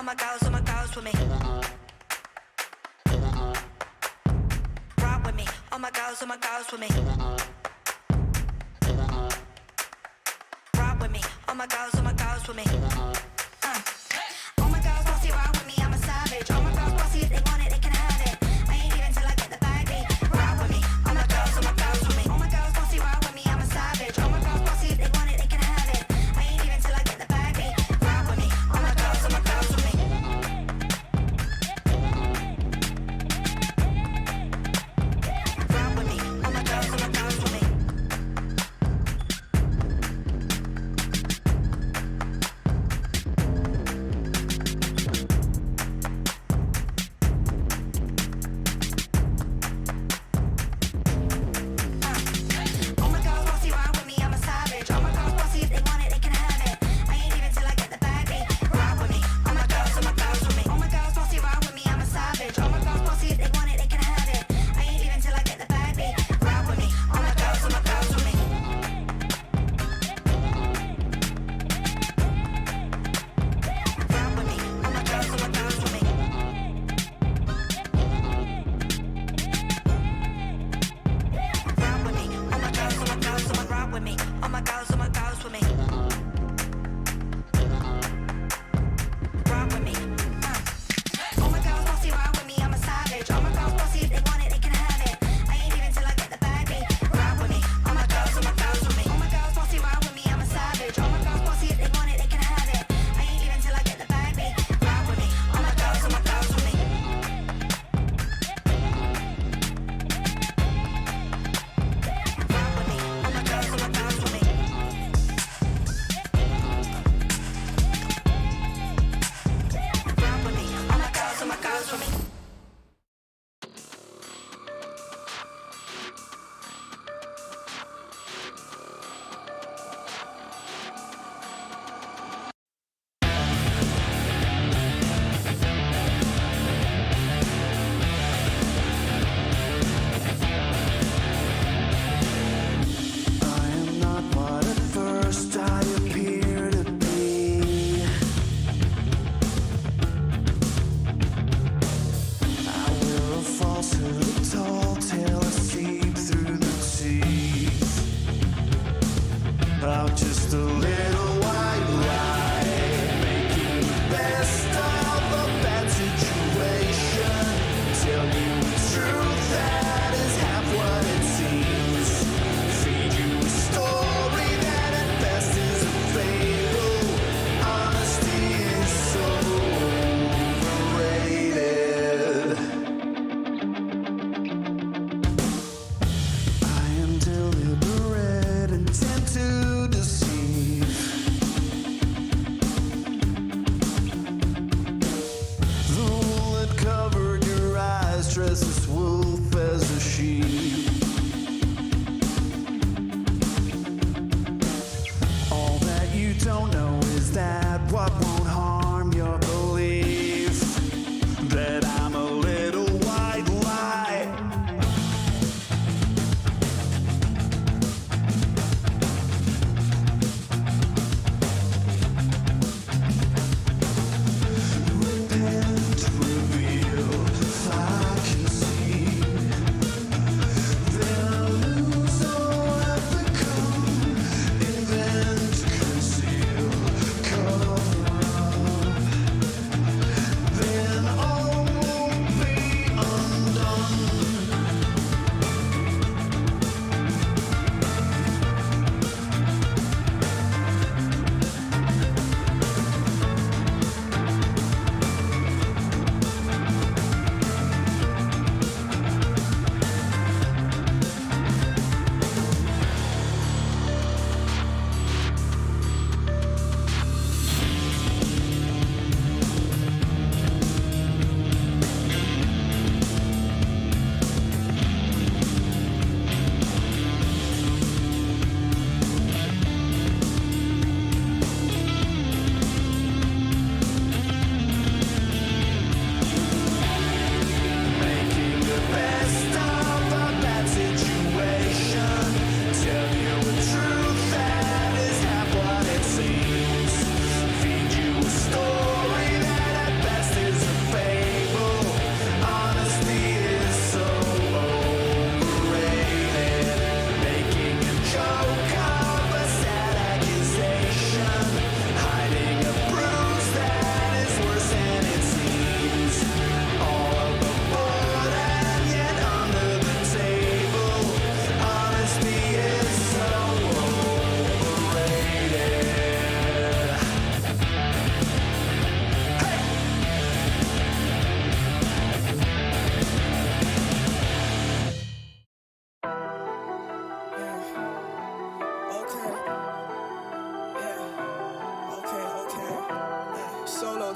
my girls with me. Rock with me, all my girls with me. Rock with me, all my girls with me. All my girls bossy, rock with me, I'm a savage. All my girls bossy, if they want it, they can have it. I ain't even till I get the bag, babe. Rock with me, all my girls with me. All my girls bossy, rock with me, I'm a savage. All my girls bossy, if they want it, they can have it. I ain't even till I get the bag, babe. Rock with me, all my girls with me. Rock with me, all my girls with me. Deliberate intent to deceive.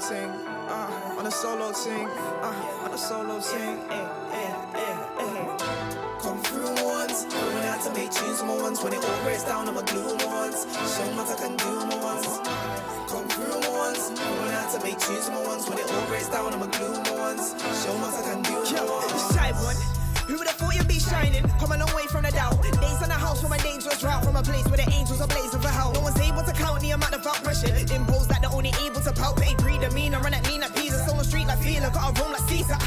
ting, on a solo ting, on a solo ting. Come through once, going out to make tunes more ones. When it all breaks down, I'ma glue more ones. Show what I can do more ones. Come through once, going out to make tunes more ones. When it all breaks down, I'ma glue more ones. Show what I can do more ones. Shy one. Who would have thought you'd be shining? Come a long way from the doubt. Days on the house from a dangerous route. From a place where the angels are blazing for hell. No one's able to count the amount of out pressure imposed that they're only able to palpate. Breed demeanor, run at lean like Peter. So on the street like feeler, got a roam like Caesar.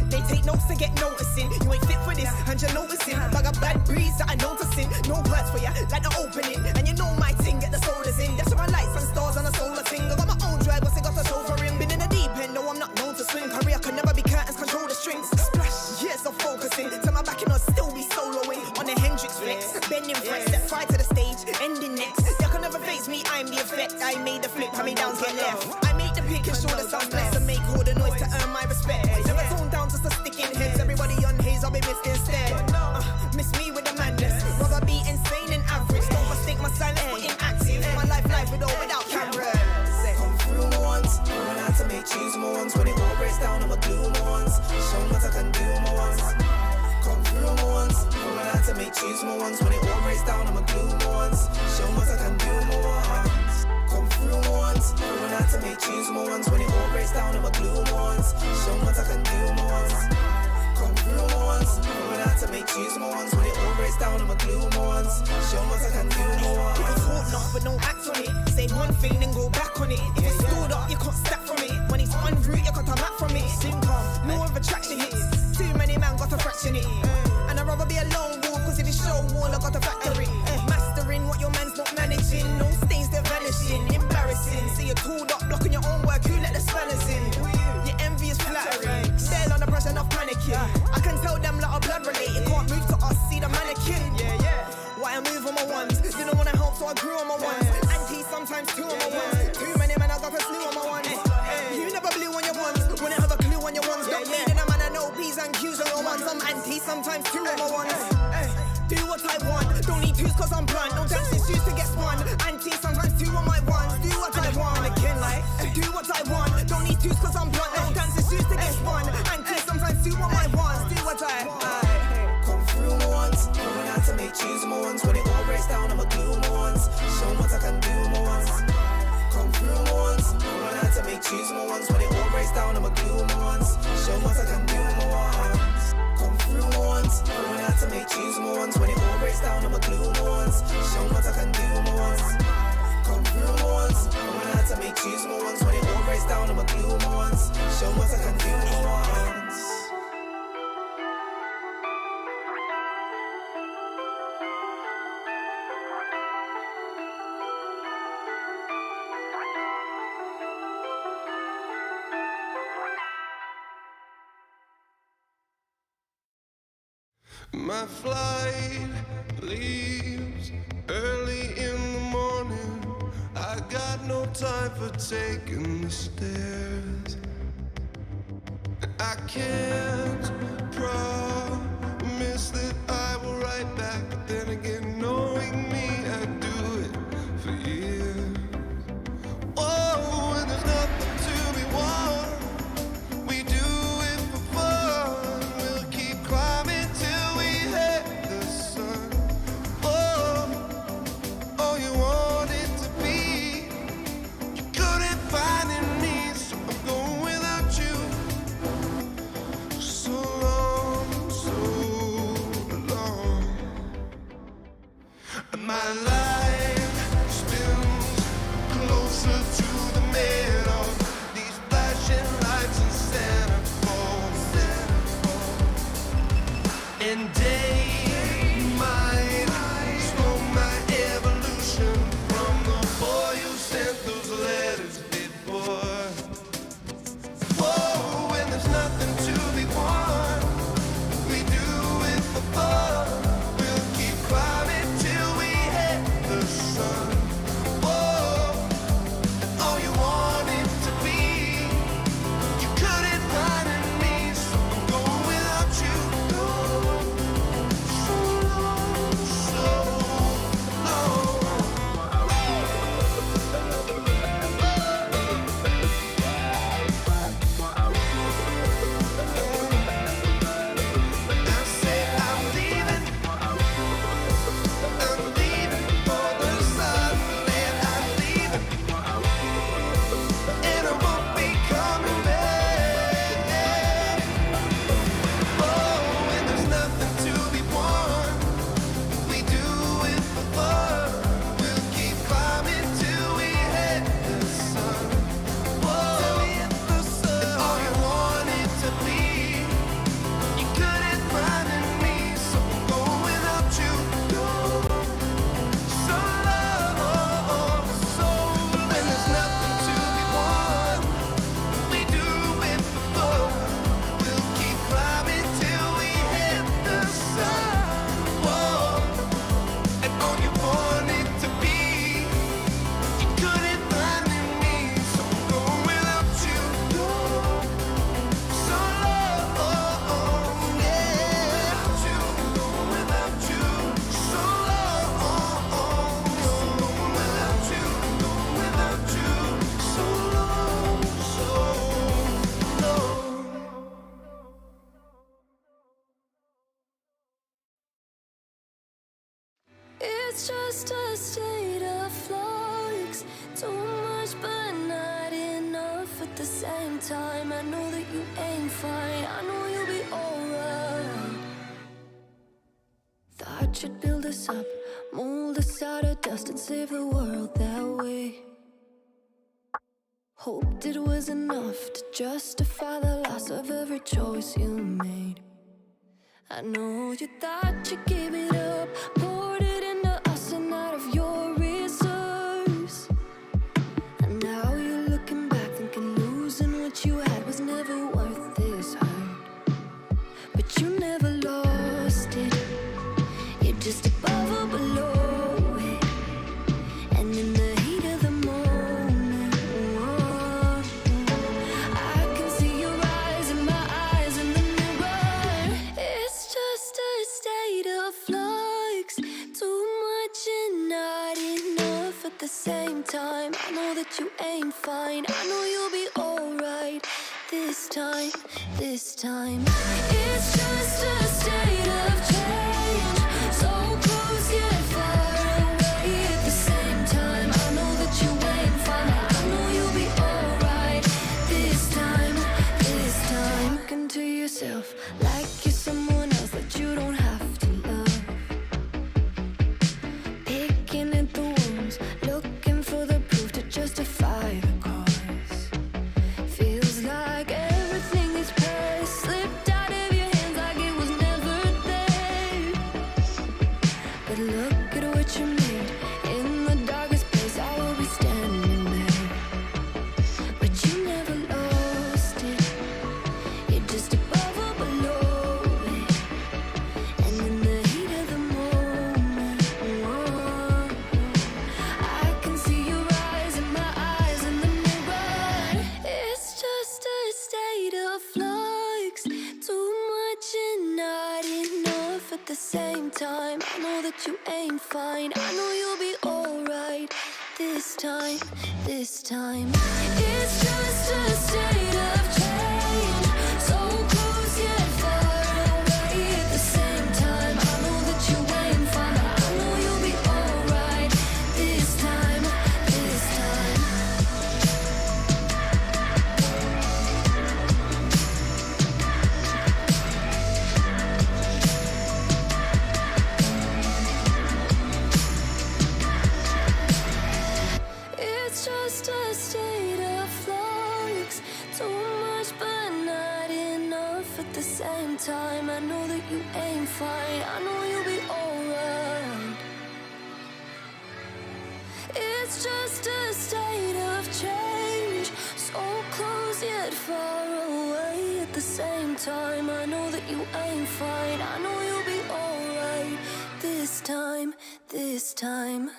They take notes to get noticing. You ain't fit for this, and you're noticing. Bag a bad breeze that I'm noticing. No words for ya, like the opening. And you know my thing, get the sodas in. That's my lights and stars on a solar thing. I got my own drive, but I got a chauffeur in. Been in the deep end, no I'm not known to swing. Career can never be curtains, control the strings. Splash, years of focusing. To my back and I'll still be soloing. On the Hendrix flex, bending flex. Step right to the stage, ending next. You can never face me, I'm the effect. I made the flip, hand me down, get left. I make the pick and show the sound blessed. And make all the noise to earn my respect. Never tone down just to stick in heads. Everybody on haze, I'll be missed instead. Miss me with the madness. Rather be insane than average. Don't mistake my silence for inactive. My life with or without cameras. Come through once, going out to make tunes more ones. When it all breaks down, I'ma glue more ones. Show what I can do more ones. Come through once, going out to make tunes more ones. When it all breaks down, I'ma glue more ones. Show what I can do more ones. Come through once, going out to make tunes more ones. When it all breaks down, I'ma glue more ones. Show what I can do more ones. Come through once, going out to make tunes more ones. When it all breaks down, I'ma glue more ones. Show what I can do more ones. People talk enough but don't act on it. Say one thing then go back on it. If it's stored up, you can't step from it. When it's en route, you got a map from it. No other traction hits. Too many man got a fraction it. And I'd rather be a lone wolf, cause if it's show wall, I got a factory. Mastering what your man's not managing. No stains, they're vanishing. Embarrassing. See you tooled up, blocking your own work. Who let the spanners in? Your envy is flattering. Still under pressure, enough panicking. I can tell them lot of blood related. Can't move to us, see the mannequin. Why I move on my ones? Didn't wanna help, so I grew on my ones. Anti sometimes two on my ones. Too many men, I got a slew on my ones. You never blew on your ones. Wouldn't have a clue on your ones. Don't need in a man, I know P's and Q's on your ones. I'm anti sometimes two on my ones. Do what I want. Don't need twos cause I'm blunt. No dancing shoes to get spun. Anti sometimes two on my ones. Do what I want. Again like do what I want. Don't need twos cause I'm blunt. No dancing shoes to get spun. Anti sometimes two on my ones. Do what I want. Come through once, going out to make tunes more ones. When it all breaks down, I'ma glue more ones. Show what I can do more ones. Come through once, going out to make tunes more ones. When it all breaks down, I'ma glue more ones. Show what I can do more ones. Come through once, going out to make tunes more ones. When it all breaks down, I'ma glue more ones. Show what I can do more ones. Come through once, going out to make tunes more ones. When it all breaks down, I'ma glue more ones. Show what I can do more ones. My flight leaves early in the morning. I got no time for taking the stairs. I can't promise that I will write back, but then again, knowing me, I'd do it for years. Oh, and there's nothing to be won. We do it for fun. We'll keep climbing till we hit the sun. Oh, you want it to be. You couldn't find in me, so I'm going without you. So long, so long. My life spins closer to the middle. These flashing lights and centerfold. And day might slow my evolution from the boy who sent those letters before. Whoa, when there's nothing to be won, we do it for fun. We'll keep climbing till we hit It's just a state of flux. Too much but not enough at the same time. I know that you ain't fine, I know you'll be alright. Thought you'd build us up, mold us out of dust and save the world that way. Hoped it was enough to justify the loss of every choice you made. I know you thought you gave it up, poured it into us and out of your reserves. And now you're looking back thinking losing what you had was never worth this hurt. But you never lost it, you're just above or below it. And in the heat of the moment, whoa, I can see your eyes in my eyes in the mirror. It's just a state of flux. Too much and not enough at the same time. I know that you ain't fine, I know you'll be alright this time, this time. It's just a state of change, so close yet far away at the same time. I know that you ain't fine, I know you'll be alright this time, this time. Looking to yourself like you're someone else that you don't have to love. Picking at the wounds, looking for the proof to justify the cause. Feels like everything is past, slipped out of your hands like it was never there. But look at what you made, in the darkest place I will be standing there. But you never lost it, you're just above or below it. And in the heat of the moment, whoa, I can see your eyes in my eyes in the mirror. It's just a state of flux. Too much and not enough at the same time. I know that you ain't fine, I know you'll be alright this time, this time. It's just a state of change, so close yet far away at the same time. I know that you ain't fine, I know you'll be alright this time, this time. It's just a state of flux. Too much but not enough at the same time. I know that you ain't fine, I know you'll be alright. It's just a state of change, so close yet far away at the same time. I know that you ain't fine, I know you'll be alright this time, this time.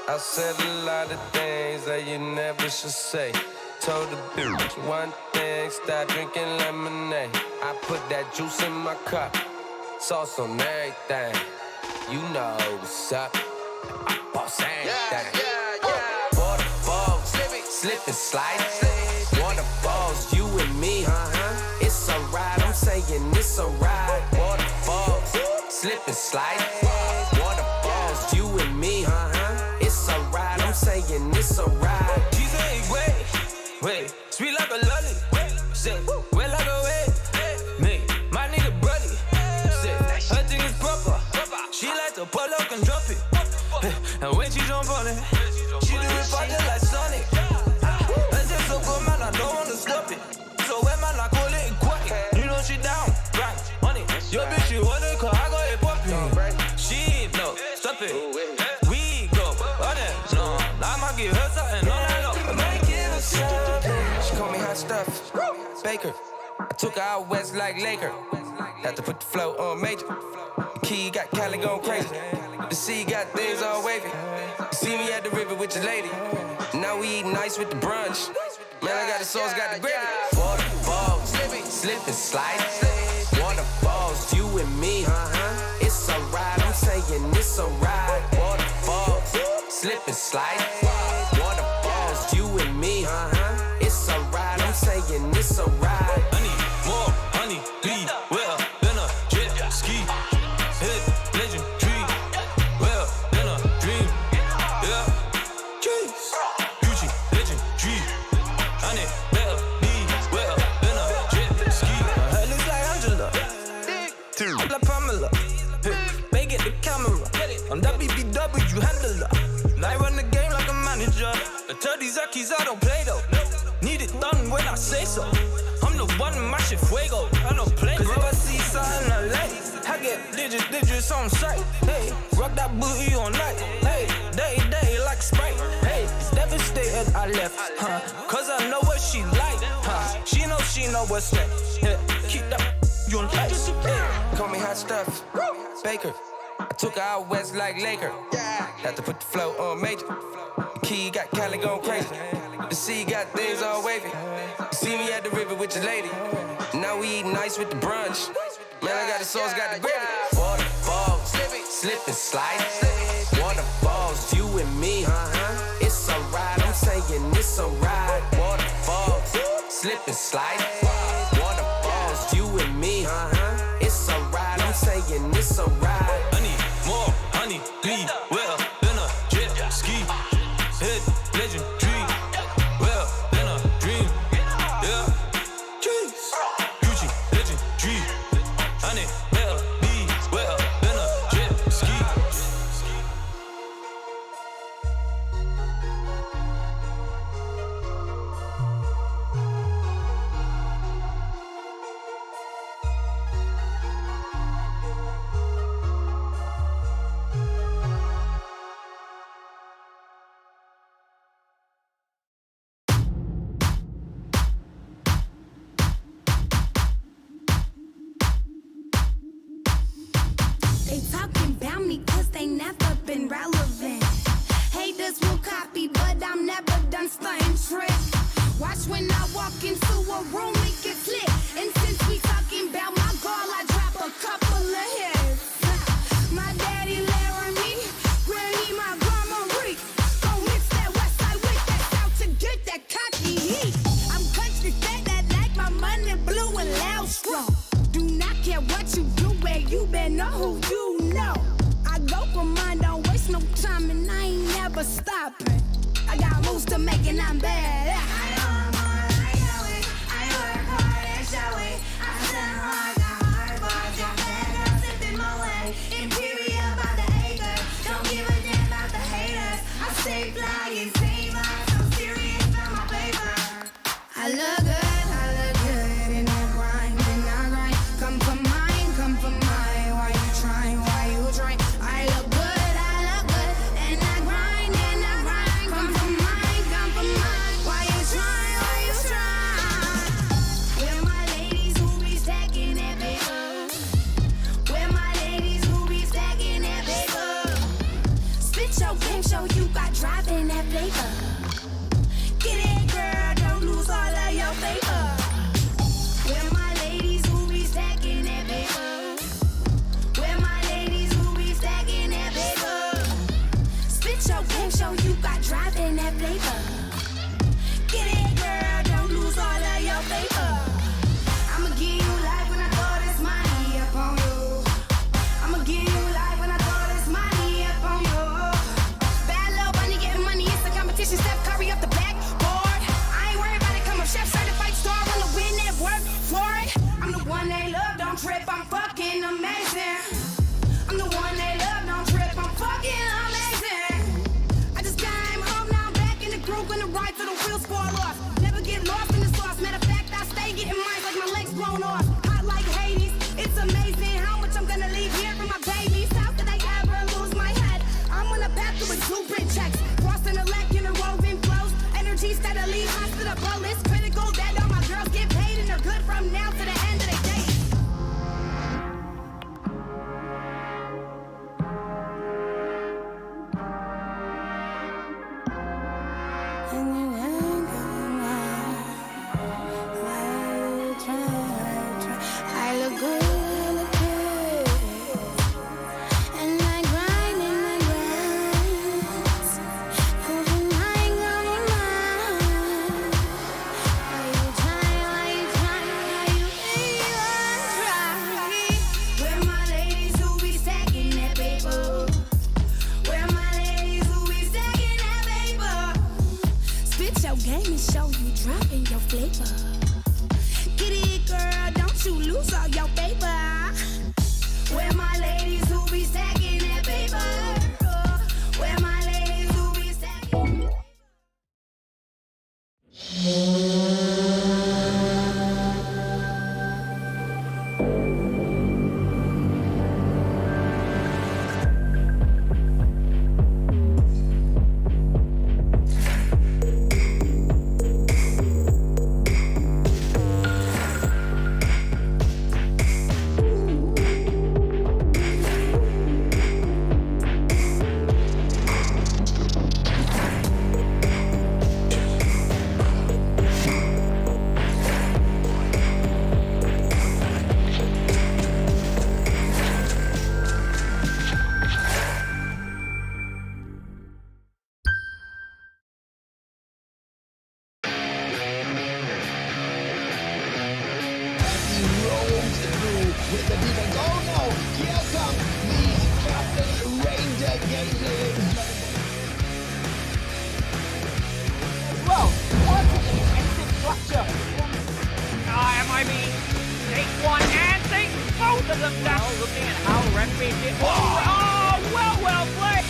I said a lot of things that you never should say. Told the bitch one thing, stop drinking lemonade. I put that juice in my cup, sauce on everything. You know what's up, I boss everything. Waterfalls, slip and slide. Waterfalls, you and me, it's a ride, I'm saying it's a ride. Waterfalls, slip and slide. Waterfalls, you and me, it's a ride, I'm saying it's a ride. She say, wait, sweet like a lolly. Say, wet like a wave. Me, my nigga brother. Say, her thing is proper. She like to pull up and drop it. And when she jump on it, she do it faster like Sonic. That's just so good, man, I don't wanna stop it. So when man, I call it quiet. You know she down, right, on it. Your bitch, she want it, cause I got it poppin'. She no, stop it. We go, on it, no. I might give her something, no, no, no. I might give her something. She call me hot stuff, Baker. I took her out west like Laker. Had to put the flow on major. The key got Cali going crazy. The sea got things all wavy. You see me at the river with your lady. Now we eating ice with the brunch. Man, I got the sauce, got the gravy. Waterfalls, slip and slide. Waterfalls, you and me, and slide. Waterfalls, you and me. It's a ride, I'm saying it's a ride. I need more honey, be well than a jet ski. Hit legendary, well than a dream. Yeah, jeez, Gucci legendary. I need better be well than a jet ski. My head looks like Angela, like Pamela. Make it the camera. On that BBW handler. And I run the game like a manager. I tell these Akis I don't play though. Need it done when I say so. I'm the one my shit fuego. I don't play. Cause if I see something I like, I get digits on sight. Hey, rock that booty all night. Hey, day like Sprite. Hey, it's devastated I left, huh? Cause I know what she like, huh? She know what's that. Yeah, keep that you on ice. Hey, Call me hot stuff, Baker. I took her out west like Laker. Had to put the flow on major. The key got Cali going crazy. The sea got things all wavy. You see me at the river with your lady. Now we eating ice with the brunch. Man, I got the sauce, got the gravy. Waterfalls, slip and slide. Waterfalls, you and me. It's a ride, I'm saying it's a ride. Waterfalls, slip and slide. Waterfalls, you and me. It's a ride, I'm saying it's a ride. I need more honey, be well than a jet ski. Hit legendary, well than a dream. Yeah, jeez, Gucci legendary. I need better be well than a jet ski. They talking about me cause they never been relevant. Haters will copy, but I'm never done stunting trick. Watch when I walk into a room, it gets lit. And since we talking about my girl, I drop a couple of hits. My daddy Laramie, granny my grandma Reek. Gon' mix that west side with that south to get that cocky heat. I'm country fat that like my money blue and loud strong. Do not care what you do, where you been or who you know. I go for mine, don't waste no time, and I ain't never stopping. I got moves to make and I'm bad. I work hard and show it. I send hard, got hard bars, got bad girls sipping my way. Imperial about the acre, don't give a damn about the haters. I stay fly and stay live, so serious on my paper. I look good in that grind, and I grind. Come for mine, why you trying, I look good, and I grind, come for mine, why you trying, Where my ladies who be stacking that paper, where my ladies who be stacking that paper, spit your game, show you got drive in that paper, get it girl, don't lose all of your paper. Where my ladies who be stacking that paper, where my ladies who be stacking that paper, spit your game, show you got drive in that paper, get it girl, don't lose all of your paper. I'ma give you life when I throw this money up on you. I'ma give you life when I throw this money up on you. Bad little bunny getting money, it's a competition. Steph Curry up the backboard. I ain't worried about it, come up chef, certified star, wanna win that work for it. I'm the one they love, don't trip, I'm fucking amazing. I'm the one they love, don't trip, I'm fucking amazing. I just came home, now I'm back in the group. them down. Looking at how Rampage did. Oh, well played.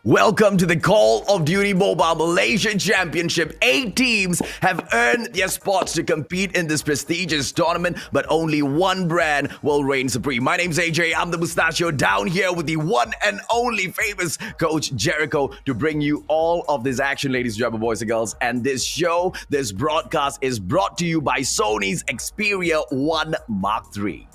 Welcome to the Call of Duty Mobile Malaysia Championship. 8 teams have earned their spots to compete in this prestigious tournament, but only one brand will reign supreme. My name's AJ, I'm the Mustachio, down here with the one and only famous Coach Jericho to bring you all of this action, ladies and gentlemen, boys and girls. And this show, this broadcast is brought to you by Sony's Xperia 1 Mark III.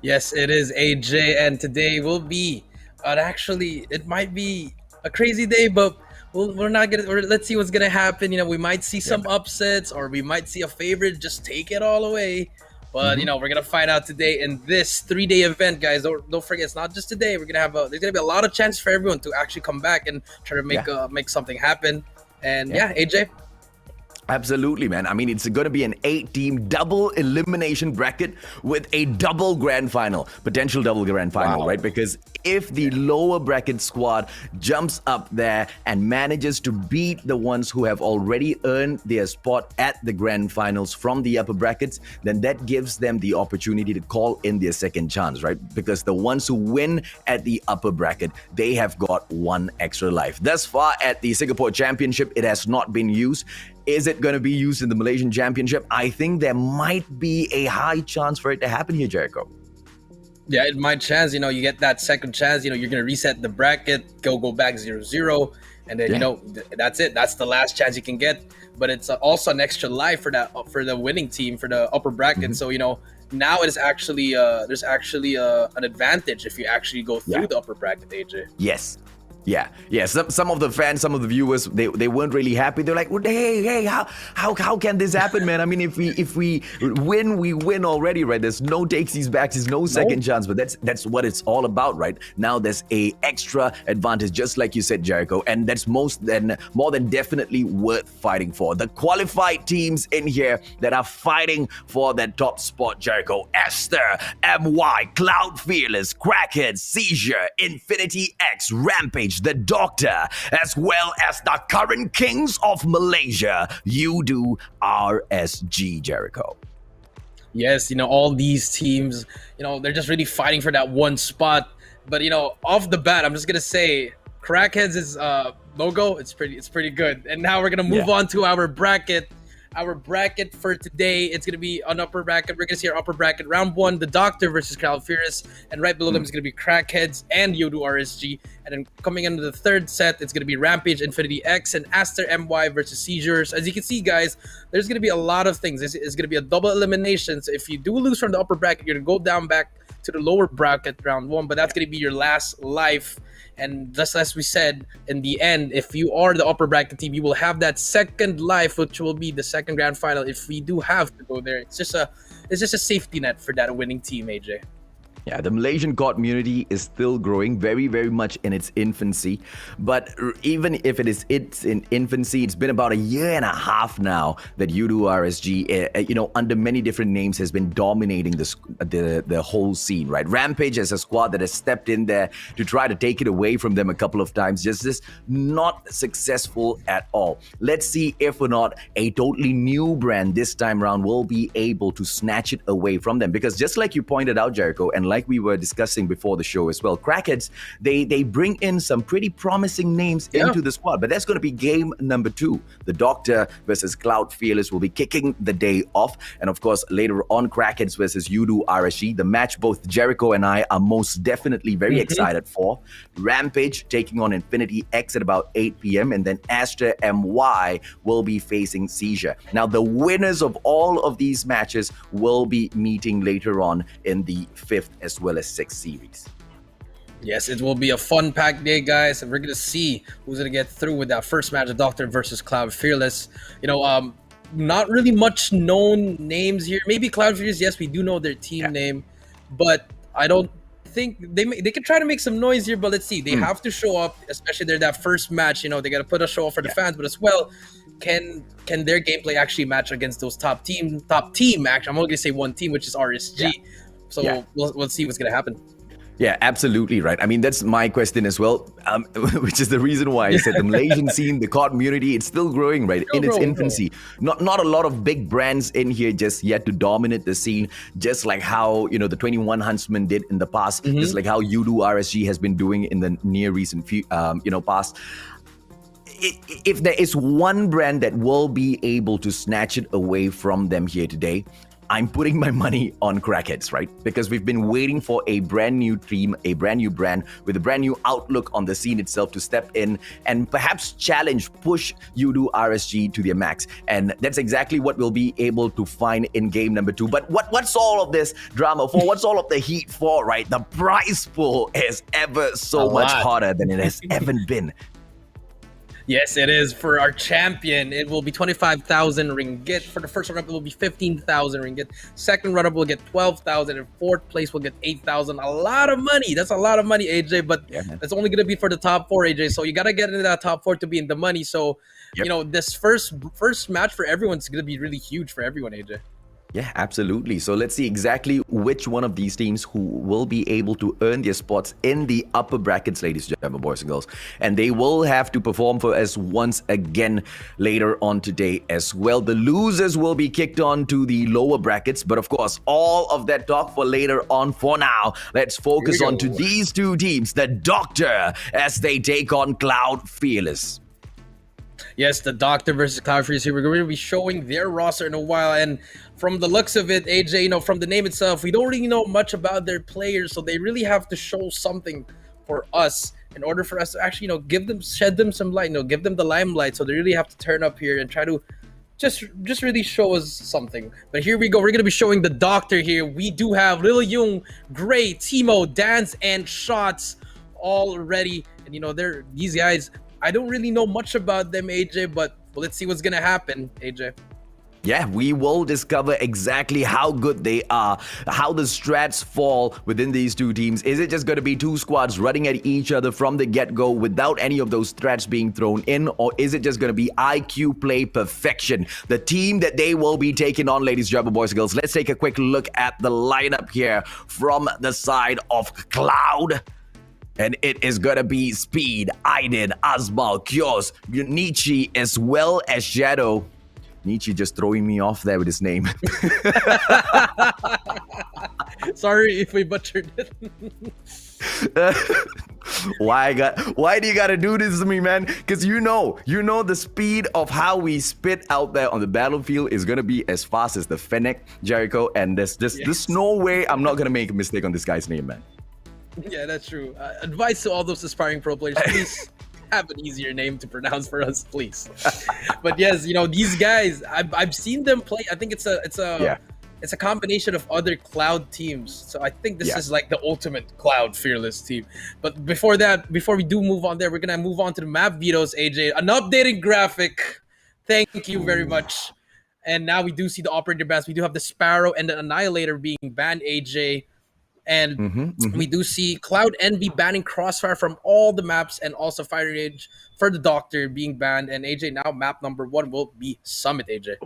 Yes, it is AJ, and today will be it might be a crazy day, but let's see what's gonna happen. We might see some upsets, or we might see a favorite just take it all away. But we're gonna find out today in this 3-day event, guys. Don't forget, it's not just today. There's gonna be a lot of chance for everyone to actually come back and try to make something happen. And AJ. Absolutely, man. I mean, it's going to be an 8-team double elimination bracket with a double grand final, potential double grand final, right? Because if the lower bracket squad jumps up there and manages to beat the ones who have already earned their spot at the grand finals from the upper brackets, then that gives them the opportunity to call in their second chance, right? Because the ones who win at the upper bracket, they have got one extra life. Thus far at the Singapore Championship, it has not been used. Is it going to be used in the Malaysian Championship? I think there might be a high chance for it to happen here, Jericho. Yeah, it might chance. You get that second chance. You're going to reset the bracket, go back 0-0, and then that's it. That's the last chance you can get. But it's also an extra life for the winning team for the upper bracket. So now it is actually there's actually an advantage if you actually go through the upper bracket, AJ. Yes. Yeah. Some of the fans, some of the viewers, they weren't really happy. They're like, well, hey, how can this happen, man? I mean, if we win, we win already, right? There's no takesies backs, there's no second chance, but that's what it's all about, right? Now there's a extra advantage, just like you said, Jericho, and that's more than definitely worth fighting for. The qualified teams in here that are fighting for that top spot, Jericho: ASTERMY, Cloud Fearless, Crackheads, Czure, Infinity X, Rampage, the Doctor, as well as the current kings of Malaysia, Yoodo RSG, Jericho. Yes, all these teams, they're just really fighting for that one spot. But off the bat, I'm just gonna say Crackheads' logo, it's pretty good. And now we're gonna move on to our bracket. Our bracket for today, it's going to be an upper bracket. We're going to see our upper bracket. Round 1, the Doctor versus Cloud Fearless. And right below them is going to be Crackheads and Yoodo RSG. And then coming into the third set, it's going to be Rampage, Infinity X, and ASTERMY versus Czure. So as you can see, guys, there's going to be a lot of things. It's going to be a double elimination. So if you do lose from the upper bracket, you're going to go down back to the lower bracket round 1. But that's going to be your last life. And just as we said, in the end, if you are the upper bracket team, you will have that second life, which will be the second grand final if we do have to go there. It's just a safety net for that winning team, AJ. Yeah, the Malaysian COD community is still growing very, very much in its infancy. But even if it's in infancy, it's been about a year and a half now that Yoodo RSG, under many different names, has been dominating the whole scene, right? Rampage as a squad that has stepped in there to try to take it away from them a couple of times, just not successful at all. Let's see if or not a totally new brand this time around will be able to snatch it away from them. Because just like you pointed out, Jericho, and like we were discussing before the show as well, Crackheads, they bring in some pretty promising names into the squad, but that's going to be game number 2. The Doctor versus Cloud Fearless will be kicking the day off, and of course later on Crackheads versus Yoodo RSG, the match both Jericho and I are most definitely very excited for. Rampage taking on Infinity X at about 8 p.m. and then ASTERMY will be facing Czure. Now the winners of all of these matches will be meeting later on in the 5th as well as 6th series. Yes, it will be a fun-packed day, guys, and we're gonna see who's gonna get through with that first match of Doctor versus Cloud Fearless. Not really much known names here. Maybe Cloud Fearless, yes, we do know their team name, but I don't think they can try to make some noise here. But let's see, they have to show up, especially that first match. They gotta put a show up for the fans, but as well, can their gameplay actually match against those top team? Actually, I'm only gonna say one team, which is RSG. So Yeah. we'll see what's gonna happen. Yeah, absolutely right. I mean, that's my question as well, which is the reason why I said the Malaysian scene, the COD community, it's still growing, right, in its infancy. Not a lot of big brands in here just yet to dominate the scene, just like how, you know, the 21 Huntsman did in the past, just like how Yoodo RSG has been doing in the near recent past. If there is one brand that will be able to snatch it away from them here today, I'm putting my money on Crackheads, right? Because we've been waiting for a brand new team, a brand new brand with a brand new outlook on the scene itself to step in and perhaps challenge, push Yoodo RSG to their max. And that's exactly what we'll be able to find in game number 2. But what's all of this drama for? What's all of the heat for, right? The prize pool is ever so much hotter than it has ever been. Yes, it is. For our champion, it will be 25,000 ringgit. For the first runner-up, it will be 15,000 ringgit. Second runner-up will get 12,000, and fourth place will get 8,000. A lot of money. That's a lot of money, AJ. But that's only gonna be for the top 4, AJ. So you gotta get into that top 4 to be in the money. So you know, this first match for everyone's gonna be really huge for everyone, AJ. Yeah, absolutely. So let's see exactly which one of these teams who will be able to earn their spots in the upper brackets, ladies and gentlemen, boys and girls. And they will have to perform for us once again later on today as well. The losers will be kicked on to the lower brackets. But of course, all of that talk for later on. For now, let's focus on to these two teams, the Doctor, as they take on Cloud Fearless. Yes, the Doctor versus Cloud Fearless here. We're going to be showing their roster in a while. And from the looks of it, AJ, you know, from the name itself, we don't really know much about their players. So they really have to show something for us in order for us to actually, you know, shed them some light, you know, give them the limelight. So they really have to turn up here and try to just really show us something. But here we go. We're going to be showing the Doctor here. We do have Lil Young, Gray, Timo, Dance, and Shots all ready. And, you know, these guys, I don't really know much about them, AJ, but let's see what's going to happen, AJ. Yeah, we will discover exactly how good they are, how the strats fall within these two teams. Is it just going to be two squads running at each other from the get-go without any of those strats being thrown in? Or is it just going to be IQ play perfection? The team that they will be taking on, ladies and gentlemen, boys and girls. Let's take a quick look at the lineup here from the side of Cloud. And it is gonna be Speed, Aiden, Asmal, Kios, Nietzsche, as well as Shadow. Nietzsche just throwing me off there with his name. Sorry if we butchered it. Why do you gotta do this to me, man? Because you know the speed of how we spit out there on the battlefield is gonna be as fast as the Fennec, Jericho, and there's no way I'm not gonna make a mistake on this guy's name, man. Yeah, that's true. Advice to all those aspiring pro players, please have an easier name to pronounce for us, please. But yes, you know, these guys, I've seen them play. I think it's a combination of other Cloud teams. So I think this is like the ultimate Cloud Fearless team. But before we do move on there, we're gonna move on to the map vetoes, AJ. An updated graphic. Thank you very much. And now we do see the operator bans. We do have the Sparrow and the Annihilator being banned, AJ. And we do see Cloud Envy banning Crossfire from all the maps, and also Fire Rage for the Doctor being banned. And AJ, now map number 1 will be Summit, AJ.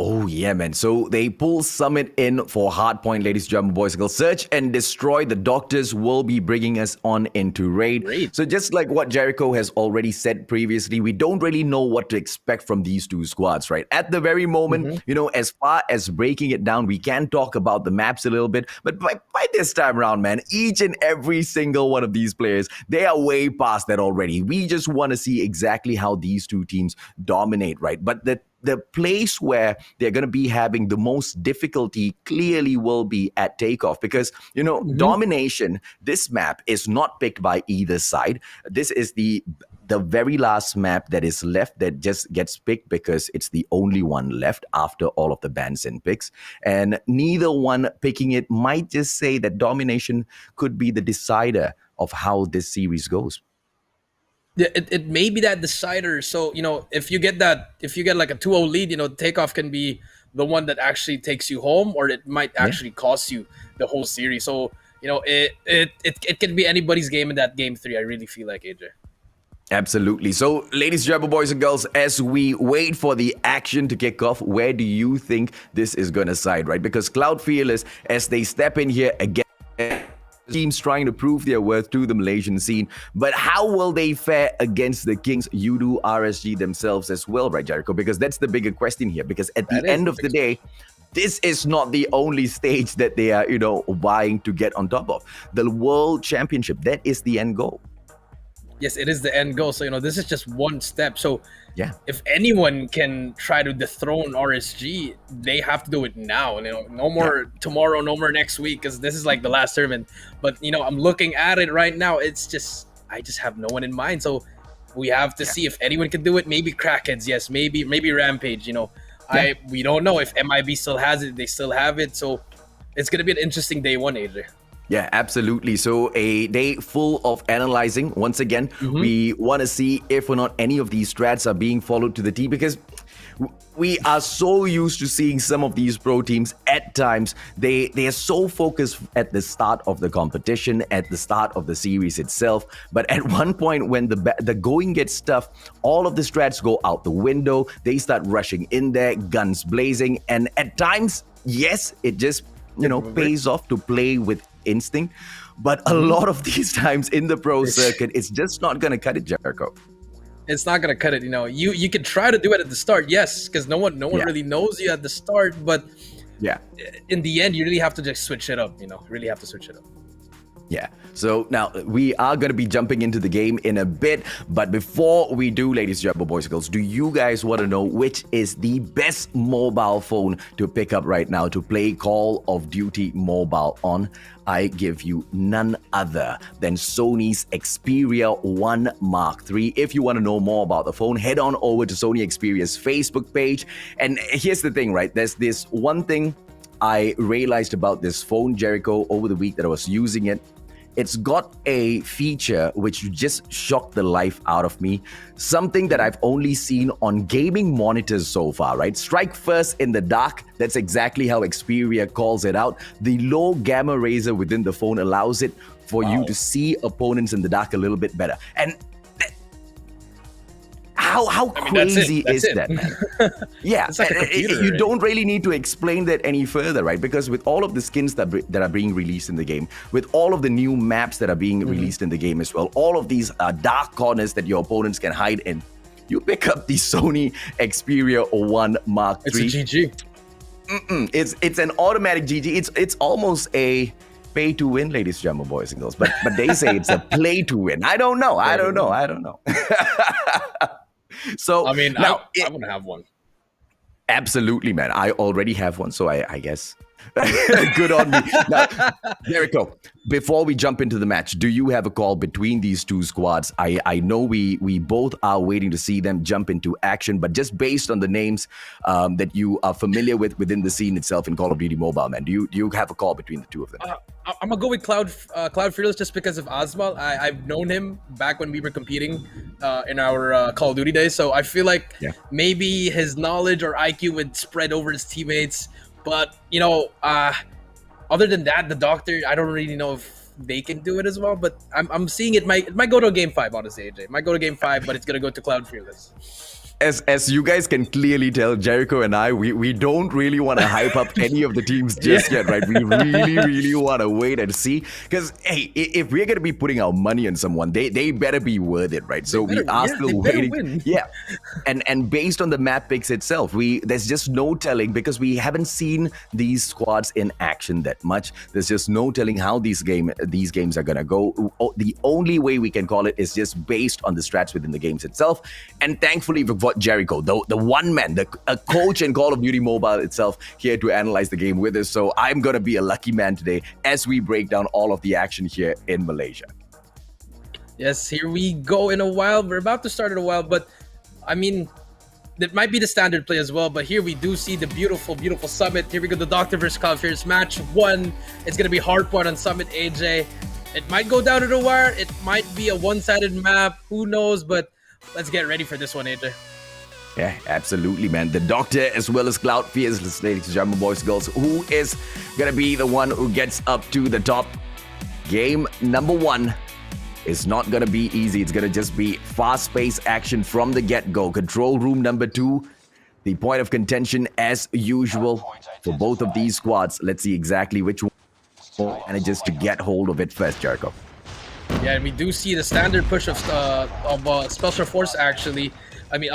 Oh yeah, man. So they pull Summit in for hardpoint, ladies and gentlemen, boys and girls. Search and Destroy. The Doctors will be bringing us on into Raid. So just like what Jericho has already said previously, we don't really know what to expect from these two squads, right? At the very moment, you know, as far as breaking it down, we can talk about the maps a little bit. But by this time around, man, each and every single one of these players, they are way past that already. We just want to see exactly how these two teams dominate, right? But the place where they're going to be having the most difficulty clearly will be at Takeoff, because, you know, domination, this map is not picked by either side. This is the very last map that is left that just gets picked because it's the only one left after all of the bans and picks. And neither one picking it might just say that domination could be the decider of how this series goes. Yeah, it may be that decider. So, you know, if you get like a 2-0 lead, you know, Takeoff can be the one that actually takes you home, or it might actually cost you the whole series. So, you know, it can be anybody's game in that game 3. I really feel like, AJ. Absolutely. So, ladies and gentlemen, boys and girls, as we wait for the action to kick off, where do you think this is going to side, right? Because Cloud Fearless, as they step in here again, teams trying to prove their worth to the Malaysian scene, but how will they fare against the Kings, Yoodo RSG themselves as well, right, Jericho? Because that's the bigger question here. Because at the end of the day, this is not the only stage that they are, vying to get on top of. The World Championship, that is the end goal. Yes, it is the end goal. So, this is just one step. So, yeah, if anyone can try to dethrone RSG, they have to do it now. No more tomorrow, no more next week, because this is like the last tournament. But, I'm looking at it right now. I just have no one in mind. So, we have to see if anyone can do it. Maybe Crackheads, yes. Maybe Rampage, we don't know if MIB still has it. They still have it. So, it's going to be an interesting day one, AJ. Yeah, absolutely. So a day full of analyzing. Once again, we want to see if or not any of these strats are being followed to the T, because we are so used to seeing some of these pro teams at times. They are so focused at the start of the competition, at the start of the series itself. But at one point when the going gets tough, all of the strats go out the window. They start rushing in there, guns blazing. And at times, yes, it just pays off to play with instinct, but a lot of these times in the pro circuit, it's just not gonna cut it, Jericho. It's not gonna cut it. You can try to do it at the start, yes, because no one really knows you at the start, but in the end, you really have to just switch it up. Really have to switch it up. Yeah. So now we are going to be jumping into the game in a bit. But before we do, ladies and gentlemen, boys and girls, do you guys want to know which is the best mobile phone to pick up right now to play Call of Duty Mobile on? I give you none other than Sony's Xperia 1 Mark III. If you want to know more about the phone, head on over to Sony Xperia's Facebook page. And here's the thing, right? There's this one thing I realized about this phone, Jericho, over the week that I was using it. It's got a feature which just shocked the life out of me. Something that I've only seen on gaming monitors so far, right? Strike first in the dark. That's exactly how Xperia calls it out. The low gamma razor within the phone allows it for you to see opponents in the dark a little bit better. And how crazy is that, man? Yeah, it's like a computer, you don't really need to explain that any further, right? Because with all of the skins that are being released in the game, with all of the new maps that are being released in the game as well, all of these dark corners that your opponents can hide in, you pick up the Sony Xperia 1 Mark III. It's a GG. It's an automatic GG. It's almost a pay to win, ladies and gentlemen, boys and girls. But they say it's a play to win. I don't know. So I mean, now, I want to have one. Absolutely, man. I already have one, so I guess good on me. Now, Jericho, before we jump into the match, do you have a call between these two squads? I know we both are waiting to see them jump into action, but just based on the names that you are familiar with within the scene itself in Call of Duty Mobile, man, do you have a call between the two of them? I'm gonna go with Cloud Fearless just because of Azmal. I've known him back when we were competing in our Call of Duty days, so I feel like maybe his knowledge or IQ would spread over his teammates. But other than that, the Doctor, I don't really know if they can do it as well. But I'm seeing it might go to Game 5, honestly, AJ. It might go to Game 5, but it's gonna go to Cloud Fearless. As you guys can clearly tell, Jericho and I, we don't really want to hype up any of the teams just yet, right? We really want to wait and see. Because, hey, if we're going to be putting our money on someone, they better be worth it, right? So we are still waiting. Yeah. And based on the map picks itself, there's just no telling, because we haven't seen these squads in action that much. There's just no telling how these games are going to go. The only way we can call it is just based on the strats within the games itself. And thankfully, we've got Jericho, the one man, a coach in Call of Duty Mobile itself, here to analyze the game with us. So I'm going to be a lucky man today as we break down all of the action here in Malaysia. Yes, here we go in a while. We're about to start in a while, but I mean, that might be the standard play as well. But here we do see the beautiful Summit. Here we go, the Doctor versus Cloud Fearless match 1. It's going to be hardpoint on Summit, AJ. It might go down to the wire. It might be a one-sided map. Who knows? But let's get ready for this one, AJ. Yeah, absolutely, man. The Doctor as well as Cloud Fearless, ladies and gentlemen, boys and girls, who is going to be the one who gets up to the top. Game number 1 is not going to be easy. It's going to just be fast-paced action from the get-go. Control room number 2, the point of contention as usual for both of these squads. Let's see exactly which one manages to get hold of it first, Jericho. Yeah, and we do see the standard push of Special Force actually. I mean,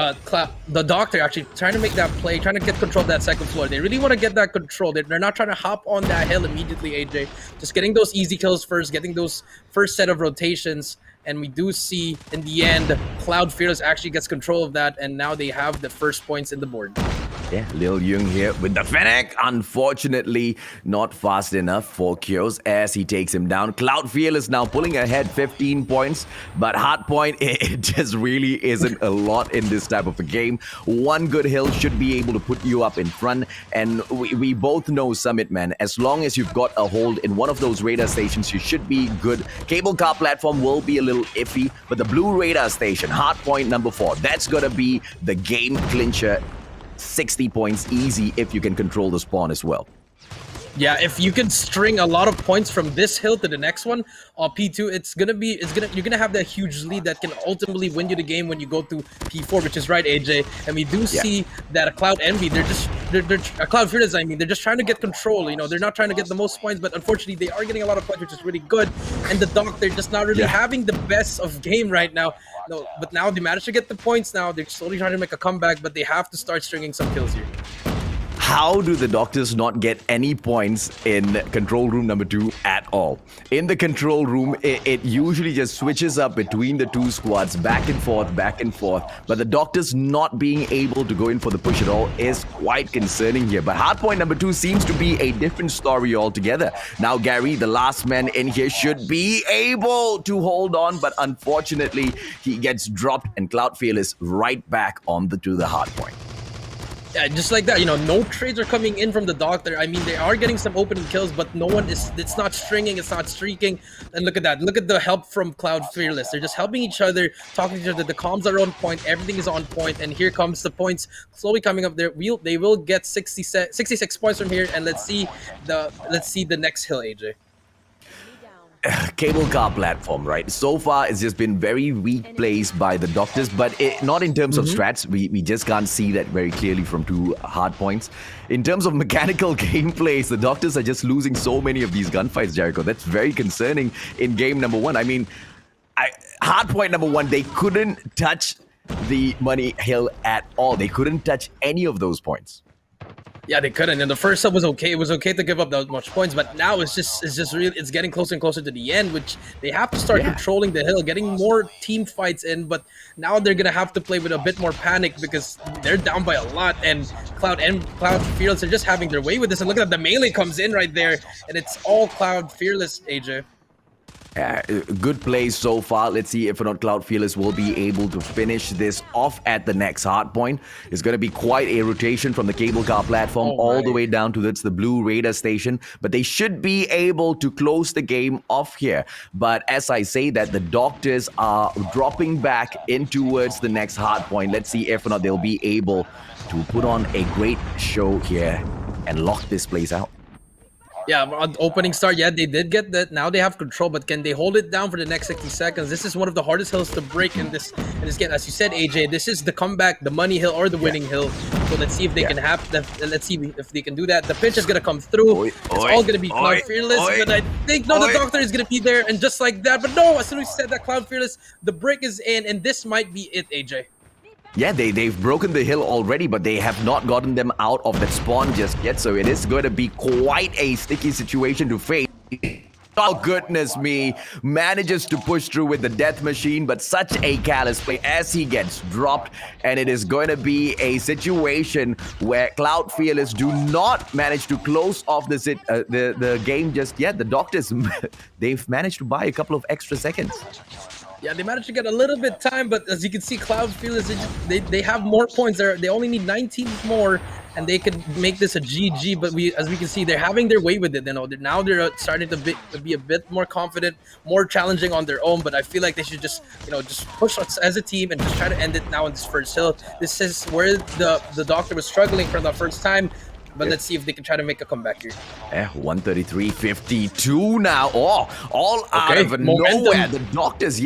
the Doctor actually trying to make that play, trying to get control of that second floor. They really want to get that control. They're not trying to hop on that hill immediately, AJ. Just getting those easy kills first, getting those first set of rotations. And we do see, in the end, Cloud Fearless actually gets control of that, and now they have the first points in the board. Yeah, Lil Young here with the Fennec. Unfortunately, not fast enough for Kyo's as he takes him down. Cloud Fearless now pulling ahead 15 points, but hardpoint, it just really isn't a lot in this type of a game. One good hill should be able to put you up in front, and we both know Summit, man. As long as you've got a hold in one of those radar stations, you should be good. Cable car platform will be a little iffy, but the blue radar station, hardpoint number 4, that's gonna be the game clincher. 60 points easy if you can control the spawn as well. Yeah, if you can string a lot of points from this hill to the next one, P2, you're gonna have that huge lead that can ultimately win you the game when you go to P4, which is right, AJ. And we do see that a Cloud Envy, they're Cloud Fearless, I mean, they're just trying to get control. You know, they're not trying to get the most points, but unfortunately, they are getting a lot of points, which is really good. And the Doc, they're just not really having the best of game right now. No, but now they managed to get the points. Now they're slowly trying to make a comeback, but they have to start stringing some kills here. How do the Doctors not get any points in control room number 2 at all? In the control room, it usually just switches up between the two squads, back and forth, but the Doctors not being able to go in for the push at all is quite concerning here. But hardpoint number 2 seems to be a different story altogether. Now Gary, the last man in here, should be able to hold on, but unfortunately he gets dropped, and Cloud Fearless right back to the hardpoint. Yeah, just like that, you know, no trades are coming in from the Doctor. I mean, they are getting some opening kills, but it's not stringing, it's not streaking. And look at that. Look at the help from Cloud Fearless. They're just helping each other, talking to each other. The comms are on point, everything is on point, and here comes the points slowly coming up there. They will get 66 points from here, and let's see the next hill, AJ. Cable car platform, right? So far, it's just been very weak plays by the Doctors, but not in terms of strats. We just can't see that very clearly from 2 hard points. In terms of mechanical gameplays, the Doctors are just losing so many of these gunfights, Jericho. That's very concerning in game number 1. I mean, hard point number 1, they couldn't touch the money hill at all. They couldn't touch any of those points. Yeah, they couldn't. And the first sub was okay. It was okay to give up that much points, but now it's getting closer and closer to the end, which they have to start controlling the hill, getting more team fights in. But now they're gonna have to play with a bit more panic because they're down by a lot. And Cloud Fearless are just having their way with this. And look at that, the melee comes in right there, and it's all Cloud Fearless, AJ. Good plays so far. Let's see if or not Cloud Fearless will be able to finish this off at the next hard point. It's going to be quite a rotation from the cable car platform all the way down to the blue radar station. But they should be able to close the game off here. But as I say that, the Doctors are dropping back in towards the next hard point. Let's see if or not they'll be able to put on a great show here and lock this place out. Yeah, on opening start, yeah, they did get that. Now they have control, but can they hold it down for the next 60 seconds? This is one of the hardest hills to break in this game. As you said, AJ, this is the comeback, the money hill or the winning hill. So let's see if they can have that. Let's see if they can do that. The pinch is gonna come through. It's all gonna be Cloud Fearless, but I think the Doctor is gonna be there, and just like that. But no, as soon as we said that Cloud Fearless, the break is in, and this might be it, AJ. Yeah, they've broken the hill already, but they have not gotten them out of that spawn just yet. So it is going to be quite a sticky situation to face. Oh, goodness me. Manages to push through with the death machine, but such a callous play as he gets dropped. And it is going to be a situation where Cloud Fearless do not manage to close off the game just yet. The Doctors, they've managed to buy a couple of extra seconds. Yeah, they managed to get a little bit time, but as you can see, Cloud Fearless, they have more points. They only need 19 more, and they could make this a GG. But as we can see, they're having their way with it. You know, now they're starting to be a bit more confident, more challenging on their own. But I feel like they should just push us as a team and just try to end it now in this first hill. This is where the Doctor was struggling for the first time. But let's see if they can try to make a comeback here. 133.52 now. Oh, all out of nowhere. The Doctors,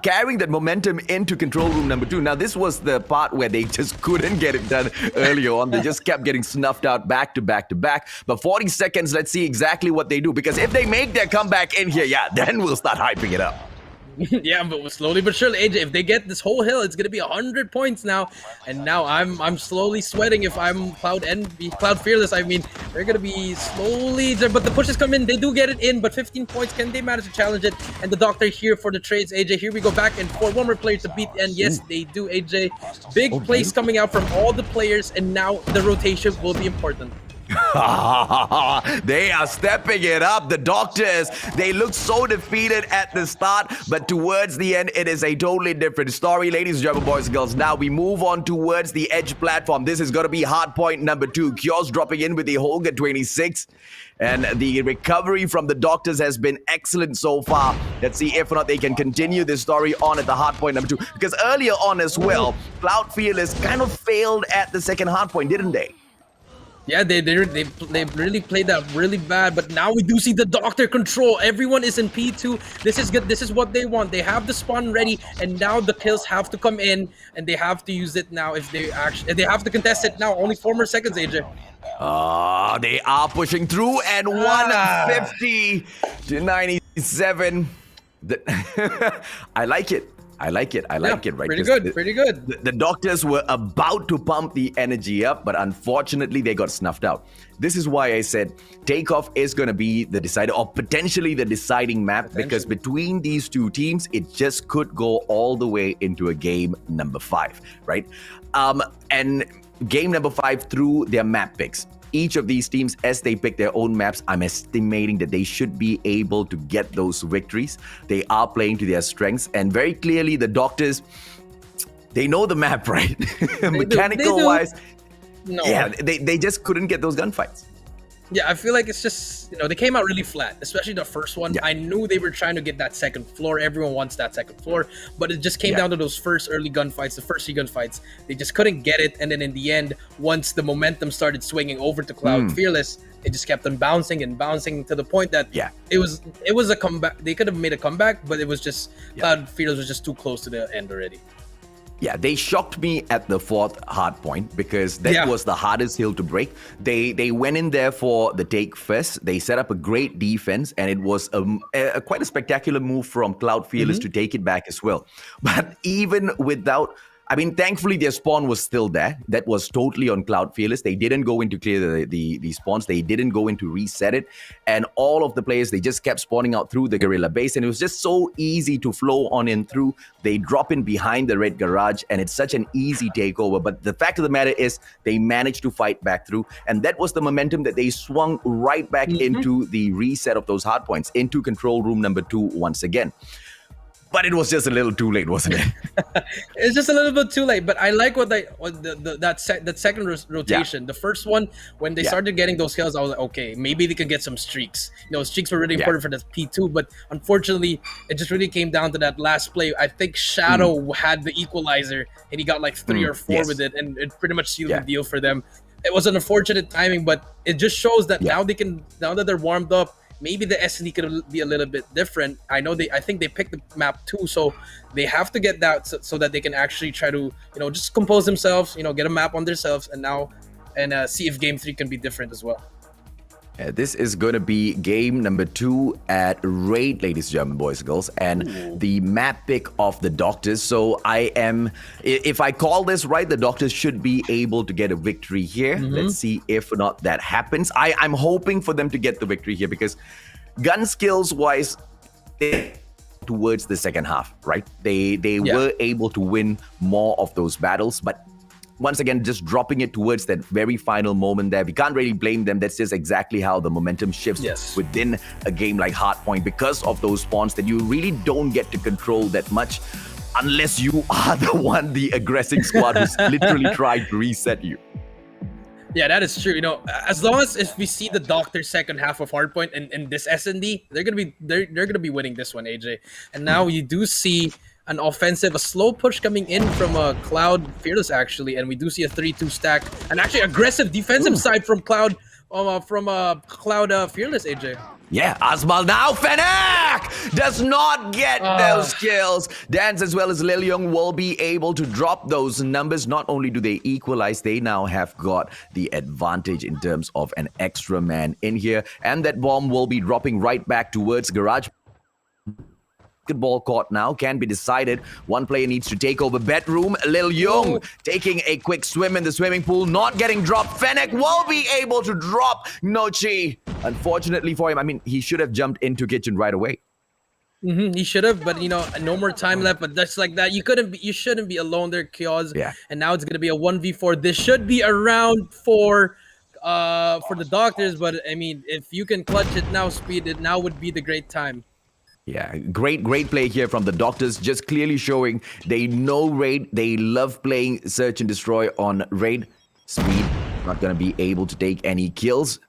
carrying that momentum into control room number 2. Now, this was the part where they just couldn't get it done earlier on. They just kept getting snuffed out back to back to back. But 40 seconds, let's see exactly what they do. Because if they make their comeback in here, then we'll start hyping it up. Yeah, but slowly but surely, AJ, if they get this whole hill, it's gonna be 100 points now. And now I'm slowly sweating if I'm Cloud Fearless. I mean, they're gonna be slowly, but the pushes come in, they do get it in, but 15 points, can they manage to challenge it? And the Doctor here for the trades, AJ. Here we go back and for one more player to beat, and yes, they do, AJ. Big plays coming out from all the players, and now the rotation will be important. They are stepping it up. The Doctors, they look so defeated at the start, but towards the end, it is a totally different story. Ladies and gentlemen, boys and girls, now we move on towards the edge platform. This is going to be hardpoint number 2. Cure's dropping in with the Holga 26. And the recovery from the Doctors has been excellent so far. Let's see if or not they can continue this story on at the hardpoint number 2. Because earlier on as well, Cloud Fearless kind of failed at the second hardpoint, didn't they? Yeah, they really played that really bad, but now we do see the Doctor control. Everyone is in P2. This is good. This is what they want. They have the spawn ready, and now the kills have to come in, and they have to use it now if they have to contest it now. Only 4 more seconds, AJ. They are pushing through, and 150 to 97. I like it. I like it, right? Pretty good. The Doctors were about to pump the energy up, but unfortunately, they got snuffed out. This is why I said Takeoff is going to be the decider, or potentially the deciding map, because between these two teams, it just could go all the way into a game number 5, right? And game number 5 through their map picks. Each of these teams, as they pick their own maps, I'm estimating that they should be able to get those victories. They are playing to their strengths, and very clearly the Doctors, they know the map, right? Mechanical-wise, they just couldn't get those gunfights. Yeah, I feel like it's just, they came out really flat, especially the first one. I knew they were trying to get that second floor. Everyone wants that second floor, but it just came down to those first early gunfights, the first 3 gunfights. They just couldn't get it, and then in the end, once the momentum started swinging over to Cloud Fearless, they just kept on bouncing and bouncing to the point that it was a comeback. They could have made a comeback, but it was just Cloud Fearless was just too close to the end already. Yeah, they shocked me at the 4th hardpoint because that was the hardest hill to break. They went in there for the take first. They set up a great defense, and it was quite a spectacular move from Cloud Fearless to take it back as well. But even without... I mean, thankfully, their spawn was still there. That was totally on Cloud Fearless. They didn't go in to clear the spawns. They didn't go in to reset it. And all of the players, they just kept spawning out through the Guerrilla base. And it was just so easy to flow on in through. They drop in behind the red garage, and it's such an easy takeover. But the fact of the matter is, they managed to fight back through. And that was the momentum that they swung right back into the reset of those hardpoints, into control room number 2 once again. But it was just a little too late, wasn't it? It's just a little bit too late. But I like that second rotation. The first one, when they started getting those kills, I was like, okay, maybe they can get some streaks. Streaks were really important for the P2. But unfortunately, it just really came down to that last play. I think Shadow had the equalizer, and he got like 3 or 4 with it, and it pretty much sealed the deal for them. It was an unfortunate timing, but it just shows that now that they're warmed up, maybe the SD could be a little bit different. I think they picked the map too, so they have to get that so that they can actually try to, just compose themselves, get a map on themselves, and see if game 3 can be different as well. This is going to be game number 2 at Raid, ladies and gentlemen, boys and girls, and the map pick of the Doctors. So if I call this right, the Doctors should be able to get a victory here. Let's see if or not that happens. I'm hoping for them to get the victory here because gun skills wise, towards the second half, right? They were able to win more of those battles, but once again, just dropping it towards that very final moment there. We can't really blame them. That's just exactly how the momentum shifts within a game like Hardpoint because of those spawns that you really don't get to control that much unless you are the aggressing squad who's literally tried to reset you. Yeah, that is true. As long as if we see the Doctor second half of Hardpoint and this S&D, they're gonna be winning this one, AJ. And now you do see an offensive, a slow push coming in from Cloud Fearless actually, and we do see a 3-2 stack, and actually aggressive defensive side from Cloud Fearless, AJ. Yeah, Asmal now. Fennec does not get those kills. Dance as well as Lil Young will be able to drop those numbers. Not only do they equalize, they now have got the advantage in terms of an extra man in here. And that bomb will be dropping right back towards Garage. Basketball court now can be decided. One player needs to take over bedroom. Lil Young taking a quick swim in the swimming pool, not getting dropped. Fennec will be able to drop Nochi. Unfortunately for him, I mean, he should have jumped into kitchen right away. He should have, but no more time left. But just like that, you shouldn't be alone there, Kioz. Yeah. And now it's gonna be a 1v4. This should be a round for the Doctors, but I mean, if you can clutch it now, speed it now would be the great time. Yeah, great play here from the Doctors, just clearly showing they know Raid. They love playing Search and Destroy on Raid. Speed, not going to be able to take any kills.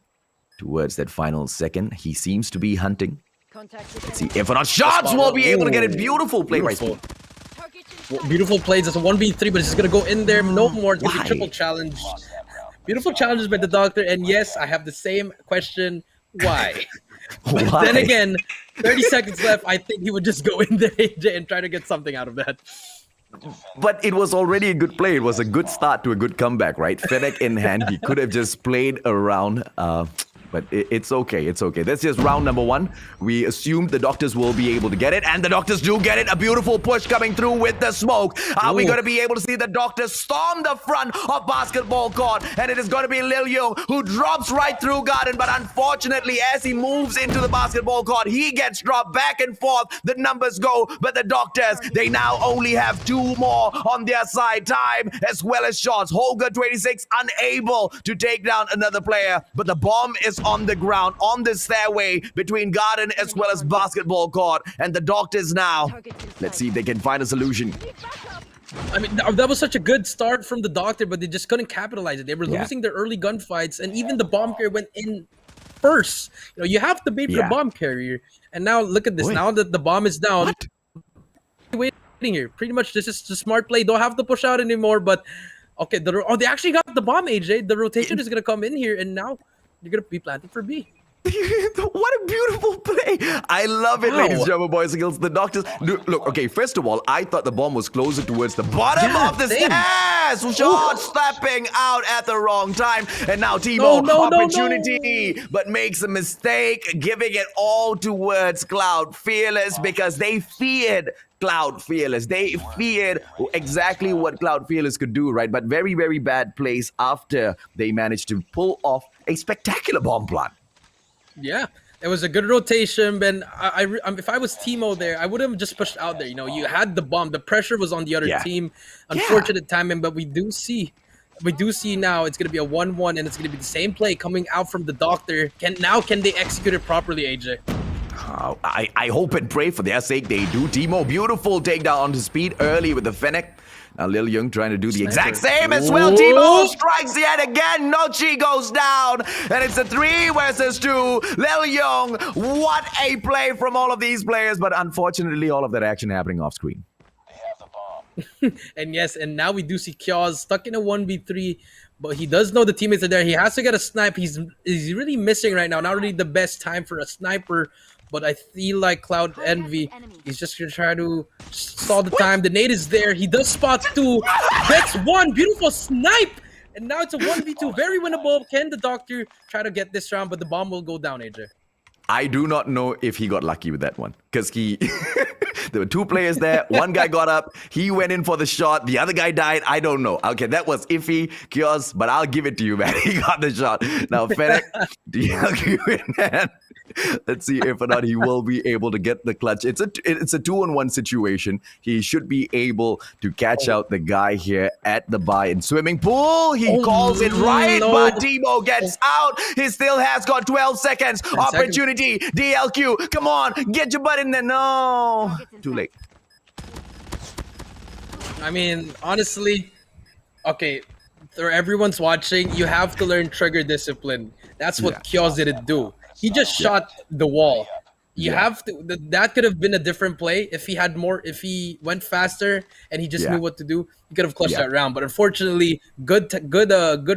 Towards that final second, he seems to be hunting. Let's see if or not shots will be able to get it. Beautiful play by Speed. Beautiful plays. It's a 1v3, but it's just going to go in there. No more. It's going to be triple challenge. Beautiful challenges by the Doctor. And yes, I have the same question. Why? But then again, 30 seconds left. I think he would just go in there, AJ, and try to get something out of that. But it was already a good play. It was a good start to a good comeback, right? Fennec in hand. He could have just played around. But it's okay. It's okay. That's just round number 1. We assumed the Doctors will be able to get it, and the Doctors do get it. A beautiful push coming through with the smoke. Are we going to be able to see the Doctors storm the front of basketball court? And it is going to be Lil Young who drops right through Garden. But unfortunately, as he moves into the basketball court, he gets dropped back and forth. The numbers go, but the Doctors, they now only have 2 more on their side. Time as well as shots. Holger 26 unable to take down another player, but the bomb is on the ground, on the stairway between Garden as well as basketball court. And the Doctors now, let's see if they can find a solution. I mean, that was such a good start from the Doctor, but they just couldn't capitalize it. They were losing their early gunfights, and even the bomb carrier went in first. You have to bait for the bomb carrier. And now look at this. Now that the bomb is down, waiting here. Pretty much this is the smart play. Don't have to push out anymore, but okay, they actually got the bomb, AJ. The rotation is going to come in here, and now you're going to be planting for B. What a beautiful play. I love it, ladies and gentlemen, boys and girls. The Doctors. Look, okay, first of all, I thought the bomb was closer towards the bottom of the stairs. Shot stepping out at the wrong time. And now Timo, opportunity, but makes a mistake, giving it all towards Cloud Fearless because they feared Cloud Fearless. They feared exactly what Cloud Fearless could do, right? But very, very bad plays after they managed to pull off a spectacular bomb plant. Yeah, it was a good rotation, but if I was Timo there, I would have just pushed out there. You had the bomb. The pressure was on the other team. Unfortunate timing, but we do see now it's going to be a 1-1, and it's going to be the same play coming out from the Doctor. Can they execute it properly, AJ? I hope and pray for their sake they do. Timo, beautiful takedown onto Speed early with the Fennec. Now Lil Young trying to do the exact same as well. Timo strikes yet again. Nochi goes down. And it's a 3 versus 2. Lil Young, what a play from all of these players. But unfortunately, all of that action happening off screen. And yes, and now we do see Kioz stuck in a 1v3. But he does know the teammates are there. He has to get a snipe. He's really missing right now. Not really the best time for a sniper. But I feel like Cloud Envy, he's just going to try to stall the time. The nade is there. He does spot 2. That's 1. Beautiful snipe. And now it's a 1v2. Very winnable. Can the Doctor try to get this round? But the bomb will go down, AJ. I do not know if he got lucky with that one. Because there were 2 players there. One guy got up. He went in for the shot. The other guy died. I don't know. Okay, that was iffy, Kiosk, but I'll give it to you, man. He got the shot. Now, Fennec, DLQ in hand. Let's see if or not he will be able to get the clutch. It's a 2-on-1 situation. He should be able to catch out the guy here at the buy-in swimming pool. He calls it right, but Timo gets out. He still has got 12 seconds. Opportunity. DLQ, come on, get your butt in there. No, too late. I mean, honestly, okay, for everyone's watching, you have to learn trigger discipline. That's what Kiosk didn't do. He just shot the wall. You Yeah. have to. That could have been a different play if he had more. If he went faster and he just Yeah. knew what to do, he could have clutched Yeah. that round. But unfortunately, good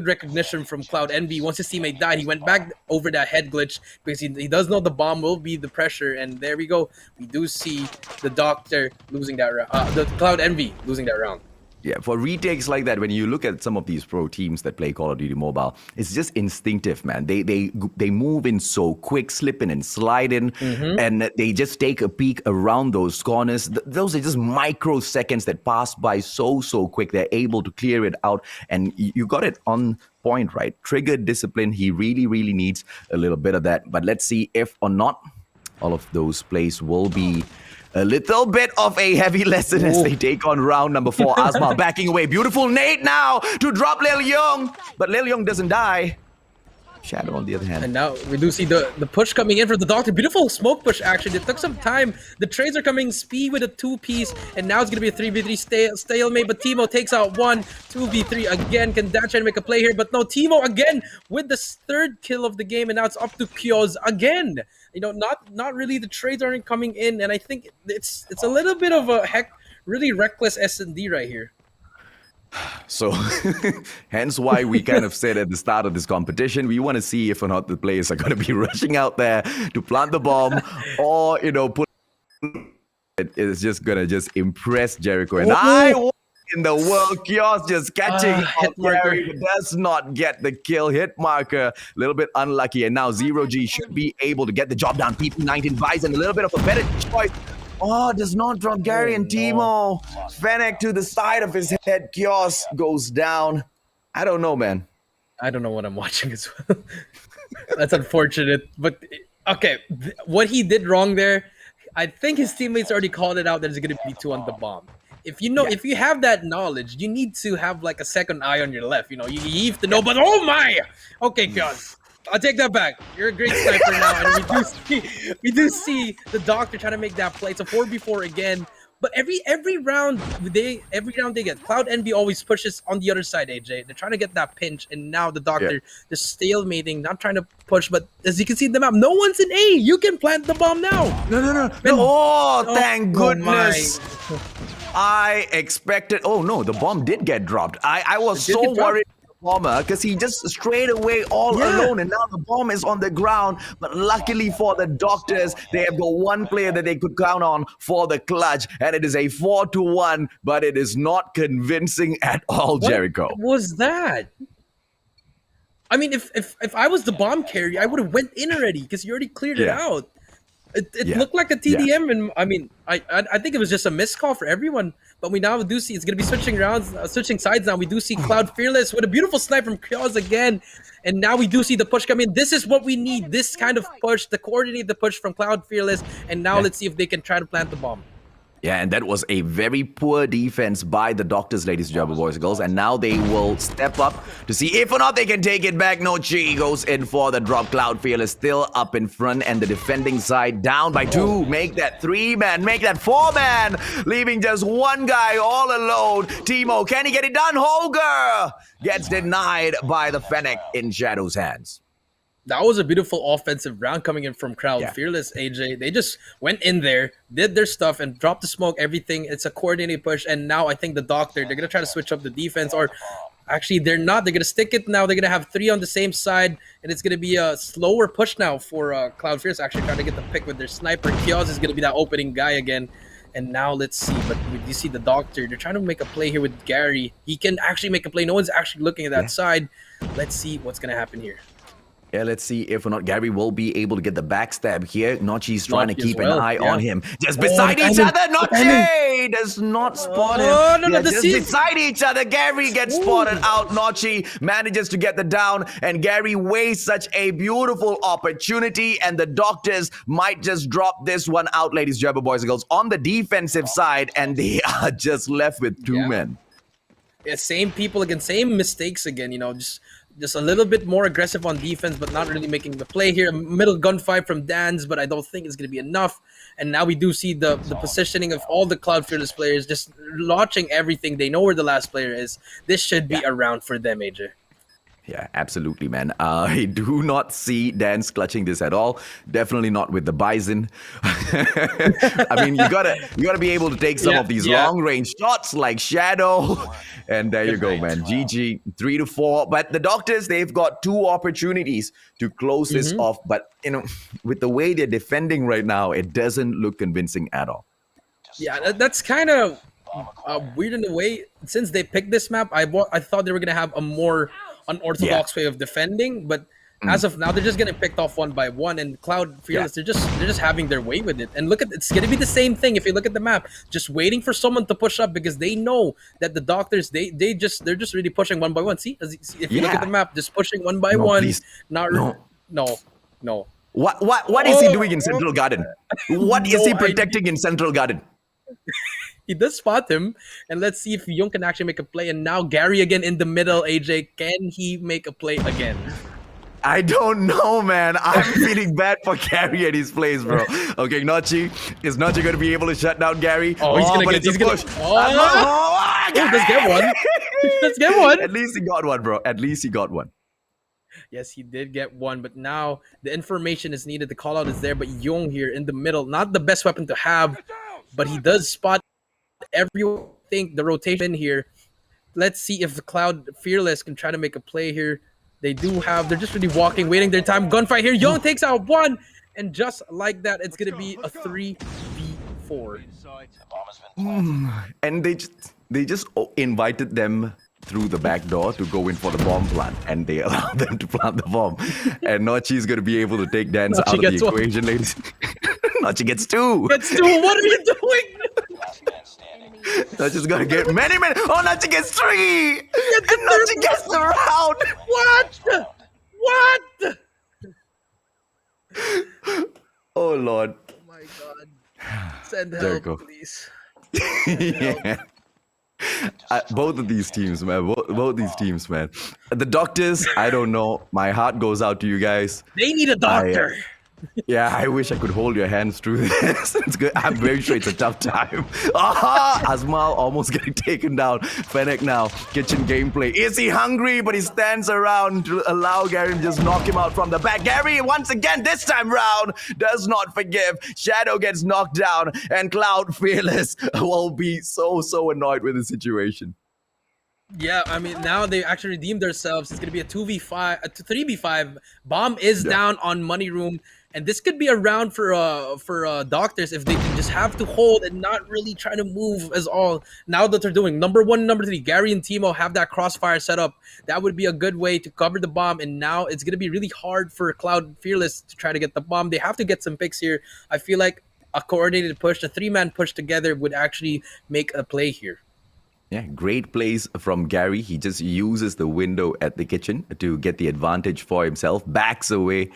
recognition from Cloud Envy. Once his teammate died, he went back over that head glitch because he does know the bomb will be the pressure. And there we go. We do see the Doctor losing that round. The Cloud Envy losing that round. Yeah, for retakes like that, when you look at some of these pro teams that play Call of Duty Mobile, it's just instinctive, man. They move in so quick, slip in and slide in, and they just take a peek around those corners. Those are just microseconds that pass by so quick. They're able to clear it out, and you got it on point, right? Triggered discipline. He really needs a little bit of that. But let's see if or not all of those plays will be a little bit of a heavy lesson as they take on round number 4. Asma backing away. Beautiful nade now to drop Lil Young. But Lil Young doesn't die. Shadow on the other hand. And now we do see the push coming in for the Doctor. Beautiful smoke push, actually. It took some time. The trades are coming. Speed with a 2-piece. And now it's going to be a 3v3 stalemate. But Timo takes out 1. 2v3 again. Can Dan try to make a play here? But no, Timo again with the 3rd kill of the game. And now it's up to Kyoz again. You know, not really. The trades aren't coming in. And I think it's a little bit of a really reckless S&D right here. So, hence why we kind of said at the start of this competition, we want to see if or not the players are going to be rushing out there to plant the bomb or, you know, put it is just going to just impress Jericho. And I want in the world, Kiosk just catching hit marker. Gary, but does not get the kill. Hit marker, a little bit unlucky. And now Zero G should be able to get the job done. PP19 buys in a little bit of a better choice. Oh, does not drop Gary and Timo. Fennec to the side of his head. Kiosk goes down. I don't know, man. I don't know what I'm watching as well. That's unfortunate. But, okay, what he did wrong there, I think his teammates already called it out that it's going to be 2 on the bomb. If you know, if you have that knowledge, you need to have like a second eye on your left. You know, you have to know, but oh my! Okay, guys. I'll take that back. You're a great sniper now, and we do see the Doctor trying to make that play. It's a 4v4 again. But every round they get, Cloud Envy always pushes on the other side, AJ. They're trying to get that pinch, and now the Doctor just stalemating, not trying to push. But as you can see in the map, no one's in A. You can plant the bomb now. No. Oh, thank goodness. I expected. Oh no, the bomb did get dropped. I was so worried. Bomber, because he just straight away all alone, and now the bomb is on the ground. But luckily for the Doctors, they have got one player that they could count on for the clutch, and it is a 4-1. But it is not convincing at all, Jericho. What was that? I mean, if I was the bomb carrier, I would have went in already because you already cleared it out. It looked like a TDM, and I mean, I think it was just a missed call for everyone. But we now do see it's going to be switching sides now. We do see Cloud Fearless with a beautiful snipe from Kyoz again. And now we do see the push come in. This is what we need, this kind of push, to coordinate the push from Cloud Fearless. And now let's see if they can try to plant the bomb. Yeah, and that was a very poor defense by the Doctors, ladies and gentlemen, boys and girls. And now they will step up to see if or not they can take it back. Nochi goes in for the drop. Cloud Fearless still up in front, and the defending side down by 2. Make that 3-man, make that 4-man, leaving just one guy all alone. Timo, can he get it done? Holger gets denied by the Fennec in Shadow's hands. That was a beautiful offensive round coming in from Cloud Fearless, AJ. They just went in there, did their stuff, and dropped the smoke, everything. It's a coordinated push, and now I think the Doctor, they're going to try to switch up the defense, or actually they're not. They're going to stick it now. They're going to have 3 on the same side, and it's going to be a slower push now for Cloud Fearless, actually trying to get the pick with their sniper. Kiosk is going to be that opening guy again. And now let's see, but you see the Doctor, they're trying to make a play here with Gary. He can actually make a play. No one's actually looking at that side. Let's see what's going to happen here. Yeah, let's see if or not Gary will be able to get the backstab here. Nochi's trying to keep an eye on him. Just beside each other, Nochi does not spot him. No, just beside each other, Gary gets spotted out. Nochi manages to get the down, and Gary wastes such a beautiful opportunity, and the Doctors might just drop this one out, ladies and gentlemen, boys and girls, on the defensive side, and they are just left with 2 men. Yeah, same people again, same mistakes again, you know, just a little bit more aggressive on defense, but not really making the play here. Middle gunfight from Dan's, but I don't think it's going to be enough. And now we do see the positioning of all the Cloud Fearless players just launching everything. They know where the last player is. This should be a round for them, AJ. Yeah, absolutely, man. I do not see Dance clutching this at all. Definitely not with the Bison. I mean, you gotta be able to take some of these long range shots like Shadow, and there you go, man. GG 3-4. But the Doctors, they've got 2 opportunities to close this off. But with the way they're defending right now, it doesn't look convincing at all. Yeah, that's kind of weird in a way. Since they picked this map, I thought they were gonna have a more unorthodox way of defending, but as of now, they're just getting picked off one by one. And Cloud Fearless, they're just having their way with it. And look at it's gonna be the same thing if you look at the map, just waiting for someone to push up because they know that the Doctors they're just really pushing one by one. See, if you look at the map, just pushing one by one. Please. No. What is he doing in Central Garden? What is he protecting in Central Garden? He does spot him, and let's see if Young can actually make a play. And now Gary again in the middle. AJ, can he make a play again? I don't know, man. I'm feeling bad for Gary at his plays, bro. Okay, Notchi. Is Notchi going to be able to shut down Gary? Let's get one. Let's get one. At least he got one, bro. At least he got one. Yes, he did get one, but now the information is needed. The call out is there, but Young here in the middle, not the best weapon to have, but he does spot everything, the rotation here. Let's see if the Cloud Fearless can try to make a play here. They're just really walking, waiting their time. Gunfight here. Young takes out one, and just like that, it's going to be a 3v4. And they just invited them through the back door to go in for the bomb plant, and they allow them to plant the bomb. And Notchi is going to be able to take Dance out of the equation, ladies. Notchi gets 2. What are you doing? Notchi's going to get many. Oh, Notchi gets 3. And Notchi gets the round. What? Oh, Lord. Oh, my God. Send help, please. Yeah. Both of these teams, man. Both these teams, man. The Doctors, I don't know. My heart goes out to you guys. They need a doctor. I wish I could hold your hands through this. It's good. I'm very sure it's a tough time. Azmal almost getting taken down. Fennec now, kitchen gameplay. Is he hungry? But he stands around to allow Gary to just knock him out from the back. Gary, once again, this time round, does not forgive. Shadow gets knocked down, and Cloud Fearless will be so annoyed with the situation. Yeah, I mean, now they actually redeemed themselves. It's going to be a 2v5, a 3v5. Bomb is down on Money Room. And this could be a round for Doctors if they can just have to hold and not really try to move as all. Now that they're doing number 1 and number 3, Gary and Timo have that crossfire set up. That would be a good way to cover the bomb. And now it's going to be really hard for Cloud Fearless to try to get the bomb. They have to get some picks here. I feel like a coordinated push, a 3-man push together would actually make a play here. Yeah, great plays from Gary. He just uses the window at the kitchen to get the advantage for himself. Backs away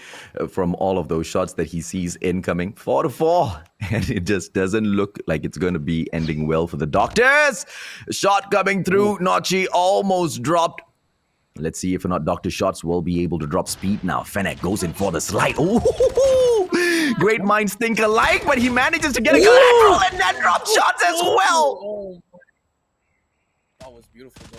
from all of those shots that he sees incoming. 4-4. And it just doesn't look like it's going to be ending well for the Doctors. Shot coming through. Notchi almost dropped. Let's see if or not Dr. Shots will be able to drop speed now. Fennec goes in for the slide. Ooh, great minds think alike, but he manages to get a collateral and that drop shots as well. That was beautiful, though.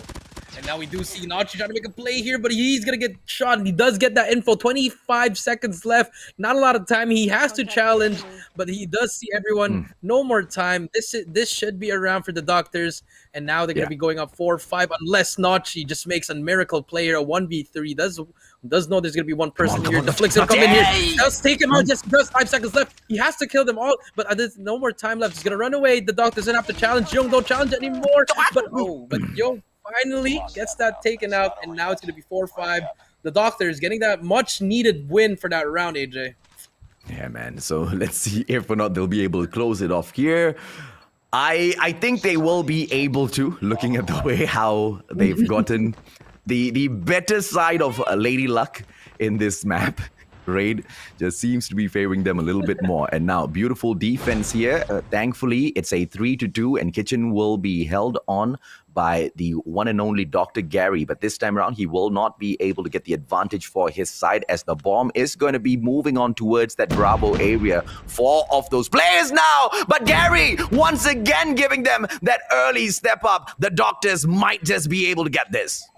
And now we do see Notchi trying to make a play here, but he's going to get shot, and he does get that info. 25 seconds left. Not a lot of time. He has to challenge, but he does see everyone. No more time. This should be a round for the Doctors, and now they're going to be going up 4-5 unless Notchi just makes a miracle play here, a 1v3. Does know there's going to be one person here. The Flick's going to come in here. Does take him out. Just 5 seconds left. He has to kill them all, but there's no more time left. He's going to run away. The Doctors don't have to challenge. Young don't challenge anymore. But Young finally gets that taken out, and now it's going to be 4-5. The Doctors getting that much-needed win for that round, AJ. Yeah, man. So let's see if or not they'll be able to close it off here. I think they will be able to, looking at the way how they've gotten the better side of Lady Luck in this map. Raid just seems to be favoring them a little bit more. And now, beautiful defense here. Thankfully, it's a 3-2, and Kitchen will be held on by the one and only Dr. Gary. But this time around, he will not be able to get the advantage for his side, as the bomb is going to be moving on towards that Bravo area. 4 of those players now, but Gary once again giving them that early step up. The Doctors might just be able to get this.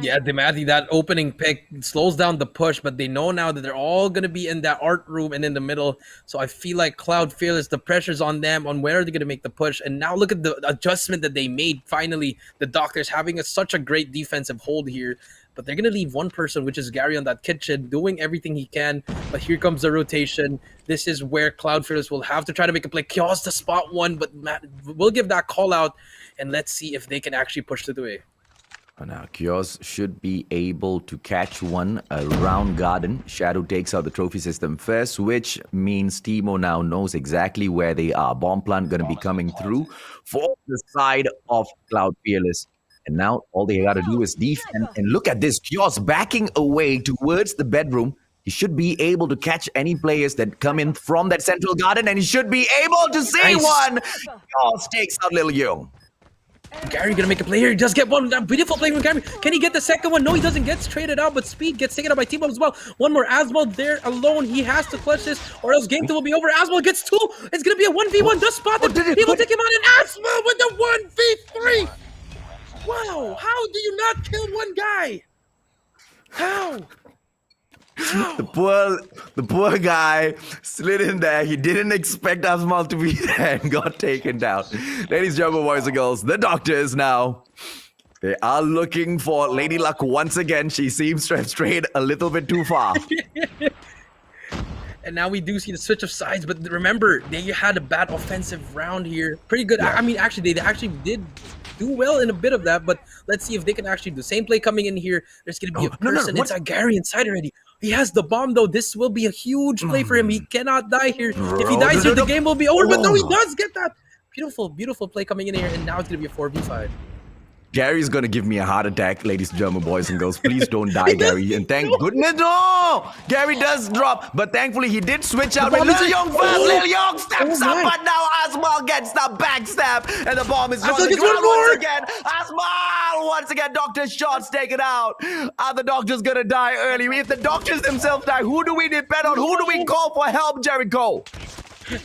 Yeah, Demathy, that opening pick slows down the push, but they know now that they're all going to be in that art room and in the middle. So I feel like Cloud Fearless, the pressure's on them on where are they going to make the push. And now look at the adjustment that they made. Finally, the Doctors having such a great defensive hold here. But they're going to leave one person, which is Gary on that kitchen, doing everything he can. But here comes the rotation. This is where Cloud Fearless will have to try to make a play. Chaos to spot one, but Matt, we'll give that call out. And let's see if they can actually push it away. Now, Kios should be able to catch one around Garden. Shadow takes out the trophy system first, which means Timo now knows exactly where they are. Bomb plant going to be coming through for the side of Cloud Fearless. And now all they got to do is defend. And look at this, Kios backing away towards the bedroom. He should be able to catch any players that come in from that central garden, and he should be able to see one. Kios takes out Lil Young. Gary gonna make a play here. He does get one. That beautiful play from Gary. Can he get the second one? No, he doesn't. Gets traded out, but Speed gets taken out by Timo as well. One more. Asmal there alone. He has to clutch this, or else game 2 will be over. Asmal gets 2. It's gonna be a 1v1. Does spot him. He will take him out, and Asmal with the 1v3. Wow! How do you not kill one guy? How? The poor guy slid in there. He didn't expect Asmal to be there and got taken down. Ladies and gentlemen, boys and girls, the Doctors now. They are looking for Lady Luck once again. She seems to have strayed a little bit too far. And now we do see the switch of sides, but remember, they had a bad offensive round here. Pretty good. Yeah. I mean, actually, they actually did do well in a bit of that, but let's see if they can actually do the same play coming in here. There's going to be a person inside Gary inside already. He has the bomb, though. This will be a huge play for him. He cannot die here. If he dies here, the game will be over. But no, he does get that. Beautiful, beautiful play coming in here, and now it's going to be a 4v5. Gary's gonna give me a heart attack, ladies and gentlemen, boys and girls. Please don't die, Gary. And thank goodness, no! Gary does drop, but thankfully he did switch out. Lil Young first, Lil Young steps up, but now Asmal gets the backstab, and the bomb is on the ground once again. Asmal once again, Doctor's shots taken out. Are the Doctors gonna die early? If the Doctors themselves die, who do we depend on? Who do we call for help, Jericho?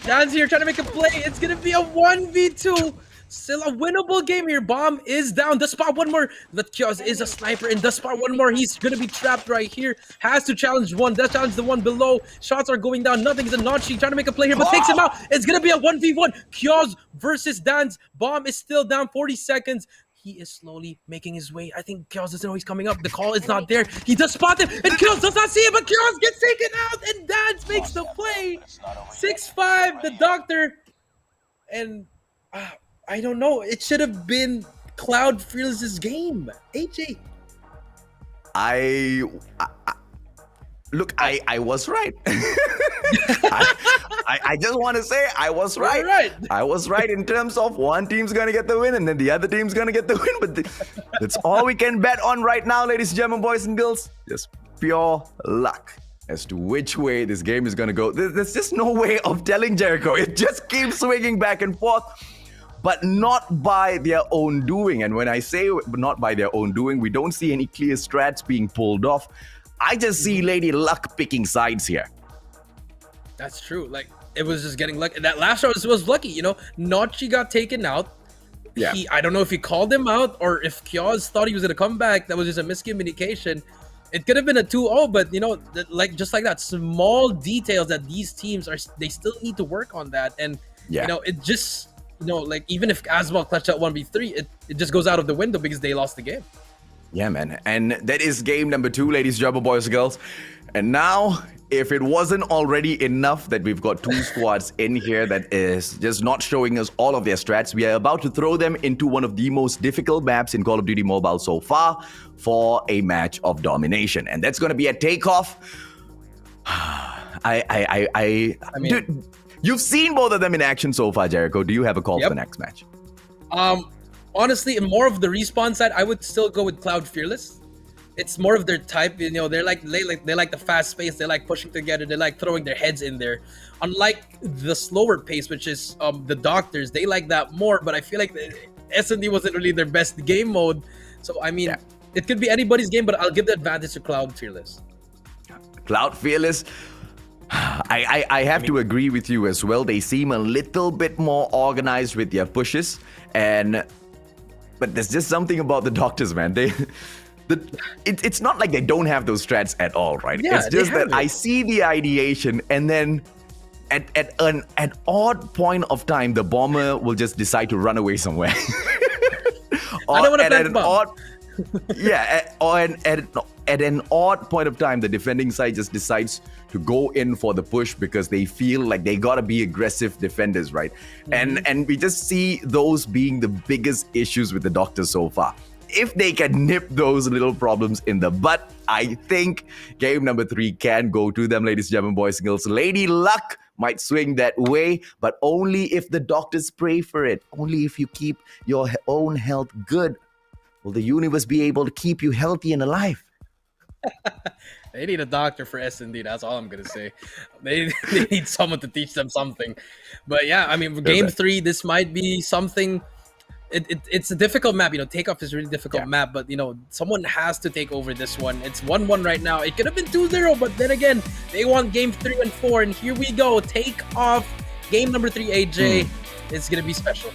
Dan's here trying to make a play. It's gonna be a 1v2. Still a winnable game here. Bomb is down. Does spot one more. But Kios is a sniper and does spot one more. He's going to be trapped right here. Has to challenge one. Does challenge the one below. Shots are going down. Nothing's a Nachi trying to make a play here, but takes him out. It's going to be a 1v1. Kios versus Dan's. Bomb is still down. 40 seconds. He is slowly making his way. I think Kios doesn't know he's coming up. The call is not there. He does spot him, and Kios does not see him, but Kios gets taken out, and Dan's makes the play. 6-5, the Doctor. And... I don't know. It should have been Cloud Fearless's game. AJ. Look, I was right. I just want to say I was right. Right. I was right in terms of one team's going to get the win and then the other team's going to get the win. But that's all we can bet on right now, ladies and gentlemen, boys and girls. Just pure luck as to which way this game is going to go. There's just no way of telling, Jericho. It just keeps swinging back and forth. But not by their own doing. And when I say not by their own doing, we don't see any clear strats being pulled off. I just see Lady Luck picking sides here. That's true. Like, it was just getting lucky. That last round was lucky, you know. Nachi got taken out. Yeah. I don't know if he called him out or if Kios thought he was going to come back. That was just a miscommunication. It could have been a 2-0, but, you know, just like that, small details that these teams they still need to work on that. And, you know, it just... You know, like, even if Asmal clutched out 1v3, it just goes out of the window because they lost the game. Yeah, man. And that is game number 2, ladies and gentlemen, boys and girls. And now, if it wasn't already enough that we've got 2 squads in here that is just not showing us all of their strats, we are about to throw them into one of the most difficult maps in Call of Duty Mobile so far for a match of domination. And that's going to be a Takeoff. I mean... Dude, you've seen both of them in action so far, Jericho. Do you have a call for the next match? Honestly, more of the respawn side, I would still go with Cloud Fearless. It's more of their type. You know, they like the fast pace. They like pushing together. They like throwing their heads in there. Unlike the slower pace, which is the Doctors, they like that more. But I feel like S&D wasn't really their best game mode. So I mean, it could be anybody's game, but I'll give the advantage to Cloud Fearless. Cloud Fearless. I have to agree with you as well. They seem a little bit more organized with their pushes, but there's just something about the Doctors, man. it's not like they don't have those strats at all, right? Yeah, it's they just that have I it. see the ideation, and then at an odd point of time, the bomber will just decide to run away somewhere. I don't want to at plant an the bomb. odd, at an odd point of time, the defending side just decides to go in for the push because they feel like they gotta be aggressive defenders, right? And we just see those being the biggest issues with the Doctors so far. If they can nip those little problems in the bud, I think game number 3 can go to them, ladies and gentlemen, boys and girls. Lady Luck might swing that way, but only if the Doctors pray for it. Only if you keep your own health good will the universe be able to keep you healthy and alive. They need a doctor for S&D. That's all I'm gonna say. They need someone to teach them something. But yeah, I mean, game 3, this might be something. It's a difficult map. Takeoff is a really difficult map, but someone has to take over this one. It's 1-1 right now. It could have been 2-0, but then again, they want game 3 and 4, and here we go. Takeoff, game number 3, AJ. It's gonna be special.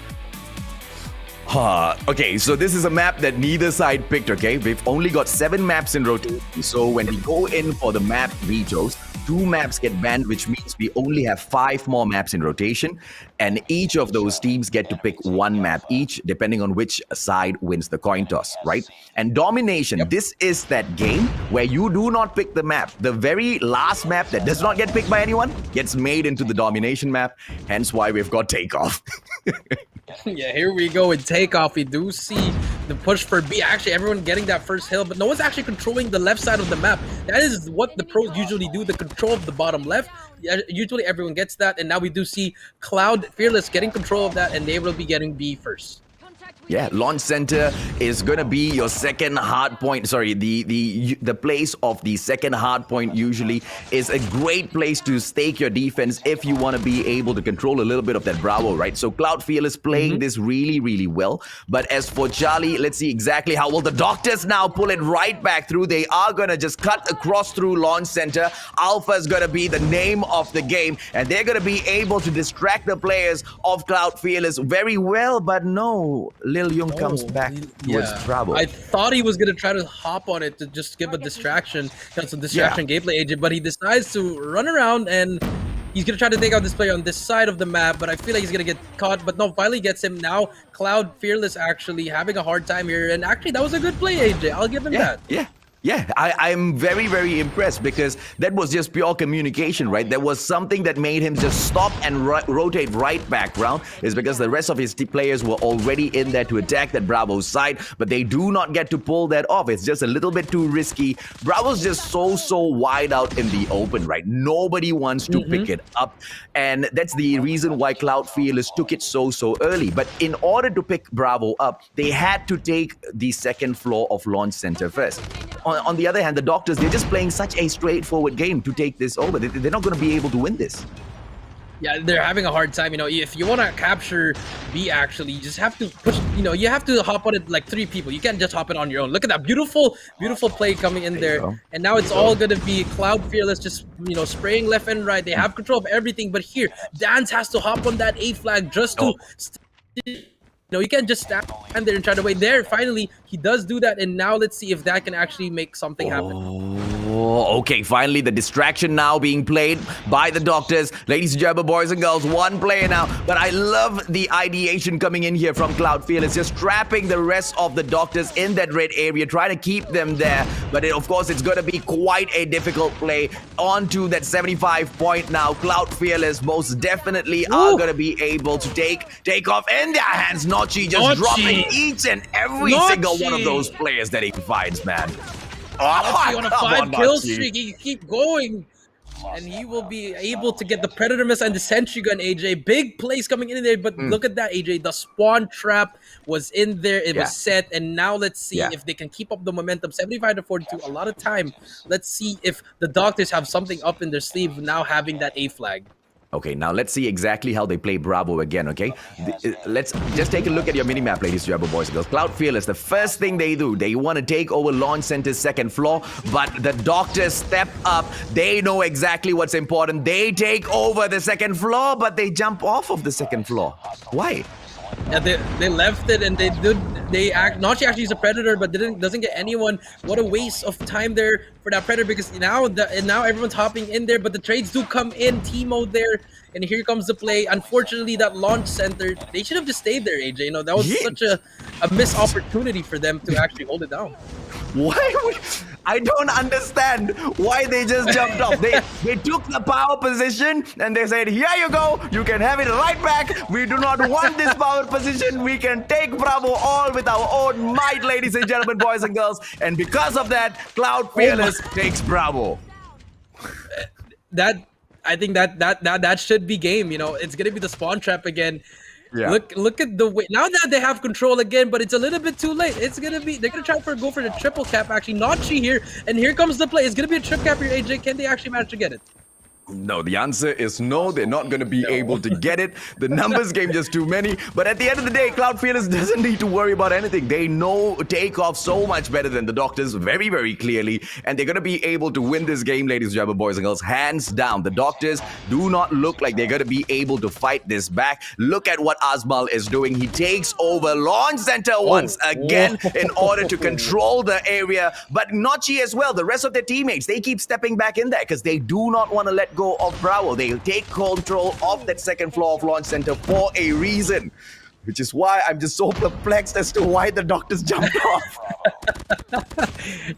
Okay, so this is a map that neither side picked, okay? We've only got 7 maps in rotation. So when we go in for the map vetoes, 2 maps get banned, which means we only have 5 more maps in rotation. And each of those teams get to pick 1 map each, depending on which side wins the coin toss, right? And domination, this is that game where you do not pick the map. The very last map that does not get picked by anyone gets made into the domination map. Hence why we've got Takeoff. Yeah, here we go with Takeoff. We do see the push for B. Actually, everyone getting that first hill, but no one's actually controlling the left side of the map. That is what the pros usually do, the control of the bottom left. Yeah, usually everyone gets that, and now we do see Cloud Fearless getting control of that, and they will be getting B first. Yeah, launch center is gonna be your second hard point. Sorry, the place of the second hard point usually is a great place to stake your defense if you want to be able to control a little bit of that Bravo, right? So Cloud Fearless playing this really, really well. But as for Charlie, let's see exactly how will the Doctors now pull it right back through. They are gonna just cut across through launch center. Alpha is gonna be the name of the game, and they're gonna be able to distract the players of Cloud Fearless very well. But no, Lil Jung comes back towards Bravo. I thought he was going to try to hop on it to just give a distraction, some distraction gameplay agent, but he decides to run around and he's going to try to take out this player on this side of the map, but I feel like he's going to get caught, but no, finally gets him. Now Cloud Fearless actually having a hard time here, and actually that was a good play, AJ. I'll give him that. Yeah, I'm very, very impressed because that was just pure communication, right? There was something that made him just stop and rotate right back round. Is because the rest of his players were already in there to attack that Bravo side, but they do not get to pull that off. It's just a little bit too risky. Bravo's just so wide out in the open, right? Nobody wants to pick it up, and that's the reason why Cloud Fearless took it so early. But in order to pick Bravo up, they had to take the second floor of launch center first. On the other hand, the Doctors, they're just playing such a straightforward game to take this over. They're not going to be able to win this. Yeah, they're having a hard time. If you want to capture B, actually, you just have to push, you have to hop on it like 3 people. You can't just hop it on your own. Look at that beautiful play coming in there. And now it's all going to be Cloud Fearless just, spraying left and right. They have control of everything. But here, Dance has to hop on that A flag just to... you can't just stand there and try to wait. There, finally, he does do that, and now let's see if that can actually make something happen. Okay, finally the distraction now being played by the Doctors. Ladies and gentlemen, boys and girls, 1 player now. But I love the ideation coming in here from Cloud Fearless, just trapping the rest of the Doctors in that red area, trying to keep them there. But of course, it's going to be quite a difficult play. On to that 75 point now. Cloud Fearless most definitely are going to be able to take off in their hands. Notchy just dropping each and every single one of those players that he finds, man. Notchy on a 5-kill streak. He keep going, and he will be able to get the Predator Missile and the Sentry Gun, AJ. Big plays coming in there, but look at that, AJ. The spawn trap was in there. It was set, and now let's see if they can keep up the momentum. 75-42, a lot of time. Let's see if the Doctors have something up in their sleeve now having that A flag. Okay, now let's see exactly how they play Bravo again, okay? Let's just take a look at your minimap, ladies and gentlemen, boys and girls. Cloud Fearless, the first thing they do, they want to take over Launch Center's second floor, but the Doctors step up. They know exactly what's important. They take over the second floor, but they jump off of the second floor. Why? Yeah, they left it and Nachi actually is a predator but doesn't get anyone. What a waste of time there for that predator, because now everyone's hopping in there, but the trades do come in, T-mode there, and here comes the play. Unfortunately, that launch center, they should have just stayed there, AJ. You know, that was such a missed opportunity for them to actually hold it down. I don't understand why they just jumped off. They took the power position and they said, here you go, you can have it right back. We do not want this power position. We can take Bravo all with our own might, ladies and gentlemen, boys and girls. And because of that, Cloud Fearless takes Bravo. I think that should be game. You know, it's gonna be the spawn trap again. Yeah. Look at the way now that they have control again, but it's a little bit too late. They're gonna try go for the triple cap. Actually, Nachi here, and here comes the play. It's gonna be a trip cap here, AJ. Can they actually manage to get it? No, the answer is no. They're not going to be able to get it. The numbers game just too many. But at the end of the day, Cloud Fearless doesn't need to worry about anything. They know Takeoff so much better than the Doctors, very, very clearly. And they're going to be able to win this game, ladies and gentlemen, boys and girls, hands down. The Doctors do not look like they're going to be able to fight this back. Look at what Azmal is doing. He takes over Launch Center once again in order to control the area. But Nachi as well, the rest of their teammates, they keep stepping back in there because they do not want to let go of Bravo. They'll take control of that second floor of Launch Center for a reason, which is why I'm just so perplexed as to why the Doctors jumped off.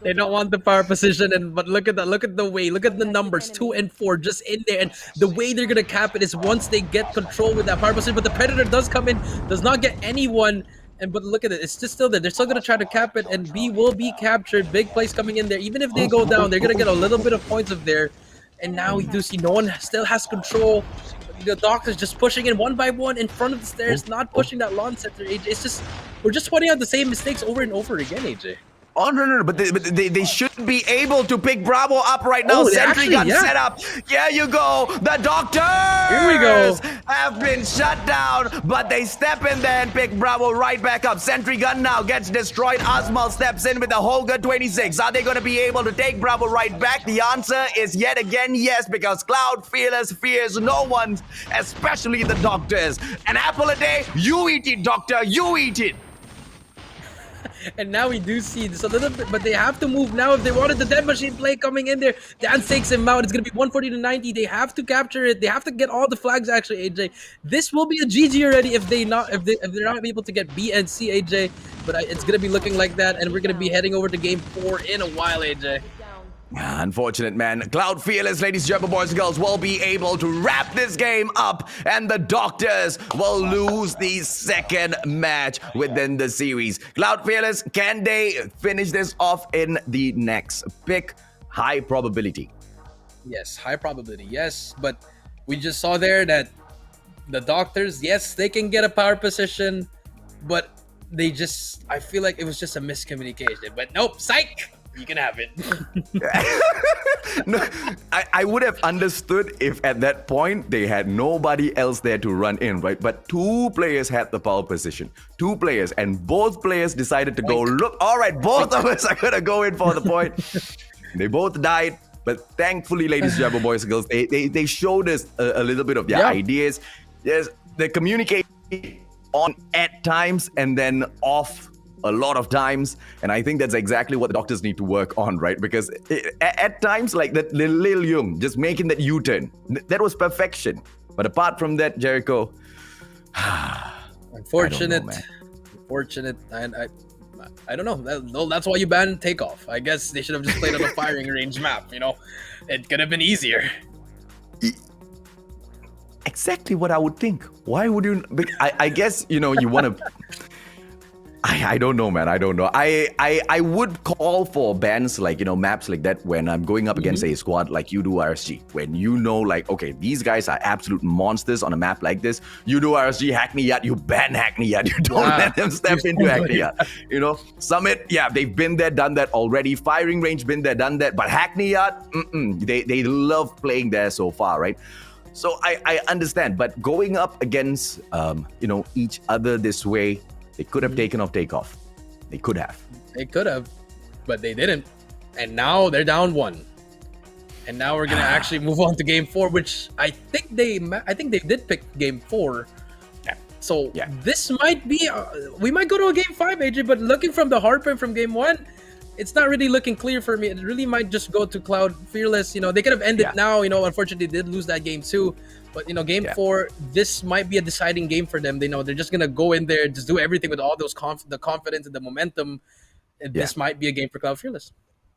They don't want the power position, but look at the way, look at the numbers, 2 and 4 just in there, and the way they're gonna cap it is once they get control with that power position. But the Predator does come in, does not get anyone. But look at it, it's just still there. They're still going to try to cap it, and B will be captured. Big plays coming in there. Even if they go down, they're going to get a little bit of points of there. And now we do see no one still has control. The Doctors just pushing in one by one in front of the stairs, not pushing that launch center, AJ. It's just, we're just pointing out the same mistakes over and over again, AJ. Oh, no, but they should be able to pick Bravo up right now. Sentry gun set up. Here you go. The Doctors Here we go. have been shut down, but they step in there and pick Bravo right back up. Sentry gun now gets destroyed. Azmal steps in with the Holger 26. Are they going to be able to take Bravo right back? The answer is yet again yes, because Cloud Fearless fears no one, especially the Doctors. An apple a day, you eat it, Doctor, you eat it. And now we do see this a little bit, but they have to move now if they wanted the dead machine play coming in there. Dan takes him out. It's going to be 140 to 90. They have to capture it. They have to get all the flags, actually, AJ. This will be a GG already if they're not able to get B and C, AJ. But it's going to be looking like that, and we're going to be heading over to game 4 in a while, AJ. Unfortunate, man. Cloud Fearless, ladies and gentlemen, boys and girls, will be able to wrap this game up, and the Doctors will lose the second match within the series. Cloud Fearless, can they finish this off in the next pick? High probability. Yes, high probability, yes. But we just saw there that the Doctors, yes, they can get a power position, but they just, I feel like it was just a miscommunication. But nope, psych! You can have it. No, I would have understood if at that point they had nobody else there to run in, right? But 2 players had the power position. 2 players, and both players decided to go, look, all right, both of us are going to go in for the point. They both died. But thankfully, ladies and gentlemen, boys and girls, they showed us a little bit of their ideas. Yes, they communicate on at times and then off a lot of times, and I think that's exactly what the Doctors need to work on, right? Because at times, like that Lil Young just making that U-turn, that was perfection. But apart from that, Jericho, unfortunate. I don't know. That's why you banned Takeoff. I guess they should have just played on a firing range map. You know, it could have been easier. Exactly what I would think. Why would you? I guess, you know, you want to. I don't know, man. I don't know. I would call for bans like, you know, maps like that when I'm going up against a squad like Yoodo RSG. When you know, like, okay, these guys are absolute monsters on a map like this. Yoodo RSG, Hackney Yard, you ban Hackney Yard. You don't let them step into Hackney Yard. You know, Summit, yeah, they've been there, done that already. Firing range, been there, done that. But Hackney Yard, they love playing there so far, right? So I understand. But going up against, you know, each other this way, they could have taken off Takeoff. They could have. They could have, but they didn't. And now they're down 1. And now we're gonna actually move on to game 4, which I think they did pick game 4. So Yeah. this might be, we might go to a game 5, AJ, but looking from the hardpoint from game 1, it's not really looking clear for me. It really might just go to Cloud Fearless. You know, they could have ended now. You know, unfortunately, they did lose that game 2. But, you know, game 4, this might be a deciding game for them. They know they're just going to go in there, just do everything with all those the confidence and the momentum. And this might be a game for Cloud Fearless.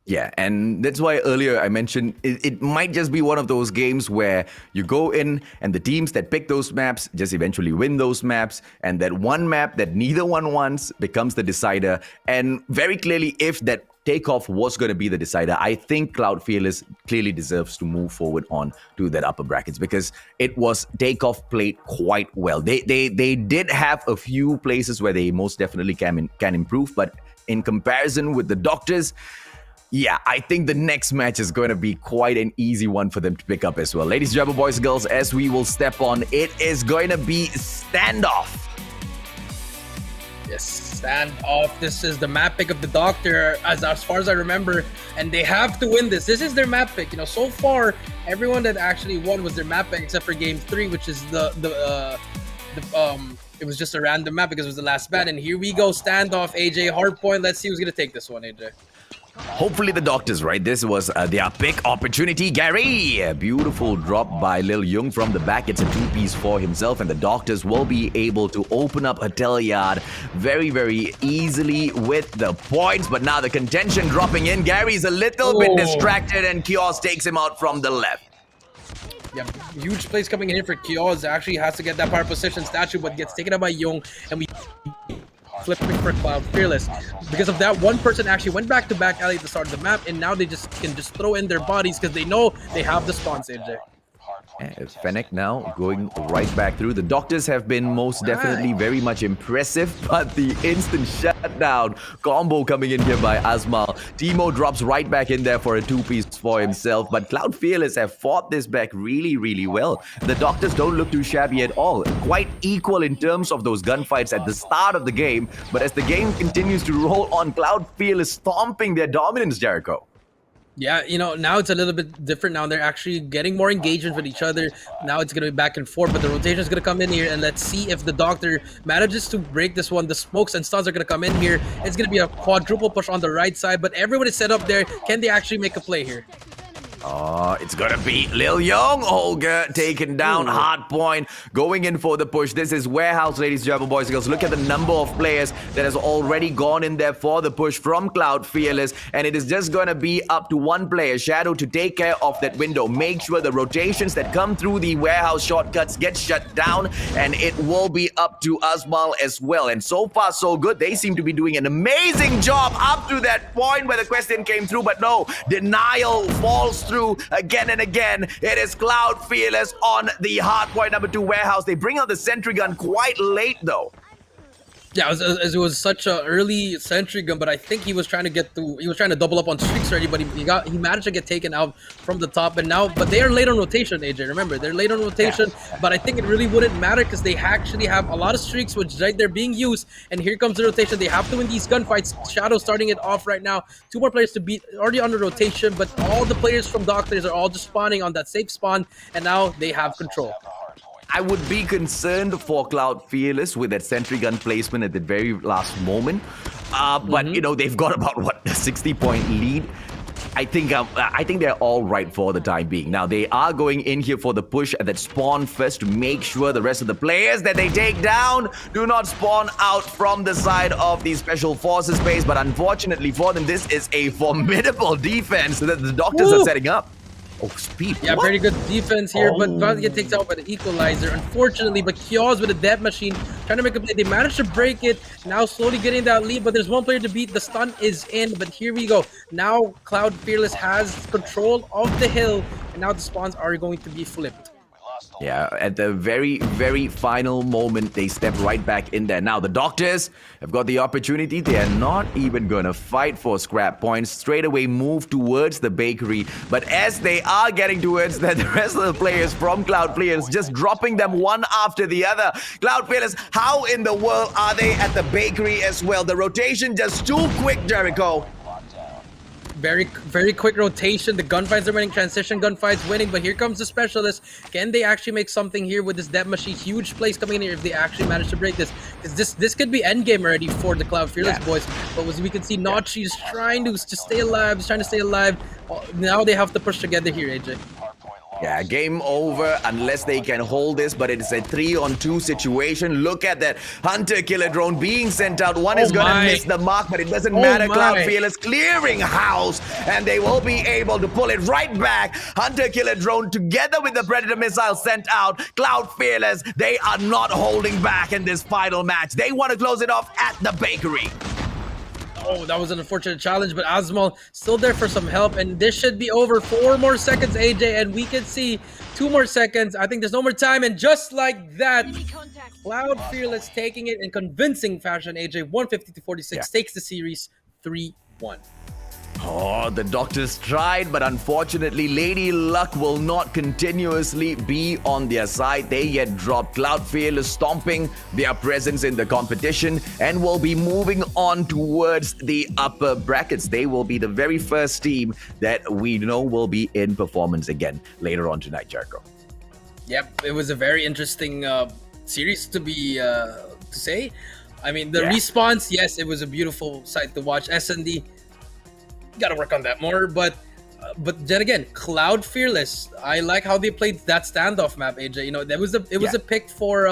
Yeah, and that's why earlier I mentioned it might just be one of those games where you go in and the teams that pick those maps just eventually win those maps, and that one map that neither one wants becomes the decider. And very clearly, if that Takeoff was going to be the decider, I think Cloud Fearless clearly deserves to move forward on to that upper brackets, because it was Takeoff played quite well. They did have a few places where they most definitely can improve, but in comparison with the Doctors, yeah, I think the next match is going to be quite an easy one for them to pick up as well. Ladies and gentlemen, boys and girls, as we will step on, it is going to be Standoff. Yes, Standoff. This is the map pick of the Doctor, as far as I remember, and they have to win this. This is their map pick. You know, so far, everyone that actually won was their map pick, except for game 3, which is it was just a random map because it was the last bat. And here we go, Standoff, AJ, hardpoint. Let's see who's gonna take this one, AJ. Hopefully the Doctors, right? This was their pick opportunity. Gary, a beautiful drop by Lil Jung from the back. It's a 2-piece for himself, and the Doctors will be able to open up Hotel Yard very, very easily with the points. But now the contention dropping in. Gary's a little bit distracted, and Kiosk takes him out from the left. Yeah, huge plays coming in here for Kiosk. Actually has to get that power position statue, but gets taken out by Jung, and we flipping for Cloud Fearless. Because of that, one person actually went back to back alley at the start of the map, and now they can just throw in their bodies because they know they have the spawns, AJ. Fennec now going right back through. The Doctors have been most definitely very much impressive, but the instant shutdown combo coming in here by Azmal. Timo drops right back in there for a 2-piece for himself, but Cloud Fearless have fought this back really, really well. The Doctors don't look too shabby at all. Quite equal in terms of those gunfights at the start of the game, but as the game continues to roll on, Cloud Fearless stomping their dominance, Jericho. Yeah, you know, now it's a little bit different. Now they're actually getting more engagement with each other. Now it's going to be back and forth, but the rotation is going to come in here, and let's see if the Doctor manages to break this one. The smokes and stuns are going to come in here. It's going to be a quadruple push on the right side, but everyone is set up there. Can they actually make a play here? Oh, it's gonna be Lil Young. Olga taken down. Hardpoint going in for the push. This is Warehouse, ladies and gentlemen, boys and girls. Look at the number of players that has already gone in there for the push from Cloud Fearless. And it is just gonna be up to one player, Shadow, to take care of that window. Make sure the rotations that come through the Warehouse shortcuts get shut down. And it will be up to Azmal as well. And so far, so good. They seem to be doing an amazing job up to that point where the question came through. But no, denial falls through again and again. It is Cloud Fearless on the hardpoint number 2 Warehouse. They bring out the sentry gun quite late though. Yeah, it was such an early sentry gun, but I think he was trying to get through. He was trying to double up on streaks already, but he managed to get taken out from the top. And now, but they are late on rotation, AJ. Remember, they're late on rotation. Yeah. But I think it really wouldn't matter because they actually have a lot of streaks, which right there being used. And here comes the rotation. They have to win these gunfights. Shadow starting it off right now. 2 more players to beat, already on the rotation, but all the players from Doctors are all just spawning on that safe spawn, and now they have control. I would be concerned for Cloud Fearless with that sentry gun placement at the very last moment. But, you know, they've got about, what, a 60-point lead. I think they're all right for the time being. Now, they are going in here for the push at that spawn first to make sure the rest of the players that they take down do not spawn out from the side of the Special Forces base. But unfortunately for them, this is a formidable defense that the Doctors are setting up. Oh, speed. Yeah, pretty good defense here, but about to get taken out by the equalizer, unfortunately. But Kiosk with a death machine trying to make a play. They managed to break it. Now slowly getting that lead, but there's one player to beat. The stun is in, but here we go. Now Cloud Fearless has control of the hill, and now the spawns are going to be flipped. Yeah, at the very, very final moment, they step right back in there. Now, the Doctors have got the opportunity. They are not even going to fight for scrap points. Straight away move towards the bakery. But as they are getting towards that, the rest of the players from Cloud Fearless just dropping them one after the other. Cloud Fearless, how in the world are they at the bakery as well? The rotation just too quick, Jericho. Very quick rotation. The gunfights are winning, transition gunfights winning, but here comes the specialist. Can they actually make something here with this death machine? Huge plays coming in here if they actually manage to break this. Because this could be endgame already for the Cloud Fearless boys. But as we can see, Notch is trying to just stay alive. He's trying to stay alive. Now they have to push together here, AJ. Yeah, game over unless they can hold this, but it is a 3-on-2 situation. Look at that Hunter Killer drone being sent out. One is gonna miss the mark, but it doesn't matter. Cloud Fearless clearing house, and they will be able to pull it right back. Hunter Killer drone together with the Predator missile sent out. Cloud Fearless, they are not holding back in this final match. They want to close it off at the bakery. Oh, that was an unfortunate challenge, but Azmal still there for some help, and this should be over. 4 more seconds, AJ, and we can see 2 more seconds. I think there's no more time, and just like that, Cloud Fearless taking it in convincing fashion, AJ. 150-46 takes the series 3-1. Oh, the doctors tried, but unfortunately, Lady Luck will not continuously be on their side. They get dropped. Cloud Fearless stomping their presence in the competition and will be moving on towards the upper brackets. They will be the very first team that we know will be in performance again later on tonight, Jericho. Yep, it was a very interesting series to be to say. I mean, the response, yes, it was a beautiful sight to watch. S&D got to work on that more, but then again, Cloud Fearless, I like how they played that standoff map, AJ. You know, it was a pick for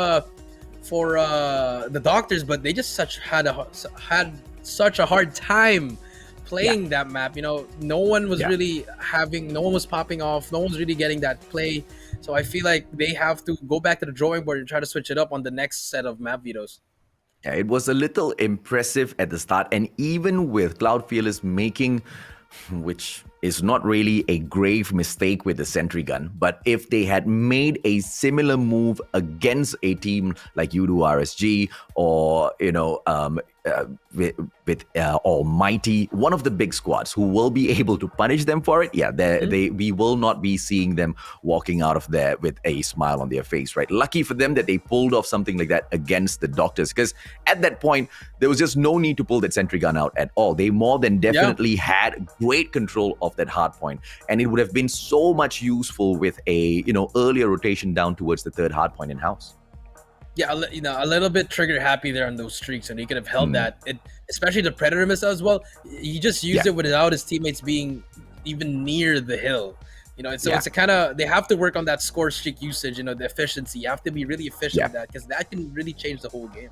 the doctors, but they just had such a hard time playing that map. You know, no one was really no one was popping off, no one's really getting that play. So I feel like they have to go back to the drawing board and try to switch it up on the next set of map vetoes. Yeah, it was a little impressive at the start, and even with Cloud Fearless making, which is not really a grave mistake with the sentry gun, but if they had made a similar move against a team like Yoodo RSG or, you know, with Almighty, one of the big squads who will be able to punish them for it, we will not be seeing them walking out of there with a smile on their face, right? Lucky for them that they pulled off something like that against the doctors, because at that point, there was just no need to pull that sentry gun out at all. They more than definitely had great control of that hard point, and it would have been so much useful with a, you know, earlier rotation down towards the third hard point in house. Yeah, you know, a little bit trigger happy there on those streaks, and he could have held that. Especially the Predator missile as well. He just used it without his teammates being even near the hill. You know, so it's a kind of, they have to work on that score streak usage. You know, the efficiency. You have to be really efficient with that, because that can really change the whole game.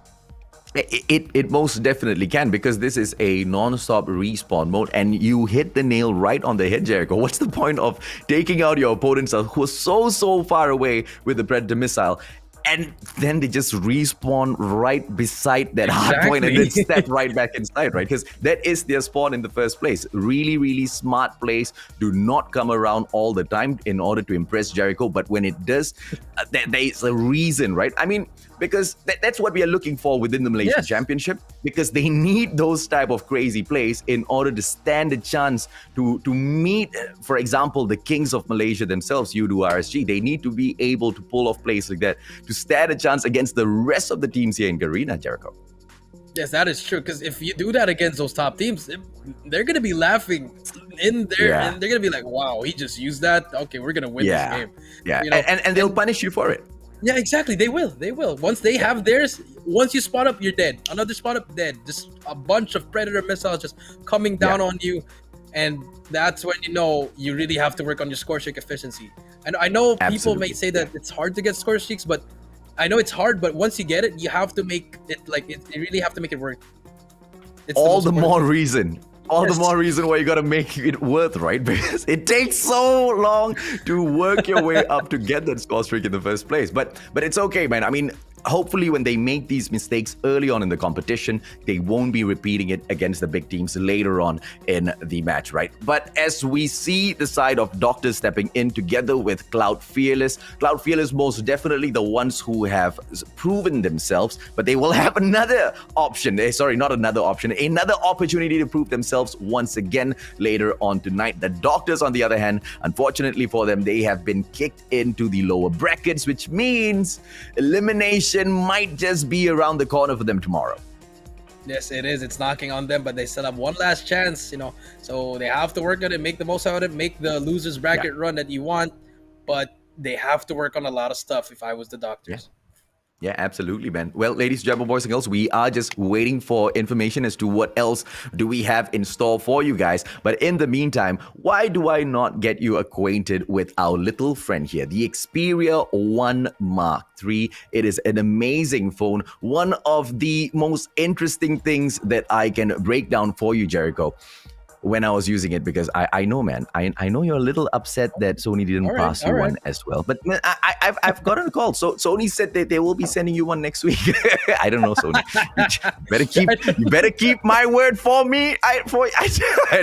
It most definitely can, because this is a non-stop respawn mode, and you hit the nail right on the head, Jericho. What's the point of taking out your opponents who are so far away with the Predator missile, and then they just respawn right beside that hard point and then step right back inside, right? Because that is their spawn in the first place. Really smart plays do not come around all the time in order to impress Jericho, but when it does, there's a reason, right? I mean, because that's what we are looking for within the Malaysian Championship, because they need those type of crazy plays in order to stand a chance to meet, for example, the kings of Malaysia themselves, Yoodo RSG. They need to be able to pull off plays like that to stand a chance against the rest of the teams here in Garena, Jericho. Yes, that is true, because if you do that against those top teams, they're going to be laughing in there, and they're going to be like, wow, he just used that. Okay, we're going to win this game. Yeah, you know, and they'll punish you for it. Yeah, exactly. They will. Once they have theirs, once you spawn up, you're dead. Another spawn up, dead. Just a bunch of Predator missiles just coming down on you. And that's when you know you really have to work on your score streak efficiency. And I know people may say that it's hard to get score streaks, but I know it's hard, but once you get it, you have to make it you really have to make it work. It's all the more reason why you gotta make it worth, right? Because it takes so long to work your way up to get that score streak in the first place. But it's okay, man. I mean, hopefully when they make these mistakes early on in the competition, they won't be repeating it against the big teams later on in the match, right? But as we see the side of Doctor stepping in together with Cloud Fearless most definitely the ones who have proven themselves, but they will have another opportunity to prove themselves once again later on tonight. The Doctors, on the other hand, unfortunately for them, they have been kicked into the lower brackets, which means elimination might just be around the corner for them tomorrow. Yes, it is. It's knocking on them, but they still have one last chance, So they have to work on it, make the most out of it, make the losers bracket run that you want, but they have to work on a lot of stuff if I was the doctors. Yeah, absolutely, man. Well, ladies, gentlemen, boys and girls, we are just waiting for information as to what else do we have in store for you guys. But in the meantime, why do I not get you acquainted with our little friend here, the Xperia 1 Mark III. It is an amazing phone. One of the most interesting things that I can break down for you, Jericho, when I was using it, because I know, man, I know you're a little upset that Sony didn't pass you one as well. But man, I've gotten a call. So Sony said that they will be sending you one next week. I don't know, Sony. You better keep my word for me. I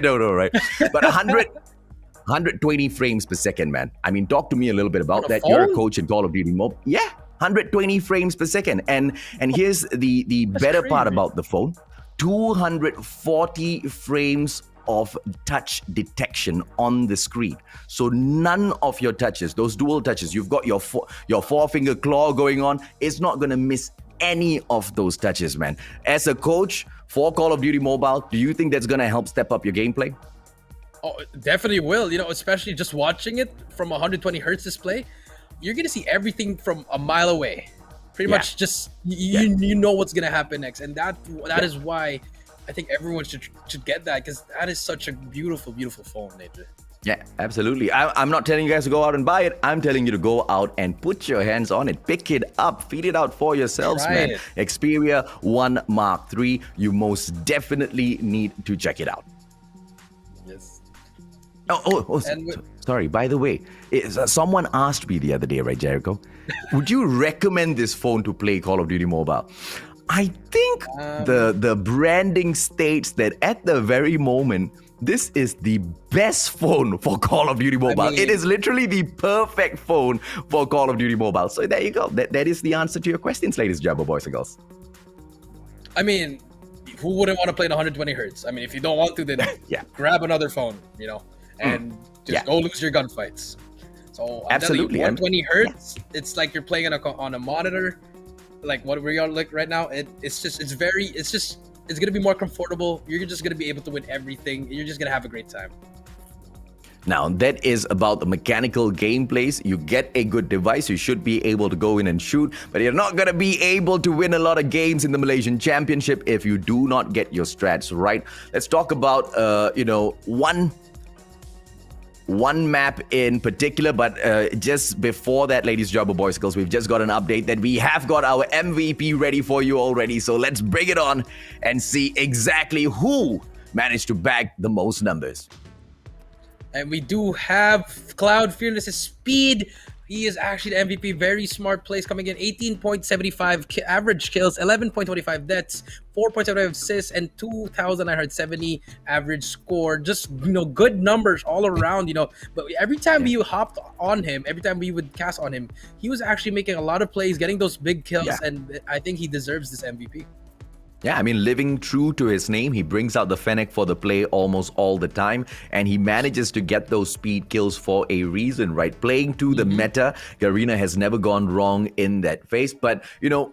don't know, right? But 120 frames per second, man. I mean, talk to me a little bit about that. You're a coach in Call of Duty Mobile. Yeah, 120 frames per second. And here's the better part about the phone. 240 frames of touch detection on the screen. So none of your touches, those dual touches, you've got your four-finger claw going on, it's not going to miss any of those touches, man. As a coach for Call of Duty Mobile, do you think that's going to help step up your gameplay? Oh, it definitely will. Especially just watching it from 120 hertz display, you're going to see everything from a mile away. Pretty much just, you know what's going to happen next. And that is why I think everyone should get that, because that is such a beautiful, beautiful phone, Nature. Yeah, absolutely. I'm not telling you guys to go out and buy it. I'm telling you to go out and put your hands on it. Pick it up. Feed it out for yourselves, man. Xperia 1 Mark III. You most definitely need to check it out. Yes. Sorry. By the way, someone asked me the other day, right, Jericho? Would you recommend this phone to play Call of Duty Mobile? I think the branding states that at the very moment, this is the best phone for Call of Duty Mobile. It is literally the perfect phone for Call of Duty Mobile. So there you go. That is the answer to your questions, ladies and gentlemen, boys and girls. I mean, who wouldn't want to play in 120 hertz? I mean, if you don't want to, then grab another phone, and just go lose your gunfights. So I'm absolutely, 120 hertz. It's like you're playing on a monitor, like what we are like right now. It's gonna be more comfortable. You're just gonna be able to win everything. You're just gonna have a great time. Now, that is about the mechanical gameplays. You get a good device, you should be able to go in and shoot, but you're not going to be able to win a lot of games in the Malaysian Championship if you do not get your strats right. Let's talk about, one map in particular, but just before that, ladies and gentlemen, boys and girls, we've just got an update that we have got our MVP ready for you already. So let's bring it on and see exactly who managed to bag the most numbers. And we do have Cloud Fearless's speed. He is actually the MVP. Very smart plays coming in. 18.75 average kills, 11.25 deaths, 4.75 assists, and 2,970 average score. Just, good numbers all around, But every time we hopped on him, every time we would cast on him, he was actually making a lot of plays, getting those big kills, and I think he deserves this MVP. Yeah, I mean, living true to his name, he brings out the Fennec for the play almost all the time, and he manages to get those speed kills for a reason, right? Playing to the meta, Garena has never gone wrong in that phase, but,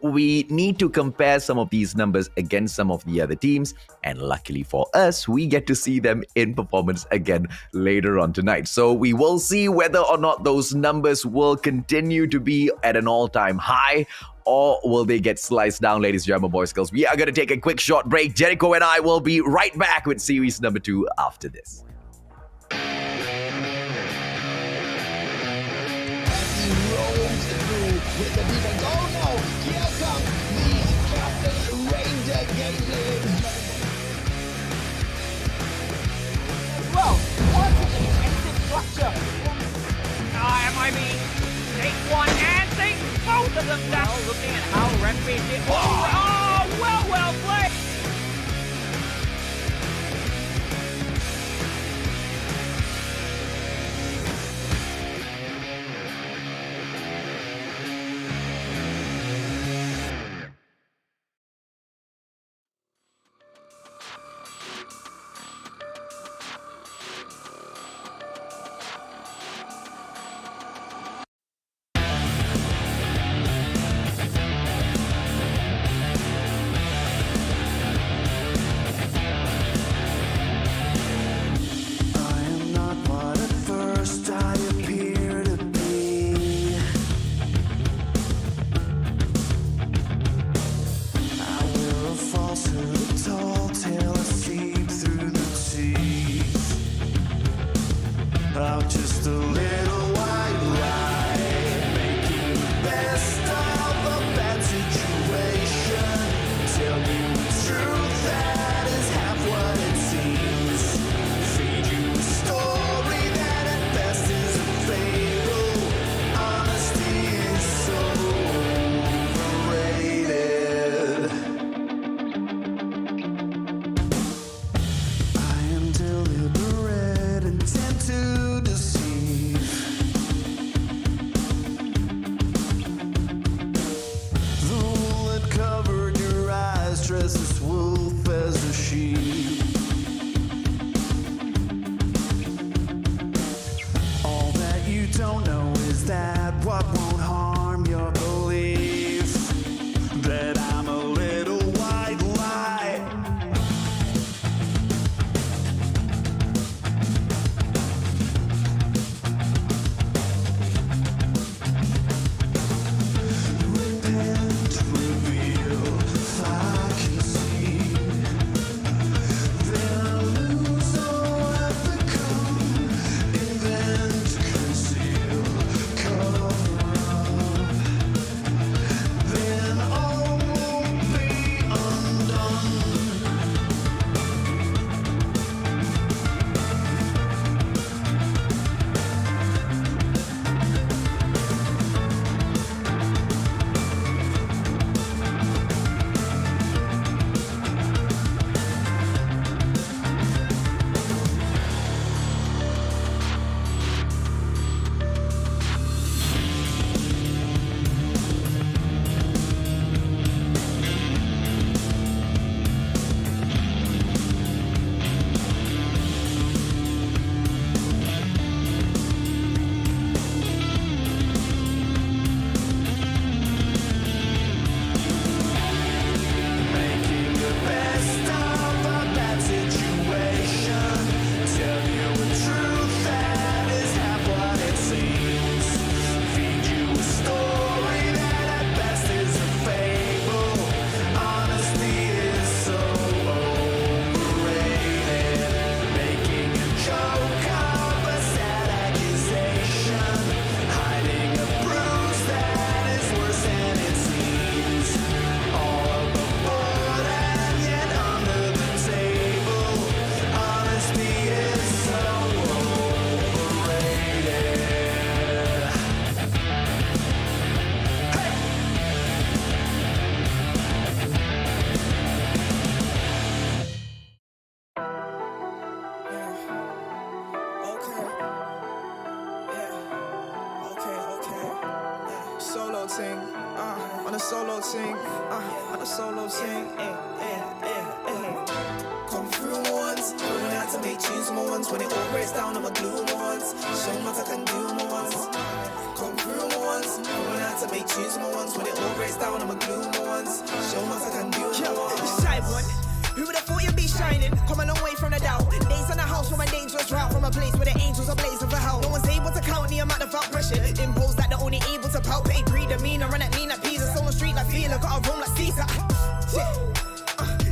we need to compare some of these numbers against some of the other teams, and luckily for us, we get to see them in performance again later on tonight. So we will see whether or not those numbers will continue to be at an all-time high, or will they get sliced down, ladies and gentlemen, boys and girls? We are going to take a quick short break. Jericho and I will be right back with series number 2 after this. Well, what's the defensive structure? Take one and take both of them down. Well, looking at how Rampage did. Well played. solo thing. On a solo thing. Come through once, going out to make tunes more ones. When it all breaks down, I'ma glue more ones. Show what I can do more ones. Come through once, going out to make tunes more ones. When it all breaks down, I'ma glue more ones. Show what I can do more ones. Shy one. Who would have thought you'd be shining? Come a long way from the doubt. Days in the house where my dangerous route. From a place where the angels are blazing for hell. No one's able to count the amount of pressure. Impose that they're only able to palpate. Breed demeanor, run at me like Peter. So on the street like Fila, got a roam like Caesar.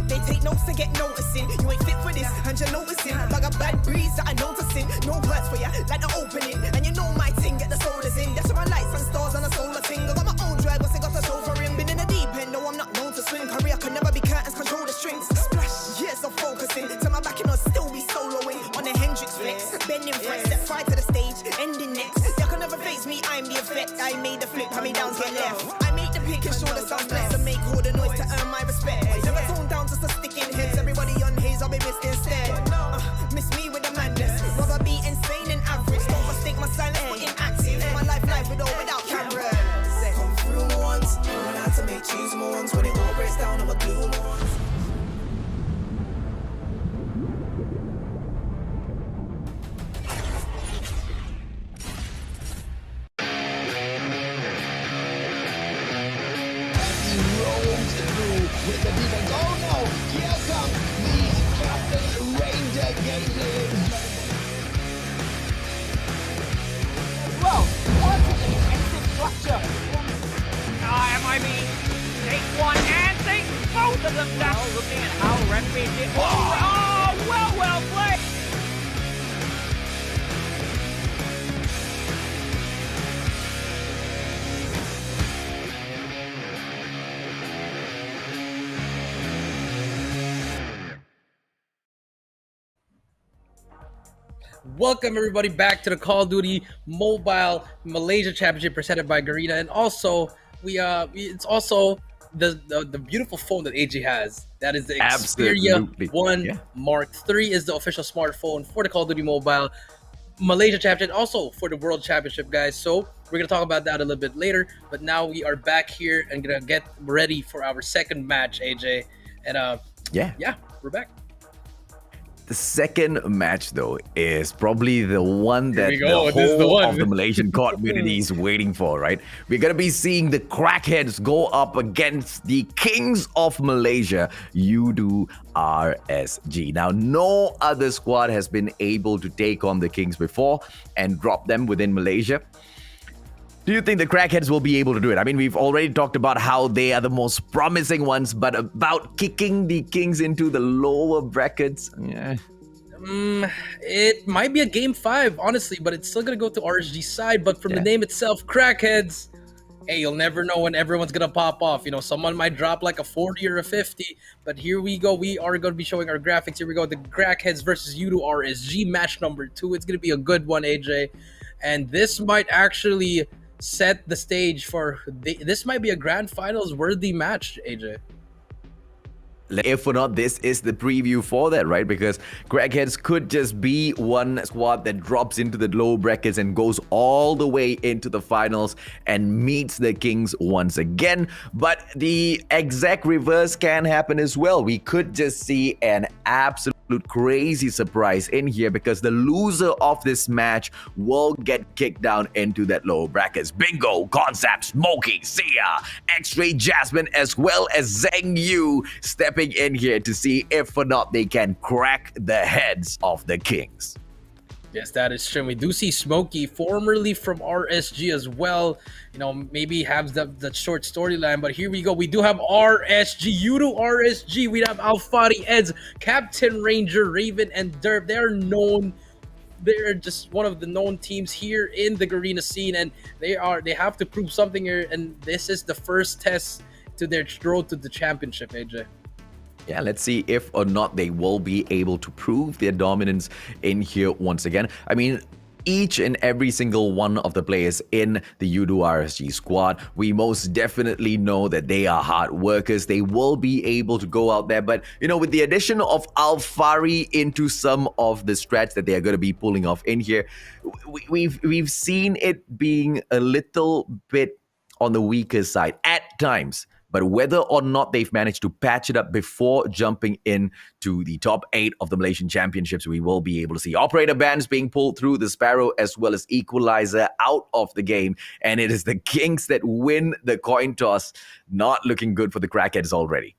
They take notes to get noticing. You ain't fit for this, and you're noticing. Like a bad breeze that I'm noticing. No words for ya, like the opening. And you know my ting, get the sodas in. That's my lights and stars on a solar thing. I got my own drive, what's it got to show for him? Been in the deep end, no, I'm not known to swim. Career could never be curtains, control the strings. Splash, years of focusing. To my back, and I'll still be soloing. On the Hendrix flex, bending fresh, step right to the stage, ending next. They can never face me, I'm the effect. I made the flip, coming down to the left. I make the pick and show the sound blessed. And make all the noise to earn my respect. Never tone down just to stick in heads. Everybody on haze, I'll be missed instead. Miss me with the madness. Rather be insane and average. Don't mistake my silence for inactive. My life with or without cameras. Come through once, going out to make cheese more ones. When it all breaks down, I'ma glue more ones. With the defense, oh no, here comes the Captain Ranger Gazing. Well, what's the defensive structure? MIB, take one and take both of them down. Looking at how Rampage did. Oh, well played. Welcome everybody back to the Call of Duty Mobile Malaysia Championship presented by Garena, and also it's also the beautiful phone that AJ has. That is the Xperia Absolutely. One Yeah. Mark III is the official smartphone for the Call of Duty Mobile Malaysia Championship, also for the World Championship, guys. So we're gonna talk about that a little bit later. But now we are back here and gonna get ready for our second match, AJ. And yeah, we're back. The second match, though, is probably the one that Here we go. the This is the whole one. of the Malaysian COD community is waiting for, right? We're going to be seeing the Crackheads go up against the Kings of Malaysia, Yoodo RSG. Now, no other squad has been able to take on the Kings before and drop them within Malaysia. Do you think the Crackheads will be able to do it? I mean, we've already talked about how they are the most promising ones, but about kicking the Kings into the lower brackets, yeah. It might be a game 5, honestly, but it's still gonna go to RSG's side. But from the name itself, Crackheads, hey, you'll never know when everyone's gonna pop off. You know, someone might drop like a 40 or a 50. But here we go. We are gonna be showing our graphics. Here we go. The Crackheads versus Yoodo RSG, match number 2. It's gonna be a good one, AJ. And this might actually set the stage for this might be a grand finals worthy match, AJ. If or not, this is the preview for that, right? Because Crackheads could just be one squad that drops into the low brackets and goes all the way into the finals and meets the Kings once again. But the exact reverse can happen as well. We could just see an absolute crazy surprise in here, because the loser of this match will get kicked down into that low brackets. Bingo, Concept, Smokey, Sia, X-Ray Jasmine, as well as Zheng Yu stepping in here to see if or not they can crack the heads of the Kings. Yes, that is true. We do see Smokey, formerly from RSG as well. You know, maybe have the short storyline, but here we go. We do have RSG, Yoodo RSG. We have Alfari, Eds, Captain Ranger, Raven, and Derp. They're known. They're just one of the known teams here in the Garena scene, and they have to prove something here. And this is the first test to their road to the championship, AJ. Yeah, let's see if or not they will be able to prove their dominance in here once again. I mean, each and every single one of the players in the Yoodo RSG squad, we most definitely know that they are hard workers. They will be able to go out there. But, you know, with the addition of Alfari into some of the strats that they are going to be pulling off in here, we've seen it being a little bit on the weaker side at times. But whether or not they've managed to patch it up before jumping in to the top 8 of the Malaysian Championships, we will be able to see operator bans being pulled through, the Sparrow as well as Equalizer out of the game. And it is the Kings that win the coin toss. Not looking good for the Crackheads already.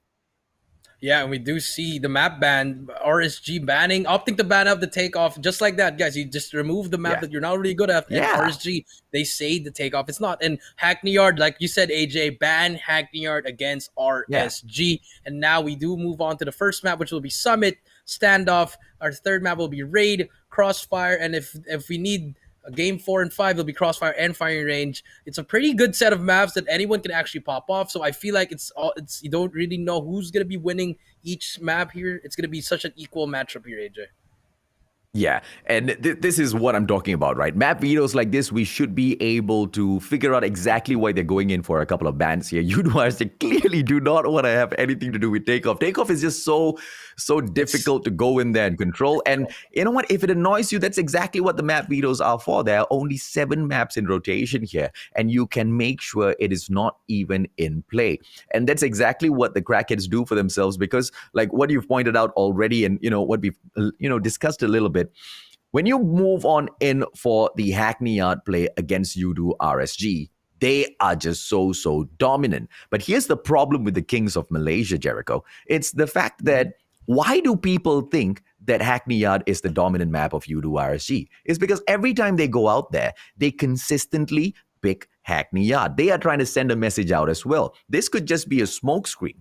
Yeah, and we do see the map ban, RSG banning, opting to ban out the Takeoff, just like that, guys. You just remove the map that you're not really good at. And RSG, they say the Takeoff. It's not. And Hackney Yard, like you said, AJ, ban Hackney Yard against RSG. And now we do move on to the first map, which will be Summit, Standoff. Our third map will be Raid, Crossfire. And if we need game 4 and 5, it'll be Crossfire and Firing Range. It's a pretty good set of maps that anyone can actually pop off. So I feel like it's you don't really know who's gonna be winning each map here. It's gonna be such an equal matchup here, AJ. Yeah, and this is what I'm talking about, right? Map videos like this, we should be able to figure out exactly why they're going in for a couple of bans here. Yoodo RSG clearly do not want to have anything to do with Takeoff. Takeoff is just so difficult to go in there and control. And you know what? If it annoys you, that's exactly what the map videos are for. There are only 7 maps in rotation here, and you can make sure it is not even in play. And that's exactly what the Crackheads do for themselves, because like what you've pointed out already, and what we've discussed a little bit, when you move on in for the Hackney Yard play against Yoodo RSG, they are just so dominant. But here's the problem with the Kings of Malaysia, Jericho. It's the fact that why do people think that Hackney Yard is the dominant map of Yoodo RSG? It's because every time they go out there, they consistently pick Hackney Yard. They are trying to send a message out as well. This could just be a smokescreen.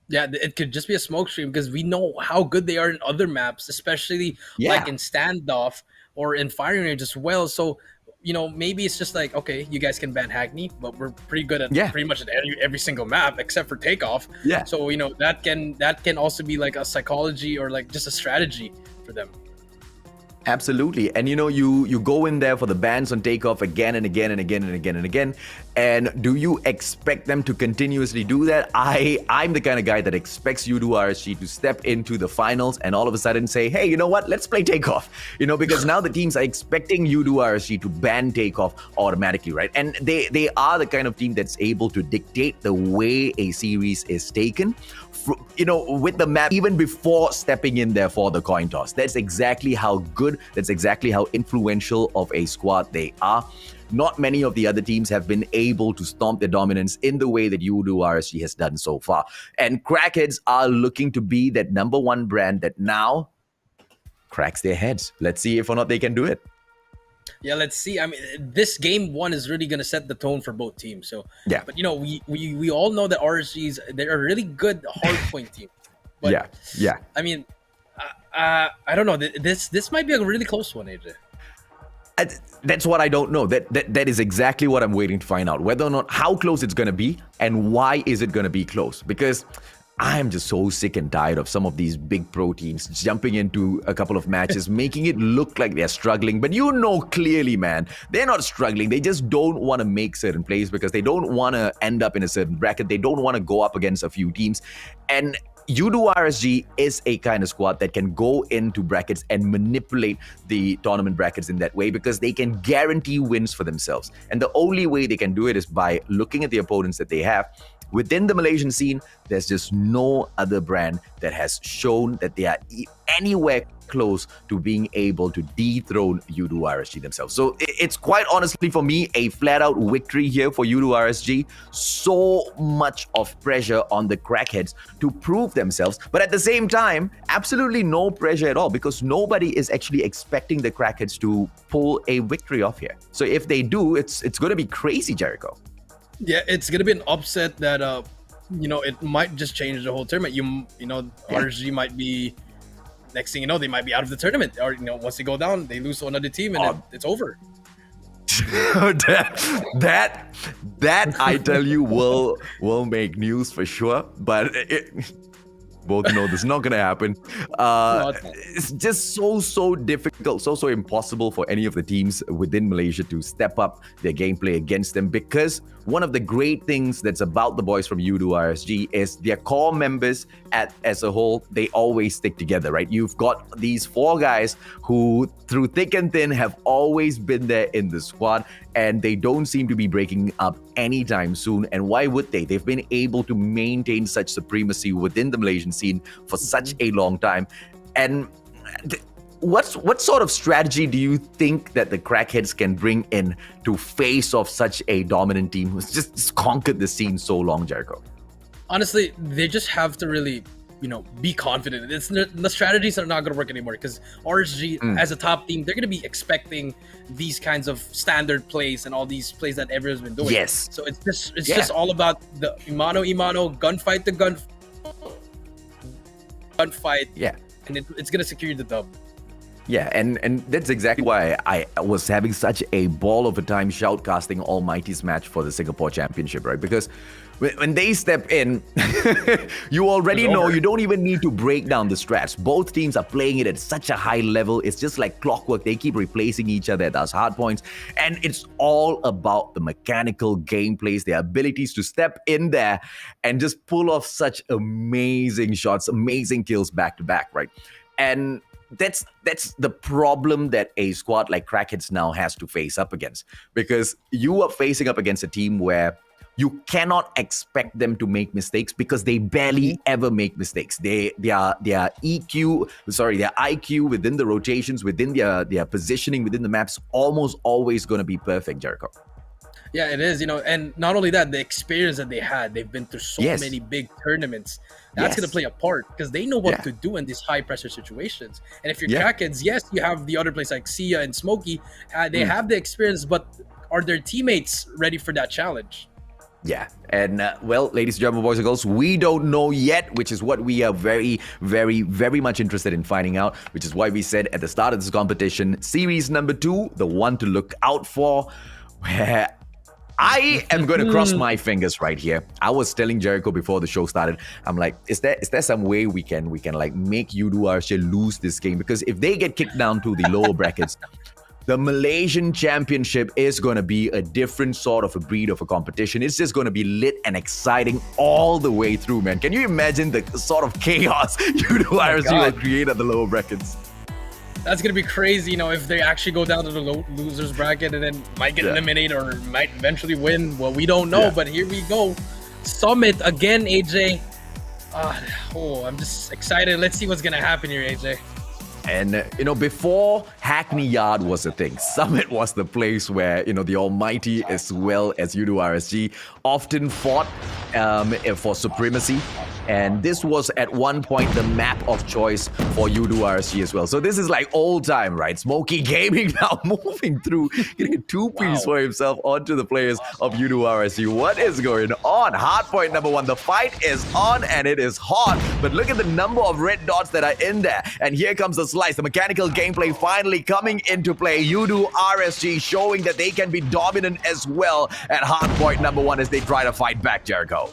Yeah, it could just be a smokescreen because we know how good they are in other maps, especially like in Standoff or in Firing Range as well. So, maybe it's just like, okay, you guys can ban Hackney, but we're pretty good at pretty much at every single map except for Takeoff. Yeah. So, that can also be like a psychology or like just a strategy for them. Absolutely. And you go in there for the bans on Takeoff again and again and again and again and again. And do you expect them to continuously do that? I'm the kind of guy that expects Yoodo RSG to step into the finals and all of a sudden say, hey, you know what? Let's play Takeoff. Because now the teams are expecting Yoodo RSG to ban Takeoff automatically, right? And they are the kind of team that's able to dictate the way a series is taken, with the map even before stepping in there for the coin toss. That's exactly how good, that's exactly how influential of a squad they are. Not many of the other teams have been able to stomp their dominance in the way that Yoodo RSG has done so far. And Crackheads are looking to be that number 1 brand that now cracks their heads. Let's see if or not they can do it. Yeah, let's see. I mean, this game 1 is really going to set the tone for both teams. So, yeah. But, we all know that RSGs, they're a really good hardpoint team. But, yeah. I mean, I don't know. This might be a really close one, AJ. That's what I don't know. That is exactly what I'm waiting to find out. Whether or not how close it's going to be and why is it going to be close. Because I'm just so sick and tired of some of these big pro teams jumping into a couple of matches, making it look like they're struggling. But clearly, man, they're not struggling. They just don't want to make certain plays because they don't want to end up in a certain bracket. They don't want to go up against a few teams. And Yoodo RSG is a kind of squad that can go into brackets and manipulate the tournament brackets in that way because they can guarantee wins for themselves. And the only way they can do it is by looking at the opponents that they have. Within the Malaysian scene, there's just no other brand that has shown that they are anywhere close to being able to dethrone Yoodo RSG themselves. So it's quite honestly for me a flat-out victory here for Yoodo RSG. So much of pressure on the Crackheads to prove themselves, but at the same time, absolutely no pressure at all because nobody is actually expecting the Crackheads to pull a victory off here. So if they do, it's going to be crazy, Jericho. Yeah, it's gonna be an upset that it might just change the whole tournament. RSG might be, next thing you know, they might be out of the tournament, or once they go down, they lose to another team and it's over. that I tell you will make news for sure, but both know this is not going to happen. It's just so difficult, so impossible for any of the teams within Malaysia to step up their gameplay against them because one of the great things that's about the boys from Yoodo RSG is their core members as a whole, they always stick together, right? You've got these 4 guys who, through thick and thin, have always been there in the squad, and they don't seem to be breaking up anytime soon. And why would they? They've been able to maintain such supremacy within the Malaysian scene for such a long time. And what sort of strategy do you think that the Crackheads can bring in to face off such a dominant team who's just conquered the scene so long, Jericho? Honestly, they just have to really, be confident. The strategies are not going to work anymore because RSG, as a top team, they're going to be expecting these kinds of standard plays and all these plays that everyone's been doing. Yes. So it's just all about the Imano, gunfight to gunfight. Yeah. And it's going to secure the dub. Yeah, and that's exactly why I was having such a ball of a time shoutcasting Almighty's match for the Singapore Championship, right? Because when they step in, you already know you don't even need to break down the strats. Both teams are playing it at such a high level. It's just like clockwork. They keep replacing each other at those hard points. And it's all about the mechanical gameplays, their abilities to step in there and just pull off such amazing shots, amazing kills back to back, right? And that's the problem that a squad like Crackheads now has to face up against, because you are facing up against a team where you cannot expect them to make mistakes because they barely ever make mistakes. Their IQ within the rotations, within their positioning within the maps, almost always going to be perfect, Jericho. Yeah, it is, and not only that, the experience that they've been through so many big tournaments. That's going to play a part because they know what to do in these high pressure situations. And if you're Crackheads, yes, you have the other players like Sia and Smokey. They have the experience, but are their teammates ready for that challenge? Yeah, and well, ladies and gentlemen, boys and girls, we don't know yet, which is what we are very, very, very much interested in finding out, which is why we said at the start of this competition, series number 2, the one to look out for, where I am going to cross my fingers right here. I was telling Jericho before the show started, I'm like, is there some way we can like make Yoodo RSG lose this game? Because if they get kicked down to the lower brackets, the Malaysian Championship is going to be a different sort of a breed of a competition. It's just going to be lit and exciting all the way through, man. Can you imagine the sort of chaos Yoodo RSG will create at the lower brackets? That's going to be crazy, if they actually go down to the losers bracket and then might get eliminated or might eventually win. Well, we don't know, but here we go. Summit again, AJ. I'm just excited. Let's see what's going to happen here, AJ. And, before Hackney Yard was a thing, Summit was the place where, the Almighty as well as Yoodo RSG often fought for supremacy. And this was at one point the map of choice for Yoodo RSG as well. So this is like old time, right? Smokey Gaming now moving through, getting a 2-piece for himself onto the players of Yoodo RSG. What is going on? Hardpoint number 1. The fight is on and it is hot. But look at the number of red dots that are in there. And here comes the slice. The mechanical gameplay finally coming into play. Yoodo RSG showing that they can be dominant as well at hardpoint number 1 as they try to fight back, Jericho.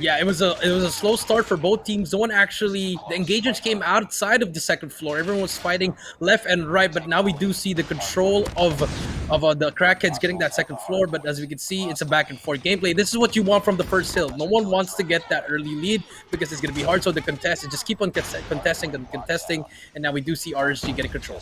Yeah, it was a slow start for both teams. The engagements came outside of the second floor. Everyone was fighting left and right, but now we do see the control of the Crackheads getting that second floor. But as we can see, it's a back and forth gameplay. This is what you want from the first hill. No one wants to get that early lead because it's going to be hard. So the contest is just keep on contesting, and now we do see RSG getting control.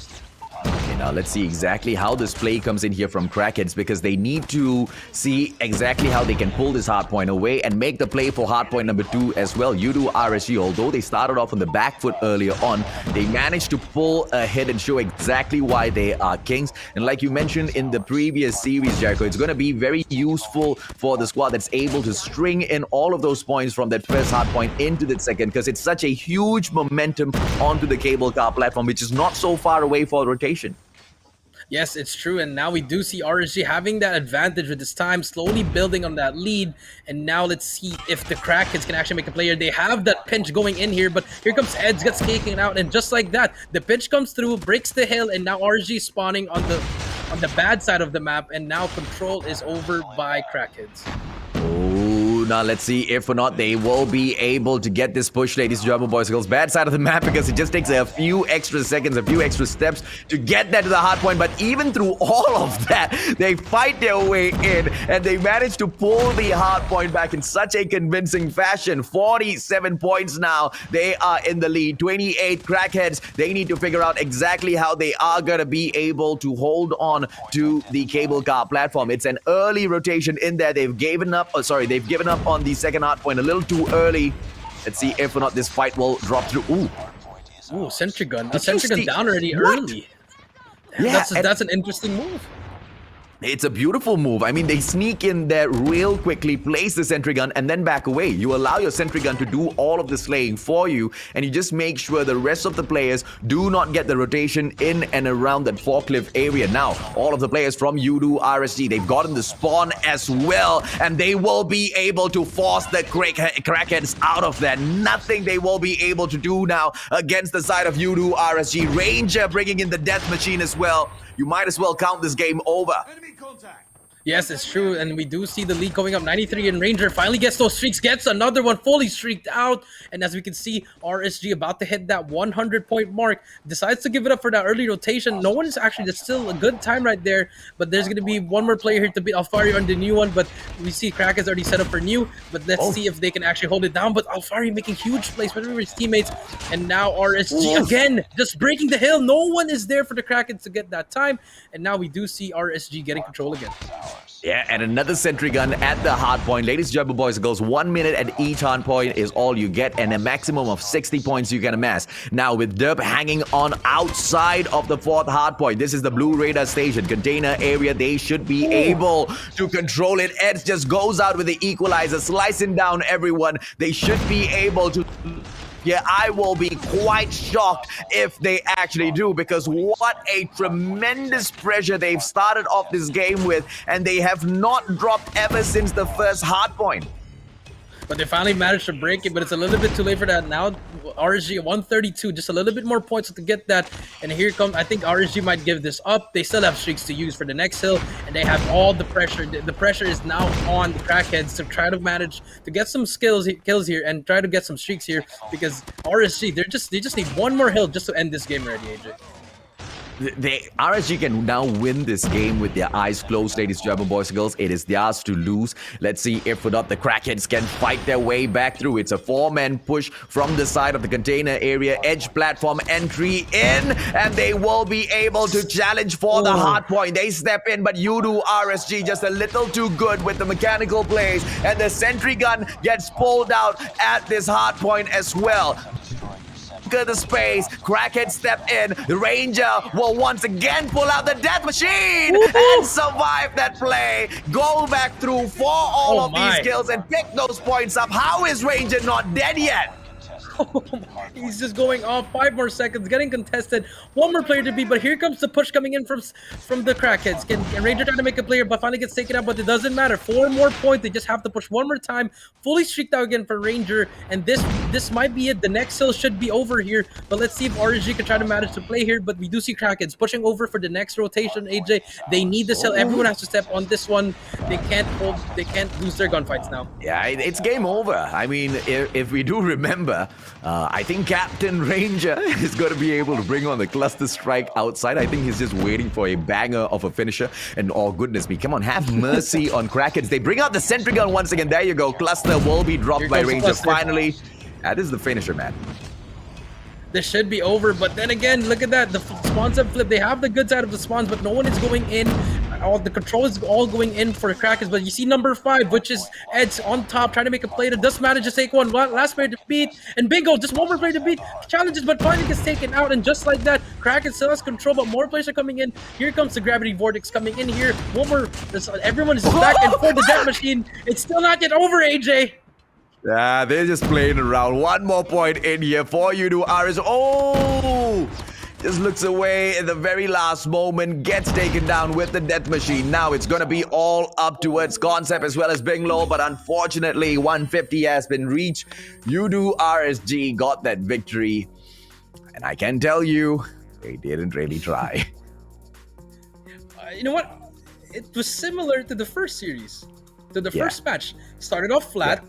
Okay, now let's see exactly how this play comes in here from Crackheads, because they need to see exactly how they can pull this hardpoint away and make the play for hardpoint number 2 as well. Yoodo RSG, although they started off on the back foot earlier on, they managed to pull ahead and show exactly why they are kings. And like you mentioned in the previous series, Jericho, it's going to be very useful for the squad that's able to string in all of those points from that first hardpoint into the second, because it's such a huge momentum onto the cable car platform, which is not so far away for rotation. Yes, it's true. And now we do see RSG having that advantage with this time, slowly building on that lead. And now let's see if the Crackheads can actually make a play here. They have that pinch going in here, but here comes Eds, gets taken out. And just like that, the pinch comes through, breaks the hill, and now RSG spawning on the bad side of the map. And now control is over by Crackheads. Oh, Now let's see if or not they will be able to get this push, ladies and gentlemen, boys and girls. Bad side of the map because it just takes a few extra seconds, a few extra steps to get that to the hard point. But even through all of that, they fight their way in and they manage to pull the hard point back in such a convincing fashion. 47 points now. They are in the lead. 28 Crackheads. They need to figure out exactly how they are going to be able to hold on to the cable car platform. It's an early rotation in there. They've given up. Oh, sorry, they've given up on the second hard point a little too early. Let's see if or not this fight will drop through. Ooh, sentry gun. A sentry gun down already early. Yeah, that's an interesting move. It's a beautiful move. I mean, they sneak in there real quickly, place the sentry gun, and then back away. You allow your sentry gun to do all of the slaying for you, and you just make sure the rest of the players do not get the rotation in and around that forklift area. Now, all of the players from Yoodo RSG, they've gotten the spawn as well, and they will be able to force the Crackheads out of there. Nothing they will be able to do now against the side of Yoodo RSG. Ranger bringing in the death machine as well. You might as well count this game over. Yes, it's true, and we do see the lead going up. 93, and Ranger finally gets those streaks, gets another one fully streaked out, and as we can see, RSG about to hit that 100-point mark, decides to give it up for that early rotation. No one is actually, that's still a good time right there, but there's going to be one more player here to beat Alfari on the new one, but we see Crackheads already set up for new, but let's see if they can actually hold it down. But Alfari making huge plays for his teammates, and now RSG again, just breaking the hill. No one is there for the Crackheads to get that time, and now we do see RSG getting control again. Yeah, and another sentry gun at the hard point. Ladies and gentlemen, boys and girls, 1 minute at each hard point is all you get, and a maximum of 60 points you can amass. Now, with Derp hanging on outside of the fourth hard point, this is the blue radar station, container area. They should be able to control it. Eds just goes out with the equalizer, slicing down everyone. They should be able to... Yeah, I will be quite shocked if they actually do, because what a tremendous pressure they've started off this game with, and they have not dropped ever since the first hard point. But they finally managed to break it, but it's a little bit too late for that now. RSG 132, just a little bit more points to get that. And here comes, I think RSG might give this up. They still have streaks to use for the next hill, and they have all the pressure. The pressure is now on the Crackheads to try to manage to get some kills here and try to get some streaks here, because RSG, they just need one more hill just to end this game already, AJ. RSG can now win this game with their eyes closed, ladies and gentlemen, boys and girls. It is theirs to lose. Let's see if or not the Crackheads can fight their way back through. It's a 4-man push from the side of the container area. Edge platform entry in, and they will be able to challenge for the hard point. They step in, but Yoodo RSG just a little too good with the mechanical plays, and the sentry gun gets pulled out at this hard point as well. The space, Crackhead step in, the Ranger will once again pull out the death machine and survive that play, go back through for all of these kills and pick those points up. How is Ranger not dead yet? He's just going off. 5 more seconds, getting contested. One more player to beat, but here comes the push coming in from the Crackheads. Can Ranger try to make a player, but finally gets taken out, but it doesn't matter. 4 more points. They just have to push one more time. Fully streaked out again for Ranger, and this might be it. The next hill should be over here, but let's see if RSG can try to manage to play here. But we do see Crackheads pushing over for the next rotation, AJ. They need this hill. Everyone has to step on this one. They can't lose their gunfights now. Yeah, it's game over. I mean, if we do remember, I think Captain Ranger is going to be able to bring on the cluster strike outside. I think he's just waiting for a banger of a finisher. And oh, goodness me, come on, have mercy on Crackheads. They bring out the sentry gun once again. There you go. Cluster will be dropped by Ranger finally. That is the finisher, man. This should be over, but then again, look at that. The spawns have flipped. They have the good side of the spawns, but no one is going in. All the control is all going in for the Crackers, but you see number 5, which is Ed's on top, trying to make a play that does manage to take one. Last player to beat, and bingo, just one more player to beat. Challenges, but finally gets taken out, and just like that, Crackers still has control, but more players are coming in. Here comes the gravity vortex coming in here. One more, everyone is back and for the death machine. It's still not yet over, AJ. Yeah, they're just playing around. One more point in here for you to RS. Oh! Just looks away in the very last moment, gets taken down with the death machine. Now it's going to be all up towards Concept as well as Binglow, but unfortunately 150 has been reached. Yoodo RSG got that victory, and I can tell you, they didn't really try. You know what? It was similar to the first series. to the first match. Started off flat,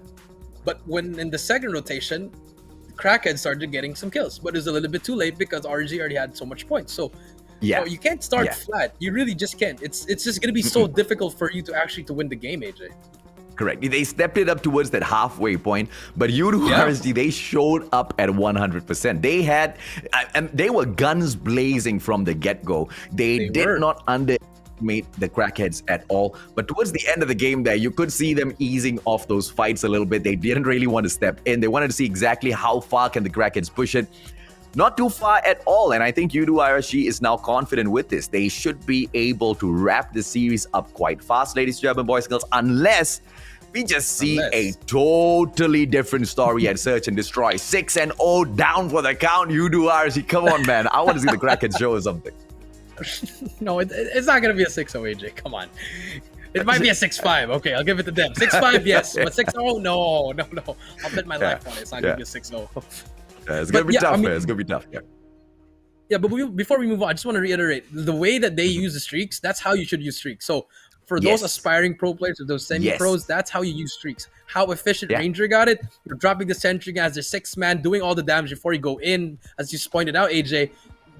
but when in the second rotation, Crackheads started getting some kills, but it was a little bit too late because RSG already had so much points. So you can't start flat. You really just can't. It's just gonna be so difficult for you to actually to win the game, AJ. Correct. They stepped it up towards that halfway point, but Yoodo RSG, they showed up at 100%. They had, and they were guns blazing from the get-go. They did not underestimate the Crackheads at all. But towards the end of the game there, you could see them easing off those fights a little bit. They didn't really want to step in. They wanted to see exactly how far can the Crackheads push it. Not too far at all, and I think Yoodo RSG is now confident with this. They should be able to wrap the series up quite fast, ladies and gentlemen, boys and girls, unless we just see a totally different story at Search and Destroy. 6-0 down for the count, Yoodo RSG. Come on, man. I want to see the Crackheads show or something. No, it's not going to be a 6-0, AJ. Come on. It might be a 6-5. Okay, I'll give it to them. 6-5, yes. But 6-0, no. I'll bet my life on it. It's not going to be a 6-0. It's going to be tough, man. It's going to be tough. Yeah, but before we move on, I just want to reiterate, the way that they use the streaks, that's how you should use streaks. So for those aspiring pro players or those semi-pros, that's how you use streaks. How efficient Ranger got it. You're dropping the sentry as their 6th man, doing all the damage before you go in, as you pointed out, AJ.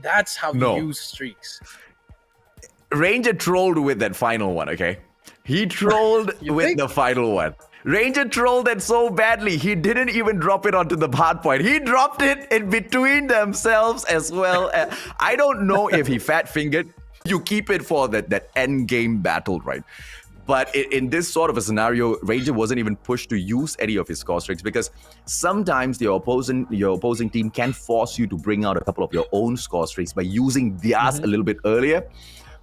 That's how you use streaks. Ranger trolled with that final one, okay? He trolled with the final one. Ranger trolled it so badly, he didn't even drop it onto the hardpoint. He dropped it in between themselves as well. I don't know if he fat-fingered. You keep it for that end game battle, right? But in this sort of a scenario, Ranger wasn't even pushed to use any of his score streaks because sometimes your opposing team can force you to bring out a couple of your own score streaks by using theirs a little bit earlier.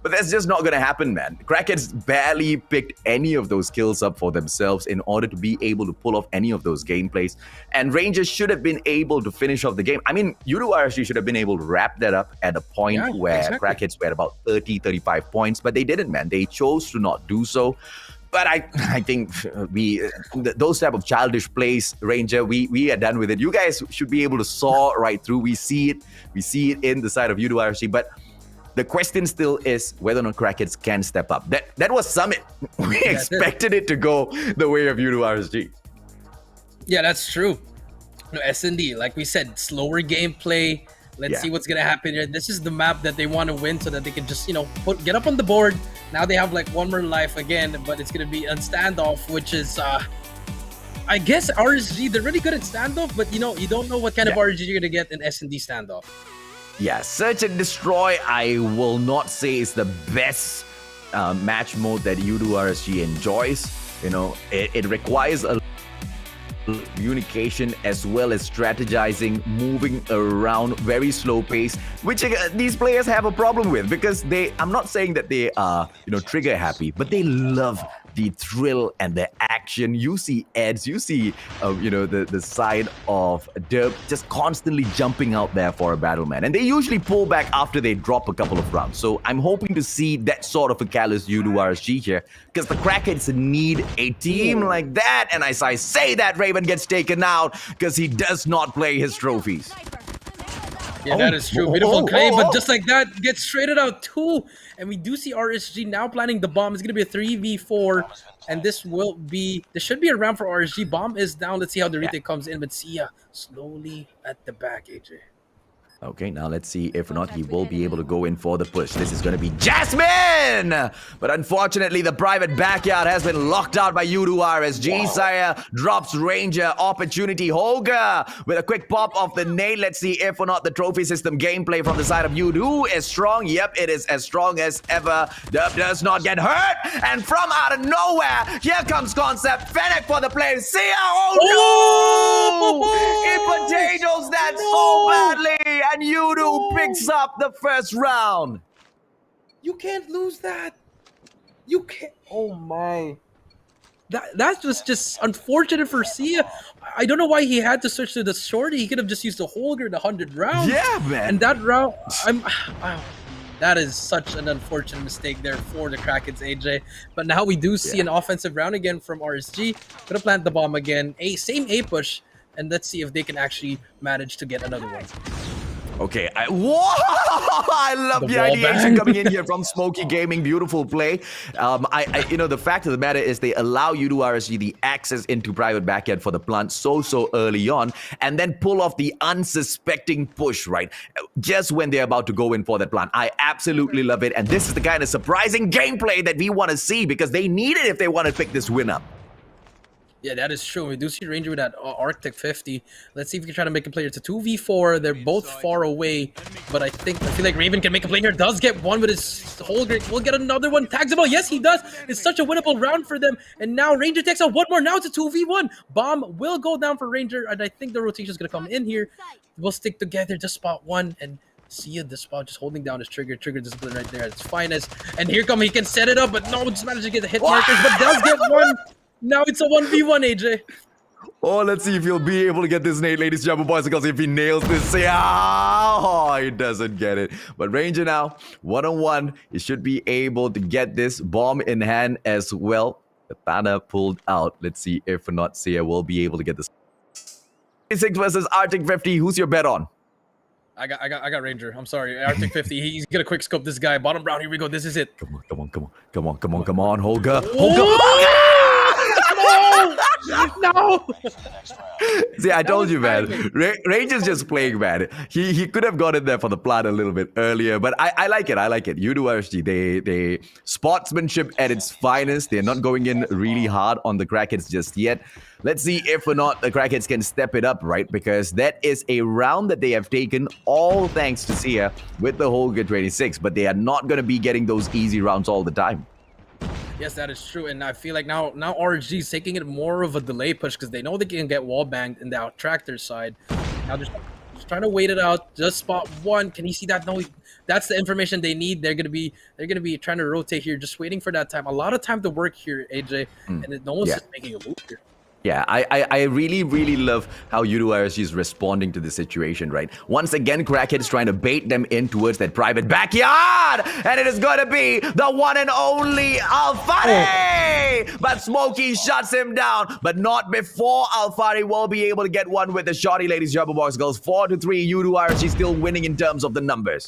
But that's just not going to happen, man. Crackheads barely picked any of those kills up for themselves in order to be able to pull off any of those gameplays. And Rangers should have been able to finish off the game. I mean, Yoodo RSG should have been able to wrap that up at a point where Crackheads were at about 30, 35 points. But they didn't, man. They chose to not do so. But I think those type of childish plays, Ranger, we are done with it. You guys should be able to saw right through. We see it in the side of Yoodo RSG. But the question still is whether or not Crackheads can step up. That was Summit. We expected it to go the way of Yoodo RSG. Yeah, that's true. No, S&D, like we said, slower gameplay. Let's see what's going to happen here. This is the map that they want to win so that they can just, get up on the board. Now they have like one more life again, but it's going to be on Standoff, which is, I guess RSG, they're really good at Standoff, but you don't know what kind of RSG you're going to get in S&D Standoff. Yeah, Search and Destroy, I will not say is the best match mode that Yoodo RSG enjoys. It requires a communication as well as strategizing, moving around, very slow pace, which these players have a problem with because I'm not saying that they are, trigger happy, but they love the thrill and the action. You see Eds, you see, the side of Derp just constantly jumping out there for a battle, man. And they usually pull back after they drop a couple of rounds. So I'm hoping to see that sort of a callous Yoodo RSG here because the Crackheads need a team like that. And as I say that, Raven gets taken out because he does not play his trophies. Yeah, that is true. Beautiful clay, but just like that, gets traded out too. And we do see RSG now planning the bomb. It's going to be a 3v4, and this should be a round for RSG. Bomb is down. Let's see how the retake comes in, but Sia slowly at the back, AJ. Okay, now let's see if or not he will be able to go in for the push. This is going to be Jasmine! But unfortunately, the private backyard has been locked out by Yoodo RSG. Sire drops Ranger. Opportunity Holger with a quick pop of the nade. Let's see if or not the trophy system gameplay from the side of Yoodo is strong. Yep, it is as strong as ever. Derp does not get hurt. And from out of nowhere, here comes Concept. Fennec for the play. Sia! Oh no! He potatoes that so badly. And Yoodo picks up the first round. You can't lose that. You can't. Oh my. That was just unfortunate for Sia. I don't know why he had to switch to the shorty. He could have just used the Holger, the 100 rounds. Yeah, man. And that round, that is such an unfortunate mistake there for the Crackheads, AJ. But now we do see an offensive round again from RSG. Gonna plant the bomb again. Same A push. And let's see if they can actually manage to get another one. Okay, I love the wall ideation bang. coming in here from Smoky Gaming. Beautiful play. The fact of the matter is they allow Yoodo RSG the access into private backyard for the plant so early on, and then pull off the unsuspecting push, right? Just when they're about to go in for that plant. I absolutely love it, and this is the kind of surprising gameplay that we want to see because they need it if they want to pick this win up. Yeah, that is true. We do see Ranger with that Arctic 50. Let's see if we can try to make a play. It's a 2v4. They're both far away, but I feel like Raven can make a play here. Does get one with his whole grade. We'll get another one. Tags him out. Yes, he does. It's such a winnable round for them. And now Ranger takes out one more. Now it's a 2v1. Bomb will go down for Ranger, and I think the rotation is going to come in here. We'll stick together. Just spot one, and see this spot just holding down his trigger discipline right there at its finest. And here come, he can set it up, but no, just managed to get the hit markers, but does get one. Now it's a 1v1, AJ. Oh, let's see if he'll be able to get this nade, ladies and gentlemen, boys and girls. If he nails this, he doesn't get it. But Ranger now, one-on-one, he should be able to get this bomb in hand as well. Katana pulled out. Let's see if or not Sia will be able to get this. 6 versus Arctic 50. Who's your bet on? I got Ranger. I'm sorry, Arctic 50. He's gonna quick scope this guy. Bottom round. Here we go. This is it. Come on, Holga. No! See, I told you, man. Ranger's just playing, man. He could have got in there for the plant a little bit earlier, but I like it. Yoodo RSG, they sportsmanship at its finest. They're not going in really hard on the Crackheads just yet. Let's see if or not the Crackheads can step it up, right? Because that is a round that they have taken, all thanks to Sia with the Holga 26. But they are not going to be getting those easy rounds all the time. Yes, that is true, and I feel like now RSG is taking it more of a delay push because they know they can get wall banged in the out-tractor side. Now just trying to wait it out. Just spot one. Can you see that? No, that's the information they need. They're gonna be trying to rotate here, just waiting for that time. A lot of time to work here, AJ, and no one's just making a move here. Yeah, I really love how Yoodo RSG is responding to the situation, right? Once again, Crackheads trying to bait them in towards that private backyard, and it is going to be the one and only Alfari! But Smokey shuts him down, but not before Alfari will be able to get one with the shotty, ladies and gentlemen, boys and girls. 4-3, Yoodo RSG still winning in terms of the numbers.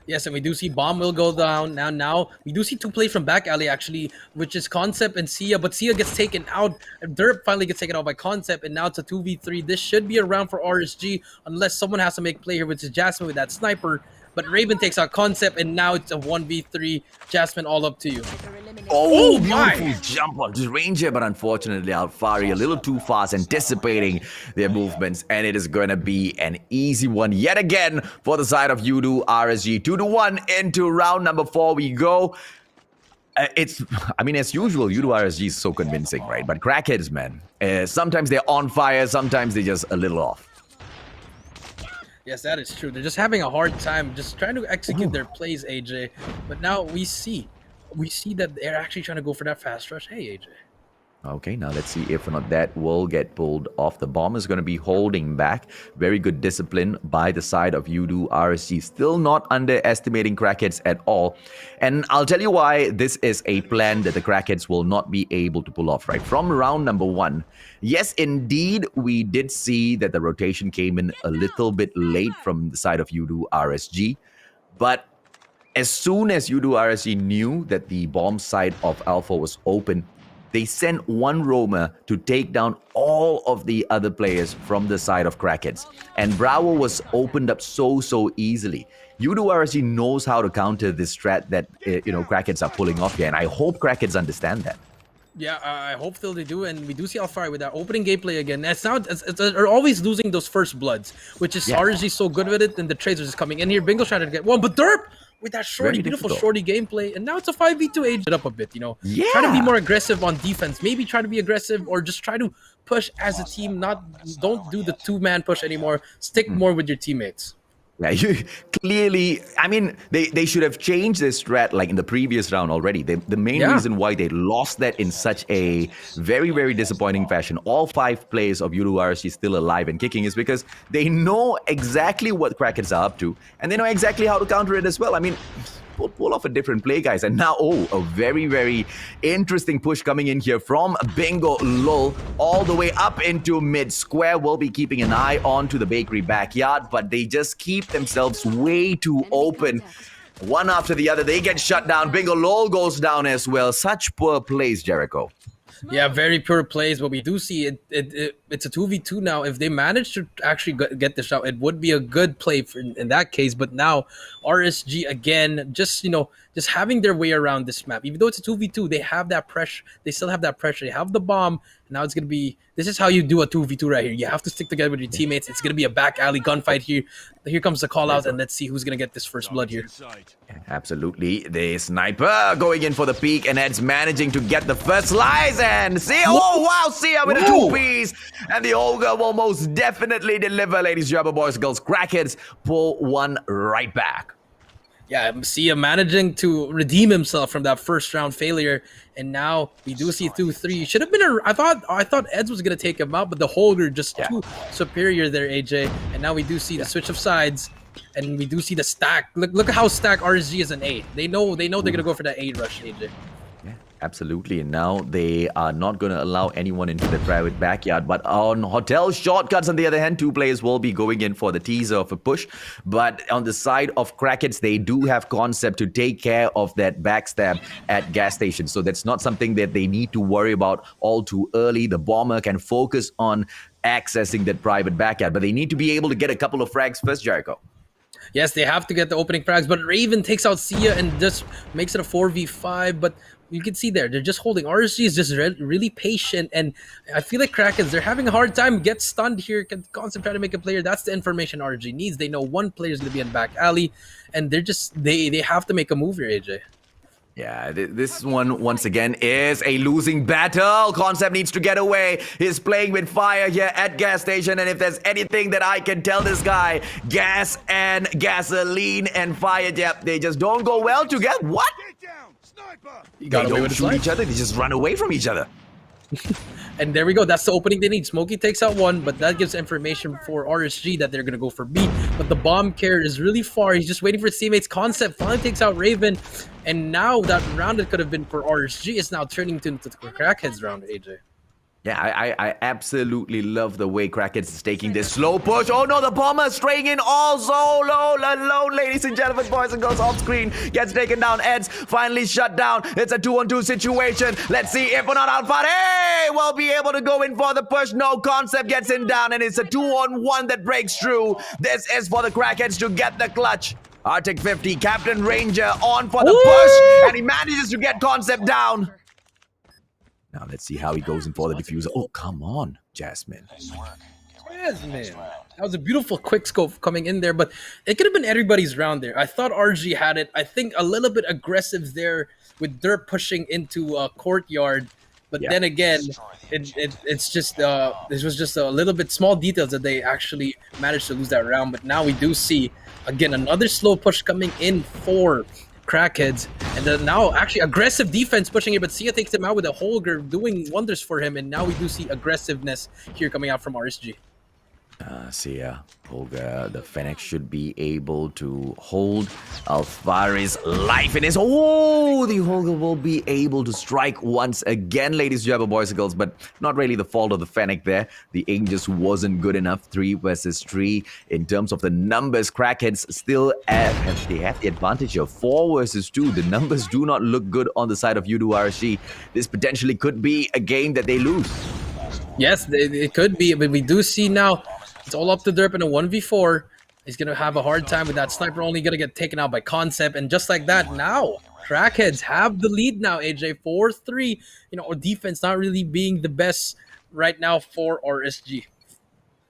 Yes, and we do see Bomb will go down. Now we do see two plays from back alley, actually, which is Concept and Sia, but Sia gets taken out. Derp finally gets taken out by Concept, and now it's a 2v3. This should be a round for RSG, unless someone has to make play here, which is Jasmine with that sniper. But Raven takes out Concept, and now it's a 1v3. Jasmine, all up to you. Oh, beautiful jump on this Ranger, but unfortunately Alfari a little too fast, anticipating their movements, and it is going to be an easy one yet again for the side of Yoodo RSG. 2-1 into round number 4 we go. As usual, Yoodo RSG is so convincing, right? But Crackheads, man, sometimes they're on fire, sometimes they're just a little off. Yes, that is true. They're just having a hard time just trying to execute their plays, AJ. But now we see that they're actually trying to go for that fast rush. Hey, AJ. Okay, now let's see if or not that will get pulled off. The bomb is going to be holding back. Very good discipline by the side of Yoodo RSG. Still not underestimating Crackheads at all. And I'll tell you why this is a plan that the Crackheads will not be able to pull off, right? From round number 1, yes, indeed, we did see that the rotation came in a little bit late from the side of Yoodo RSG. But as soon as Yoodo RSG knew that the bomb side of Alpha was open, they sent one roamer to take down all of the other players from the side of Crackheads. And Bravo was opened up so easily. Yoodo RSG knows how to counter this strat that Crackheads are pulling off here, and I hope Crackheads understand that. Yeah, I hope they do, and we do see Alfari with that opening gameplay again. They're always losing those first bloods, which is RSG so good with it, and the trades are just coming in here. Bingo's trying to get one, but Derp with that beautiful shorty gameplay, and now it's a 5v2. Age it up a bit, Try to be more aggressive on defense. Maybe try to be aggressive, or just try to push as a team. Don't do the 2-man push anymore. Stick more with your teammates. Yeah, clearly, they should have changed this strat like in the previous round already. The main reason why they lost that in such a very disappointing fashion, all 5 players of Yoodo RSG still alive and kicking, is because they know exactly what Crackheads are up to, and they know exactly how to counter it as well. pull off a different play, guys. And now, a very, very interesting push coming in here from Bingo Lol all the way up into mid square. We'll be keeping an eye on to the bakery backyard, but they just keep themselves way too open. One after the other, they get shut down. Bingo Lol goes down as well. Such poor plays, Jericho. Yeah, very pure plays, but we do see it's a 2v2 now. If they manage to actually get this out, it would be a good play in that case. But now RSG again, just having their way around this map. Even though it's a 2v2, they have that pressure. They still have that pressure. They have the bomb. Now it's gonna be. This is how you do a 2v2 right here. You have to stick together with your teammates. It's gonna be a back alley gunfight here. Here comes the call out, and let's see who's gonna get this first blood here. Absolutely, the sniper going in for the peak, and Ed's managing to get the first slice. And see, oh wow, Sia with a 2-piece, and the Ogre will most definitely deliver, ladies and gentlemen, boys and girls. Crackheads pull one right back. Yeah, Sia managing to redeem himself from that first round failure, and now we do see 2-3. Should have been I thought Eds was gonna take him out, but the holder just too superior there, AJ. And now we do see the switch of sides, and we do see the stack. Look at how stacked RSG is an 8. They know they're gonna go for that 8 rush, AJ. Absolutely, and now they are not going to allow anyone into the private backyard. But on Hotel Shortcuts, on the other hand, 2 players will be going in for the teaser of a push. But on the side of Crackheads, they do have concept to take care of that backstab at gas stations. So that's not something that they need to worry about all too early. The bomber can focus on accessing that private backyard, but they need to be able to get a couple of frags first, Jericho. Yes, they have to get the opening frags, but Raven takes out Sia and just makes it a 4v5. But you can see there, they're just holding. RSG is just really patient, and I feel like Crackheads, they're having a hard time. Get stunned here, can constantly try to make a player. That's the information RSG needs. They know one player is going to be in back alley, and they're just, they have to make a move here, AJ. Yeah, this one, once again, is a losing battle. Concept needs to get away. He's playing with fire here at gas station, and if there's anything that I can tell this guy, gas and gasoline and fire, they just don't go well together. What? He got away with shoot each other, they just run away from each other. And there we go. That's the opening they need. Smokey takes out one, but that gives information for RSG that they're going to go for B. But the bomb carrier is really far. He's just waiting for his teammates. Concept finally takes out Raven. And now that round that could have been for RSG is now turning into the Crackheads round, AJ. Yeah, I absolutely love the way Crackheads is taking this slow push. Oh no, the bomber straying in also alone, ladies and gentlemen, boys and girls, off screen. Gets taken down, Eds finally shut down. It's a 2-on-2 situation. Let's see if we're not outfought. Hey, we'll be able to go in for the push. No, Concept gets in down, and it's a 2-on-1 that breaks through. This is for the Crackheads to get the clutch. Arctic 50, Captain Ranger on for the push, and he manages to get Concept down. Now let's see how he goes in for the diffuser. Oh, come on, Jasmine. Jasmine. That was a beautiful quick scope coming in there, but it could have been everybody's round there. I thought RG had it. I think a little bit aggressive there with Dirt pushing into a courtyard. But then again, it's just this was just a little bit small details that they actually managed to lose that round. But now we do see again another slow push coming in for Crackheads, and then now actually aggressive defense pushing it, but Sia takes him out with a Holger doing wonders for him, and now we do see aggressiveness here coming out from RSG. Sia, Holger, the Fennec should be able to hold Alfari's life in his... Oh, the Holger will be able to strike once again, ladies and gentlemen, boys and girls, but not really the fault of the Fennec there. The aim just wasn't good enough. 3 versus 3. In terms of the numbers, Crackheads still have the advantage of 4 versus 2. The numbers do not look good on the side of Yoodo RSG. This potentially could be a game that they lose. Yes, it could be, but we do see now it's all up to Derp in a 1v4. He's going to have a hard time with that sniper, only going to get taken out by Concept. And just like that, now Crackheads have the lead now, AJ. 4-3. You know, defense not really being the best right now for RSG.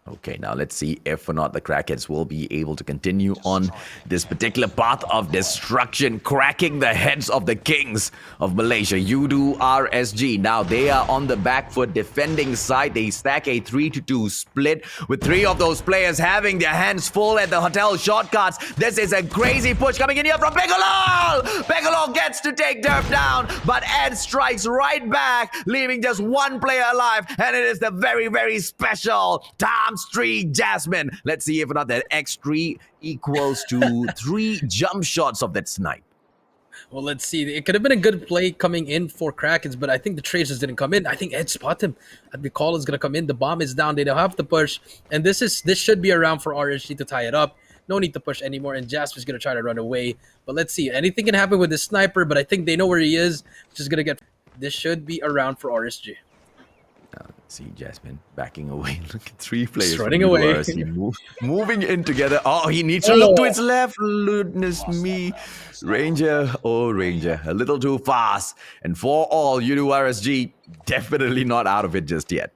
Okay, now let's see if or not the Crackheads will be able to continue on this particular path of destruction, cracking the heads of the kings of Malaysia, Yoodo RSG. Now they are on the back foot defending side. They stack a 3-2 split with 3 of those players having their hands full at the hotel shortcuts. This is a crazy push coming in here from Bigelow. Bigelow gets to take Derp down, but Ed strikes right back, leaving just 1 player alive, and it is the very, very special ×3 Jasmine. Let's see if or not that X3 equals to 3 jump shots of that snipe. Well, let's see. It could have been a good play coming in for Crackheads, but I think the trades just didn't come in. I think Ed spot him. The call is gonna come in. The bomb is down. They don't have to push, and this should be a round for RSG to tie it up. No need to push anymore, and Jasper's gonna try to run away. But let's see. Anything can happen with this sniper, but I think they know where he is. Just gonna get. This should be a round for RSG. See Jasmine backing away. Look at 3 players. Just running away. Moving in together. Oh, he needs to look to his left. Goodness me. Ranger, oh Ranger, a little too fast. And for all, Yoodo RSG, definitely not out of it just yet.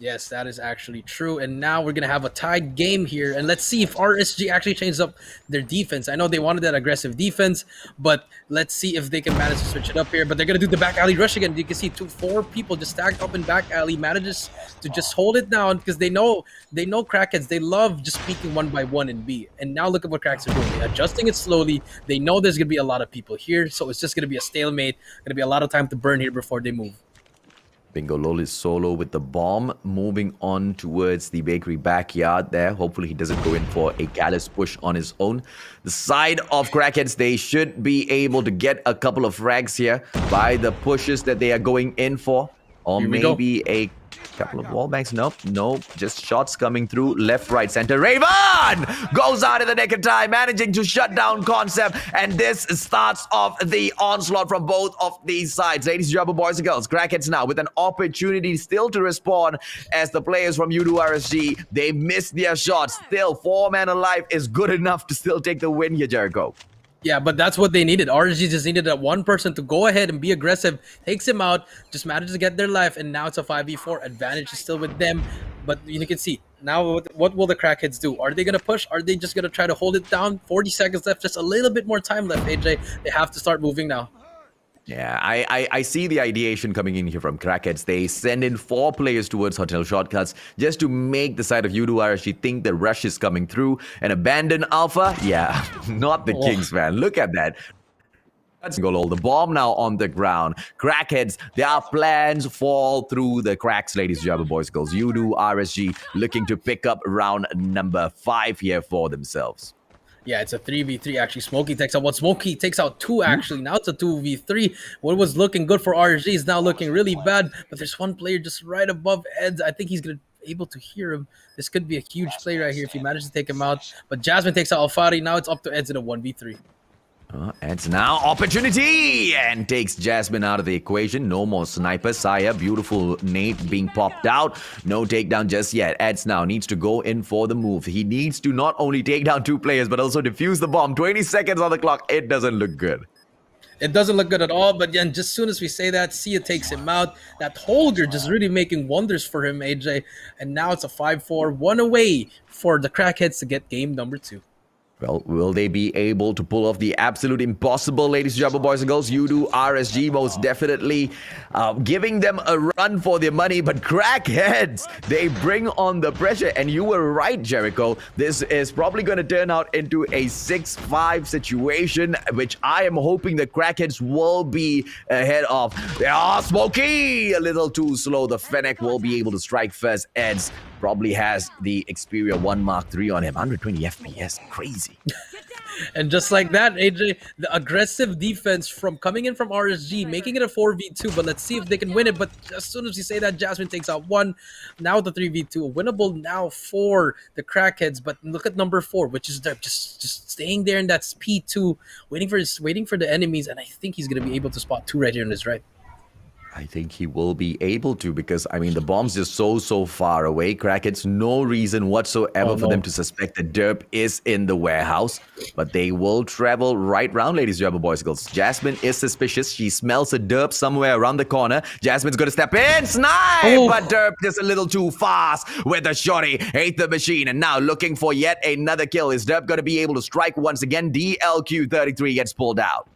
Yes, that is actually true. And now we're going to have a tied game here. And let's see if RSG actually changes up their defense. I know they wanted that aggressive defense, but let's see if they can manage to switch it up here. But they're going to do the back alley rush again. You can see 4 people just stacked up in back alley. Manages to just hold it down because they know Crackheads. They love just peeking 1 by 1 in B. And now look at what Cracks are doing. They're adjusting it slowly. They know there's going to be a lot of people here. So it's just going to be a stalemate. Going to be a lot of time to burn here before they move. Bingo Lol is solo with the bomb, moving on towards the bakery backyard there. Hopefully he doesn't go in for a callous push on his own. The side of Crackheads, they should be able to get a couple of frags here by the pushes that they are going in for. Or maybe a couple of wallbangs. Nope. Just shots coming through left, right, center. Raven goes out in the nick of time, managing to shut down Concept. And this starts off the onslaught from both of these sides. Ladies and gentlemen, boys and girls, Crackheads now with an opportunity still to respond as the players from Yoodo RSG, they missed their shots. Still, 4 men alive is good enough to still take the win here, Jericho. Yeah, but that's what they needed. RSG just needed that one person to go ahead and be aggressive. Takes him out, just managed to get their life, and now it's a 5v4. Advantage is still with them. But you can see, now what will the Crackheads do? Are they going to push? Are they just going to try to hold it down? 40 seconds left, just a little bit more time left, AJ. They have to start moving now. Yeah, I see the ideation coming in here from Crackheads. They send in 4 players towards Hotel Shortcuts just to make the side of Yoodo RSG think the rush is coming through. And abandon Alpha? Yeah, not the Kings, man. Look at that. Let's go, the bomb now on the ground. Crackheads, their plans fall through the cracks, ladies and gentlemen, boys and girls. Yoodo RSG looking to pick up round number 5 here for themselves. Yeah, it's a 3v3 actually. Smokey takes out one. Smokey takes out 2 actually. Now it's a 2v3. What was looking good for RSG is now looking really bad. But there's one player just right above Eds. I think he's going to be able to hear him. This could be a huge play right here if he manages to take him out. But Jasmine takes out Alfari. Now it's up to Eds in a 1v3. Eds now opportunity and takes Jasmine out of the equation. No more sniper. Saya, beautiful nade being popped out. No takedown just yet. Eds now needs to go in for the move. He needs to not only take down 2 players but also defuse the bomb. 20 seconds on the clock. It doesn't look good. It doesn't look good at all, but then just as soon as we say that, Sia takes him out. That Holger just really making wonders for him, AJ. And now it's a 5-4, 1 away for the Crackheads to get game number 2. Well, will they be able to pull off the absolute impossible, ladies and gentlemen, boys and girls? Yoodo RSG most definitely giving them a run for their money, but Crackheads, they bring on the pressure. And you were right, Jericho. This is probably going to turn out into a 6-5 situation, which I am hoping the Crackheads will be ahead of. Smokey, a little too slow. The Fennec will be able to strike first. Eds probably has the Xperia 1 Mark III on him. 120 FPS, crazy. And just like that, AJ, the aggressive defense from coming in from RSG, making it a 4v2, but let's see if they can win it. But as soon as you say that, Jasmine takes out 1. Now the 3v2, winnable now for the Crackheads. But look at number 4, which is just staying there in that P2, waiting for the enemies. And I think he's going to be able to spot 2 right here on his right. I think he will be able to because, I mean, the bomb's just so far away. Crackheads, no reason whatsoever for them to suspect that Derp is in the warehouse. But they will travel right round, ladies and gentlemen, boys and girls. Jasmine is suspicious. She smells a Derp somewhere around the corner. Jasmine's going to step in. Snipe! But Derp just a little too fast with the shorty. Hate the machine. And now looking for yet another kill. Is Derp going to be able to strike once again? DLQ33 gets pulled out.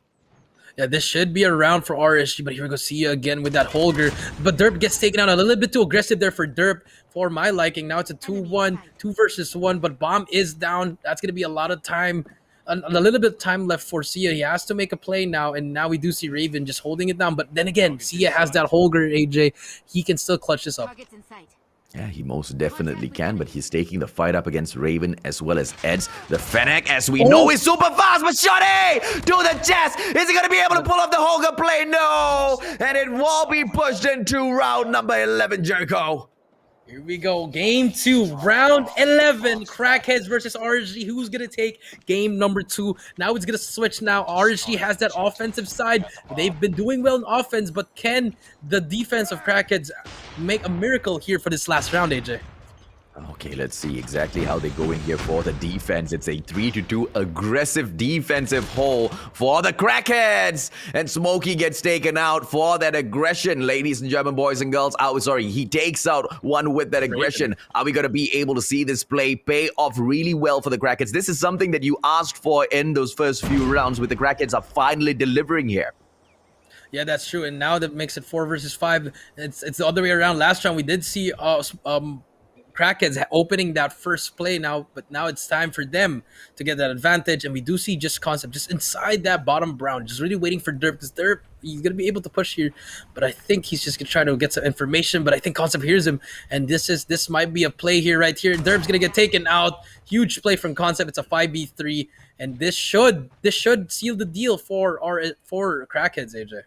Yeah, this should be a round for RSG, but here we go, Sia again with that Holger. But Derp gets taken out a little bit too aggressive there for Derp, for my liking. Now it's a 2-1, 2 versus 1, but Bomb is down. That's going to be a lot of time, a little bit of time left for Sia. He has to make a play now, and now we do see Raven just holding it down. But then again, Sia has that Holger, AJ. He can still clutch this up. Yeah, he most definitely can, but he's taking the fight up against Raven as well as Eds. The Fennec, as we know, is super fast, but Shotty to the chest. Is he going to be able to pull off the Holger play? No! And it will be pushed into round number 11, Jericho. Here we go. Game 2, round 11. Crackheads versus RSG. Who's going to take game number 2? Now it's going to switch now. RSG has that offensive side. They've been doing well in offense, but can the defense of Crackheads make a miracle here for this last round, AJ? Okay, let's see exactly how they go in here for the defense. It's a 3-2 aggressive defensive hole for the Crackheads. And Smokey gets taken out for that aggression. Ladies and gentlemen, boys and girls. Oh, sorry, he takes out one with that aggression. Are we going to be able to see this play pay off really well for the Crackheads? This is something that you asked for in those first few rounds, with the Crackheads are finally delivering here. Yeah, that's true. And now that makes it 4 versus 5. It's the other way around. Last round, we did see Crackheads opening that first play now, but now it's time for them to get that advantage. And we do see just Concept just inside that bottom brown, just really waiting for Derp, because Derp, he's going to be able to push here, but I think he's just going to try to get some information. But I think Concept hears him, and this might be a play here, right here. Derp's going to get taken out. Huge play from Concept. It's a 5v3, and this should seal the deal for Crackheads, AJ.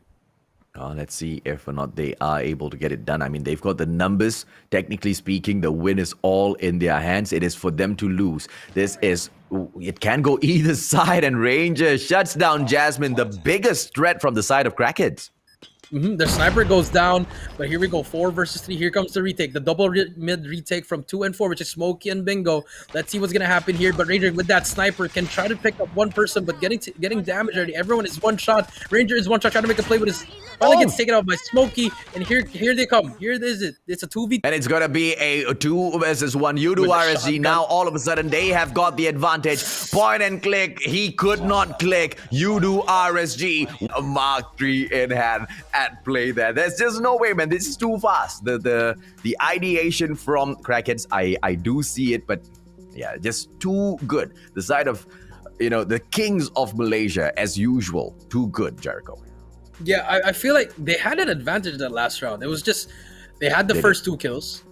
Let's see if or not they are able to get it done. I mean, they've got the numbers. Technically speaking, the win is all in their hands. It is for them to lose. It can go either side, and Ranger shuts down Jasmine, the biggest threat from the side of Crackheads. The sniper goes down, but here we go, 4 versus 3. Here comes the retake, the double mid retake from 2 and 4, which is Smokey and Bingo. Let's see what's gonna happen here. But Ranger with that sniper can try to pick up one person, but getting damage already. Everyone is one shot. Ranger is one shot trying to make a play with his. Finally gets taken out by Smokey, and here they come. Here it is. It's a 2v. And it's gonna be a 2 versus 1. Yoodo RSG now all of a sudden they have got the advantage. Point and click. He could not click. Yoodo RSG, a Mark 3 in hand. At play there. There's just no way, man. This is too fast. The ideation from Crackheads, I do see it, but yeah, just too good. The side of, the kings of Malaysia, as usual, too good, Jericho. Yeah, I feel like they had an advantage that last round. It was just, they had the first 2 kills,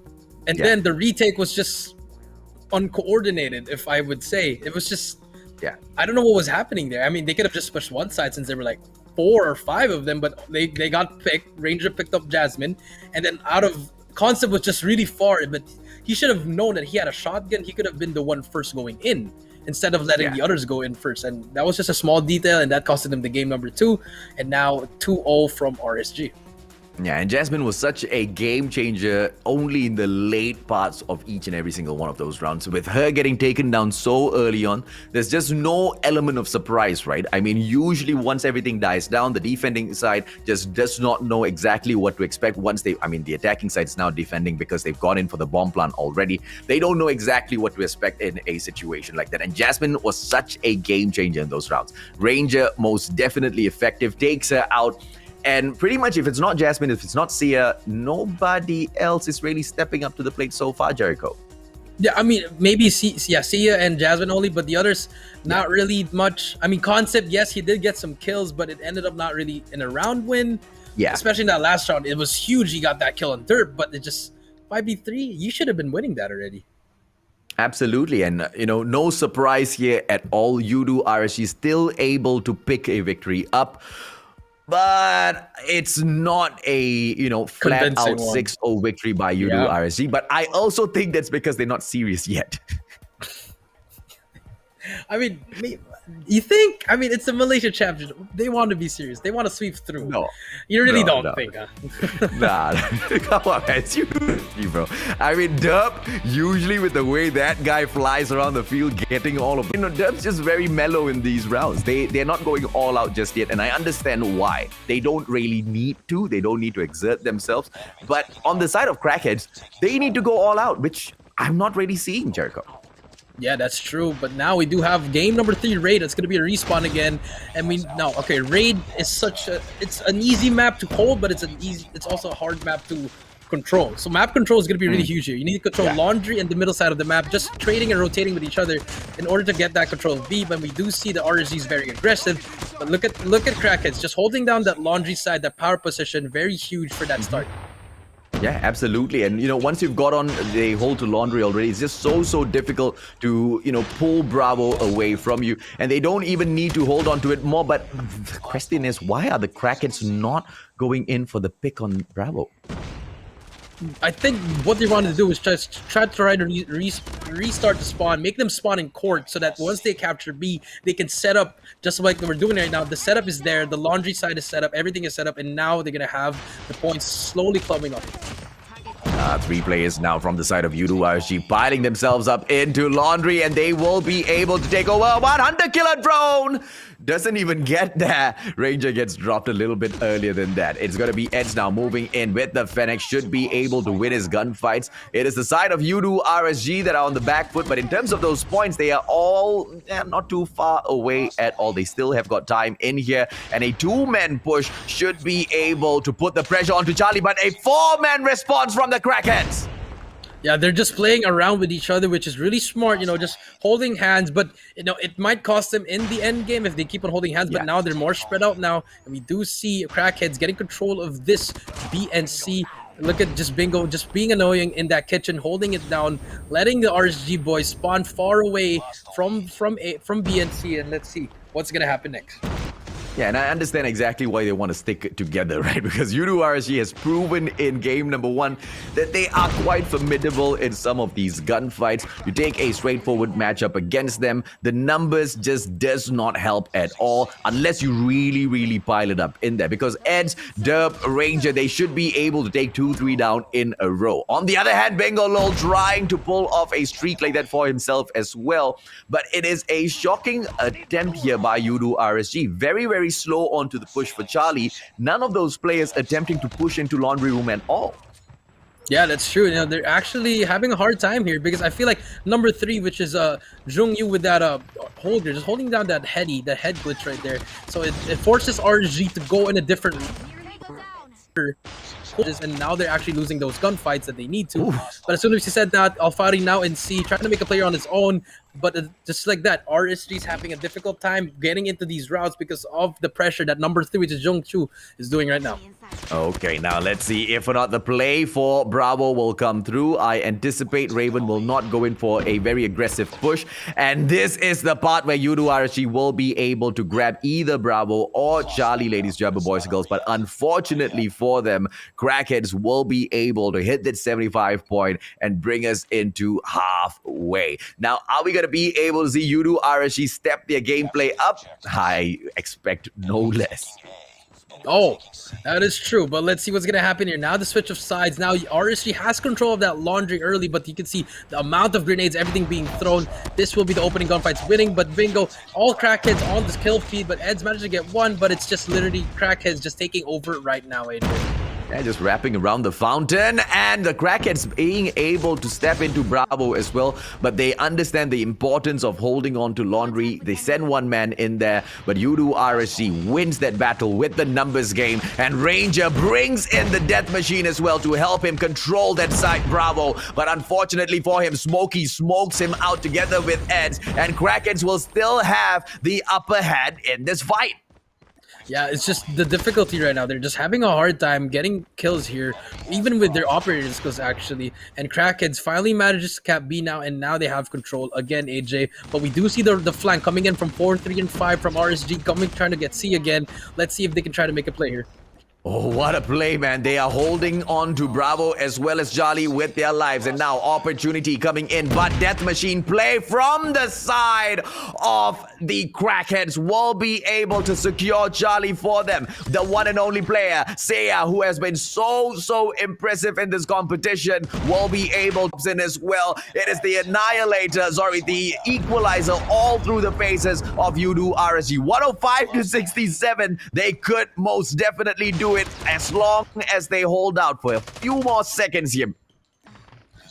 and then the retake was just uncoordinated, if I would say. It was just, I don't know what was happening there. I mean, they could have just pushed one side since they were like 4 or 5 of them, but they got picked. Ranger picked up Jasmine, and then out of Concept was just really far, but he should have known that he had a shotgun. He could have been the one first going in instead of letting the others go in first, and that was just a small detail, and that costed them the game number 2, and now 2-0 from RSG. Yeah, and Jasmine was such a game changer only in the late parts of each and every single one of those rounds. With her getting taken down so early on, there's just no element of surprise, right? I mean, usually once everything dies down, the defending side just does not know exactly what to expect once the attacking side is now defending because they've gone in for the bomb plant already. They don't know exactly what to expect in a situation like that. And Jasmine was such a game changer in those rounds. Ranger, most definitely effective, takes her out. And pretty much if it's not Jasmine, if it's not Sia, nobody else is really stepping up to the plate so far, Jericho. Yeah, I mean, maybe Sia and Jasmine only, but the others, not really much. I mean, Concept, yes, he did get some kills, but it ended up not really in a round win. Yeah. Especially in that last round. It was huge he got that kill on Derp, but it just, 5v3, you should have been winning that already. Absolutely, and no surprise here at all. Yoodo RSG still able to pick a victory up. But it's not a, flat out 6-0 victory by Yoodo RSG. But I also think that's because they're not serious yet. I mean, you think? I mean, it's a Malaysia championship. They want to be serious. They want to sweep through. No. You really don't think, huh? Nah. Come on, man. It's you, bro. I mean, Derp, usually with the way that guy flies around the field, getting all of... Derp's just very mellow in these rounds. They're not going all out just yet, and I understand why. They don't really need to. They don't need to exert themselves. But on the side of Crackheads, they need to go all out, which I'm not really seeing, Jericho. Yeah, that's true. But now we do have game number 3, Raid. It's going to be a respawn again. And Raid is it's an easy map to hold, but it's also a hard map to control. So map control is going to be really huge here. You need to control Laundry and the middle side of the map, just trading and rotating with each other in order to get that control of B. But we do see the RSG is very aggressive. But look at Crackheads, just holding down that Laundry side, that power position, very huge for that start. Yeah, absolutely. And, once you've got on the hold to laundry already, it's just so difficult to, pull Bravo away from you. And they don't even need to hold on to it more. But the question is, why are the Crackheads not going in for the pick on Bravo? I think what they wanted to do is just try to restart the spawn, make them spawn in court so that once they capture B, they can set up just like we're doing right now. The setup is there, the laundry side is set up, everything is set up, and now they're going to have the points slowly clumping up. 3 players now from the side of Yoodo RSG piling themselves up into laundry, and they will be able to take over. 100 killer drone doesn't even get there. Ranger gets dropped a little bit earlier than that. It's going to be Eds now moving in with the Fennec. Should be able to win his gunfights. It is the side of Yoodo RSG that are on the back foot, but in terms of those points, they are all not too far away at all. They still have got time in here, and a 2-man push should be able to put the pressure onto Charlie, but a 4-man response from the Crackheads. Yeah, they're just playing around with each other, which is really smart, just holding hands. But, it might cost them in the end game if they keep on holding hands. But now they're more spread out now. And we do see Crackheads getting control of this B and C. Look at just Bingo just being annoying in that kitchen, holding it down, letting the RSG boys spawn far away from B and C. And let's see what's going to happen next. Yeah, and I understand exactly why they want to stick together, right? Because Yoodo RSG has proven in game number 1 that they are quite formidable in some of these gunfights. You take a straightforward matchup against them, the numbers just does not help at all unless you really pile it up in there. Because Eds, Derp, Ranger, they should be able to take 2-3 down in a row. On the other hand, Bengo Lol trying to pull off a streak like that for himself as well. But it is a shocking attempt here by Yoodo RSG. Very slow onto the push for Charlie. None of those players attempting to push into laundry room at all. Yeah, that's true. They're actually having a hard time here because I feel like number 3, which is Jung Yu with that holder, just holding down that head glitch right there. So it forces RSG to go in a different and now they're actually losing those gunfights that they need to. But as soon as he said that, Alfari now in C, trying to make a player on his own, but just like that, RSG's having a difficult time getting into these routes because of the pressure that number 3, which is Jung Chu, is doing right now. Okay, now let's see if or not the play for Bravo will come through. I anticipate Raven will not go in for a very aggressive push. And this is the part where Yoodo RSG will be able to grab either Bravo or Charlie, ladies and gentlemen, boys and girls. But unfortunately for them, Crackheads will be able to hit that 75 point and bring us into halfway. Now, are we going to be able to see Yoodo RSG step their gameplay up? I expect no less. Oh, that is true. But let's see what's going to happen here. Now the switch of sides. Now RSG has control of that laundry early, but you can see the amount of grenades, everything being thrown. This will be the opening gunfights winning, but Bingo, all Crackheads on this kill feed, but Ed's managed to get one, but it's just literally Crackheads just taking over right now, Adrian. Yeah, just wrapping around the fountain, and the Crackheads being able to step into Bravo as well, but they understand the importance of holding on to laundry. They send 1 man in there, but Yoodo RSG wins that battle with the numbers game, and Ranger brings in the death machine as well to help him control that side Bravo. But unfortunately for him, Smokey smokes him out together with Eds, and Crackheads will still have the upper hand in this fight. Yeah, it's just the difficulty right now. They're just having a hard time getting kills here, even with their operator skills, actually. And Crackheads finally manages to cap B now, and now they have control again, AJ. But we do see the flank coming in from 4, 3, and 5 from RSG, trying to get C again. Let's see if they can try to make a play here. Oh, what a play, man. They are holding on to Bravo as well as Charlie with their lives. And now opportunity coming in. But Death Machine play from the side of the Crackheads will be able to secure Charlie for them. The one and only player, Seiya, who has been so impressive in this competition, will be able to in as well. It is the Annihilator, the Equalizer all through the faces of Yoodo RSG. 105 to 67. They could most definitely do it as long as they hold out for a few more seconds here.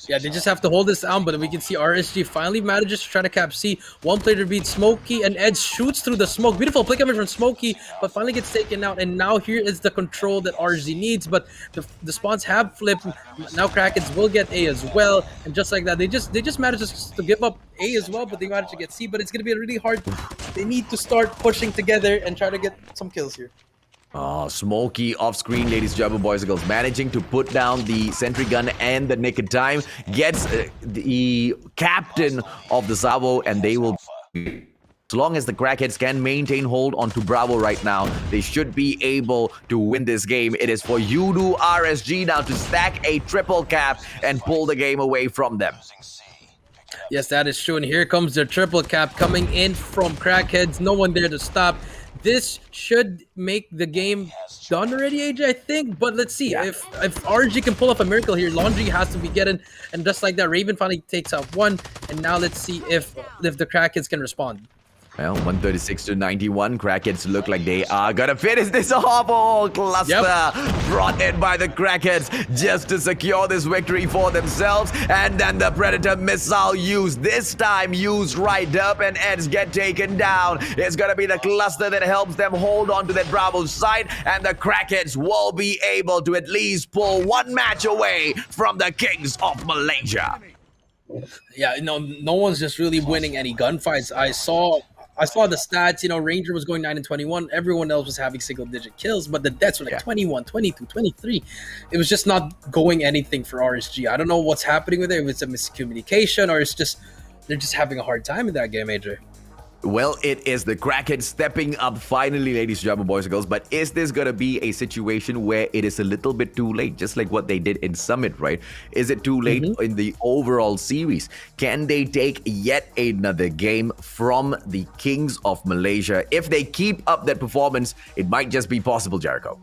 Yeah, they just have to hold this down, but we can see RSG finally manages to try to cap C. One player beats Smokey, and Ed shoots through the smoke. Beautiful play coming from Smokey, but finally gets taken out. And now here is the control that RSG needs, but the spawns have flipped. Now Crackheads will get A as well, and just like that, they just managed to give up A as well, but they managed to get C. But it's going to be really hard. They need to start pushing together and try to get some kills here. Oh, Smokey off screen, ladies and gentlemen, boys and girls, managing to put down the sentry gun and the nick of time, gets the captain of the Savo, and they will... As long as the Crackheads can maintain hold onto Bravo right now, they should be able to win this game. It is for Yoodo RSG now to stack a triple cap and pull the game away from them. Yes, that is true. And here comes the triple cap coming in from Crackheads. No one there to stop. This should make the game done already, AJ, I think. But let's see. If RSG can pull off a miracle here, Laundry has to be getting. And just like that, Raven finally takes out one. And now let's see if the Crackheads can respond. Well, 136 to 91. Crackheads look like they are gonna finish this off. Oh, cluster brought in by the Crackheads just to secure this victory for themselves. And then the Predator missile used, this time used right up, and ends get taken down. It's gonna be the cluster that helps them hold on to that Bravo side, and the Crackheads will be able to at least pull one match away from the Kings of Malaysia. Yeah, no one's just really winning any gunfights. I saw the stats, Ranger was going 9 and 21. Everyone else was having single-digit kills, but the deaths were like 21, 22, 23. It was just not going anything for RSG. I don't know what's happening with it, if it's a miscommunication or it's just they're just having a hard time in that game, AJ. Well, it is the Crackheads stepping up finally, ladies and gentlemen, boys and girls. But is this going to be a situation where it is a little bit too late, just like what they did in Summit, right? Is it too late in the overall series? Can they take yet another game from the Kings of Malaysia? If they keep up that performance, it might just be possible, Jericho.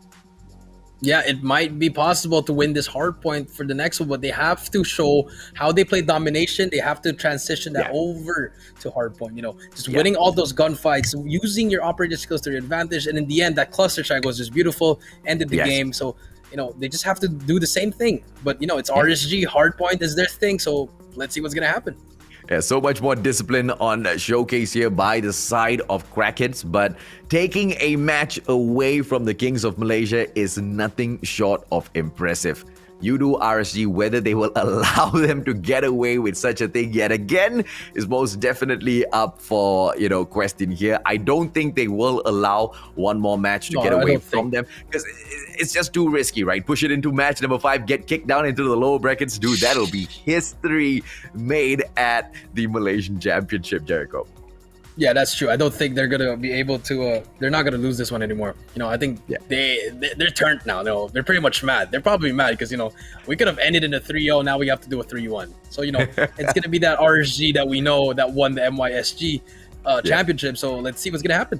Yeah, it might be possible to win this hardpoint for the next one, but they have to show how they play domination. They have to transition that over to hardpoint. Just winning all those gunfights, using your operator skills to your advantage, and in the end, that cluster strike was just beautiful, ended the game. So, they just have to do the same thing. But it's RSG, hardpoint is their thing. So let's see what's gonna happen. Yeah, so much more discipline on showcase here by the side of Crackheads, but taking a match away from the Kings of Malaysia is nothing short of impressive. Yoodo RSG, whether they will allow them to get away with such a thing yet again is most definitely up for, question here. I don't think they will allow one more match to get away from them because it's just too risky, right? Push it into match number 5, get kicked down into the lower brackets. Dude, that'll be history made at the Malaysian Championship, Jericho. Yeah, that's true. I don't think they're gonna be able to. They're not gonna lose this one anymore. I think they're turned now. They're pretty much mad. They're probably mad because we could have ended in a 3-0. Now we have to do a 3-1. So it's gonna be that RSG that we know that won the MYSG championship. So let's see what's gonna happen.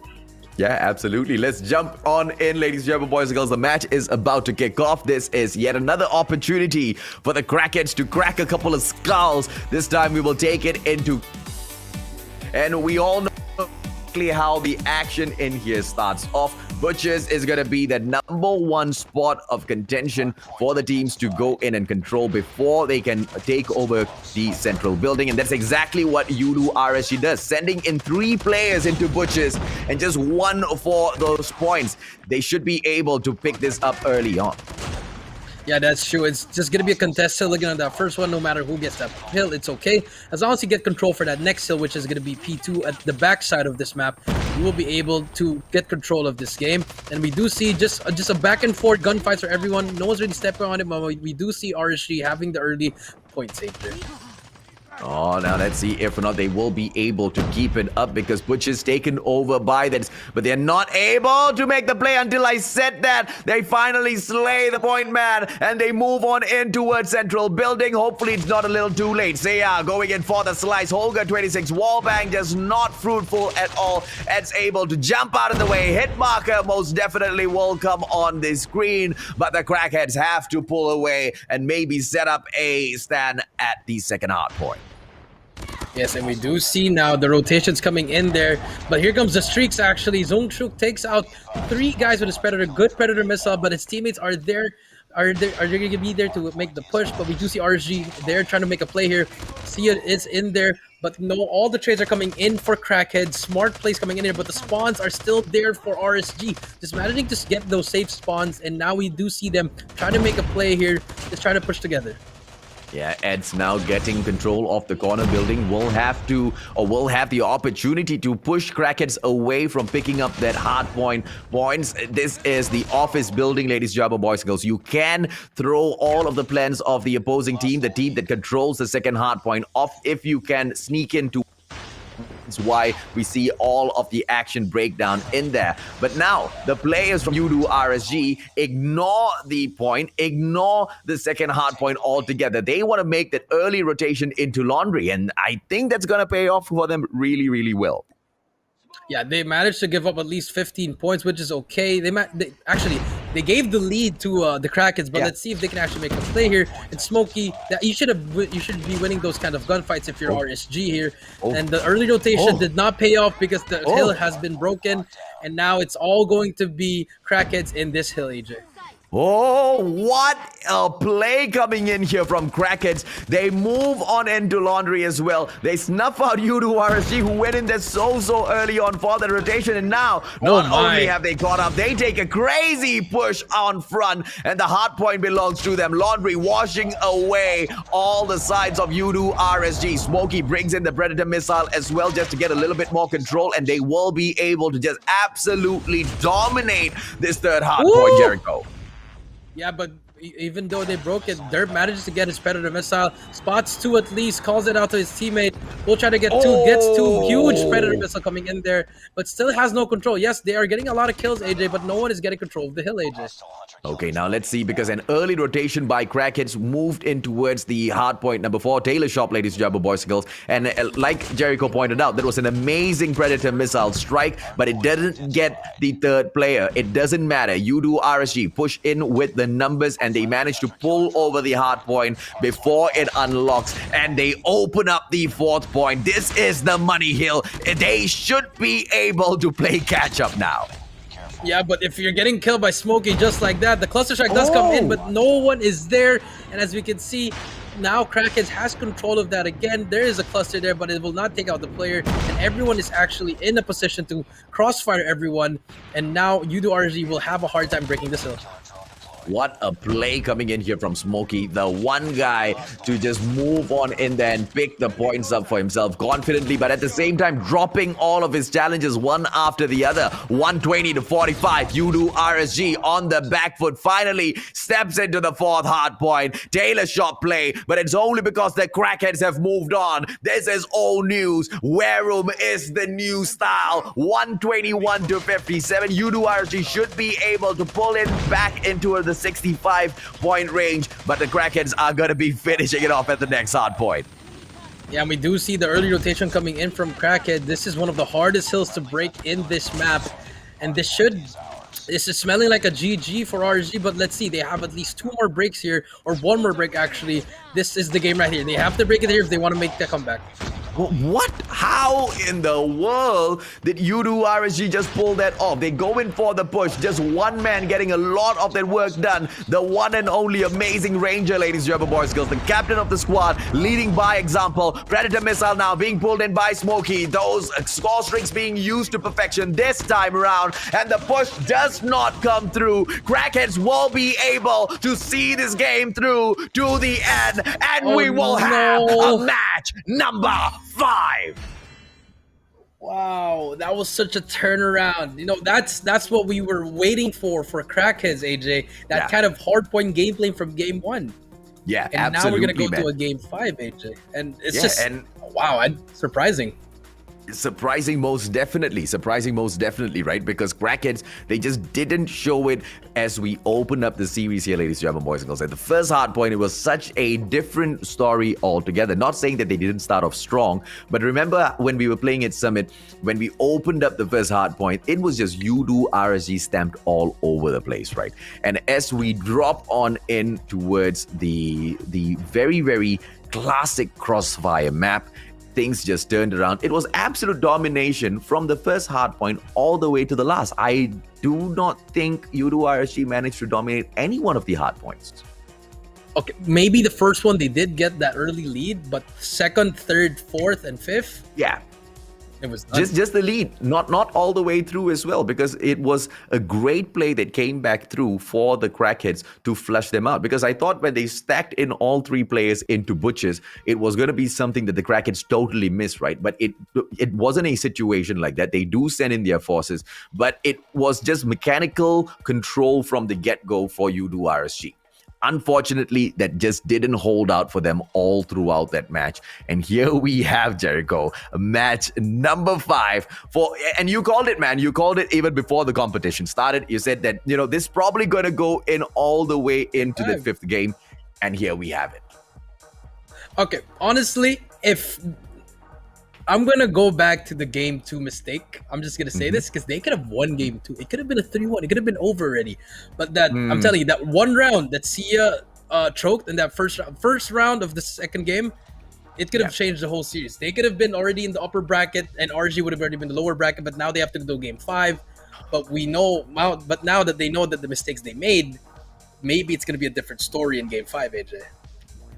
Yeah, absolutely. Let's jump on in, ladies and gentlemen, boys and girls. The match is about to kick off. This is yet another opportunity for the Crackheads to crack a couple of skulls. This time we will take it into... And we all know how the action in here starts off. Butchers is going to be the #1 spot of contention for the teams to go in and control before they can take over the central building. And that's exactly what Yoodo RSG does, sending in 3 players into Butchers and just 1 for those points. They should be able to pick this up early on. Yeah, that's true. It's just going to be a contested looking at that first one. No matter who gets that hill, it's okay. As long as you get control for that next hill, which is going to be P2 at the backside of this map, you will be able to get control of this game. And we do see just a back and forth gunfights for everyone. No one's really stepping on it, but we do see RSG having the early point save there. Oh, now let's see if or not they will be able to keep it up because Butcher's taken over by this, but they're not able to make the play until I said that. They finally slay the point man and they move on in towards central building. Hopefully it's not a little too late. Saya going in for the slice. Holger 26 wallbang just not fruitful at all. Ed's able to jump out of the way. Hit marker most definitely will come on the screen, but the Crackheads have to pull away and maybe set up a stand at the second hard point. Yes, and we do see now the rotations coming in there. But here comes the streaks, actually. Zongshuk takes out 3 guys with his Predator. Good Predator missile, but his teammates are there. Are they going to be there to make the push? But we do see RSG there trying to make a play here. Sia is in there. But no, all the trades are coming in for Crackheads. Smart plays coming in here, but the spawns are still there for RSG. Just managing to get those safe spawns. And now we do see them trying to make a play here. Just trying to push together. Yeah, Ed's now getting control of the corner building. Will have the opportunity to push Crackheads away from picking up that hard point points. This is the office building, ladies and gentlemen, boys and girls. You can throw all of the plans of the opposing team, the team that controls the second hard point, off if you can sneak into. That's why we see all of the action breakdown in there. But now, the players from Yoodo RSG ignore the point, ignore the second hard point altogether. They want to make that early rotation into laundry, and I think that's going to pay off for them really, really well. Yeah, they managed to give up at least 15 points, which is okay. They gave the lead to the Crackheads, but let's see if they can actually make a play here. And Smokey, you should be winning those kind of gunfights if you're RSG here. And the early rotation did not pay off because the hill has been broken, and now it's all going to be Crackheads in this hill, AJ. Oh, what a play coming in here from Crackheads. They move on into laundry as well. They snuff out Yoodo RSG, who went in there so early on for the rotation. And now, not only have they caught up, they take a crazy push on front. And the hard point belongs to them. Laundry washing away all the sides of Yoodo RSG. Smokey brings in the Predator missile as well just to get a little bit more control. And they will be able to just absolutely dominate this third hard point, Jericho. Yeah, but even though they broke it, Derp manages to get his Predator missile. Spots 2 at least, calls it out to his teammate. Will try to get 2, gets 2. Huge Predator missile coming in there, but still has no control. Yes, they are getting a lot of kills, AJ, but no one is getting control of the hill, AJ. Okay, now let's see, because an early rotation by Crackheads moved in towards the hard point number 4, Taylor Shop, ladies and gentlemen, boys and girls. And like Jericho pointed out, that was an amazing Predator missile strike, but it didn't get the third player. It doesn't matter. Yoodo RSG push in with the numbers, and they manage to pull over the hard point before it unlocks, and they open up the 4th point. This is the money hill. They should be able to play catch up now. Yeah, but if you're getting killed by Smokey just like that, the cluster strike does come in, but no one is there. And as we can see, now Crackheads has control of that again. There is a cluster there, but it will not take out the player. And everyone is actually in a position to crossfire everyone. And now Yoodo RSG will have a hard time breaking this hill. What a play coming in here from Smokey. The one guy to just move on in there and pick the points up for himself confidently, but at the same time dropping all of his challenges one after the other. 120 to 45. Yoodo RSG on the back foot finally steps into the 4th hard point. Taylor shot play, but it's only because the Crackheads have moved on. This is old news. Wareroom is the new style. 121 to 57. Yoodo RSG should be able to pull it back into the 65-point range, but the Crackheads are going to be finishing it off at the next hard point. Yeah, and we do see the early rotation coming in from Crackhead. This is one of the hardest hills to break in this map, and this is smelling like a GG for RSG, but let's see. They have at least 2 more breaks here, or 1 more break actually. This is the game right here. They have to break it here if they want to make the comeback. What? How in the world did Yoodo RSG just pull that off? They go in for the push. Just one man getting a lot of that work done. The one and only amazing Ranger, ladies and gentlemen, boys and girls. The captain of the squad, leading by example. Predator missile now being pulled in by Smokey. Those score streaks being used to perfection this time around. And the push does not come through. Crackheads will be able to see this game through to the end. And we will have a match number 5. Wow, that was such a turnaround. You know, that's what we were waiting for Crackheads, AJ. That kind of hardpoint gameplay from game 1. Yeah, and absolutely, now we're gonna go to a game 5, AJ. And it's wow, surprising. Surprising most definitely, right? Because Crackheads, they just didn't show it as we opened up the series here, ladies and gentlemen, boys and girls. At the first hard point, it was such a different story altogether. Not saying that they didn't start off strong, but remember when we were playing at Summit, when we opened up the first hard point, it was just Yoodo RSG stamped all over the place, right? And as we drop on in towards the very, very classic Crossfire map, things just turned around. It was absolute domination from the first hard point all the way to the last. I do not think Yoodo RSG managed to dominate any one of the hard points. Okay, maybe the first one they did get that early lead, but second, third, fourth, and fifth? Yeah. It was done. Just the lead, not all the way through as well, because it was a great play that came back through for the Crackheads to flush them out. Because I thought when they stacked in all three players into Butchers, it was going to be something that the Crackheads totally missed, right? But it wasn't a situation like that. They do send in their forces, but it was just mechanical control from the get-go for Yoodo RSG. Unfortunately, that just didn't hold out for them all throughout that match. And here we have, Jericho, match number 5 and you called it, man. You called it even before the competition started. You said that, this is probably going to go in all the way into the 5th game. And here we have it. Okay, honestly, if I'm gonna go back to the game 2 mistake, I'm just gonna say this because they could have won game 2. It could have been a 3-1. It could have been over already. But that I'm telling you, that one round that Sia choked in that first round of the second game, it could have changed the whole series. They could have been already in the upper bracket, and RG would have already been in the lower bracket. But now they have to do game 5. But now that they know that the mistakes they made, maybe it's gonna be a different story in game 5, AJ.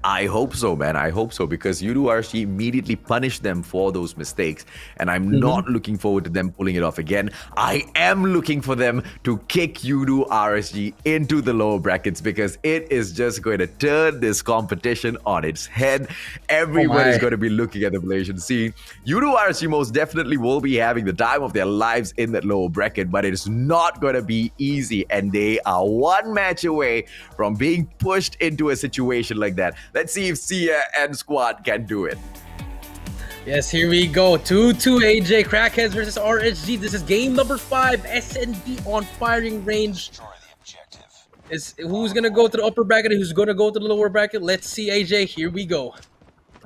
I hope so, man. I hope so, because Yoodo RSG immediately punished them for those mistakes, and I'm not looking forward to them pulling it off again. I am looking for them to kick Yoodo RSG into the lower brackets, because it is just going to turn this competition on its head. Everyone is going to be looking at the Malaysian scene. Yoodo RSG most definitely will be having the time of their lives in that lower bracket, but it's not going to be easy, and they are one match away from being pushed into a situation like that. Let's see if Sia and squad can do it. Yes, here we go. 2-2 AJ. Crackheads versus RSG. This is game number 5. SND on firing range. Who's going to go to the upper bracket and who's going to go to the lower bracket? Let's see, AJ. Here we go.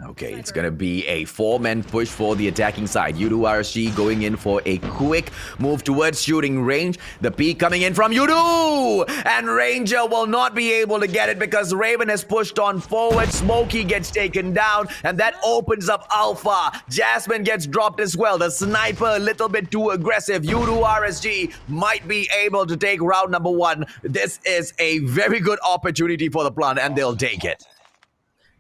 Okay, it's going to be a 4-man push for the attacking side. Yoodo RSG going in for a quick move towards shooting range. The peek coming in from Yoodo! And Ranger will not be able to get it because Raven has pushed on forward. Smokey gets taken down, and that opens up Alpha. Jasmine gets dropped as well. The sniper a little bit too aggressive. Yoodo RSG might be able to take round number 1. This is a very good opportunity for the plant, and they'll take it.